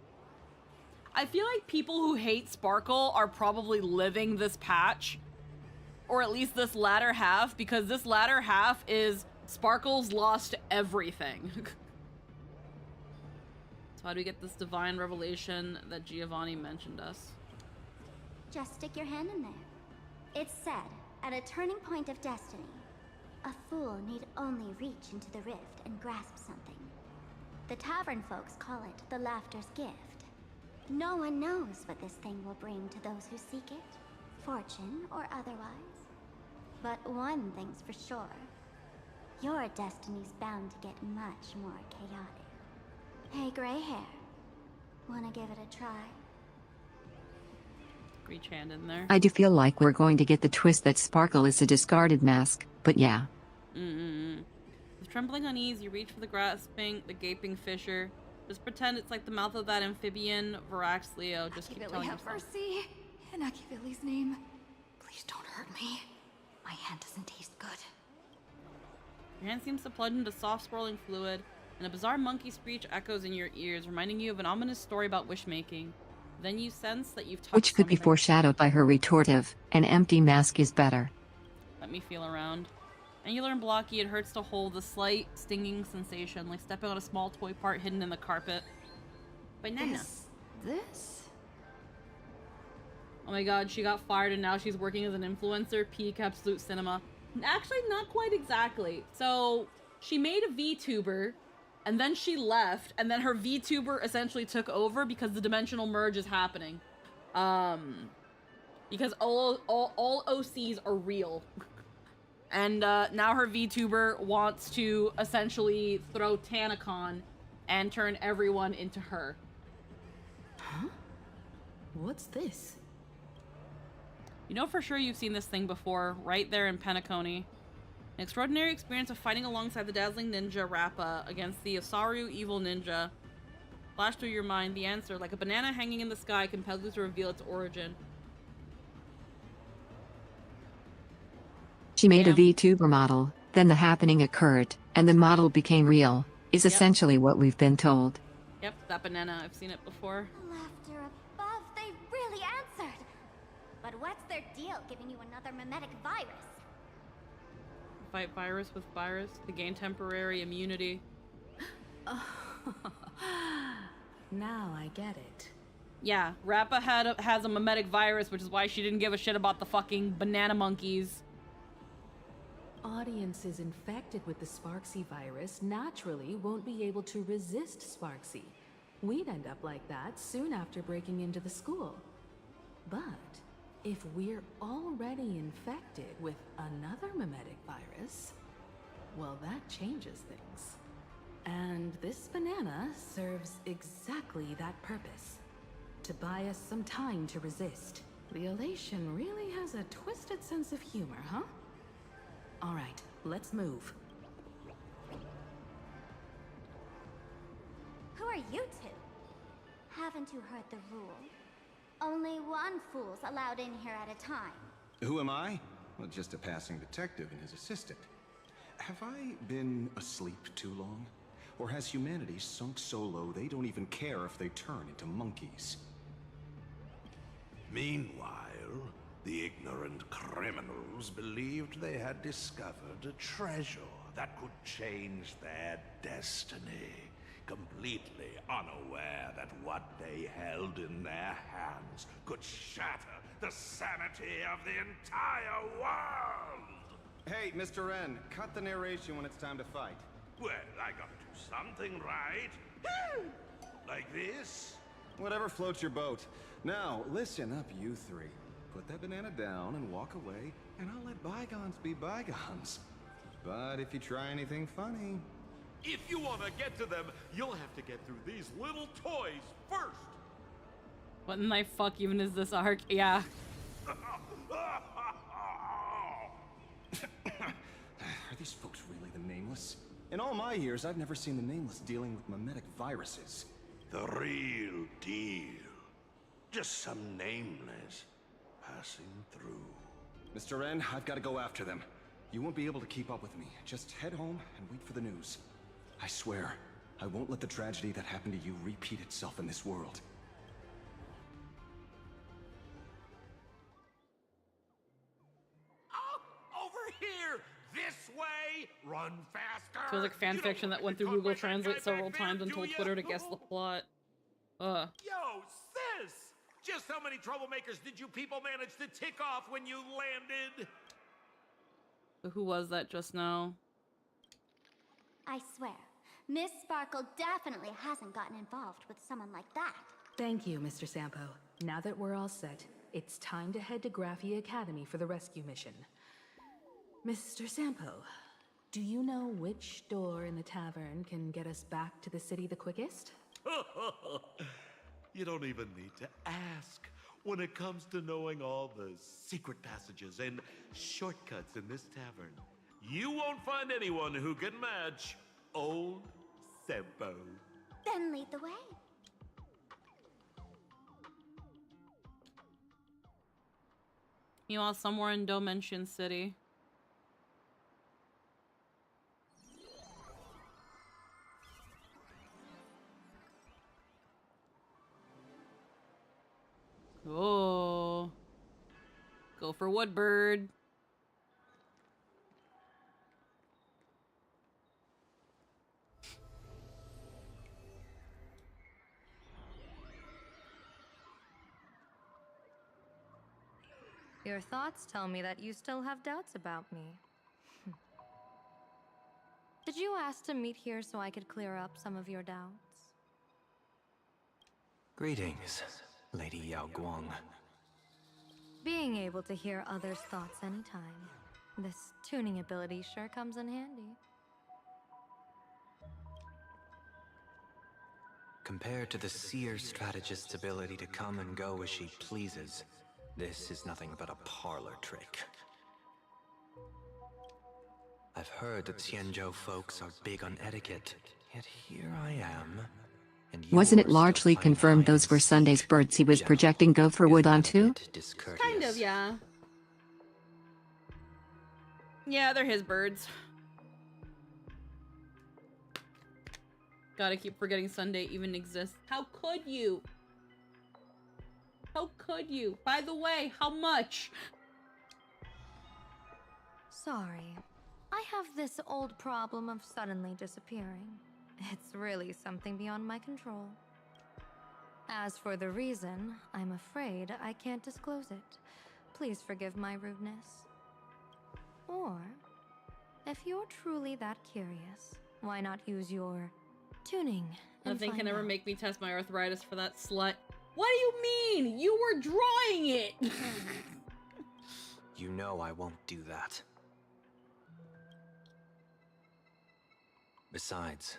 I feel like people who hate Sparkle are probably living this patch. Or at least this latter half, because this latter half is Sparkle's lost everything. So how do we get this divine revelation that Giovanni mentioned us? Just stick your hand in there. It's said, at a turning point of destiny, a fool need only reach into the rift and grasp something. The tavern folks call it the Laughter's Gift. No one knows what this thing will bring to those who seek it, fortune or otherwise. But one thing's for sure. Your destiny's bound to get much more chaotic. Hey, gray hair. Wanna give it a try? Reach hand in there. I do feel like we're going to get the twist that Sparkle is a discarded mask, but yeah. With trembling unease, you reach for the grasping, the gaping fissure. Just pretend it's like the mouth of that amphibian, Varax Leo. Just keep telling have yourself. mercy. In Akivili's name. Please don't hurt me. My hand doesn't taste good. Your hand seems to plunge into soft swirling fluid, and a bizarre monkey screech echoes in your ears, reminding you of an ominous story about wishmaking. Then you sense that you've touched Which could be something. foreshadowed by her retortive, an empty mask is better. Let me feel around. Angular and blocky, it hurts to hold the slight stinging sensation, like stepping on a small toy part hidden in the carpet. Banana. This? Oh my god, she got fired and now she's working as an influencer. Peak Absolute Cinema. Actually, not quite exactly. So, she made a VTuber, and then she left, and then her VTuber essentially took over because the dimensional merge is happening. Because all OCs are real. And now her VTuber wants to essentially throw Tanacon and turn everyone into her. Huh? What's this? You know for sure you've seen this thing before, right there in Penacony. An extraordinary experience of fighting alongside the dazzling ninja Rappa against the Osaru evil ninja. Flash through your mind the answer, like a banana hanging in the sky, compels you to reveal its origin. She made a VTuber model, then the happening occurred, and the model became real, is essentially what we've been told. Yep, that banana, I've seen it before. Laughter above, they really answered. But what's their deal giving you another mimetic virus? Fight virus with virus to gain temporary immunity. Now I get it. Yeah, Rappa has a mimetic virus, which is why she didn't give a shit about the fucking banana monkeys. Audiences infected with the Sparksy virus naturally won't be able to resist Sparksy. We'd end up like that soon after breaking into the school. But if we're already infected with another mimetic virus, well, that changes things. And this banana serves exactly that purpose. To buy us some time to resist. The elation really has a twisted sense of humor, huh? All right, let's move. Who are you two? Haven't you heard the rule? Only one fool's allowed in here at a time. Who am I? Well, just a passing detective and his assistant. Have I been asleep too long? Or has humanity sunk so low they don't even care if they turn into monkeys? Meanwhile, the ignorant criminals believed they had discovered a treasure that could change their destiny, completely unaware that what they held in their hands could shatter the sanity of the entire world! Hey, Mr. N, cut the narration when it's time to fight. Well, I gotta do something right. Like this? Whatever floats your boat. Now, listen up, you three. Put that banana down and walk away, and I'll let bygones be bygones. But if you try anything funny... If you want to get to them, you'll have to get through these little toys first. What in the fuck even is this arc? Yeah. Are these folks really the Nameless? In all my years, I've never seen the Nameless dealing with mimetic viruses. The real deal. Just some nameless passing through. Mr. N, I've got to go after them. You won't be able to keep up with me. Just head home and wait for the news. I swear, I won't let the tragedy that happened to you repeat itself in this world. Over here! This way! Run faster! Feels like fan fiction that went through Google Translate several times and told Twitter to guess the plot. Yo, sis! Just how many troublemakers did you people manage to tick off when you landed? Who was that just now? I swear, Miss Sparkle definitely hasn't gotten involved with someone like that. Thank you, Mr. Sampo. Now that we're all set, it's time to head to Graphia Academy for the rescue mission. Mr. Sampo, do you know which door in the tavern can get us back to the city the quickest? You don't even need to ask. When it comes to knowing all the secret passages and shortcuts in this tavern, you won't find anyone who can match old Sempo. Then lead the way. Meanwhile, somewhere in Dimension City. Oh. Go for Woodbird. Your thoughts tell me that you still have doubts about me. Did you ask to meet here so I could clear up some of your doubts? Greetings, Lady Yao Guang. Being able to hear others' thoughts anytime. This tuning ability sure comes in handy. Compared to the seer strategist's ability to come and go as she pleases, this is nothing but a parlor trick. I've heard that Xianzhou folks are big on etiquette, yet here I am. And Wasn't it largely confirmed those were Sunday's birds he was projecting Gopher Wood onto? Kind of, yeah. Yeah, they're his birds. Gotta keep forgetting Sunday even exists. How could you? How could you? By the way, how much? Sorry. I have this old problem of suddenly disappearing. It's really something beyond my control. As for the reason, I'm afraid I can't disclose it. Please forgive my rudeness. Or, if you're truly that curious, why not use your tuning and Nothing can find ever out? make me test my arthritis for that slut. What do you mean? You were drawing it! You know I won't do that. Besides,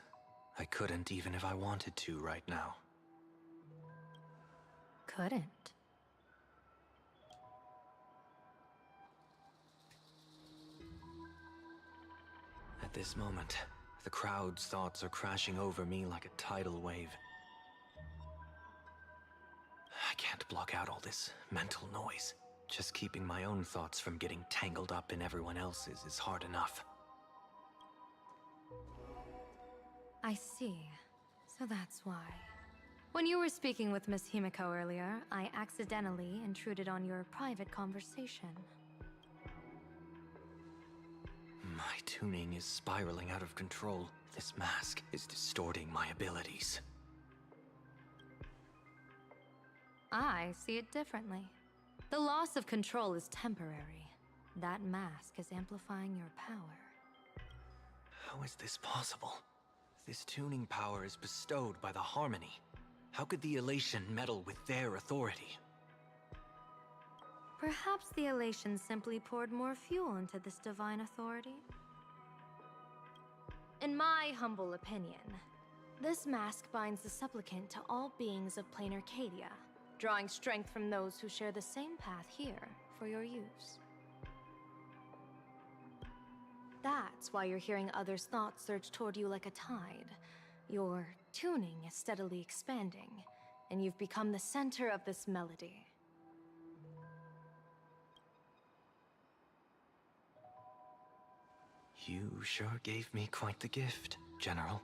I couldn't even if I wanted to right now. Couldn't. At this moment, the crowd's thoughts are crashing over me like a tidal wave. I can't block out all this mental noise. Just keeping my own thoughts from getting tangled up in everyone else's is hard enough. I see. So that's why. When you were speaking with Miss Himiko earlier, I accidentally intruded on your private conversation. My tuning is spiraling out of control. This mask is distorting my abilities. I see it differently. The loss of control is temporary. That mask is amplifying your power. How is this possible? This tuning power is bestowed by the Harmony. How could the Elation meddle with their authority? Perhaps the Elation simply poured more fuel into this divine authority? In my humble opinion, this mask binds the supplicant to all beings of plain Arcadia, drawing strength from those who share the same path here for your use. That's why you're hearing others' thoughts surge toward you like a tide. Your tuning is steadily expanding, and you've become the center of this melody. You sure gave me quite the gift, General.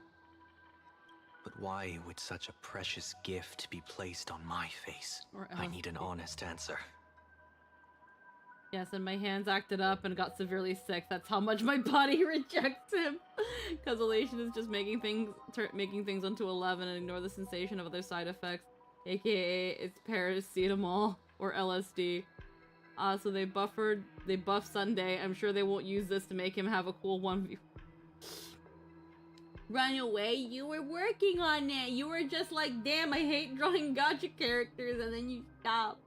But why would such a precious gift be placed on my face? I need an honest answer. Yes, and my hands acted up and got severely sick. That's how much my body rejects him. Because elation is just making things onto 11 and ignore the sensation of other side effects. AKA, it's paracetamol or LSD. So they buffed Sunday. I'm sure they won't use this to make him have a cool 1v. Run away? You were working on it. You were just like, damn, I hate drawing gacha characters, and then you stopped.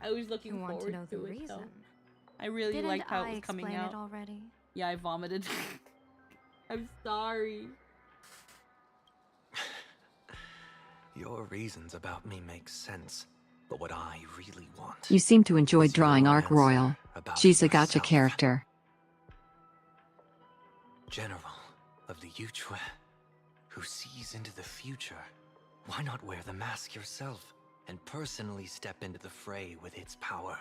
I was looking forward to know the it, reason? though. I really Didn't liked how I it was coming explain out. it already? Yeah, I vomited. I'm sorry. Your reasons about me make sense, but what I really want... You seem to enjoy is drawing your Arc answer Royal. about She's a gacha yourself. character. General of the Yuchue, who sees into the future. Why not wear the mask yourself and personally step into the fray with its power?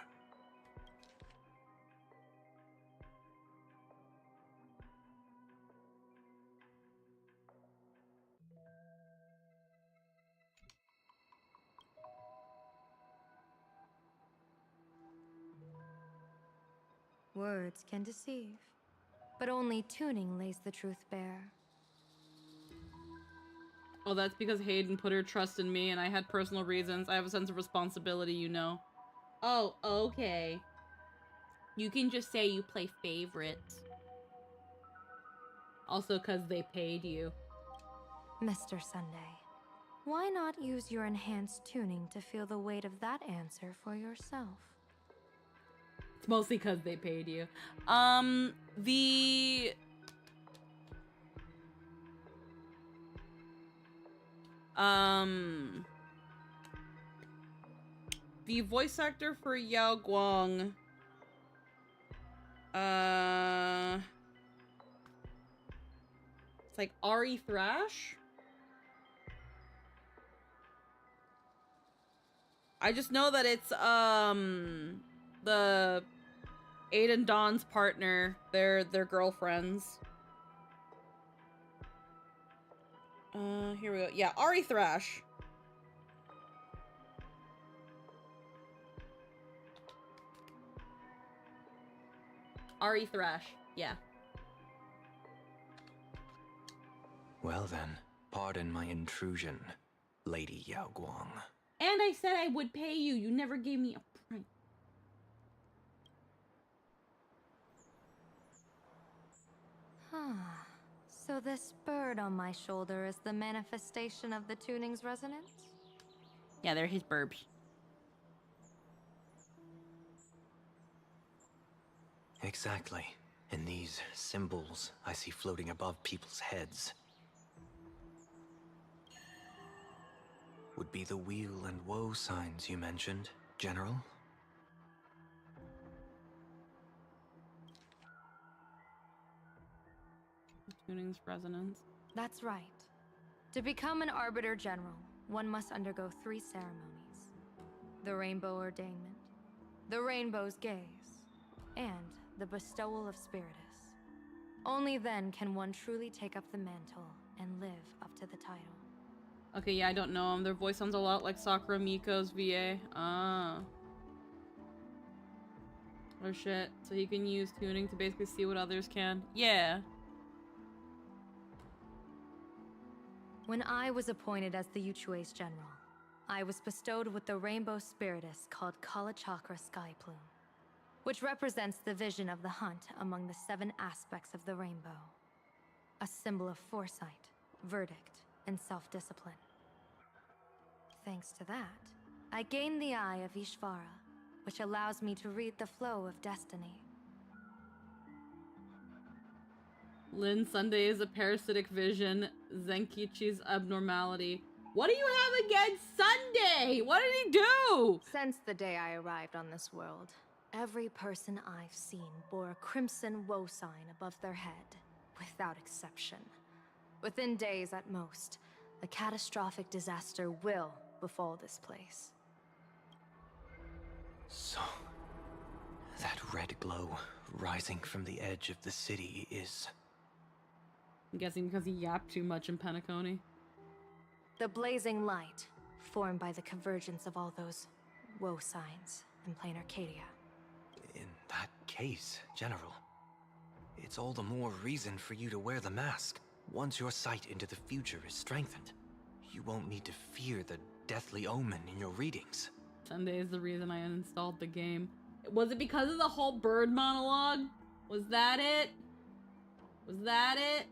Words can deceive, but only tuning lays the truth bare. Oh, that's because Hayden put her trust in me and I had personal reasons. I have a sense of responsibility, you know. Oh, okay. You can just say you play favorites. Also, because they paid you. Mr. Sunday, why not use your enhanced tuning to feel the weight of that answer for yourself? It's mostly because they paid you. The voice actor for Yao Guang, it's like Ari Thrash. I just know that it's the Aiden Dawn's partner. They're girlfriends. Here we go. Yeah, Ari Thrash. Ari Thrash. Yeah. Well then, pardon my intrusion, Lady Yao Guang. And I said I would pay you. You never gave me a price. So this bird on my shoulder is the manifestation of the tuning's resonance? Yeah, they're his burbs. Exactly. And these symbols I see floating above people's heads would be the wheel and woe signs you mentioned, General? Tuning's resonance. That's right. To become an Arbiter General, one must undergo 3 ceremonies. The Rainbow Ordainment, the Rainbow's Gaze, and the Bestowal of Spiritus. Only then can one truly take up the mantle and live up to the title. Okay, yeah, I don't know them. Their voice sounds a lot like Sakura Miko's VA. Ah. Oh shit. So he can use tuning to basically see what others can. Yeah. When I was appointed as the Yuchue's general, I was bestowed with the Rainbow Spiritus called Kalachakra Sky Plume, which represents the vision of the hunt among the 7 aspects of the rainbow. A symbol of foresight, verdict, and self-discipline. Thanks to that, I gained the Eye of Ishvara, which allows me to read the flow of destiny. Lin Sunday is a parasitic vision. Zenkichi's abnormality. What do you have against Sunday? What did he do? Since the day I arrived on this world, every person I've seen bore a crimson woe sign above their head, without exception. Within days at most, a catastrophic disaster will befall this place. So, that red glow rising from the edge of the city is... I'm guessing because he yapped too much in Penacony. The blazing light, formed by the convergence of all those woe signs. in plain Arcadia. In that case, General, it's all the more reason for you to wear the mask. Once your sight into the future is strengthened, you won't need to fear the deathly omen in your readings. Sunday is the reason I uninstalled the game. Was it because of the whole bird monologue? Was that it? Was that it?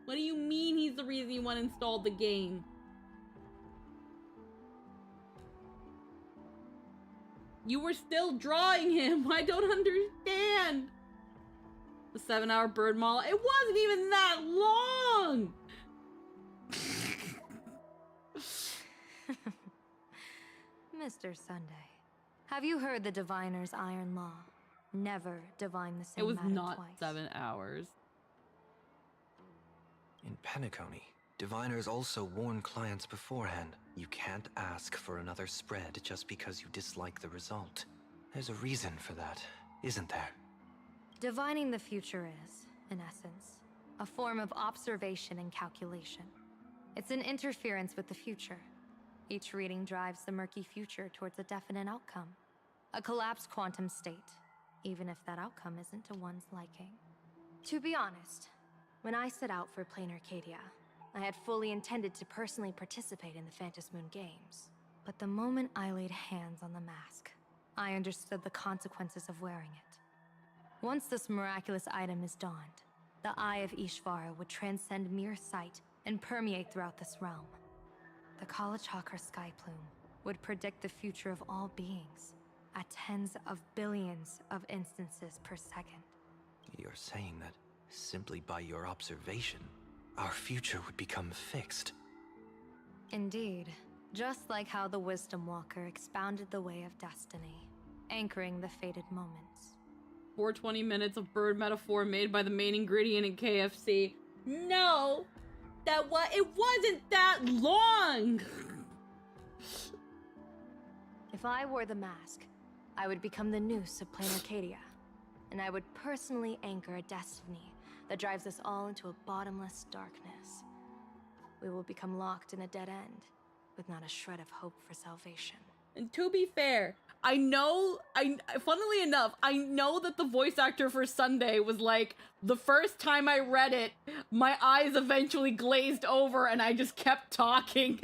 What do you mean he's the reason you uninstalled the game? You were still drawing him. I don't understand. The 7-hour bird monologue. It wasn't even that long. Mr. Sunday, have you heard the diviner's iron law? Never divine the same It was matter not twice. 7 hours. In Penacony, diviners also warn clients beforehand. You can't ask for another spread just because you dislike the result. There's a reason for that, isn't there? Divining the future is, in essence, a form of observation and calculation. It's an interference with the future. Each reading drives the murky future towards a definite outcome. A collapsed quantum state, even if that outcome isn't to one's liking. To be honest, when I set out for plain Arcadia, I had fully intended to personally participate in the Phantom Moon Games. But the moment I laid hands on the mask, I understood the consequences of wearing it. Once this miraculous item is donned, the Eye of Ishvara would transcend mere sight and permeate throughout this realm. The Kalachakra sky plume would predict the future of all beings at tens of billions of instances per second. You're saying that simply by your observation, our future would become fixed. Indeed, just like how the Wisdom Walker expounded the way of destiny, anchoring the fated moments. 420 minutes of bird metaphor made by the main ingredient in KFC. No! It wasn't that long! If I wore the mask, I would become the noose of plain Arcadia, and I would personally anchor a destiny that drives us all into a bottomless darkness. We will become locked in a dead end, with not a shred of hope for salvation. And to be fair, funnily enough, I know that the voice actor for Sunday was like, the first time I read it, my eyes eventually glazed over and I just kept talking.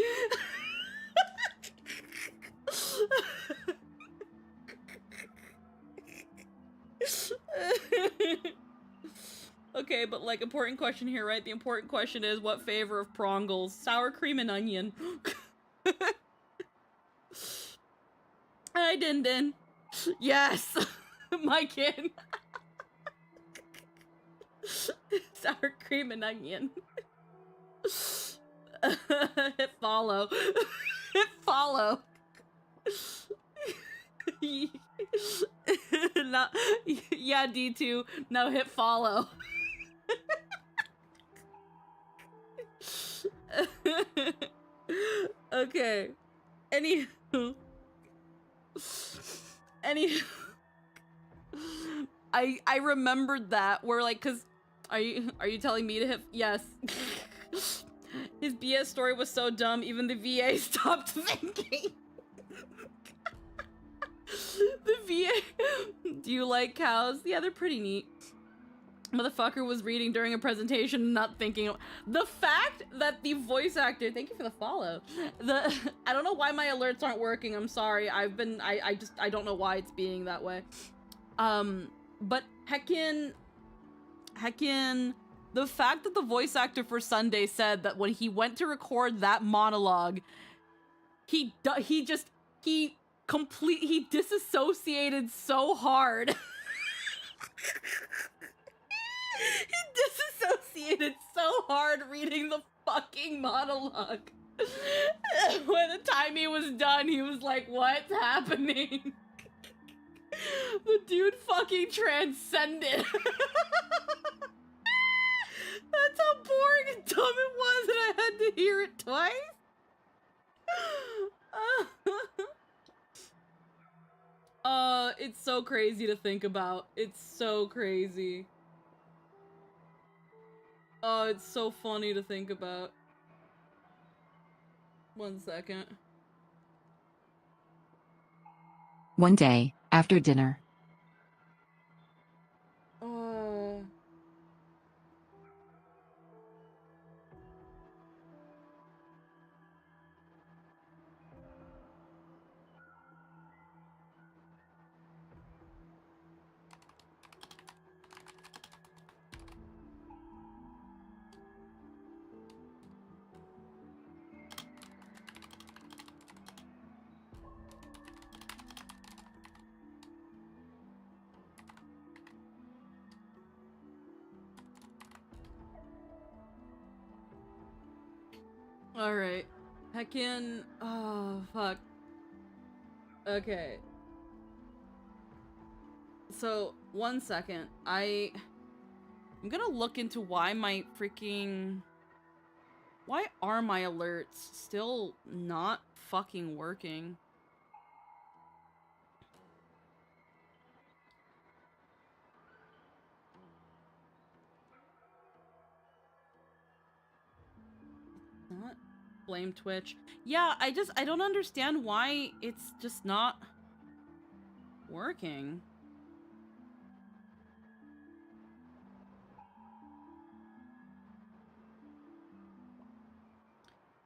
Okay, but like, important question here, right? The important question is, what flavor of Prongles? Sour cream and onion. Hi, Din Din. Yes, my kid. Sour cream and onion. Hit follow. Hit follow. Not, yeah, D2. Now hit follow. Okay. Anywho, I remembered that where like, cause are you telling me to hit yes? His BS story was so dumb, even the VA stopped thinking. The VA, do you like cows? Yeah, they're pretty neat. Motherfucker was reading during a presentation, not thinking. The fact that the voice actor, thank you for the follow. I don't know why my alerts aren't working. I'm sorry. I don't know why it's being that way. But heckin', the fact that the voice actor for Sunday said that when he went to record that monologue, he disassociated so hard. He disassociated so hard reading the fucking monologue. By the time he was done, he was like, what's happening? The dude fucking transcended. That's how boring and dumb it was, and I had to hear it twice. It's so crazy to think about. It's so crazy. Oh, it's so funny to think about. 1 second. One day, after dinner. Alright. Heckin'. Oh, fuck. Okay. So, 1 second. I'm gonna look into why my freaking... Why are my alerts still not fucking working? Not blame Twitch. Yeah, I don't understand why it's just not working.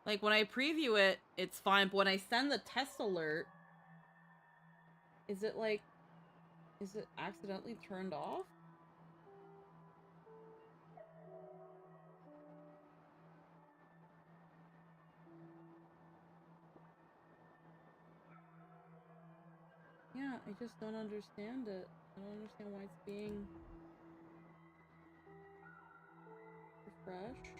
Like, when I preview it, it's fine, but when I send the test alert, is it accidentally turned off? Yeah, I just don't understand it. I don't understand why it's being refreshed.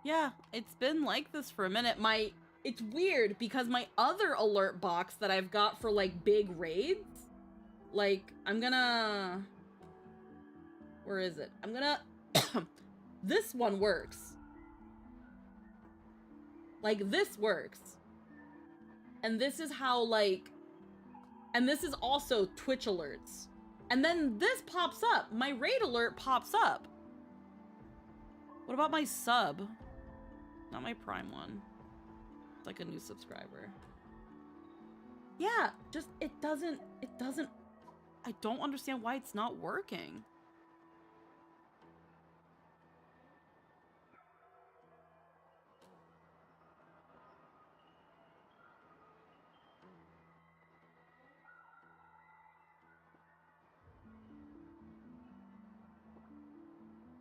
Yeah, it's been like this for a minute. It's weird because my other alert box that I've got for like big raids, like where is it? This one works. Like, this works. And this is how, and this is also Twitch alerts. And then this pops up. My raid alert pops up. What about my sub? Not my Prime one. It's like a new subscriber. Yeah, just, it doesn't, I don't understand why it's not working.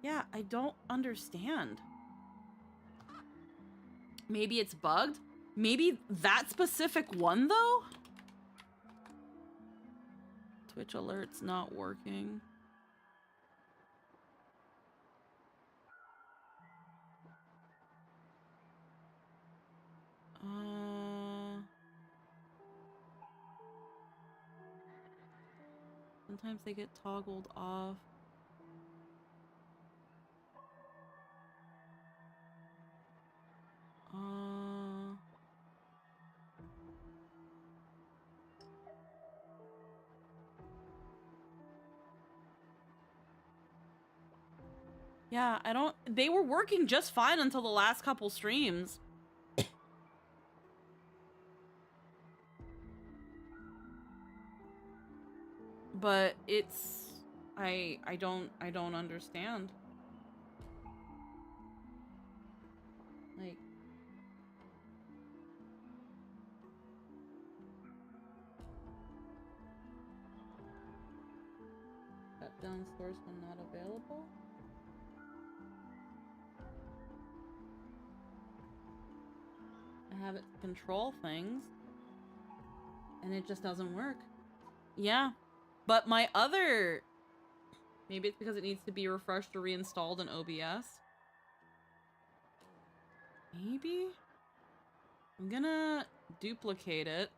Yeah, I don't understand. Maybe it's bugged? Maybe that specific one, though? Twitch alert's not working. Sometimes they get toggled off. Yeah, they were working just fine until the last couple streams. But I don't understand. Like, shut down source when not available. I have it to control things, and it just doesn't work. Yeah, but my other... Maybe it's because it needs to be refreshed or reinstalled in OBS. Maybe? I'm gonna duplicate it.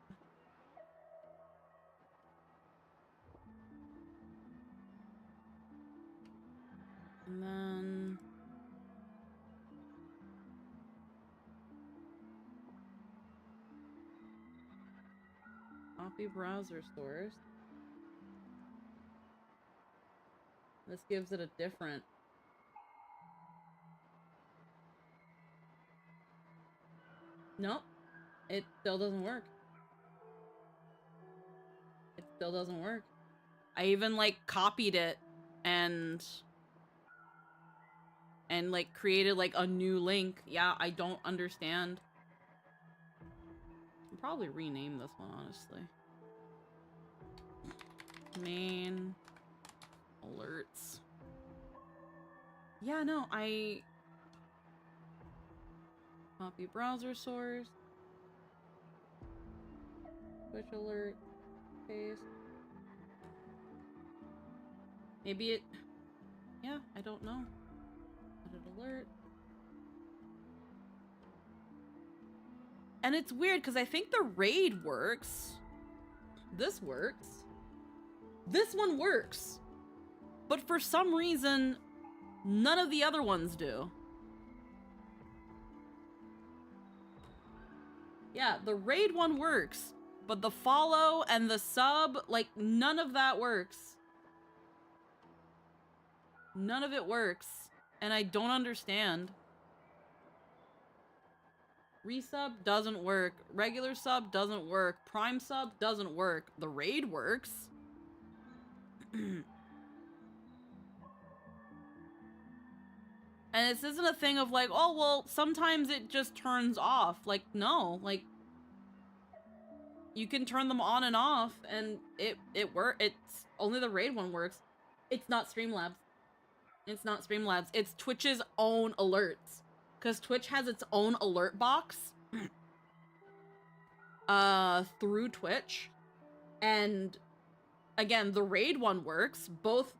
And then... Copy browser source. This gives it a different... Nope. It still doesn't work. It still doesn't work. I even like copied it and like created like a new link. Yeah, I don't understand. I'll probably rename this one, honestly. Main alerts. Yeah, no, I copy browser source. Switch alert. Paste. Maybe it... Yeah, I don't know. Edit alert. And it's weird because I think the raid works. This works. This one works. But for some reason, none of the other ones do. Yeah, the raid one works. But the follow and the sub, like, none of that works. None of it works. And I don't understand. Resub doesn't work. Regular sub doesn't work. Prime sub doesn't work. The raid works. And this isn't a thing of like, oh, well, sometimes it just turns off. Like, no. Like, you can turn them on and off, and it works. It's only the raid one works. It's not Streamlabs. It's not Streamlabs. It's Twitch's own alerts. Because Twitch has its own alert box through Twitch. And again, the raid one works. Both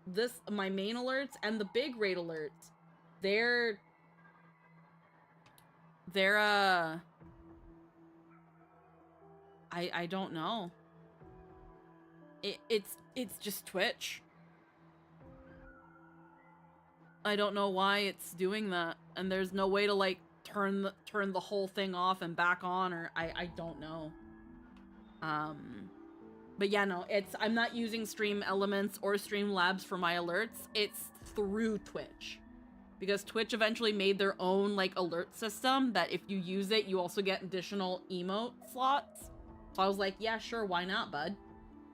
my main alerts and the big raid alerts. They're I don't know. It's just Twitch. I don't know why it's doing that, and there's no way to like turn the whole thing off and back on, or I don't know. But yeah, no, I'm not using Stream Elements or Streamlabs for my alerts. It's through Twitch. Because Twitch eventually made their own like alert system that if you use it, you also get additional emote slots. So I was like, yeah, sure, why not, bud?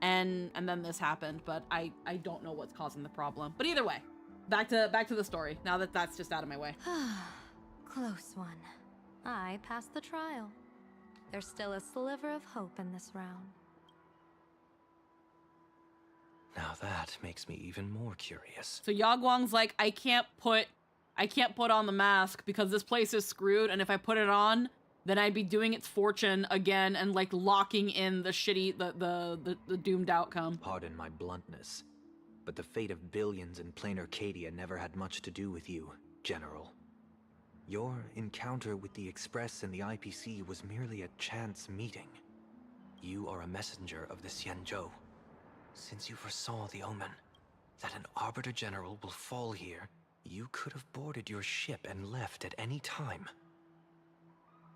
And then this happened, but I don't know what's causing the problem. But either way, back to the story. Now that that's just out of my way. Close one. I passed the trial. There's still a sliver of hope in this round. Now that makes me even more curious. So Yaguang's like, I can't put on the mask because this place is screwed, and if I put it on, then I'd be doing its fortune again and like locking in the shitty, the doomed outcome. Pardon my bluntness, but the fate of billions in plain Arcadia never had much to do with you, General. Your encounter with the Express and the IPC was merely a chance meeting. You are a messenger of the Xianzhou. Since you foresaw the omen, that an Arbiter General will fall here, you could have boarded your ship and left at any time.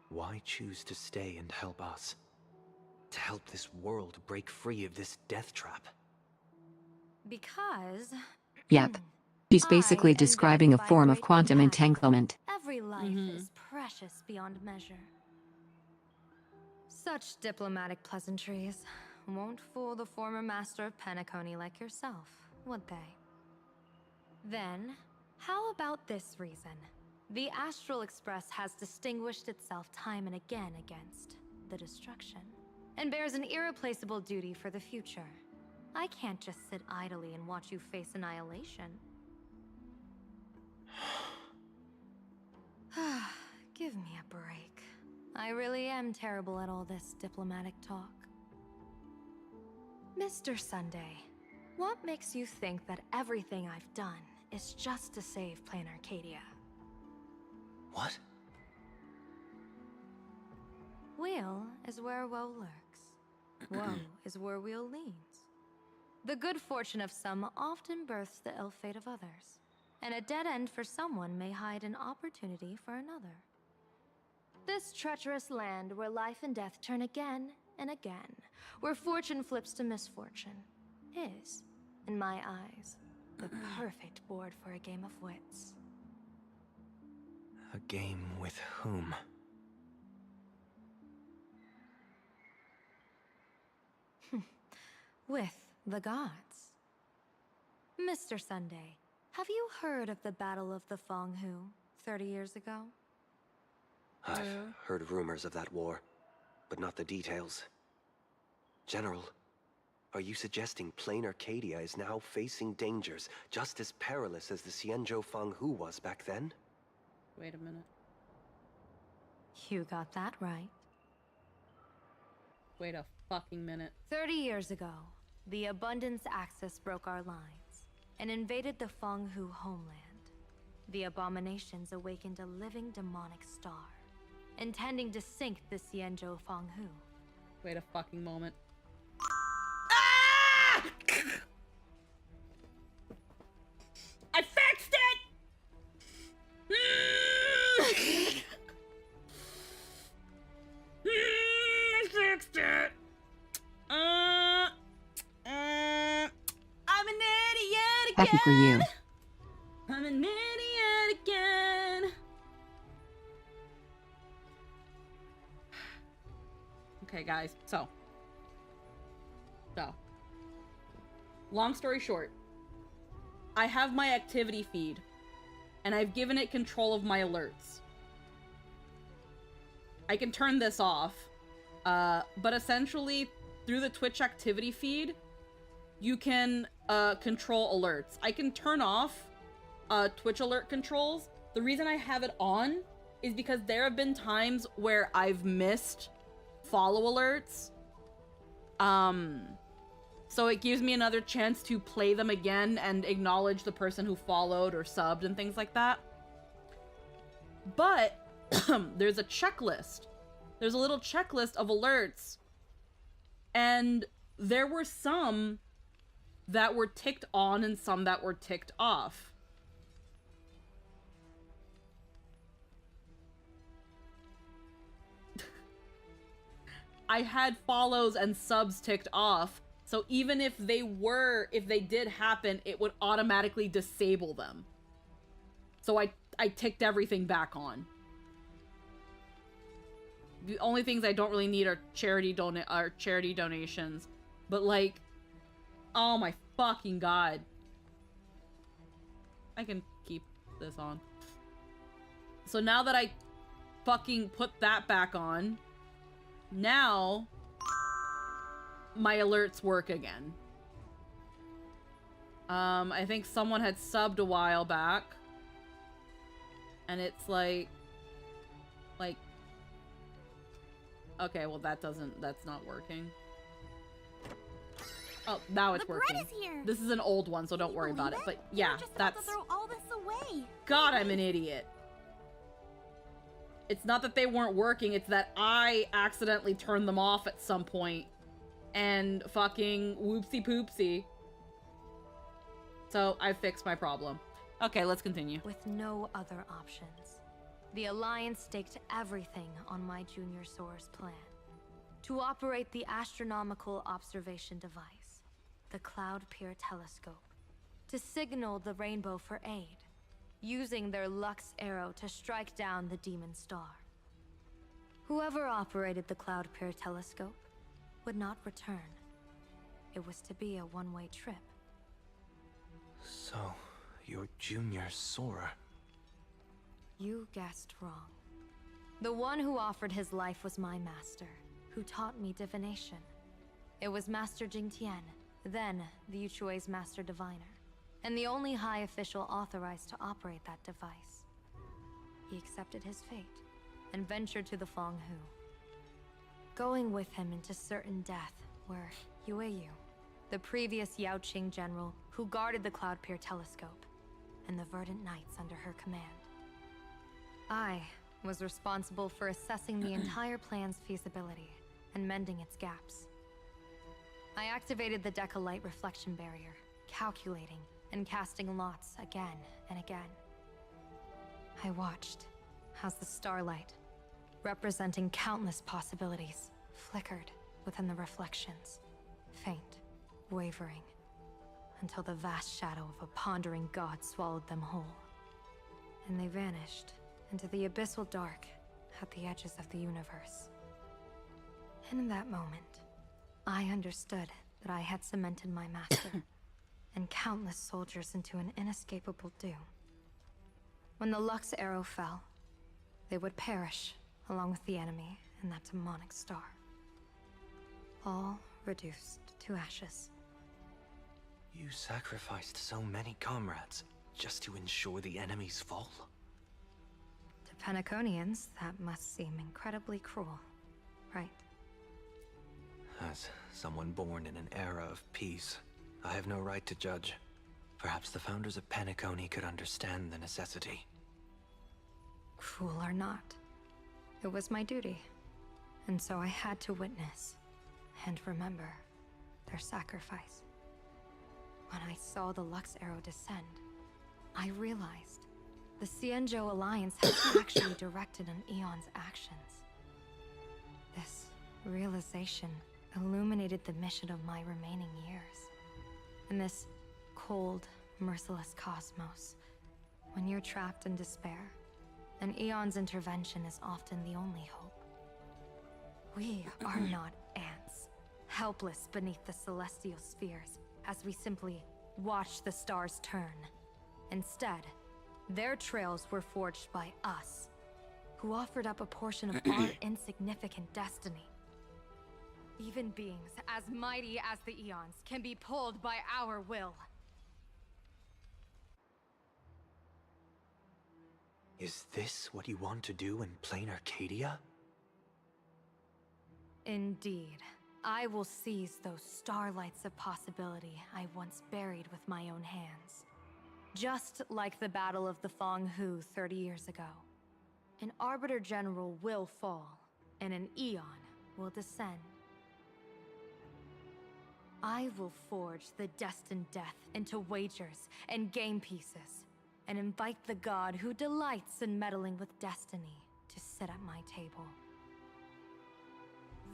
Why choose to stay and help us? To help this world break free of this death trap? Because... Yep. She's basically describing a form of quantum entanglement. every life is precious beyond measure. Such diplomatic pleasantries won't fool the former master of Penacony like yourself, would they? Then, how about this reason? The Astral Express has distinguished itself time and again against the destruction, and bears an irreplaceable duty for the future. I can't just sit idly and watch you face annihilation. Give me a break. I really am terrible at all this diplomatic talk. Mr. Sunday, what makes you think that everything I've done is just to save Plain Arcadia? What? Weal is where woe lurks. Woe is where weal leans. The good fortune of some often births the ill fate of others, and a dead end for someone may hide an opportunity for another. This treacherous land where life and death turn again and again, where fortune flips to misfortune, is, in my eyes, the perfect board for a game of wits. A game with whom? With the gods. Mr. Sunday, have you heard of the Battle of the Fong Hu 30 years ago? I've heard rumors of that war, but not the details. General, are you suggesting plain Arcadia is now facing dangers just as perilous as the Xianzhou Feng Hu was back then? Wait a minute. You got that right. Wait a fucking minute. 30 years ago, the Abundance Axis broke our lines and invaded the Feng Hu homeland. The abominations awakened a living demonic star, intending to sink the Xianzhou Feng Hu. Wait a fucking moment. I fixed it! I fixed it! I'm an idiot again! Happy for you. I'm an idiot again! Okay, guys, so. Long story short, I have my activity feed, and I've given it control of my alerts. I can turn this off, but essentially, through the Twitch activity feed, you can control alerts. I can turn off Twitch alert controls. The reason I have it on is because there have been times where I've missed follow alerts. So it gives me another chance to play them again and acknowledge the person who followed or subbed and things like that. But there's a checklist. There's a little checklist of alerts. And there were some that were ticked on and some that were ticked off. I had follows and subs ticked off, so even if they did happen, it would automatically disable them. So I ticked everything back on. The only things I don't really need are charity donations. But like, oh my fucking god. I can keep this on. So now that I fucking put that back on, now my alerts work again. I think someone had subbed a while back, and it's like, okay, well that's not working. Oh, now it's working. bread is here. This is an old one, so don't worry about it. But yeah, Just that's. about to throw all this away. God, I'm an idiot. It's not that they weren't working, it's that I accidentally turned them off at some point. And fucking whoopsie poopsie. So I fixed my problem. Okay, let's continue. With no other options, the Alliance staked everything on my junior soar's plan. To operate the astronomical observation device, the Cloud Pier telescope, to signal the rainbow for aid, using their Lux arrow to strike down the demon star. Whoever operated the Cloud Pier telescope would not return. It was to be a one-way trip. So, your junior Sora. You guessed wrong. The one who offered his life was my master, who taught me divination. It was Master Jingtian, then the Yuchui's master diviner, and the only high official authorized to operate that device. He accepted his fate and ventured to the Feng Hu, going with him into certain death were Yueyu, the previous Yaoqing general who guarded the Cloud Pier telescope, and the Verdant Knights under her command. I was responsible for assessing the entire plan's feasibility and mending its gaps. I activated the Decalite reflection barrier, calculating and casting lots again and again. I watched as the starlight, representing countless possibilities, flickered within the reflections, faint, wavering, until the vast shadow of a pondering god swallowed them whole. And they vanished into the abyssal dark at the edges of the universe. And in that moment, I understood that I had cemented my master and countless soldiers into an inescapable doom. When the Lux arrow fell, they would perish along with the enemy and that demonic star. All reduced to ashes. You sacrificed so many comrades just to ensure the enemy's fall? To Penaconians, that must seem incredibly cruel, right? As someone born in an era of peace, I have no right to judge. Perhaps the founders of Penacony could understand the necessity. Cruel or not, it was my duty. And so I had to witness and remember their sacrifice. When I saw the Lux arrow descend, I realized the Xianzhou Alliance had actually directed an Eon's actions. This realization illuminated the mission of my remaining years. In this cold, merciless cosmos, when you're trapped in despair, an Eon's intervention is often the only hope. We are not ants, helpless beneath the celestial spheres as we simply watch the stars turn. Instead, their trails were forged by us, who offered up a portion of our insignificant destiny. Even beings as mighty as the Eons can be pulled by our will. Is this what you want to do in plain Arcadia? Indeed. I will seize those starlights of possibility I once buried with my own hands. Just like the Battle of the Fong Hu 30 years ago. An Arbiter General will fall, and an Eon will descend. I will forge the destined death into wagers and game pieces, and invite the god who delights in meddling with destiny to sit at my table.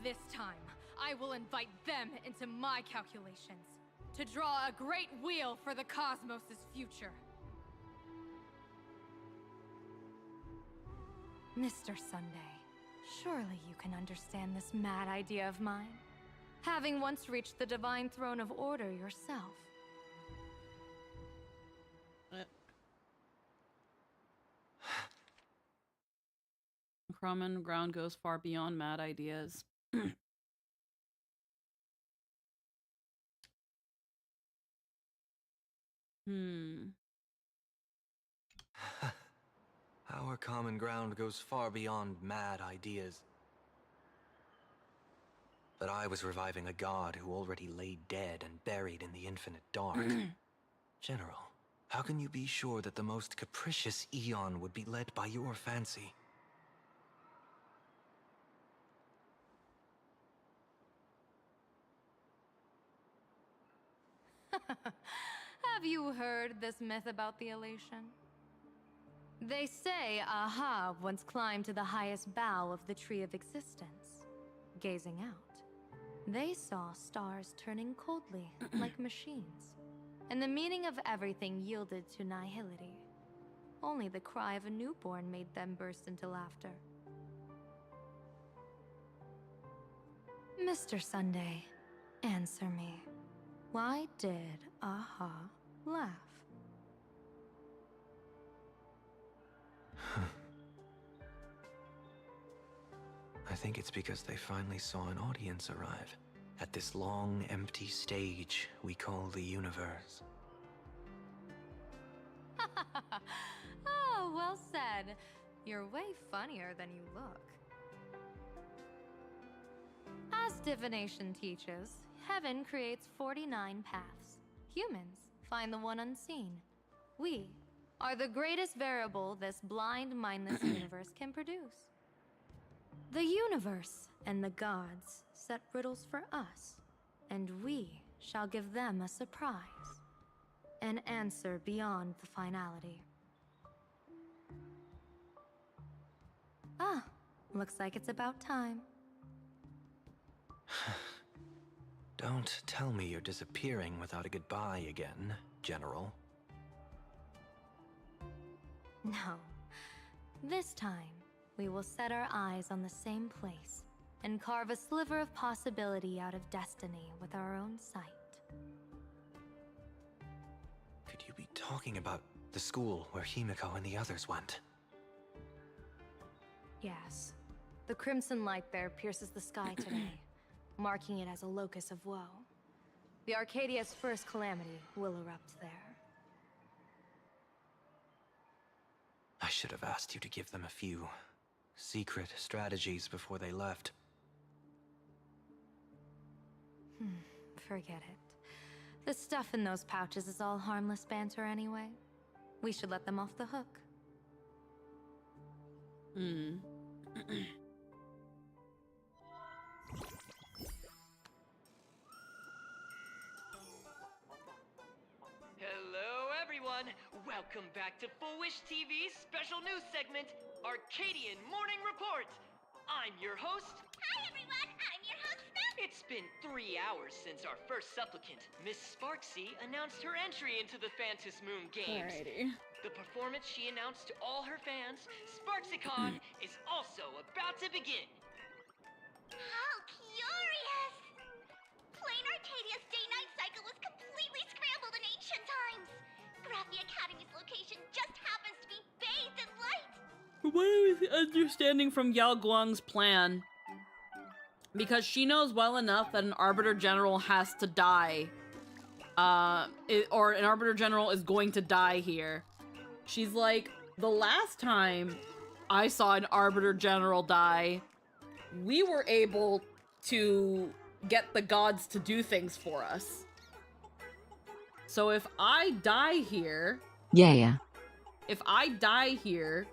This time, I will invite them into my calculations, to draw a great wheel for the cosmos' future. Mr. Sunday, surely you can understand this mad idea of mine, having once reached the divine throne of order yourself. Common ground goes far beyond mad ideas. Our common ground goes far beyond mad ideas. But I was reviving a god who already lay dead and buried in the infinite dark. General, how can you be sure that the most capricious Eon would be led by your fancy? Have you heard this myth about the elation? They say Aha once climbed to the highest bough of the Tree of Existence. Gazing out, they saw stars turning coldly like machines, and the meaning of everything yielded to nihility. Only the cry of a newborn made them burst into laughter. Mr. Sunday, answer me. Why did Aha laugh? I think it's because they finally saw an audience arrive at this long, empty stage we call the universe. Oh, well said. You're way funnier than you look. As divination teaches, heaven creates 49 paths. Humans find the one unseen. We are the greatest variable this blind, mindless universe can produce. The universe and the gods set riddles for us, and we shall give them a surprise. An answer beyond the finality. Ah, looks like it's about time. Don't tell me you're disappearing without a goodbye again, General. No. This time, we will set our eyes on the same place, and carve a sliver of possibility out of destiny with our own sight. Could you be talking about the school where Himiko and the others went? Yes. The crimson light there pierces the sky today, marking it as a locus of woe. The Arcadia's first calamity will erupt there. I should have asked you to give them a few secret strategies before they left. Forget it. The stuff in those pouches is all harmless banter anyway. We should let them off the hook. Hello, everyone! Welcome back to Full Wish TV's special news segment, Arcadian Morning Report! I'm your host. Hi, everyone! I'm your host, Smith! It's been 3 hours since our first supplicant, Miss Sparksy, announced her entry into the Phantom Moon Games. Alrighty. The performance she announced to all her fans, SparksyCon, is also about to begin. How curious! Plain Arcadia's day-night cycle was completely scrambled in ancient times. Graphia Academy's location just happens to be bathed in light. What are we understanding from Yao Guang's plan? Because she knows well enough that an Arbiter General has to die. Or an Arbiter General is going to die here. She's like, the last time I saw an Arbiter General die, we were able to get the gods to do things for us. So if I die here... Yeah. If I die here,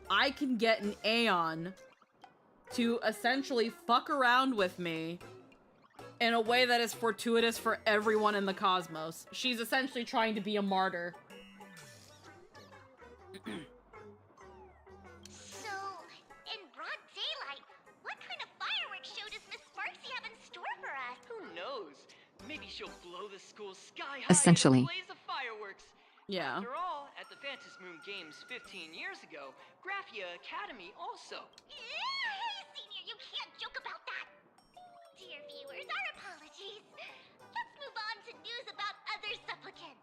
I can get an Aeon to essentially fuck around with me in a way that is fortuitous for everyone in the cosmos. She's essentially trying to be a martyr. So, in broad daylight, what kind of fireworks show does Miss Sparksy have in store for us? Who knows? Maybe she'll blow the school sky high Essentially. in a blaze of fireworks. Yeah. After all, at the Phantom Moon Games 15 years ago, Graphia Academy also. Hey, Senior, you can't joke about that! Dear viewers, our apologies. Let's move on to news about other supplicants.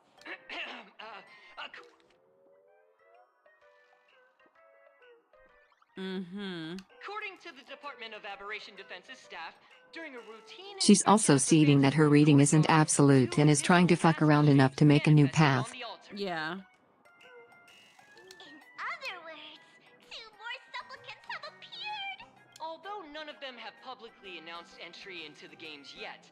According to the Department of Aberration Defense's staff, during a routine She's also seeding that her reading isn't absolute and is trying to fuck around enough to make a new path. Yeah. In other words, 2 more supplicants have appeared! Although none of them have publicly announced entry into the games yet,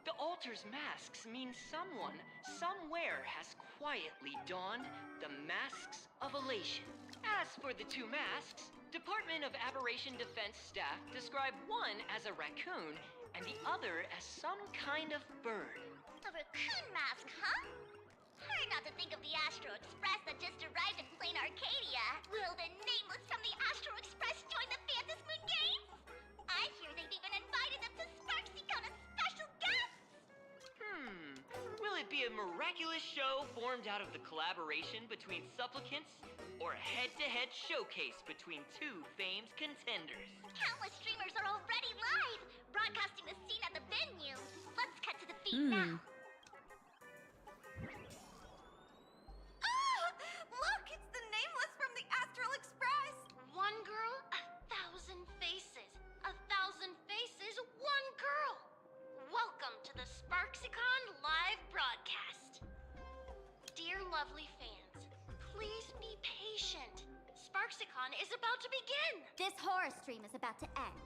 the altar's masks mean someone, somewhere has quietly donned the masks of elation. As for the 2 masks, Department of Aberration Defense staff describe one as a raccoon and the other as some kind of bird. A raccoon mask, huh? Hard not to think of the Astro Express that just arrived in Plain Arcadia. Will the Nameless from the Astro Express join the Phantom Moon Games? I hear they've even invited them to SparksyCon as special guests! Will it be a miraculous show formed out of the collaboration between supplicants, or a head-to-head showcase between 2 famed contenders? Countless streamers are already live, broadcasting the scene at the venue. Let's cut to the feed now. Look, it's the Nameless from the Astral Express! One girl, 1,000 faces. 1,000 faces, one girl. Welcome to the SparksyCon live broadcast. Dear lovely fans, please be patient. SparksyCon is about to begin. This horror stream is about to end.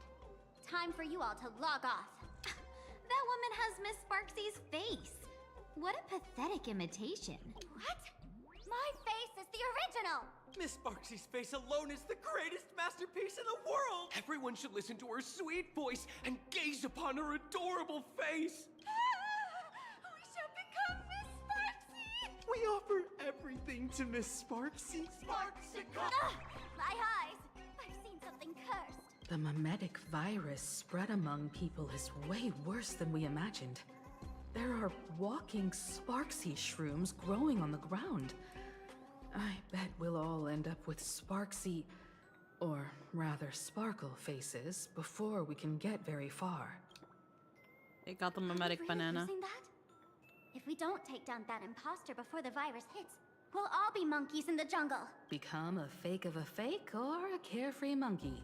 Time for you all to log off. That woman has Miss Sparksy's face. What a pathetic imitation. What? My face is the original! Miss Sparksy's face alone is the greatest masterpiece in the world! Everyone should listen to her sweet voice and gaze upon her adorable face! We shall become Miss Sparksy! We offer everything to Miss Sparksy. SparksyCon! My eyes! I've seen something cursed. The mimetic virus spread among people is way worse than we imagined. There are walking Sparksy shrooms growing on the ground. I bet we'll all end up with Sparksy Or rather, Sparkle faces before we can get very far. It got the mimetic Really banana. using that? If we don't take down that imposter before the virus hits, we'll all be monkeys in the jungle. Become a fake of a fake or a carefree monkey.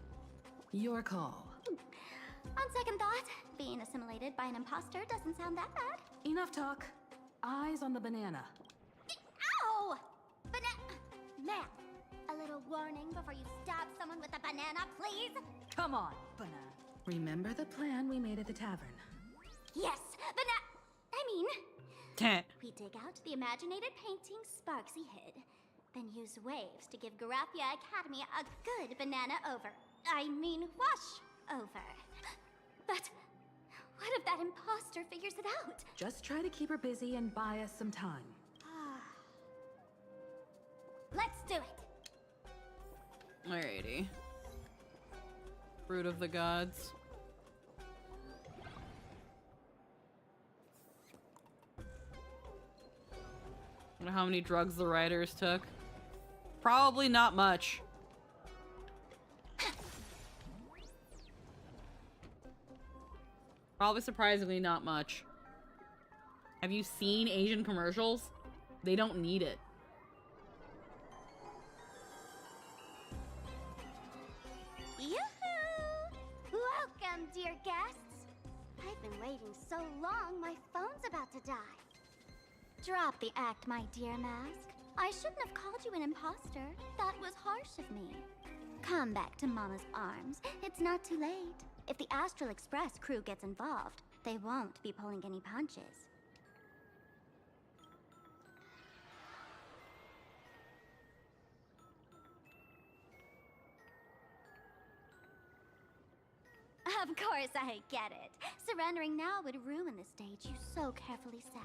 Your call. On second thought, being assimilated by an imposter doesn't sound that bad. Enough talk. Eyes on the banana. Ow! Ma'am, a little warning before you stab someone with a banana, please? Come on, banana. Remember the plan we made at the tavern. Yes, we dig out the imaginated painting Sparksy hid, then use waves to give Garathia Academy a good banana wash over. But what if that imposter figures it out? Just try to keep her busy and buy us some time. Let's do it. Alrighty. Fruit of the gods. I wonder how many drugs the writers took. Probably not much. Probably surprisingly not much. Have you seen Asian commercials? They don't need it. Yoo-hoo! Welcome, dear guests. I've been waiting so long, my phone's about to die. Drop the act, my dear Mask. I shouldn't have called you an imposter. That was harsh of me. Come back to Mama's arms. It's not too late. If the Astral Express crew gets involved, they won't be pulling any punches. Of course I get it. Surrendering now would ruin the stage you so carefully set.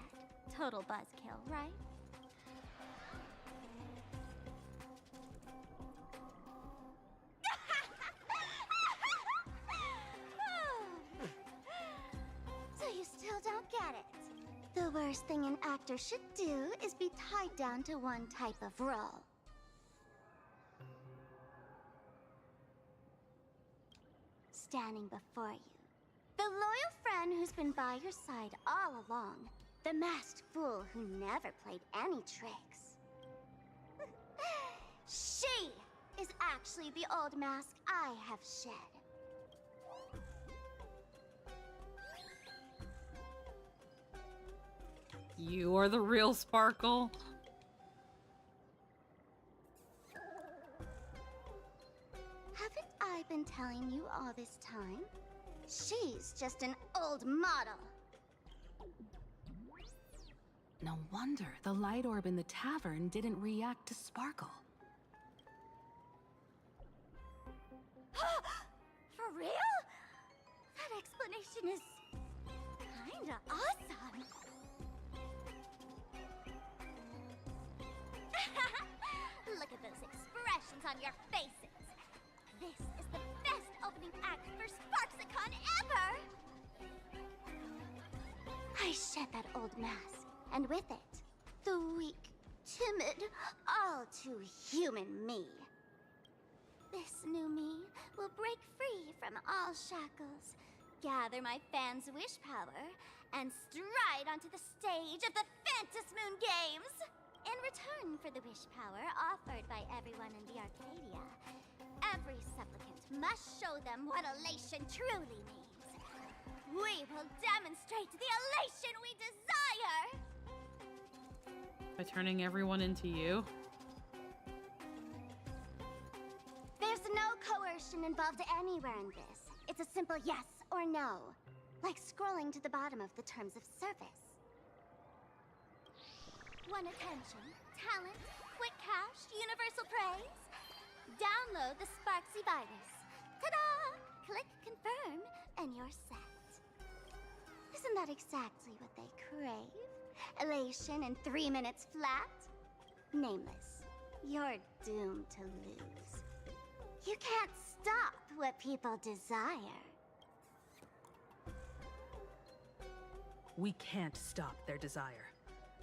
Total buzzkill, right? So you still don't get it. The worst thing an actor should do is be tied down to one type of role. Standing before you, the loyal friend who's been by your side all along. The masked fool who never played any tricks. She is actually the old mask I have shed. You are the real Sparkle. Haven't I been telling you all this time? She's just an old model. No wonder the light orb in the tavern didn't react to Sparkle. For real? That explanation is kinda awesome. Look at those expressions on your faces. This is the best opening act for Sparksicon ever! I shed that old mask, and with it, the weak, timid, all too human me. This new me will break free from all shackles, gather my fans' wish power, and stride onto the stage of the Phantom Moon Games! In return for the wish power offered by everyone in the Arcadia, every supplicant must show them what elation truly means. We will demonstrate the elation we desire! By turning everyone into you? There's no coercion involved anywhere in this. It's a simple yes or no, like scrolling to the bottom of the terms of service. Want attention, talent, quick cash, universal praise? Download the Sparksy virus. Ta-da! Click confirm, and you're set. Isn't that exactly what they crave? Elation in 3 minutes flat? Nameless, you're doomed to lose. You can't stop what people desire. We can't stop their desire.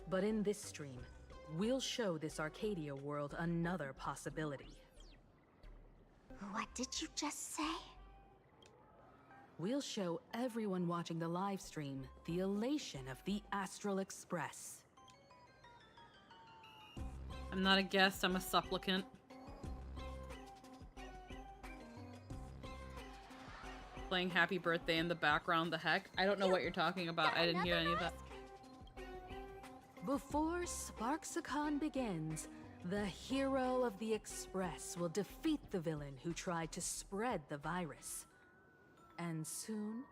But in this stream, we'll show this Arcadia world another possibility. What did you just say? We'll show everyone watching the live stream the elation of the Astral Express. I'm not a guest, I'm a supplicant. Playing Happy Birthday in the background, the heck? I don't know what you're talking about. I didn't hear any of that. Before Sparksicon begins, the hero of the Express will defeat the villain who tried to spread the virus. And soon,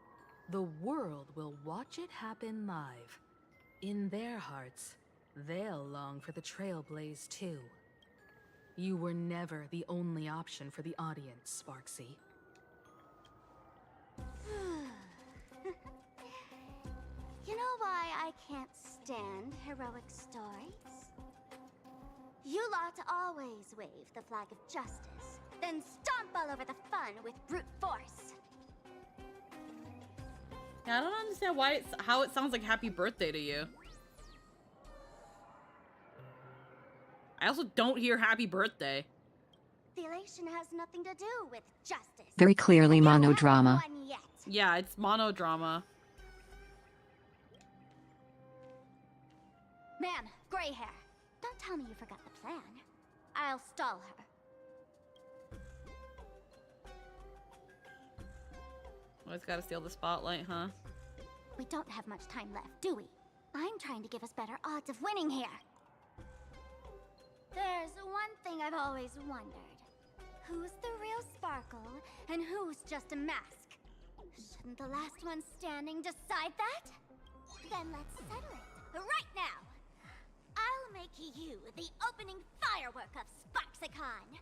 the world will watch it happen live. In their hearts, they'll long for the Trailblaze too. You were never the only option for the audience, Sparksy. You know why I can't stand heroic stories? You lot always wave the flag of justice, then stomp all over the fun with brute force. Yeah, I don't understand why how it sounds like Happy Birthday to you. I also don't hear Happy Birthday. The elation has nothing to do with justice. Very clearly monodrama. One yet. Yeah, it's monodrama. Man, gray hair. Don't tell me you forgot the plan. I'll stall her. Always gotta steal the spotlight, huh? We don't have much time left, do we? I'm trying to give us better odds of winning here. There's one thing I've always wondered. Who's the real Sparkle, and who's just a mask? Shouldn't the last one standing decide that? Then let's settle it, right now! I'll make you the opening firework of Sparksicon!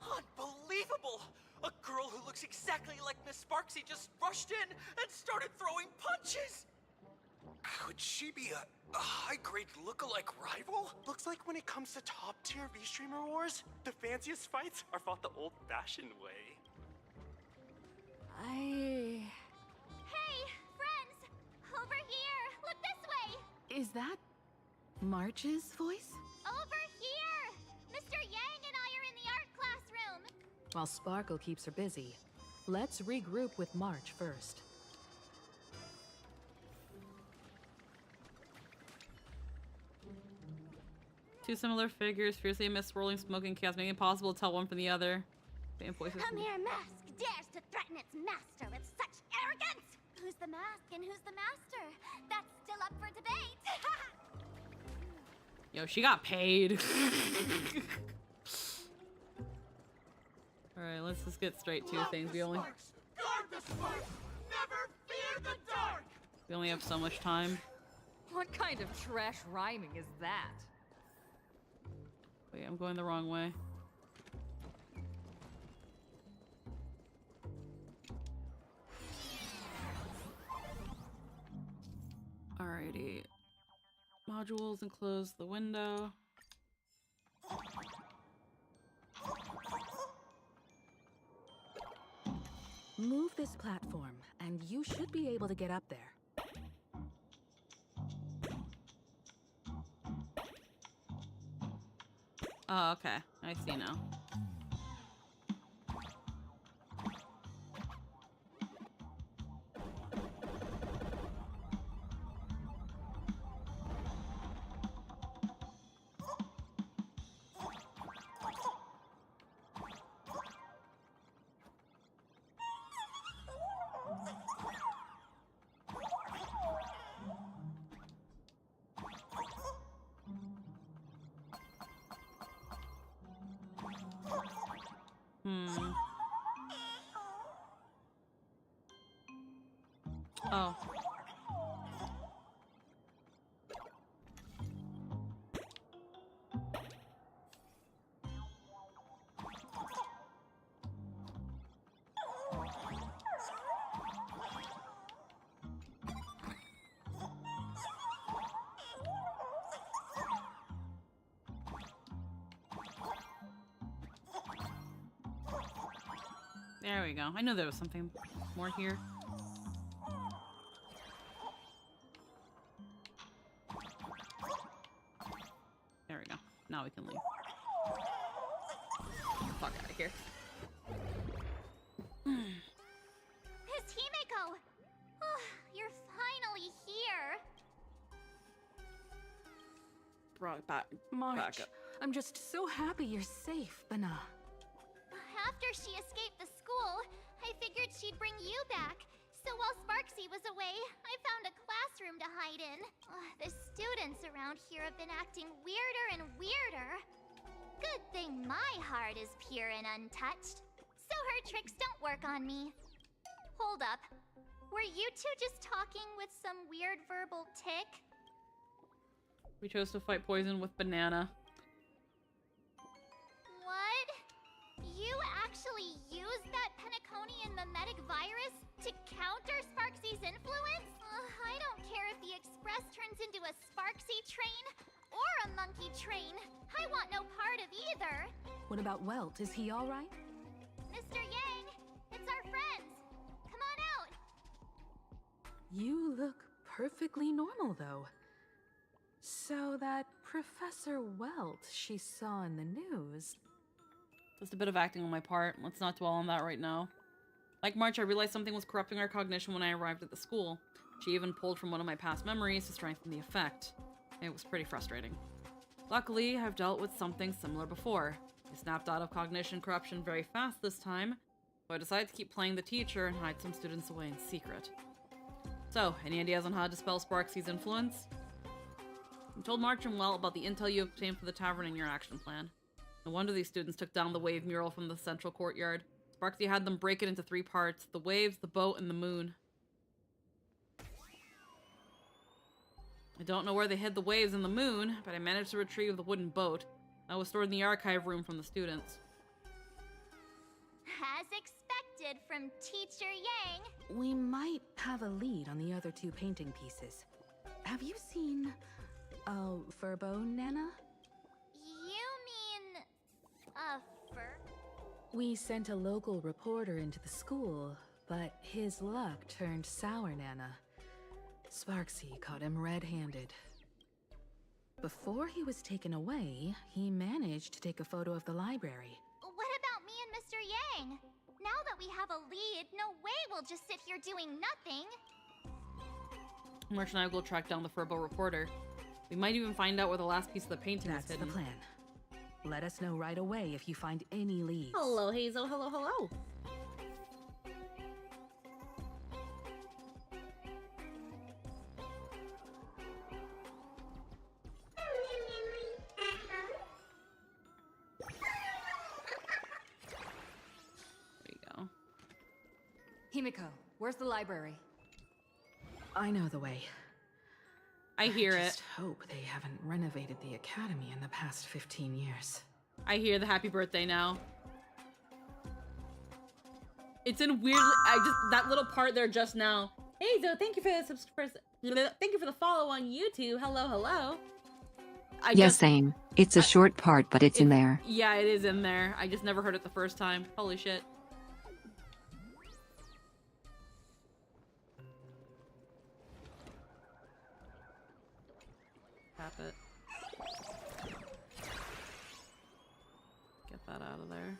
Unbelievable! A girl who looks exactly like Miss Sparksy just rushed in and started throwing punches! Could she be a high-grade look-alike rival? Looks like when it comes to top-tier V-Streamer wars, the fanciest fights are fought the old-fashioned way. Hey, friends! Over here! Look this way! Is that March's voice? Over here! Mr. Yang and I are in the art classroom! While Sparkle keeps her busy, let's regroup with March first. Two similar figures fiercely amidst swirling smoke and chaos, making it impossible to tell one from the other. Same voices. A mere mask dares to threaten its master with such arrogance! Who's the mask and who's the master? That's still up for debate! Yo, she got paid. Alright, let's just get straight to things. We only have so much time. What kind of trash rhyming is that? Wait, I'm going the wrong way. Alrighty. Modules and close the window. Move this platform, and you should be able to get up there. Oh, okay. I see now. Oh. There we go. I knew there was something more here. Now we can leave. Fuck out of here. Miss Himeko! Oh, you're finally here. March, I'm just so happy you're safe, Bana. After she escaped the school, I figured she'd bring you back. So while Sparksy was away, I found a classroom to hide in. The students around here have been acting weirder and weirder. Good thing my heart is pure and untouched, so her tricks don't work on me. Hold up. Were you two just talking with some weird verbal tick? We chose to fight poison with banana. What? You actually used that Penaconian mimetic virus to counter Sparksy's influence? I don't care if the Express turns into a Sparksy train or a monkey train. I want no part of either. What about Welt? Is he alright? Mr. Yang, it's our friends. Come on out. You look perfectly normal, though. So that Professor Welt she saw in the news... Just a bit of acting on my part. Let's not dwell on that right now. Like March, I realized something was corrupting our cognition when I arrived at the school. She even pulled from one of my past memories to strengthen the effect. It was pretty frustrating. Luckily, I've dealt with something similar before. I snapped out of cognition corruption very fast this time, so I decided to keep playing the teacher and hide some students away in secret. So, any ideas on how to dispel Sparksy's influence? I told March and Well about the intel you obtained for the tavern and your action plan. No wonder these students took down the wave mural from the central courtyard. Sparksy had them break it into 3 parts: the waves, the boat, and the moon. I don't know where they hid the waves and the moon, but I managed to retrieve the wooden boat. That was stored in the archive room from the students. As expected from Teacher Yang. We might have a lead on the other 2 painting pieces. Have you seen... Furbo, Nana? You mean... a fur? We sent a local reporter into the school, but his luck turned sour, Nana. Sparksy caught him red-handed. Before he was taken away, he managed to take a photo of the library. What about me and Mr. Yang? Now that we have a lead, no way we'll just sit here doing nothing. March and I will track down the Furbo reporter. We might even find out where the last piece of the painting is hidden. That's the plan. Let us know right away if you find any leads. Hello, Hazel. Hello, hello. There you go. Himeko, where's the library? I know the way. I hear I just hope they haven't renovated the academy in the past 15 years. I hear the happy birthday now. It's in weird. That little part there just now. Hey, Zo, thank you for the thank you for the follow on YouTube. Hello, hello. Same. It's a short part, but it's in there. Yeah, it is in there. I just never heard it the first time. Holy shit. Tap it. Get that out of there.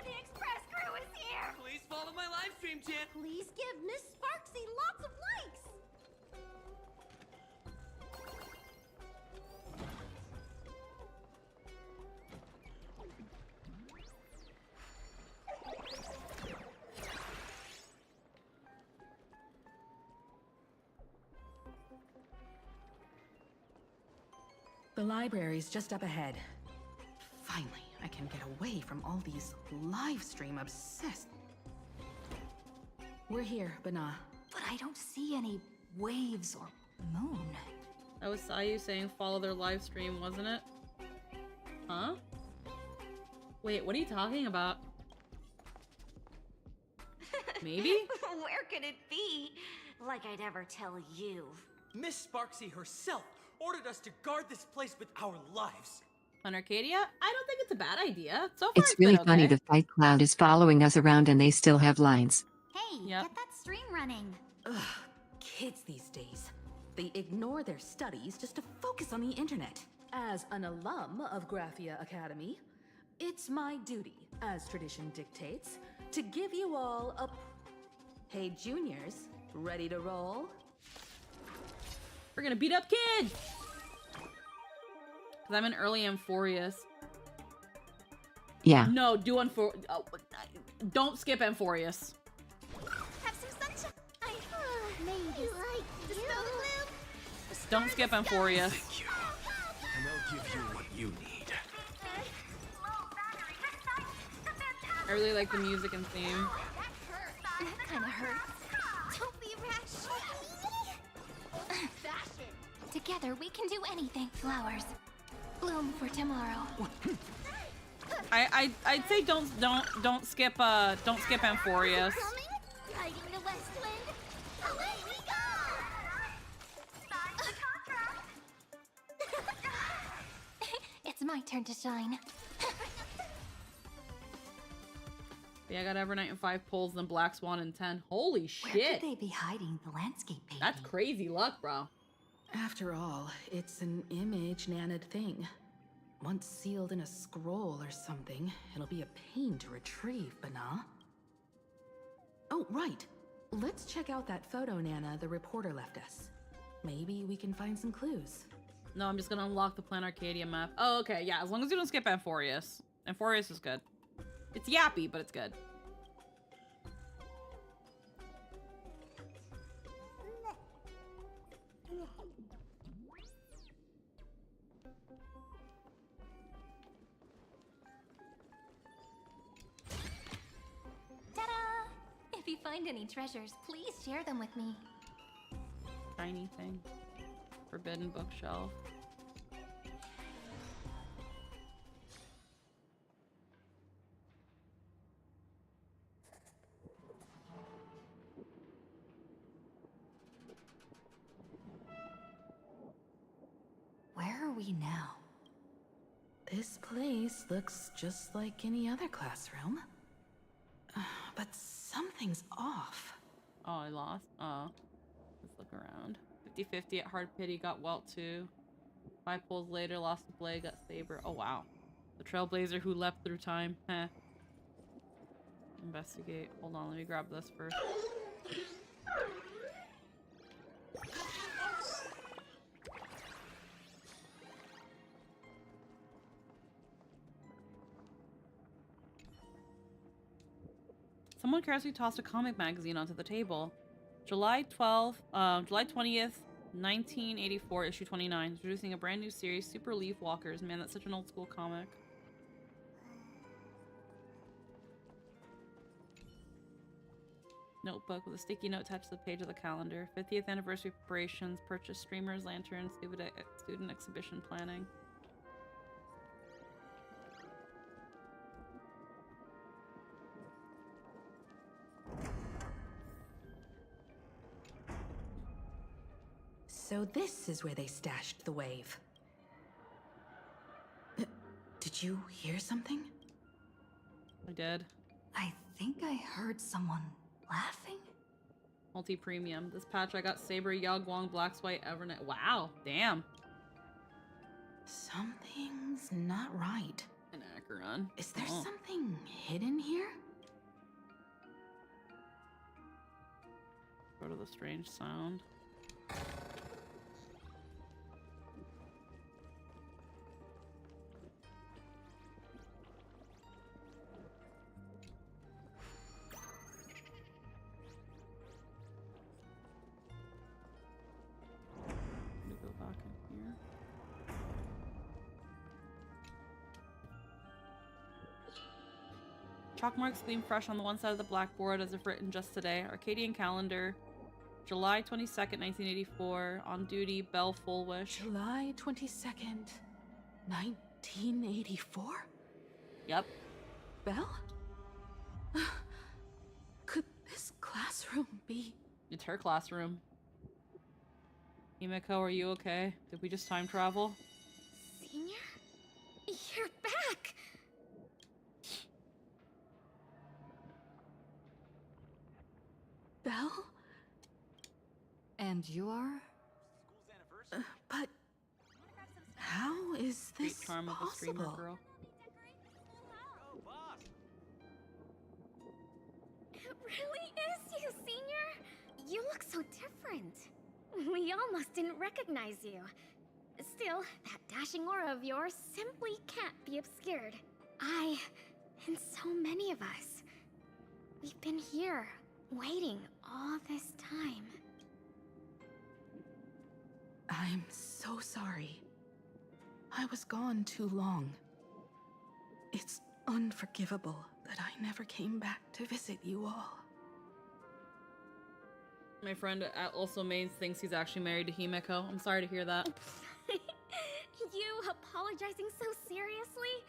The Express crew is here! Please follow my live stream, chat. Please give Miss Sparksy lots of likes! The library's just up ahead. Finally, I can get away from all these live stream obsessed. We're here, Bana. But I don't see any waves or moon. That was Sayu saying follow their live stream, wasn't it? Huh? Wait, what are you talking about? Maybe? Where could it be? Like I'd ever tell you. Miss Sparksy herself ordered us to guard this place with our lives. On Arcadia? I don't think it's a bad idea. So far, It's been really okay. funny the fight cloud is following us around and they still have lines. Hey, Yep. get that stream running. Ugh, kids these days. They ignore their studies just to focus on the internet. As an alum of Graphia Academy, it's my duty, as tradition dictates, to give you all a... Hey, juniors, ready to roll? We're gonna beat up kids! Because I'm an early Amphorius. Yeah. No, do don't skip Amphorius. Have some sunshine. Maybe like dispel the gloom. Don't skip Amphorius. And I'll give you what you need. I really like the music and theme. That kind of hurts. Don't be rash. Fashion. Together we can do anything. Flowers bloom for tomorrow. I'd say don't skip Amphorius. Riding the west wind. Away we go. It's my turn to shine. Yeah, I got Evernight in 5 pulls, then Black Swan in 10. Holy shit! Where could they be hiding the landscape painting? That's crazy luck, bro. After all, it's an image nanted thing. Once sealed in a scroll or something, it'll be a pain to retrieve, Bana. Oh, right. Let's check out that photo, Nana, the reporter left us. Maybe we can find some clues. No, I'm just gonna unlock the Plan Arcadia map. Oh, okay, yeah, as long as you don't skip Amphorius. Amphorius is good. It's yappy, but it's good. Ta-da! If you find any treasures, please share them with me. Tiny thing. Forbidden bookshelf. Where are we now? This place looks just like any other classroom. But something's off. Oh, I lost. Oh. Let's look around. 50-50 at Hard Pity, got Welt too. 5 pulls later, lost the Blade, got Saber. Oh, wow. The Trailblazer who leapt through time. Heh. Investigate. Hold on, let me grab this first. Someone carelessly tossed a comic magazine onto the table. July 20th, 1984, issue 29. Introducing a brand new series, Super Leaf Walkers. Man, that's such an old school comic. Notebook with a sticky note attached to the page of the calendar. 50th anniversary preparations. Purchase streamers, lanterns, student exhibition planning. So this is where they stashed the wave. Did you hear something? I did. I think I heard someone laughing. Multi-premium. This patch I got Saber, Yaoguang, Black White, Evernight. Wow, damn. Something's not right. An Acheron. Is there something hidden here? Go to the strange sound. Chalk marks gleam fresh on the one side of the blackboard as if written just today. Arcadian calendar, July 22nd, 1984. On duty, Belle Fullwish. July 22nd, 1984? Yep. Belle? Could this classroom be... It's her classroom. Himeko, are you okay? Did we just time travel? Senior? You're back! Belle? And you are? But how is Great this charm of a streamer possible? girl. It really is you, Senior! You look so different. We almost didn't recognize you. Still, that dashing aura of yours simply can't be obscured. I, and so many of us, we've been here, waiting all this time. I'm so sorry. I was gone too long. It's unforgivable that I never came back to visit you all. My friend also thinks he's actually married to Himeko. I'm sorry to hear that. You apologizing so seriously?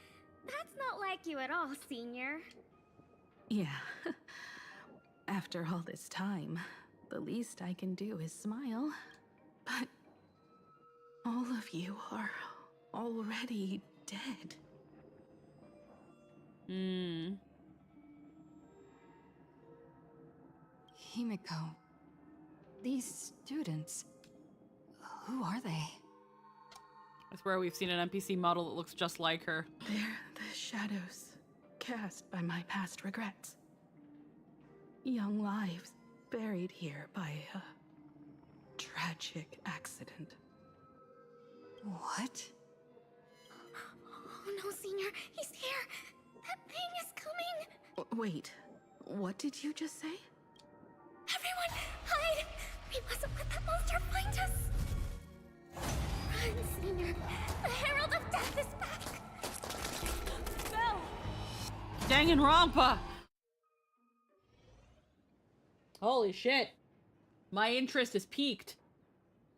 That's not like you at all, Senior. Yeah. After all this time, the least I can do is smile. But all of you are already dead. Himeko. These students. Who are they? I swear we've seen an NPC model that looks just like her. They're the shadows cast by my past regrets. Young lives buried here by a tragic accident. What? Oh no, Senior, he's here! That thing is coming! Wait, what did you just say? Everyone, hide! We mustn't let that monster find us! Run, Senior! The Herald of Death is back! Belle! Danganronpa! Holy shit. My interest is piqued.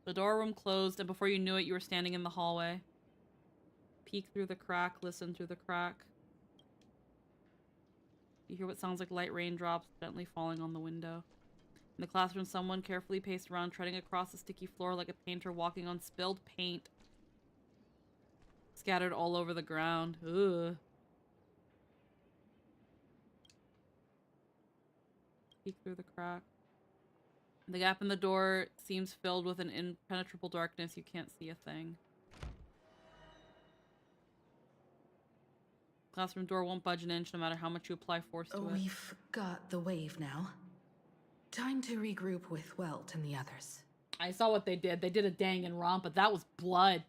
The doorroom closed, and before you knew it, you were standing in the hallway. Peek through the crack, listen through the crack. You hear what sounds like light raindrops gently falling on the window. In the classroom, someone carefully paced around, treading across the sticky floor like a painter walking on spilled paint. Scattered all over the ground. Ugh. Peek through the crack. The gap in the door seems filled with an impenetrable darkness. You can't see a thing. Classroom door won't budge an inch no matter how much you apply force to it. We've got the wave now. Time to regroup with Welt and the others. I saw what they did. They did a Danganronpa, but that was blood.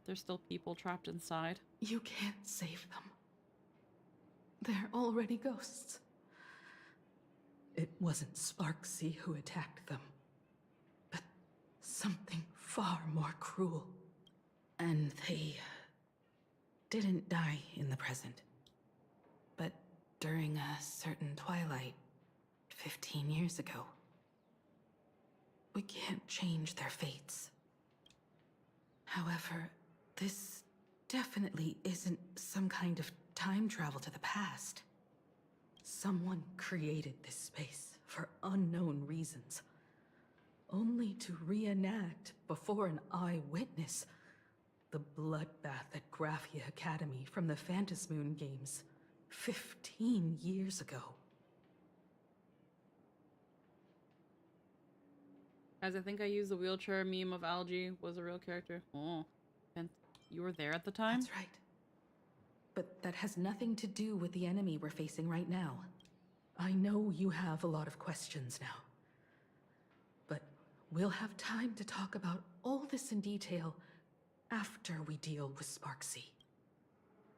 There's still people trapped inside. You can't save them. They're already ghosts. It wasn't Sparksy who attacked them, but something far more cruel. And they didn't die in the present, but during a certain twilight 15 years ago. We can't change their fates. However, this definitely isn't some kind of time travel to the past. Someone created this space for unknown reasons, only to reenact before an eyewitness the bloodbath at Graphia Academy from the Phantasmoon games 15 years ago. Guys, I think I used the wheelchair meme of Algie was a real character. Oh, and you were there at the time? That's right. But that has nothing to do with the enemy we're facing right now. I know you have a lot of questions now. But we'll have time to talk about all this in detail after we deal with Sparksy.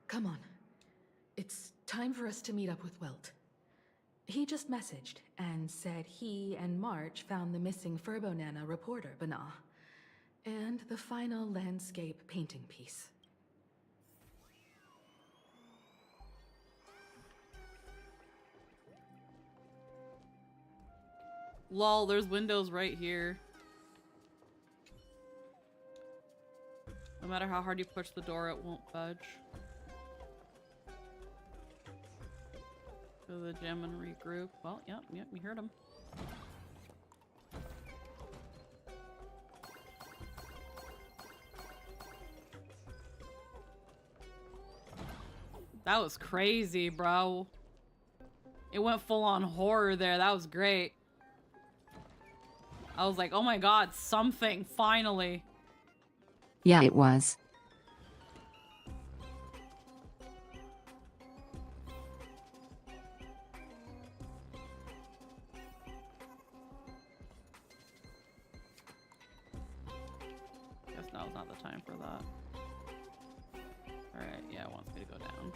Come on. It's time for us to meet up with Welt. He just messaged and said he and March found the missing Furbonana reporter, Bana, and the final landscape painting piece. Lol, there's windows right here. No matter how hard you push the door, it won't budge. Go to the gym and regroup. Well, yep, we heard him. That was crazy, bro. It went full on horror there. That was great. I was like, oh my god, something, finally. Yeah, it was. Guess now's not the time for that. Alright, yeah, it wants me to go down.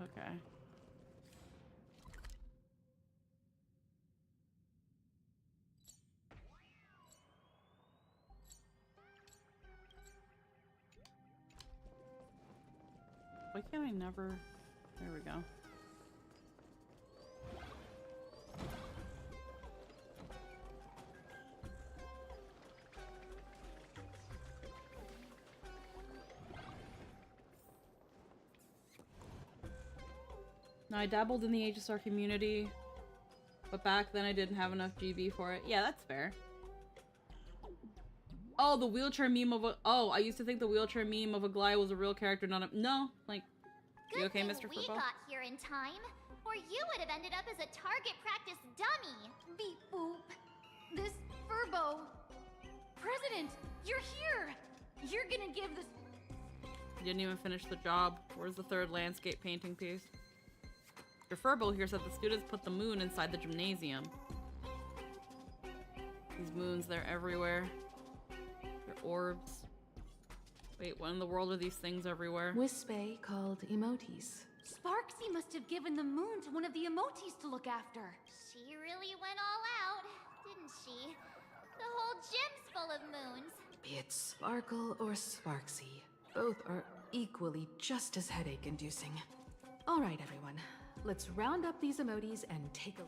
Okay. Why can't I never... There we go. Now, I dabbled in the HSR community, but back then I didn't have enough GB for it. Yeah, that's fair. Oh, the wheelchair meme of a... Oh, I used to think the wheelchair meme of a Glide was a real character, not a... No, like... You okay, Mr. We Furbo? got here in time, or you would have ended up as a target practice dummy. Beep boop. This Furbo. President, you're here. You're gonna give this. You didn't even finish the job. Where's the third landscape painting piece? Your Furbo here said the students put the moon inside the gymnasium. These moons, they're everywhere. They're orbs. Wait, what in the world are these things everywhere? Wispe called emotes. Sparksy must have given the moon to one of the emotes to look after. She really went all out, didn't she? The whole gym's full of moons. Be it Sparkle or Sparksy, both are equally just as headache-inducing. All right, everyone. Let's round up these emotes and take a...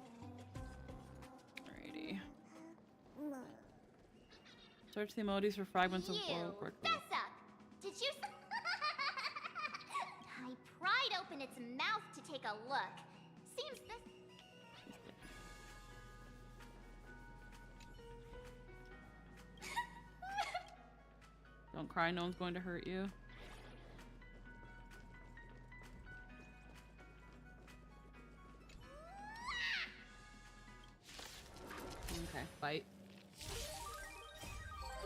Alrighty. Search the emotes for fragments of world work. Fess up! Did you... I pried open its mouth to take a look. Seems this... Don't cry, no one's going to hurt you. Okay, fight.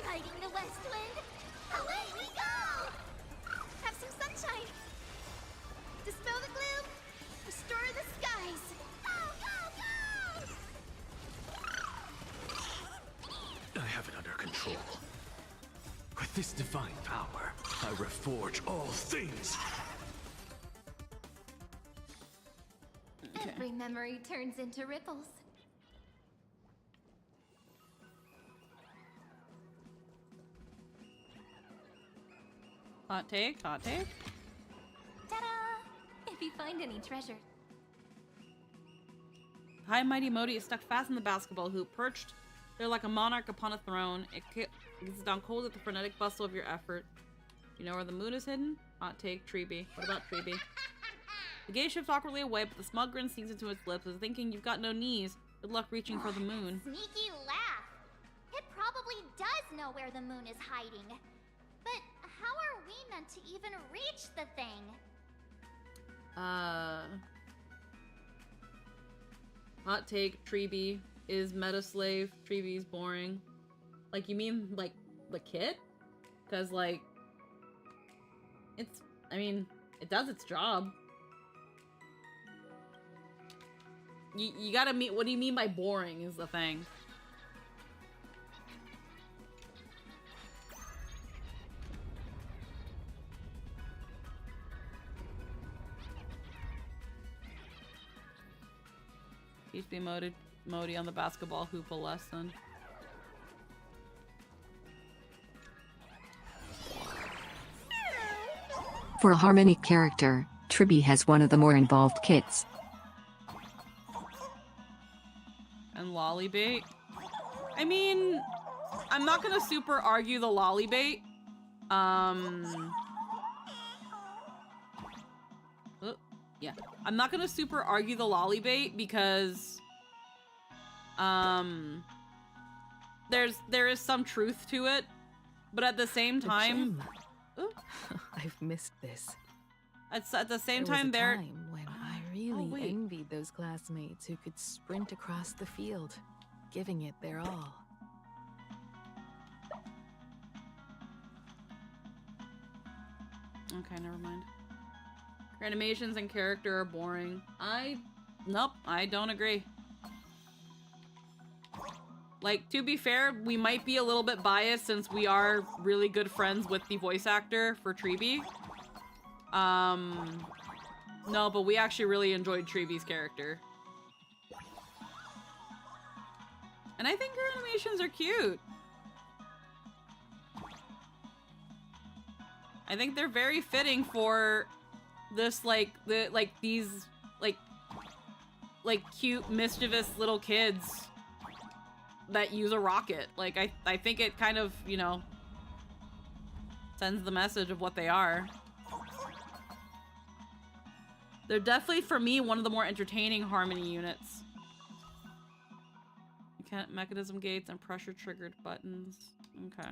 Riding the west wind, away we go! Have some sunshine. Dispel the gloom. Restore the skies. Go, go, go! I have it under control. With this divine power, I reforge all things. Okay. Every memory turns into ripples. Hot take, hot take. Ta-da! If you find any treasure. High mighty Modi is stuck fast in the basketball hoop, perched there like a monarch upon a throne. It gets down cold at the frenetic bustle of your effort. You know where the moon is hidden? Hot take, Treeby. What about Treeby? The gaze shifts awkwardly away, but the smug grin sinks into its lips as thinking you've got no knees. Good luck reaching for the moon. Sneaky laugh. It probably does know where the moon is hiding. But how are we meant to even reach the thing? Hot take, Treeby is meta slave. Treeby's boring. Like, you mean, like, the kit? Because, like, it's, I mean, it does its job. You gotta meet, what do you mean by boring is the thing. Teach the Modi on the basketball hoop a lesson. For a Harmony character, Tribby has one of the more involved kits. And Lollybait. I mean, I'm not gonna super argue the Lollybait. Yeah. I'm not gonna super argue the Lollybait because there is some truth to it, but at the same time I've missed this. At the same There time was a there time when I really envied those classmates who could sprint across the field, giving it their all. Okay, never mind. Her animations and character are boring. Nope, I don't agree. Like, to be fair, we might be a little bit biased since we are really good friends with the voice actor for Treby. No, but we actually really enjoyed Treby's character. And I think her animations are cute. I think they're very fitting for this, these cute, mischievous little kids that use a rocket. Like, I think it kind of, you know, sends the message of what they are. They're definitely, for me, one of the more entertaining Harmony units. Mechanism gates and pressure-triggered buttons. Okay.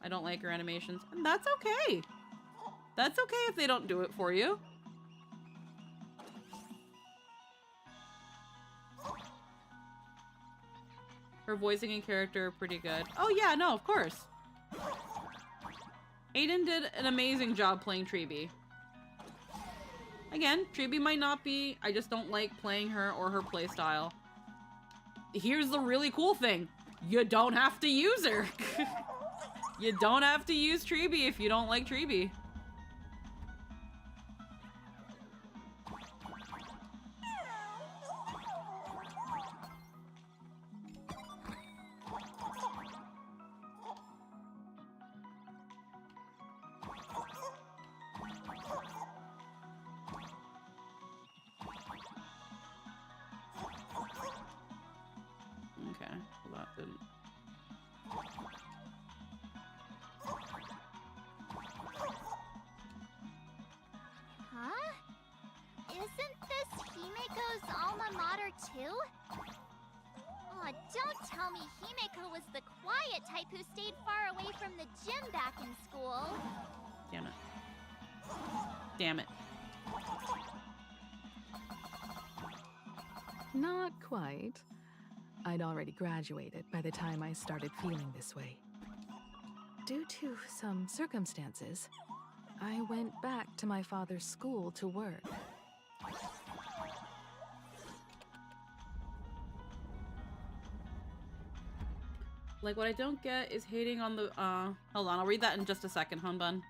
I don't like her animations. And that's okay. That's okay if they don't do it for you. Her voicing and character are pretty good. Oh yeah, no, of course. Aiden did an amazing job playing Treby. Again, Treby might not be, I just don't like playing her or her playstyle. Here's the really cool thing. You don't have to use her. You don't have to use Treby if you don't like Treby. Okay, well that didn't. Huh? Isn't this Himeko's alma mater too? Aw, don't tell me Himeko was the quiet type who stayed far away from the gym back in school. Damn it. Damn it. Not quite. I'd already graduated by the time I started feeling this way. Due to some circumstances, I went back to my father's school to work. Like, what I don't get is hating on the, hold on, I'll read that in just a second, Hunbun.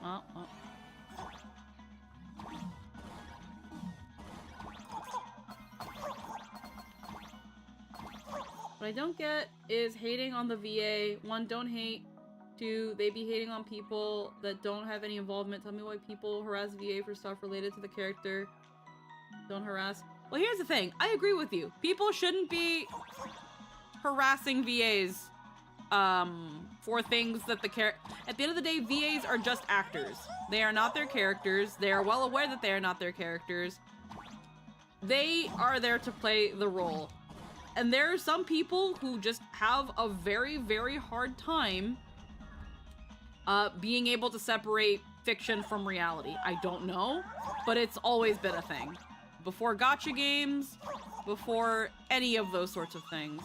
Oh. What I don't get is hating on the VA. One, don't hate. Two, they be hating on people that don't have any involvement. Tell me why people harass VA for stuff related to the character. Don't harass. Well, here's the thing. I agree with you. People shouldn't be harassing VAs for things that the at the end of the day, VAs are just actors. They are not their characters. They are well aware that they are not their characters. They are there to play the role. And there are some people who just have a very, very hard time being able to separate fiction from reality. I don't know, but it's always been a thing. Before gacha games, before any of those sorts of things.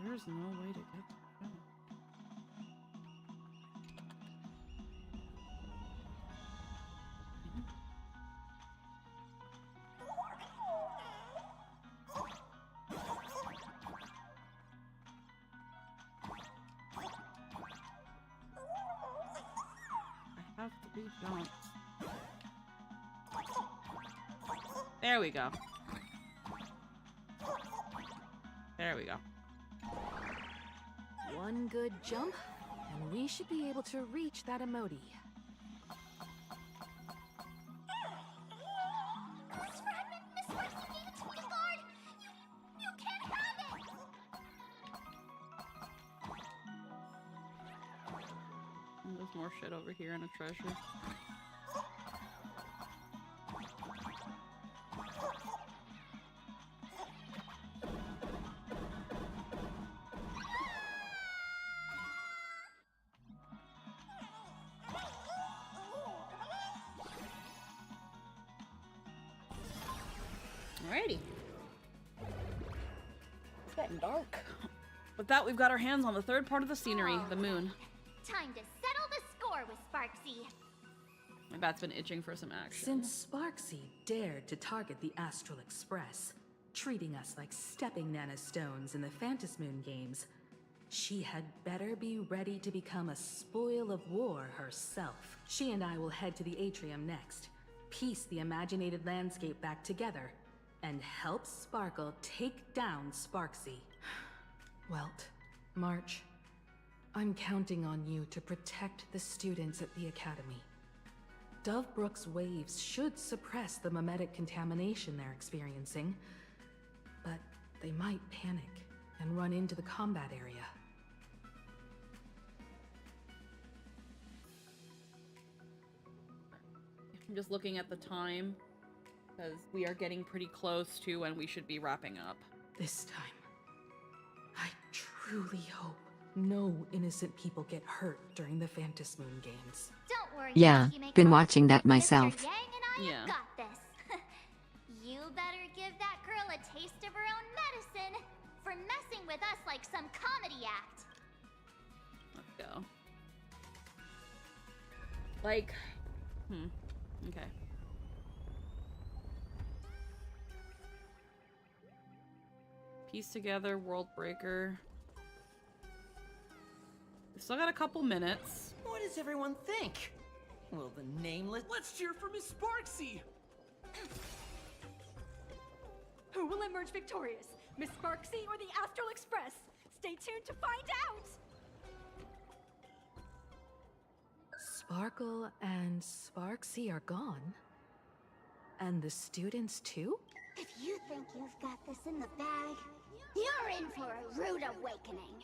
There's no way to get that. Please don't. There we go. There we go. One good jump, and we should be able to reach that emoji. This fragment, Miss Wexy gave it to me, Lord! You can't have it! There's more shit over here and a treasure. Alrighty. It's getting dark. With that, we've got our hands on the third part of the scenery, the moon. Time to settle the score with Sparksy. My bat's been itching for some action. Since Sparksy dared to target the Astral Express, treating us like stepping Nana Stones in the Phantasmoon games, she had better be ready to become a spoil of war herself. She and I will head to the atrium next, piece the imaginated landscape back together, and help Sparkle take down Sparksy. Welt, March, I'm counting on you to protect the students at the Academy. Dovebrook's waves should suppress the mimetic contamination they're experiencing, but they might panic and run into the combat area. I'm just looking at the time, because we are getting pretty close to when we should be wrapping up. This time, I truly hope no innocent people get hurt during the Phantasmoon games. Don't worry, Yeah, Policymaker. been watching that myself. Mr. Yang and I Yeah. have got this. You better give that girl a taste of her own medicine for messing with us like some comedy act. Let's go. Like, okay. Piece together, World Breaker. We've still got a couple minutes. What does everyone think? Will the nameless... Let's cheer for Miss Sparksy! Who will emerge victorious? Miss Sparksy or the Astral Express? Stay tuned to find out! Sparkle and Sparksy are gone. And the students too? If you think you've got this in the bag, you're in for a rude awakening.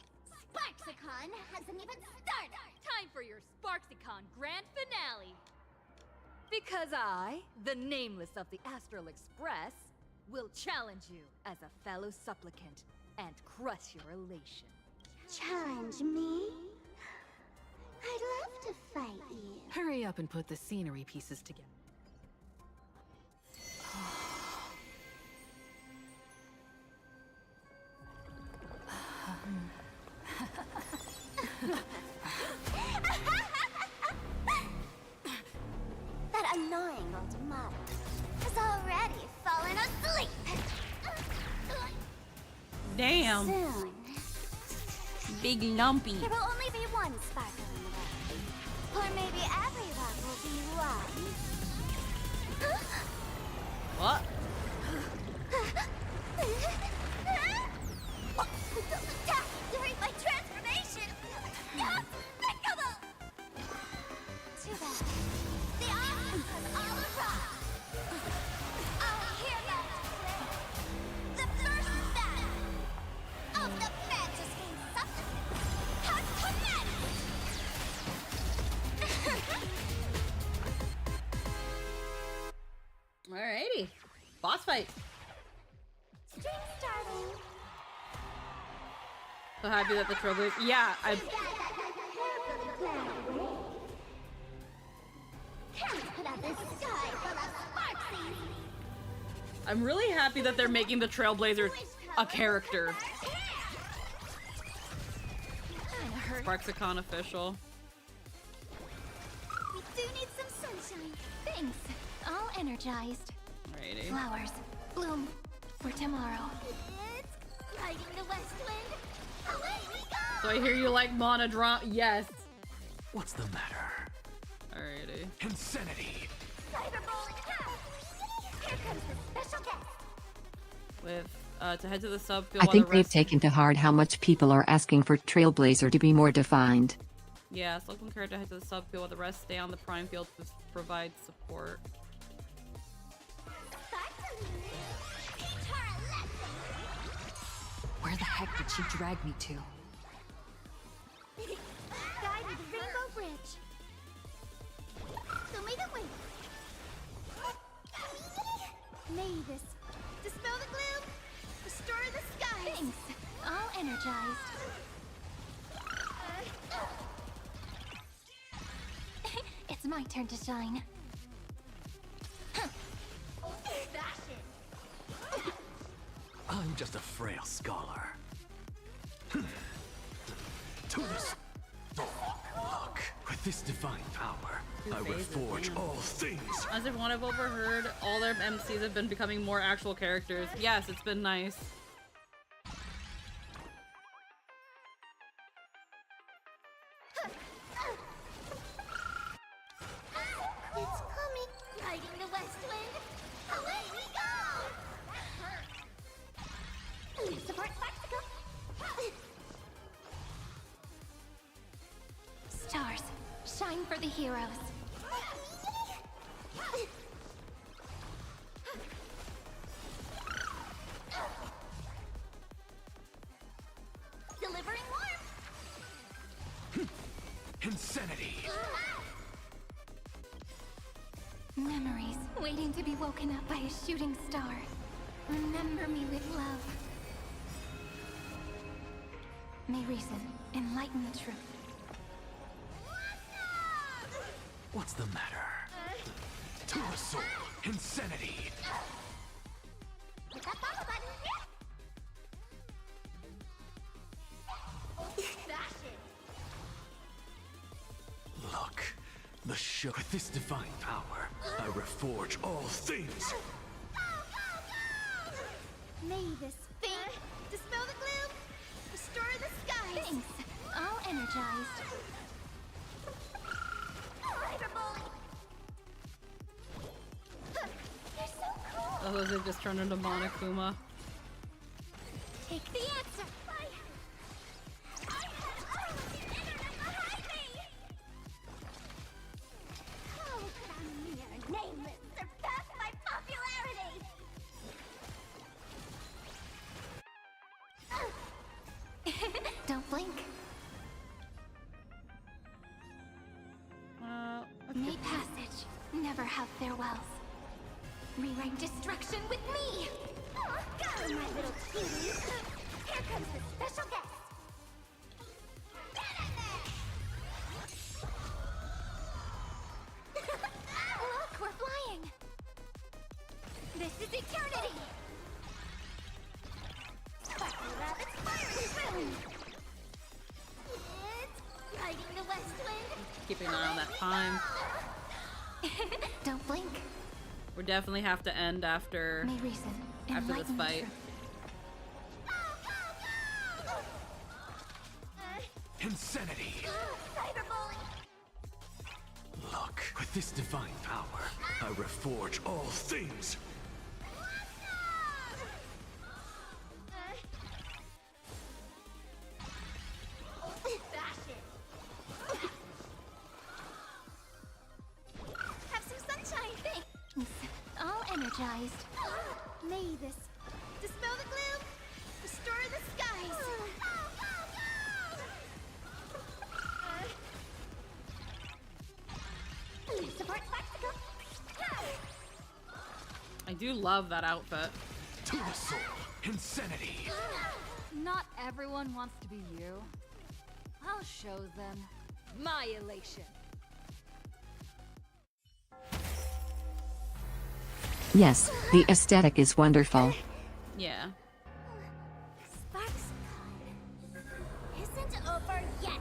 Sparksicon hasn't even started! Time for your Sparksicon grand finale! Because I, the nameless of the Astral Express, will challenge you as a fellow supplicant and crush your elation. Challenge me? I'd love to fight you. Hurry up and put the scenery pieces together. That annoying old model has already fallen asleep. Damn. Soon, Big lumpy. there will only be one sparkle in the world. Or maybe everyone will be one. What? Don't attack during my transformation! Despicable! Too bad. The options have all arrived. Our heroes play the first battle of the Phantasmoon Supplicants has commenced! Alrighty. Boss fight. Stream starting. So happy that the Trailblazers. Yeah, I. Put out this sky full of Sparksies. I'm really happy that they're making the Trailblazers a character. Sparksicon official. We do need some sunshine. Thanks. All energized. Alrighty. Flowers bloom for tomorrow. It's riding the west wind. Away we go! So I hear you like monodrama. Yes. What's the matter? Alrighty. Insanity. Here comes the special guest. With to head to the subfield. I while think the they've rest... taken to heart how much people are asking for Trailblazer to be more defined. Yeah, Slug encouraged to head to the subfield while the rest stay on the prime field to provide support. Where the heck did she drag me to? Guide with Rainbow Bridge. So may the way. May this dispel the gloom, restore the skies. Thanks. All energized. It's my turn to shine. I'm just a frail scholar. To this. Look, with this divine power, I reforge all things. As everyone I've overheard, all their MCs have been becoming more actual characters. Yes, it's been nice. It's coming, riding the west wind. Away we go! Support spectacle. Stars, shine for the heroes. Delivering warmth. Insanity. Memories waiting to be woken up by a shooting star. Remember me with love. May reason enlighten the truth. What's the matter? To the soul. Insanity. Hit that follow button. Fashion. Look, the show. With this divine power, I reforge all things. May this fade, dispel the gloom, restore the skies. Thanks. All energized. You're so cool. Oh, those have just turned into Monokuma. Take the answer. I have all of the internet behind me. How could a mere nameless surpass my popularity? Don't blink. May passage never have farewells. Rewrite destruction with me! Go, my little cuties. Here comes the special guest. Get in there! Look, we're flying! This is eternity! Sparkle Rabbit's fiery boom! It's riding the west wind. Keeping an eye on that time. Don't blink. We definitely have to end after May reason after this enlighten the fight. truth. Insanity. Cyberbully! Look, with this divine power, I reforge all things. Fashion! Have some sunshine! Thanks. All energized. May this dispel the gloom, restore the skies. Support spectacle. I do love that outfit. To the soul. Insanity. Not everyone wants to be you. I'll show them my elation. Yes, the aesthetic is wonderful. Yeah. Sparks isn't over yet.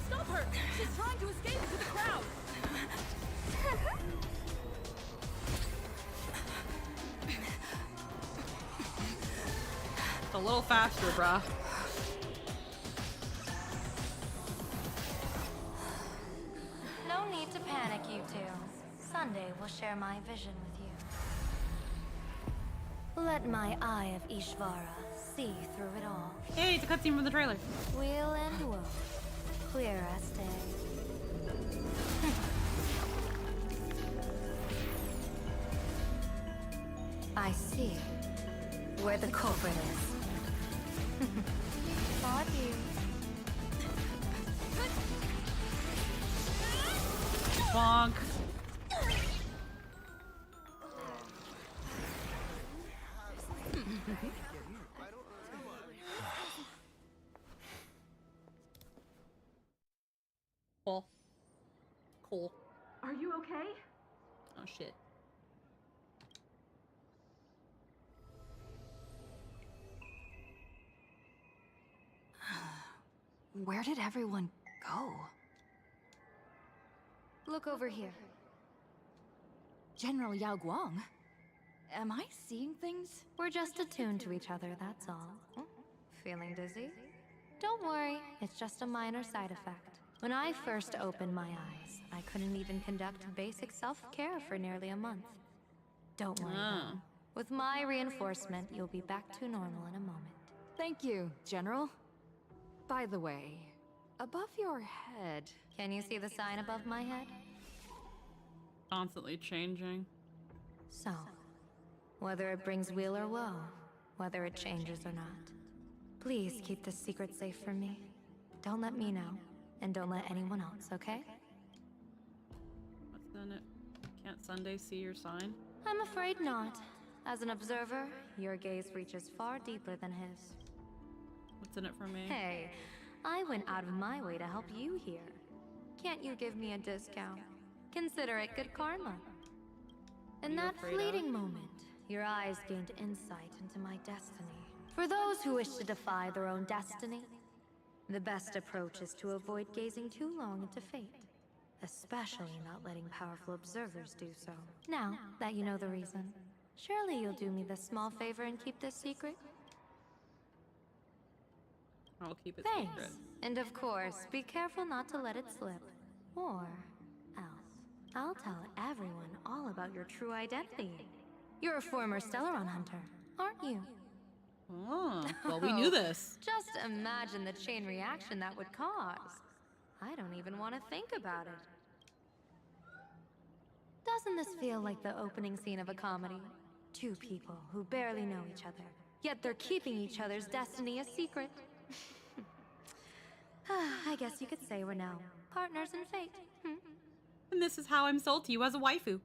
Stop her! She's trying to escape into the crowd! It's a little faster, bruh. No need to you two. Sunday will share my vision with you. Let my eye of Ishvara see through it all. Hey, it's a cutscene from the trailer. Wheel and woe, clear as day. I see where the culprit is. Thought you. Bonk. Cool. Cool. Are you okay? Oh shit. Where did everyone go? Look over here. General Yao Guang? Am I seeing things? We're just attuned to each other, that's all. Feeling dizzy? Don't worry, it's just a minor side effect. When I first opened my eyes, I couldn't even conduct basic self-care for nearly a month. Don't worry though. With my reinforcement, you'll be back to normal in a moment. Thank you, General. By the way, above your head... Can you see the sign above my head? Constantly changing. So, whether it brings weal or woe, whether it changes or not, please keep this secret safe from me. Don't let me know, and don't let anyone else, okay? What's in it? Can't Sunday see your sign? I'm afraid not. As an observer, your gaze reaches far deeper than his. What's in it for me? Hey, I went out of my way to help you here. Can't you give me a discount? Consider it good karma. In that fleeting moment, your eyes gained insight into my destiny. For those who wish to defy their own destiny, the best approach is to avoid gazing too long into fate, especially not letting powerful observers do so. Now that you know the reason, surely you'll do me this small favor and keep this secret? I'll keep it Thanks. secret. And of course, be careful not to let it slip. Or else, I'll tell everyone all about your true identity. You're a former Stellaron hunter, aren't you? Oh, well, we knew this. Just imagine the chain reaction that would cause. I don't even want to think about it. Doesn't this feel like the opening scene of a comedy? Two people who barely know each other, yet they're keeping each other's destiny a secret. I guess you could say we're now partners in fate. And this is how I'm sold to you as a waifu.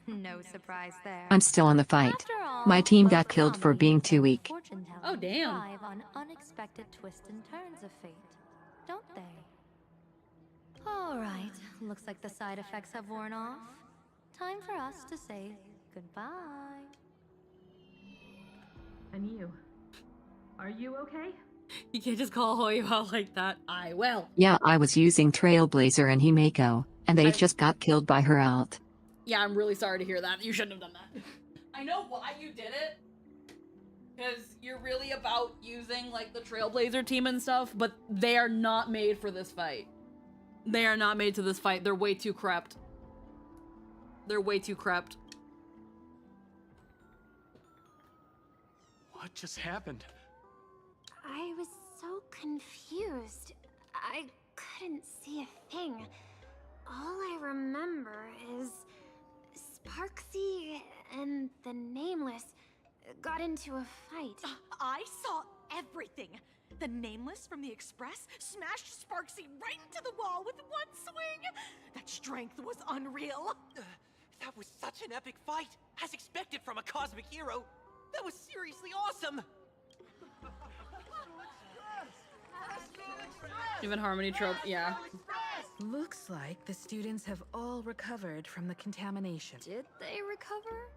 No surprise there. I'm still in the fight. After all, My team got most killed for comedies being too and weak. fortune tellers Oh, damn. thrive on unexpected twists and turns of fate, don't they? All right, looks like the side effects have worn off. Time for us to say goodbye. And you? Are you okay? You can't just call Hoyo out like that. I will. Yeah, I was using Trailblazer and Himeko, and they just got killed by her ult. Yeah, I'm really sorry to hear that. You shouldn't have done that. I know why you did it. Because you're really about using, like, the Trailblazer team and stuff, but they are not made for this fight. They are not made to this fight. They're way too crept. They're way too crept. What just happened? I was so confused. I couldn't see a thing. All I remember is Sparksy and the Nameless got into a fight. I saw everything. The Nameless from the Express smashed Sparksy right into the wall with one swing. That strength was unreal. That was such an epic fight, as expected from a cosmic hero. That was seriously awesome. Even Harmony trope, yeah. Looks like the students have all recovered from the contamination. Did they recover?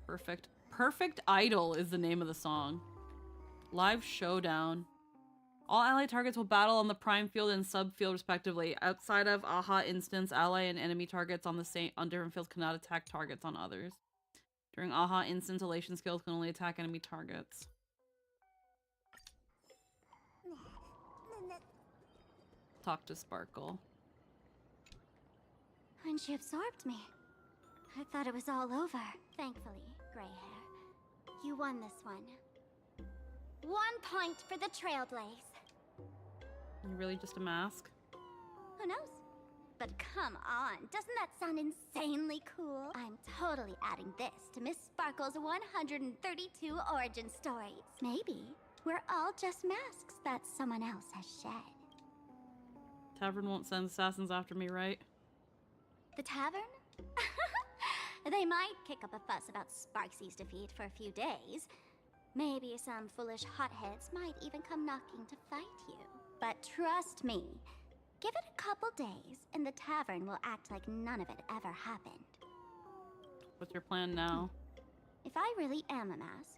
Perfect. Perfect Idol is the name of the song. Live Showdown. All ally targets will battle on the prime field and subfield respectively. Outside of AHA instance, ally and enemy targets on different fields cannot attack targets on others. During AHA instance, elation skills can only attack enemy targets. talk to Sparkle. When she absorbed me, I thought it was all over. Thankfully, gray hair, you won this one. 1 point for the Trailblaze. You really just a mask? Who knows? But come on, doesn't that sound insanely cool? I'm totally adding this to Miss Sparkle's 132 origin stories. Maybe we're all just masks that someone else has shed. Tavern won't send assassins after me, right? The tavern? They might kick up a fuss about Sparksy's defeat for a few days. Maybe some foolish hotheads might even come knocking to fight you. But trust me, give it a couple days and the tavern will act like none of it ever happened. What's your plan now? If I really am a mask,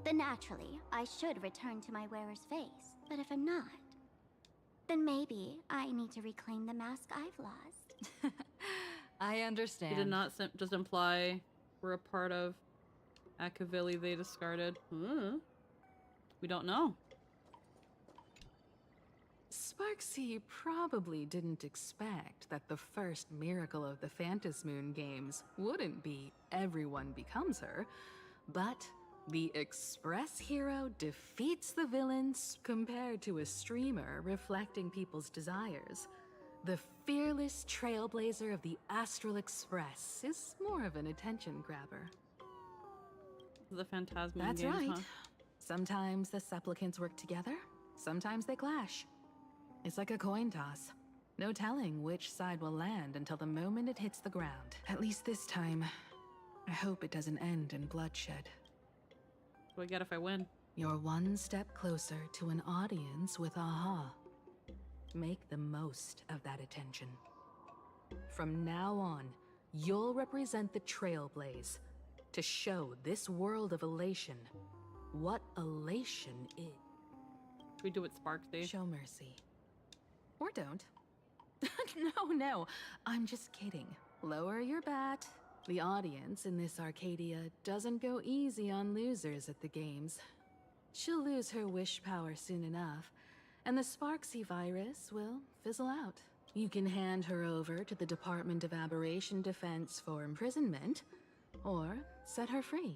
then naturally I should return to my wearer's face. But if I'm not, then maybe I need to reclaim the mask I've lost. I understand. He did not just imply we're a part of Akavili they discarded. We don't know. Sparksy probably didn't expect that the first miracle of the Phantasmoon games wouldn't be everyone becomes her, but the Express hero defeats the villains compared to a streamer reflecting people's desires. The fearless trailblazer of the Astral Express is more of an attention grabber. The Phantasmoon That's games, right. huh? Sometimes the supplicants work together, sometimes they clash. It's like a coin toss. No telling which side will land until the moment it hits the ground. At least this time, I hope it doesn't end in bloodshed. What do I get if I win? You're one step closer to an audience with aha. Make the most of that attention. From now on, you'll represent the Trailblaze to show this world of elation what elation is. Should we do it Sparksy? Show mercy. Or don't. No, I'm just kidding. Lower your bat. The audience in this Arcadia doesn't go easy on losers at the games. She'll lose her wish power soon enough, and the Sparksy virus will fizzle out. You can hand her over to the Department of Aberration Defense for imprisonment, or set her free.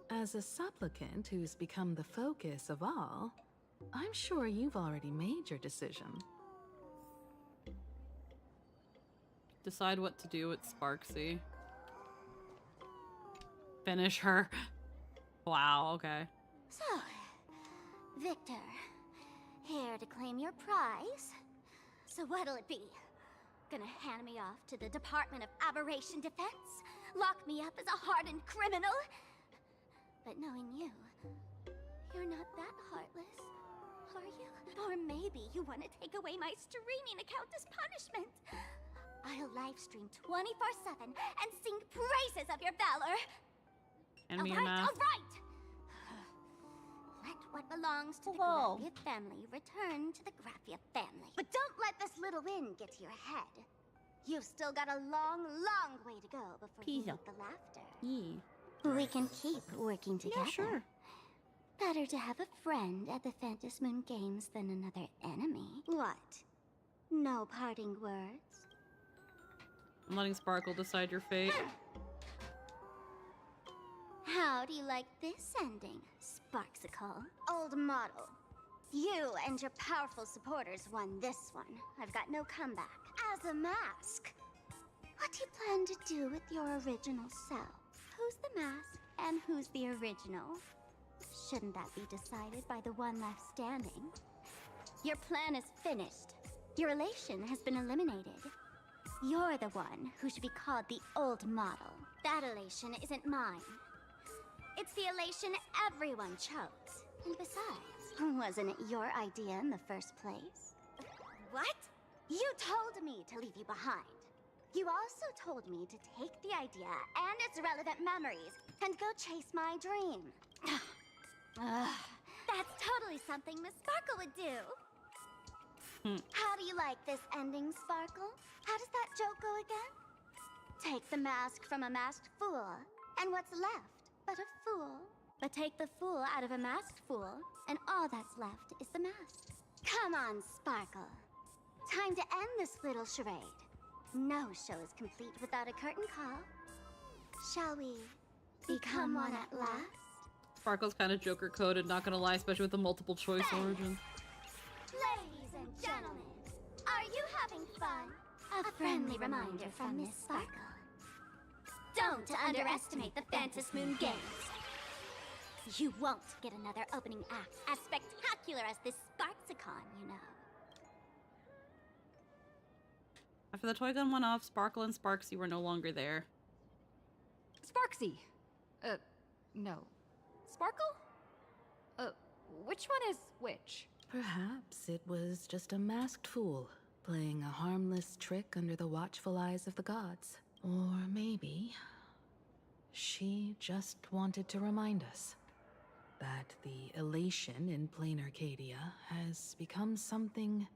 As a supplicant who's become the focus of all, I'm sure you've already made your decision. Decide what to do with Sparksy. Finish her. Wow, okay. So, Victor, here to claim your prize. So what'll it be? Gonna hand me off to the Department of Aberration Defense? Lock me up as a hardened criminal? But knowing you, you're not that heartless, are you? Or maybe you want to take away my streaming account as punishment. I'll livestream 24/7 and sing praises of your valor. Hand me your mask. All right! Let what belongs to the Graffia family return to the Graffia family. But don't let this little win get to your head. You've still got a long, long way to go before you meet the laughter. Yeah. We can keep working together. Yeah, sure. Better to have a friend at the Phantasmoon Games than another enemy. What? No parting words? I'm letting Sparkle decide your fate. How do you like this ending, Sparksicle? Old model. You and your powerful supporters won this one. I've got no comeback. As a mask, what do you plan to do with your original self? Who's the mask and who's the original? Shouldn't that be decided by the one left standing? Your plan is finished. Your elation has been eliminated. You're the one who should be called the old model. That elation isn't mine. It's the elation everyone chose. And besides, wasn't it your idea in the first place? What? You told me to leave you behind. You also told me to take the idea and its relevant memories and go chase my dream. That's totally something Miss Sparkle would do. How do you like this ending, Sparkle? How does that joke go again? Take the mask from a masked fool, and what's left but a fool? But take the fool out of a masked fool, and all that's left is the mask. Come on, Sparkle. Time to end this little charade. No show is complete without a curtain call. Shall we become one at last? Sparkle's kind of Joker coded, not gonna lie, especially with the multiple choice origin. Ladies and gentlemen, are you having fun? A friendly reminder from Miss Sparkle. Don't underestimate the Phantom Moon Games. You won't get another opening act as spectacular as this Sparksicon, you know. After the toy gun went off, Sparkle and Sparksy were no longer there. Sparksy! No. Sparkle? Which one is which? Perhaps it was just a masked fool, playing a harmless trick under the watchful eyes of the gods. Or maybe she just wanted to remind us that the elation in plain Arcadia has become something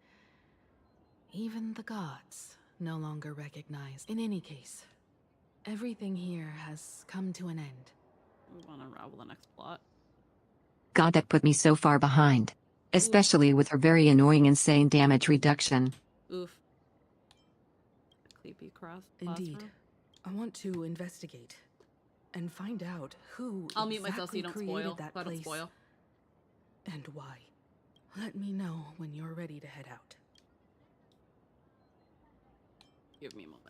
even the gods no longer recognize. In any case, everything here has come to an end. We want to unravel the next plot. God, that put me so far behind. Especially with her very annoying insane damage reduction. Oof. Creepy cross. Indeed. I want to investigate and find out who I'll mute myself so you don't created spoil. that So I don't place spoil. and why. Let me know when you're ready to head out. Give me a moment.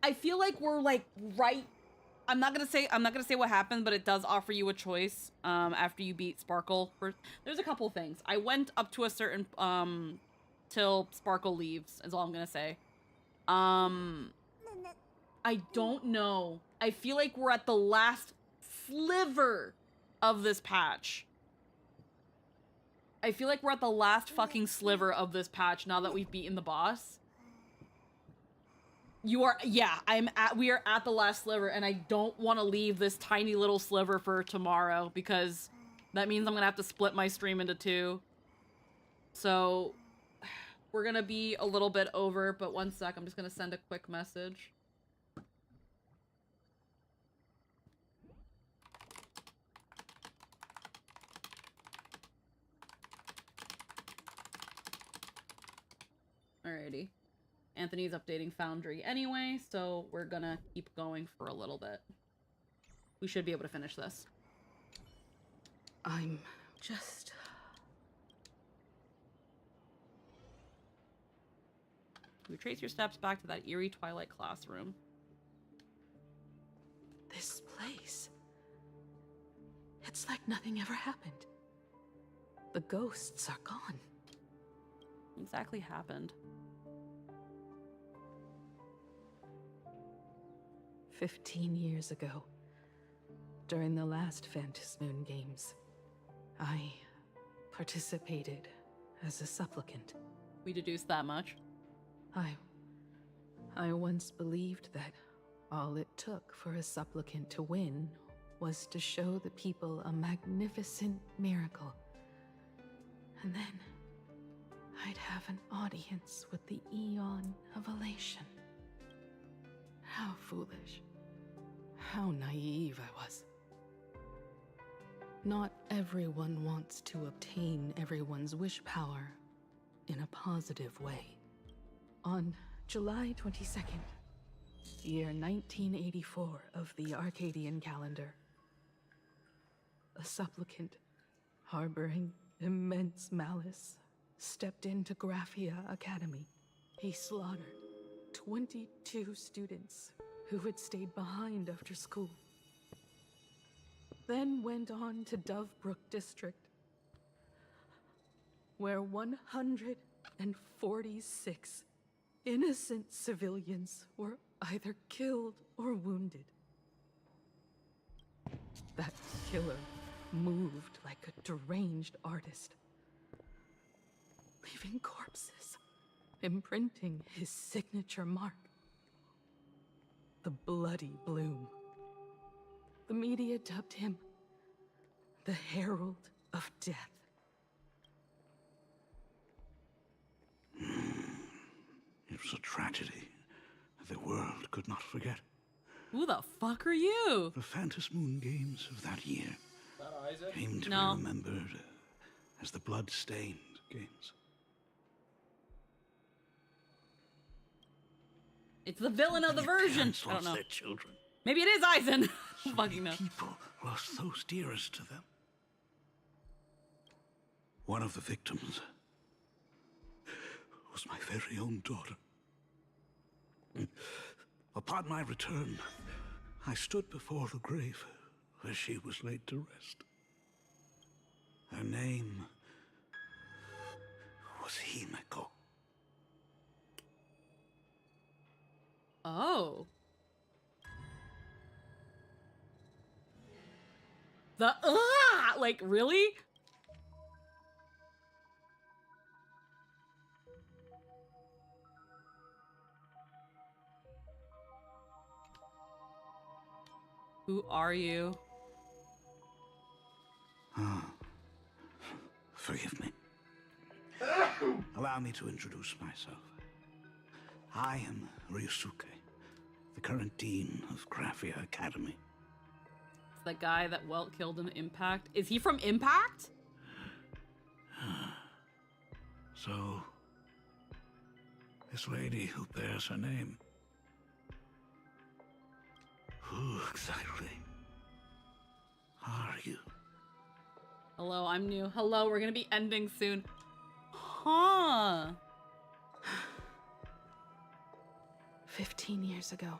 I feel like we're like right. I'm not gonna say what happened, but it does offer you a choice. After you beat Sparkle, there's a couple things. I went up to a certain till Sparkle leaves. Is all I'm gonna say. I don't know. I feel like we're at the last sliver of this patch. I feel like we're at the last fucking sliver of this patch now that we've beaten the boss. You are, yeah, we are at the last sliver, and I don't want to leave this tiny little sliver for tomorrow, because that means I'm gonna have to split my stream into two. So, we're gonna be a little bit over, but one sec, I'm just gonna send a quick message. Alrighty. Anthony's updating Foundry anyway, so we're gonna keep going for a little bit. We should be able to finish this. I'm just... Retrace your steps back to that eerie Twilight classroom. This place... It's like nothing ever happened. The ghosts are gone. What exactly happened? 15 years ago, during the last Phantom Moon Games, I participated as a supplicant. We deduced that much. I once believed that all it took for a supplicant to win was to show the people a magnificent miracle. And then I'd have an audience with the Eon of Elation. How foolish. How naive I was. Not everyone wants to obtain everyone's wish power in a positive way. On July 22nd, year 1984 of the Arcadian calendar, a supplicant harboring immense malice stepped into Graphia Academy. He slaughtered 22 students who had stayed behind after school. Then went on to Dovebrook District, where 146 innocent civilians were either killed or wounded. That killer moved like a deranged artist, leaving corpses, imprinting his signature mark. The Bloody Bloom. The media dubbed him the Herald of Death. It was a tragedy the world could not forget. Who the fuck are you? The Phantom Moon Games of that year came to be No. remembered as the Blood-Stained Games. It's the villain of the version. I don't know. Their children. Maybe it is Aizen. Fucking no. People lost those dearest to them. One of the victims was my very own daughter. Upon my return, I stood before the grave where she was laid to rest. Her name was Himeko. Oh. Like, really? Who are you? Forgive me. Allow me to introduce myself. I am Ryusuke, the current dean of Graphia Academy. It's the guy that Welt killed in Impact. Is he from Impact? So, this lady who bears her name, who exactly are you? Hello, I'm new. Hello, we're gonna be ending soon. Huh. 15 years ago,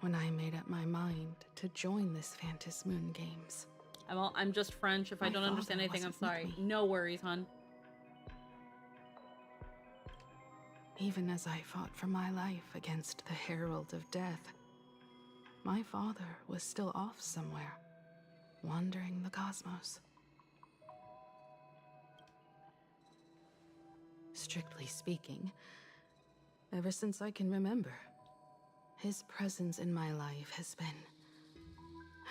when I made up my mind to join this Phantas Moon Games. I'm just French. If I don't understand anything, I'm sorry. No worries, hon. Even as I fought for my life against the Herald of Death, my father was still off somewhere, wandering the cosmos. Strictly speaking, ever since I can remember, his presence in my life has been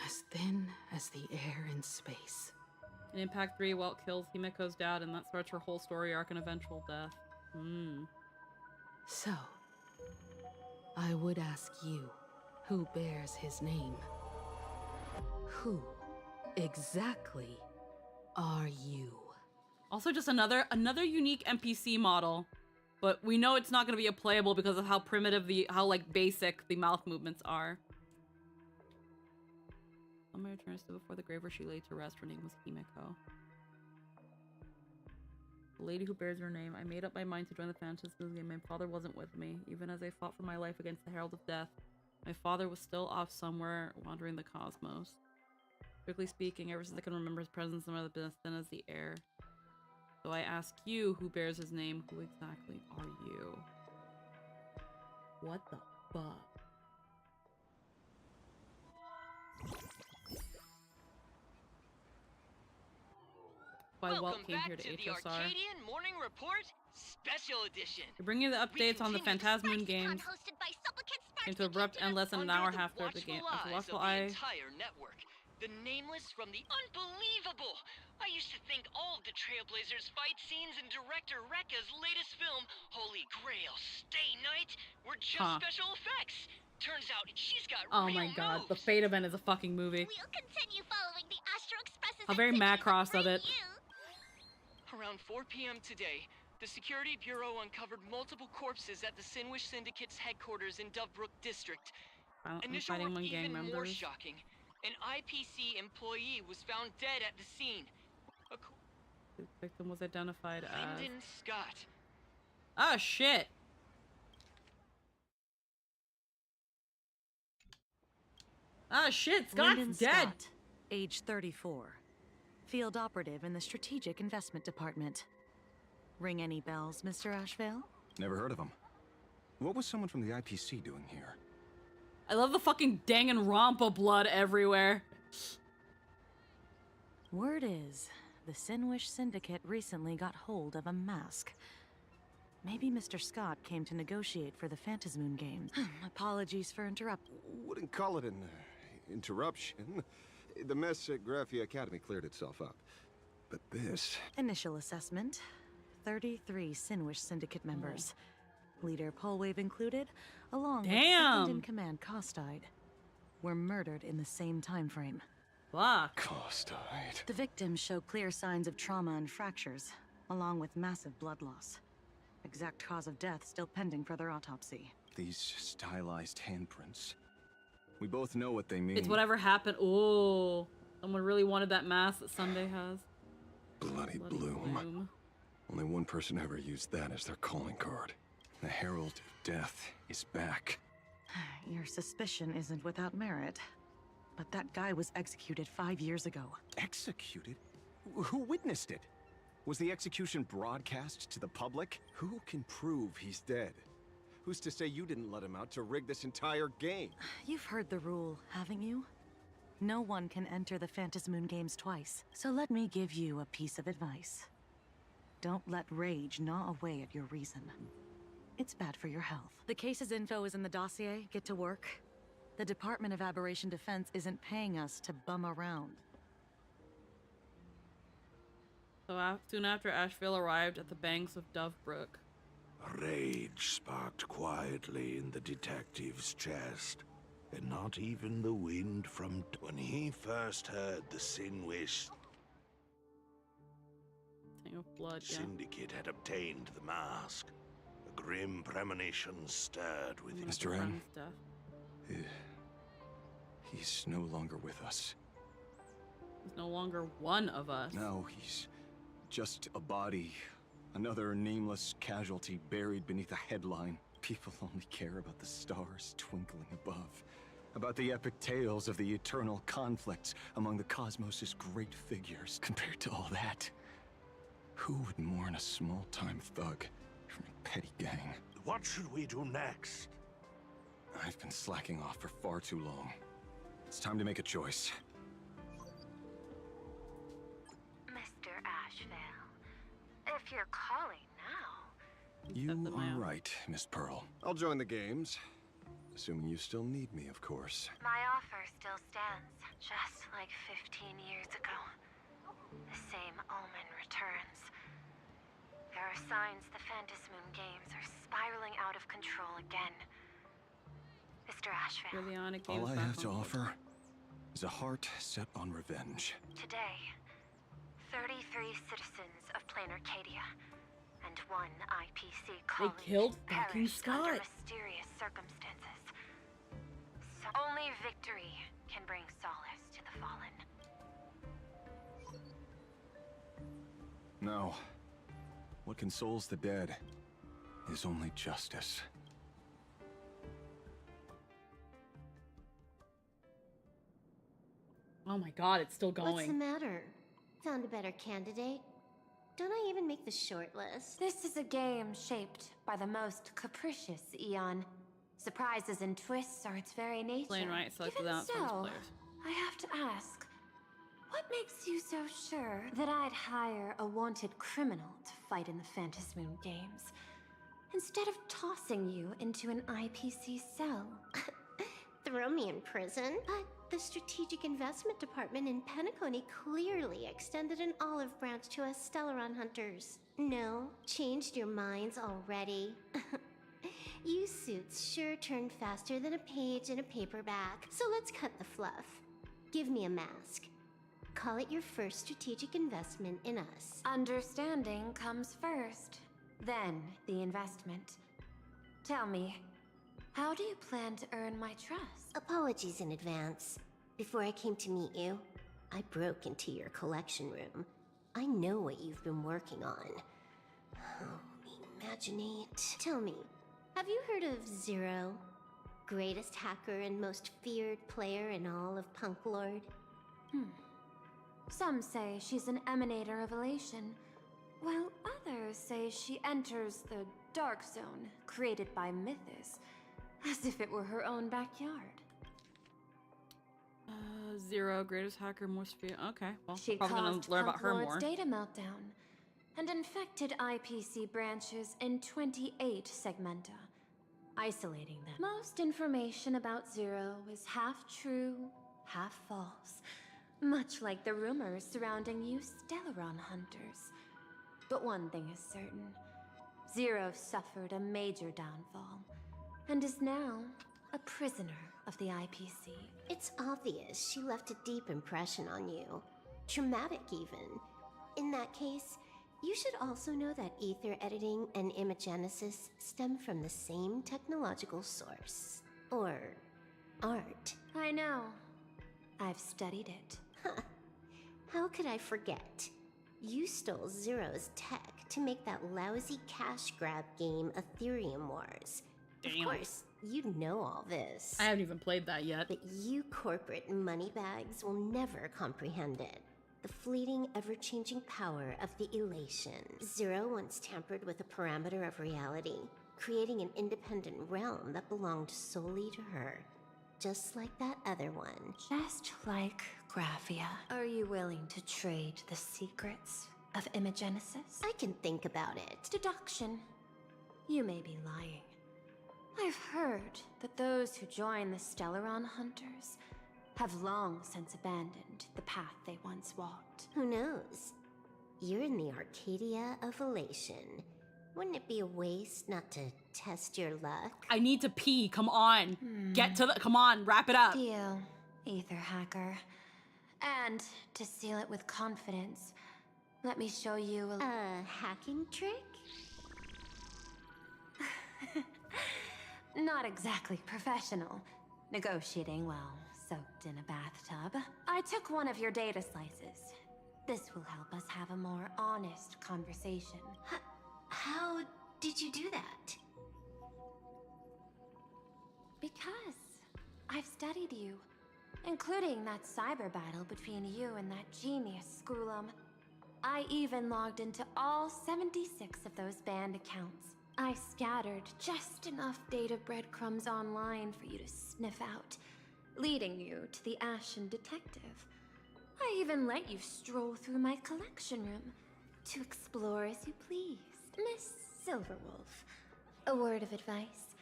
as thin as the air in space. In Impact 3, Welt kills Himeko's dad, and that starts her whole story arc and eventual death. So, I would ask you, who bears his name? Who exactly are you? Also, just another unique NPC model, but we know it's not going to be a playable because of how primitive how like basic the mouth movements are. On my return, stood before the grave where she lay to rest. Her name was Himeko. The lady who bears her name. I made up my mind to join the Phantas Moon game. My father wasn't with me, even as I fought for my life against the Herald of Death. My father was still off somewhere, wandering the cosmos. Strictly speaking, ever since I can remember his presence, no other business than as the heir. So I ask you, who bears his name, who exactly are you? What the fuck? Why Welt came here to HSR. The Arcadian Morning Report Special Edition. We're bringing you the updates on the Phantasmoon games. Came to abrupt end less than an hour after the game. Watchful eye. Entire network. The Nameless from the Unbelievable. I used to think all of the Trailblazers fight scenes in director Rekka's latest film, Holy Grail Stay Night, were just special effects. Turns out she's got oh my god, the Fate event is a fucking movie. We'll continue following the Astro Express's How very Macross of it. Around 4 p.m. today, the Security Bureau uncovered multiple corpses at the Sinwish Syndicate's headquarters in Dovebrook District. Initial fighting report among gang even members. more shocking. An IPC employee was found dead at the scene. The victim was identified as Lyndon Scott. Oh shit. Ah shit, Scott's Lyndon dead. Scott, age 34. Field operative in the Strategic Investment Department. Ring any bells, Mr. Ashvale? Never heard of him. What was someone from the IPC doing here? I love the fucking Danganronpa blood everywhere. Word is, the Sinwish Syndicate recently got hold of a mask. Maybe Mr. Scott came to negotiate for the Phantasmoon games. Apologies for interrupting. Wouldn't call it an interruption. The mess at Graphia Academy cleared itself up. But this... Initial assessment. 33 Sinwish Syndicate members. Leader Polwave included, along with second-in-command Costide, were murdered in the same time frame. Fuck. Costide. The victims show clear signs of trauma and fractures, along with massive blood loss. Exact cause of death still pending further autopsy. these stylized handprints. We both know what they mean. It's whatever happened. Oh, someone really wanted that mask that Sunday has. Bloody Bloom. Only one person ever used that as their calling card. The Herald of Death is back. Your suspicion isn't without merit. But that guy was executed 5 years ago. Executed? Who witnessed it? Was the execution broadcast to the public? Who can prove he's dead? Who's to say you didn't let him out to rig this entire game? You've heard the rule, haven't you? No one can enter the Phantasmoon games twice. So let me give you a piece of advice. Don't let rage gnaw away at your reason. It's bad for your health. The case's info is in the dossier. Get to work. The Department of Aberration Defense isn't paying us to bum around. So soon after Asheville arrived at the banks of Dovebrook. Rage sparked quietly in the detective's chest, and not even the wind from when he first heard the Sinwish Thing of blood, yeah. Syndicate had obtained the mask. A grim premonition stirred within Mr. N. He's no longer with us. He's no longer one of us. No, he's just a body. Another nameless casualty buried beneath a headline. People only care about the stars twinkling above. About the epic tales of the eternal conflicts among the cosmos' great figures. Compared to all that, who would mourn a small-time thug from a petty gang? What should we do next? I've been slacking off for far too long. It's time to make a choice. Mr. Asheville, if you're calling now... You are right, Miss Pearl. I'll join the games. Assuming you still need me, of course. My offer still stands, just like 15 years ago. The same omen returns. There are signs the Phantasmoon games are spiraling out of control again. Mr. Asheville. All I have to offer is a heart set on revenge. Today, 33 citizens of Plain Arcadia and 1 IPC colleague killed fucking perished under Scott. mysterious circumstances. So only victory can bring solace to the fallen. No. What consoles the dead is only justice. Oh my god, it's still going. What's the matter? Found a better candidate? Don't I even make the short list? This is a game shaped by the most capricious Eon. Surprises and twists are its very nature. Plain right, so Even without so, players. I have to ask, what makes you so sure that I'd hire a wanted criminal to fight in the Phantasmoon games, instead of tossing you into an IPC cell? Throw me in prison? But the Strategic Investment Department in Penacony clearly extended an olive branch to us Stellaron hunters. No, changed your minds already. You suits sure turn faster than a page in a paperback, so let's cut the fluff. Give me a mask. Call it your first strategic investment in us. Understanding comes first, then the investment. Tell me, how do you plan to earn my trust? Apologies in advance. Before I came to meet you, I broke into your collection room. I know what you've been working on. Oh, imaginate. Tell me, have you heard of Zero? Greatest hacker and most feared player in all of Punk Lord? Some say she's an emanator of elation, while others say she enters the dark zone created by Mythos, as if it were her own backyard. Zero, greatest hacker, most fear. Okay, well, She probably gonna caused learn about her Lord's more. data meltdown and infected IPC branches in 28 segmenta, isolating them. Most information about Zero is half true, half false, much like the rumors surrounding you Stellaron hunters. But one thing is certain. Zero suffered a major downfall, and is now a prisoner of the IPC. It's obvious she left a deep impression on you. Traumatic, even. In that case, You should also know that ether editing and imagenesis stem from the same technological source. Or art. I know. I've studied it. Huh. How could I forget? You stole Zero's tech to make that lousy cash grab game Ethereum Wars. Damn. Of course, you know all this. I haven't even played that yet. But you corporate moneybags will never comprehend it. The fleeting, ever-changing power of the elation. Zero once tampered with a parameter of reality, creating an independent realm that belonged solely to her. Just like that other one. Just like Graphia. Are you willing to trade the secrets of imagenesis? I can think about it. Deduction. You may be lying. I've heard that those who join the Stellaron Hunters have long since abandoned the path they once walked. Who knows? You're in the Arcadia of Elation. Wouldn't it be a waste not to test your luck? I need to pee. Come on. Get to the. Come on. Wrap it up. Deal, Ether Hacker. And to seal it with confidence, let me show you a hacking trick? Not exactly professional. Negotiating, well, soaked in a bathtub. I took one of your data slices. This will help us have a more honest conversation. How did you do that? Because I've studied you, including that cyber battle between you and that genius Skrulum. I even logged into all 76 of those banned accounts. I scattered just enough data breadcrumbs online for you to sniff out, leading you to the Ashen Detective. I even let you stroll through my collection room to explore as you pleased. Miss Silverwolf, a word of advice.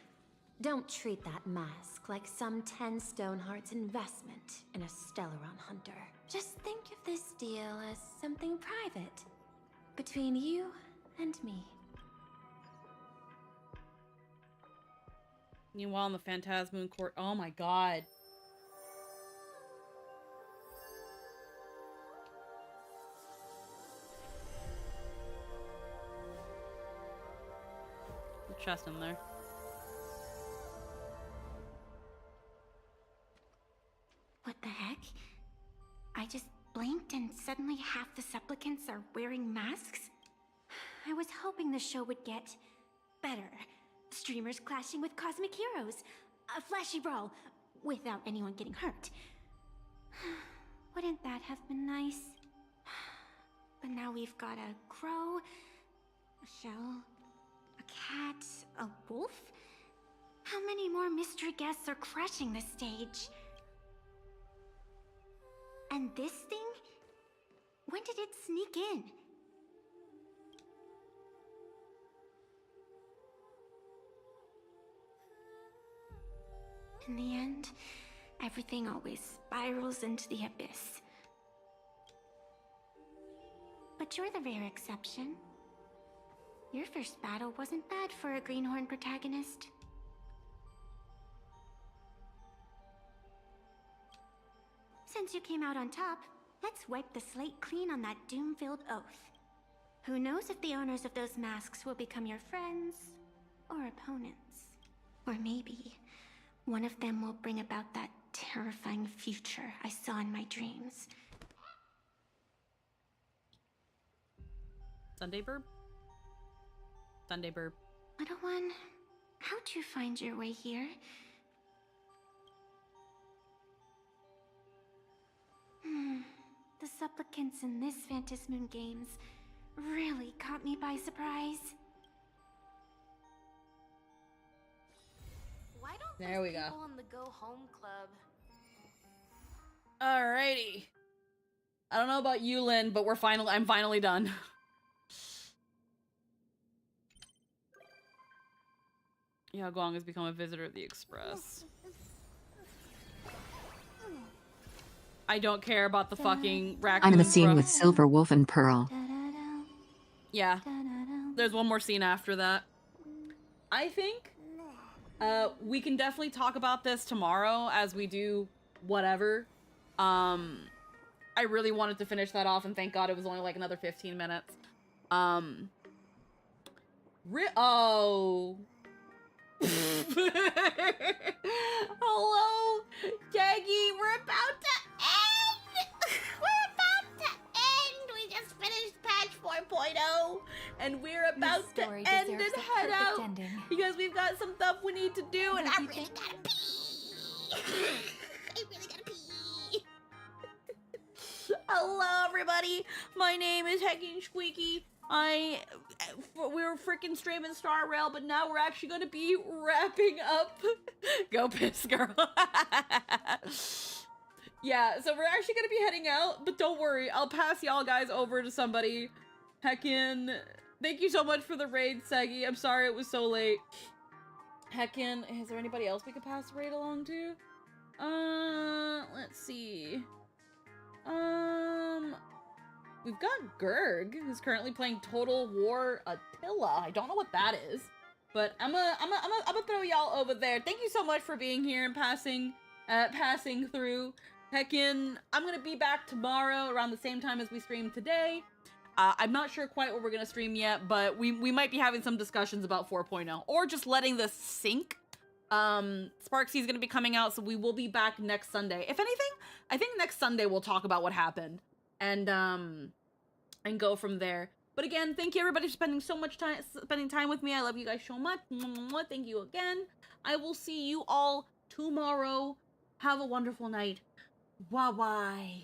Don't treat that mask like some 10 Stonehearts investment in a Stellaron Hunter. Just think of this deal as something private, between you and me. Meanwhile, in the Phantasmoon Court. Oh my god. The chest in there. What the heck? I just blinked and suddenly half the supplicants are wearing masks? I was hoping the show would get better. Streamers clashing with cosmic heroes. A flashy brawl without anyone getting hurt. Wouldn't that have been nice? But now we've got a crow, a shell, a cat, a wolf? How many more mystery guests are crashing the stage? And this thing? When did it sneak in? In the end, everything always spirals into the abyss. But you're the rare exception. Your first battle wasn't bad for a greenhorn protagonist. Since you came out on top, let's wipe the slate clean on that doom-filled oath. Who knows if the owners of those masks will become your friends or opponents? Or maybe one of them will bring about that terrifying future I saw in my dreams. Sunday burp? Sunday burp. Little one, how'd you find your way here? The supplicants in this Phantasmoon games really caught me by surprise. Why don't There we those go. people in the Go Home Club? Alrighty. I don't know about you, Lynn, but I'm finally done. Yeah, Guang has become a visitor at the Express. I don't care about the fucking raccoon. I'm in the scene bro. with Silver Wolf and Pearl. Yeah. There's one more scene after that. I think we can definitely talk about this tomorrow as we do whatever. I really wanted to finish that off, and thank God it was only like another 15 minutes. Oh. Hello, Jaggy. We're about to end. We're about to end. We just finished patch 4.0, and we're about to end and head out because we've got some stuff we need to do, and I really gotta pee. I really gotta pee. Hello, everybody. My name is Hecking Squeaky. We were freaking streaming Star Rail, but now we're actually going to be wrapping up. Go piss, girl. Yeah, so we're actually going to be heading out, but don't worry, I'll pass y'all guys over to somebody. Heckin, thank you so much for the raid, Saggy. I'm sorry it was so late. Heckin, is there anybody else we could pass the raid along to? Let's see. We've got Gerg, who's currently playing Total War Attila. I don't know what that is, but I'm gonna throw y'all over there. Thank you so much for being here and passing through. Heckin, I'm gonna be back tomorrow around the same time as we streamed today. I'm not sure quite what we're gonna stream yet, but we might be having some discussions about 4.0 or just letting this sink. Sparksy's gonna be coming out, so we will be back next Sunday. If anything, I think next Sunday we'll talk about what happened and go from there. But again, thank you everybody for spending time with me. I love you guys so much. Thank you again. I will see you all tomorrow. Have a wonderful night. Bye bye.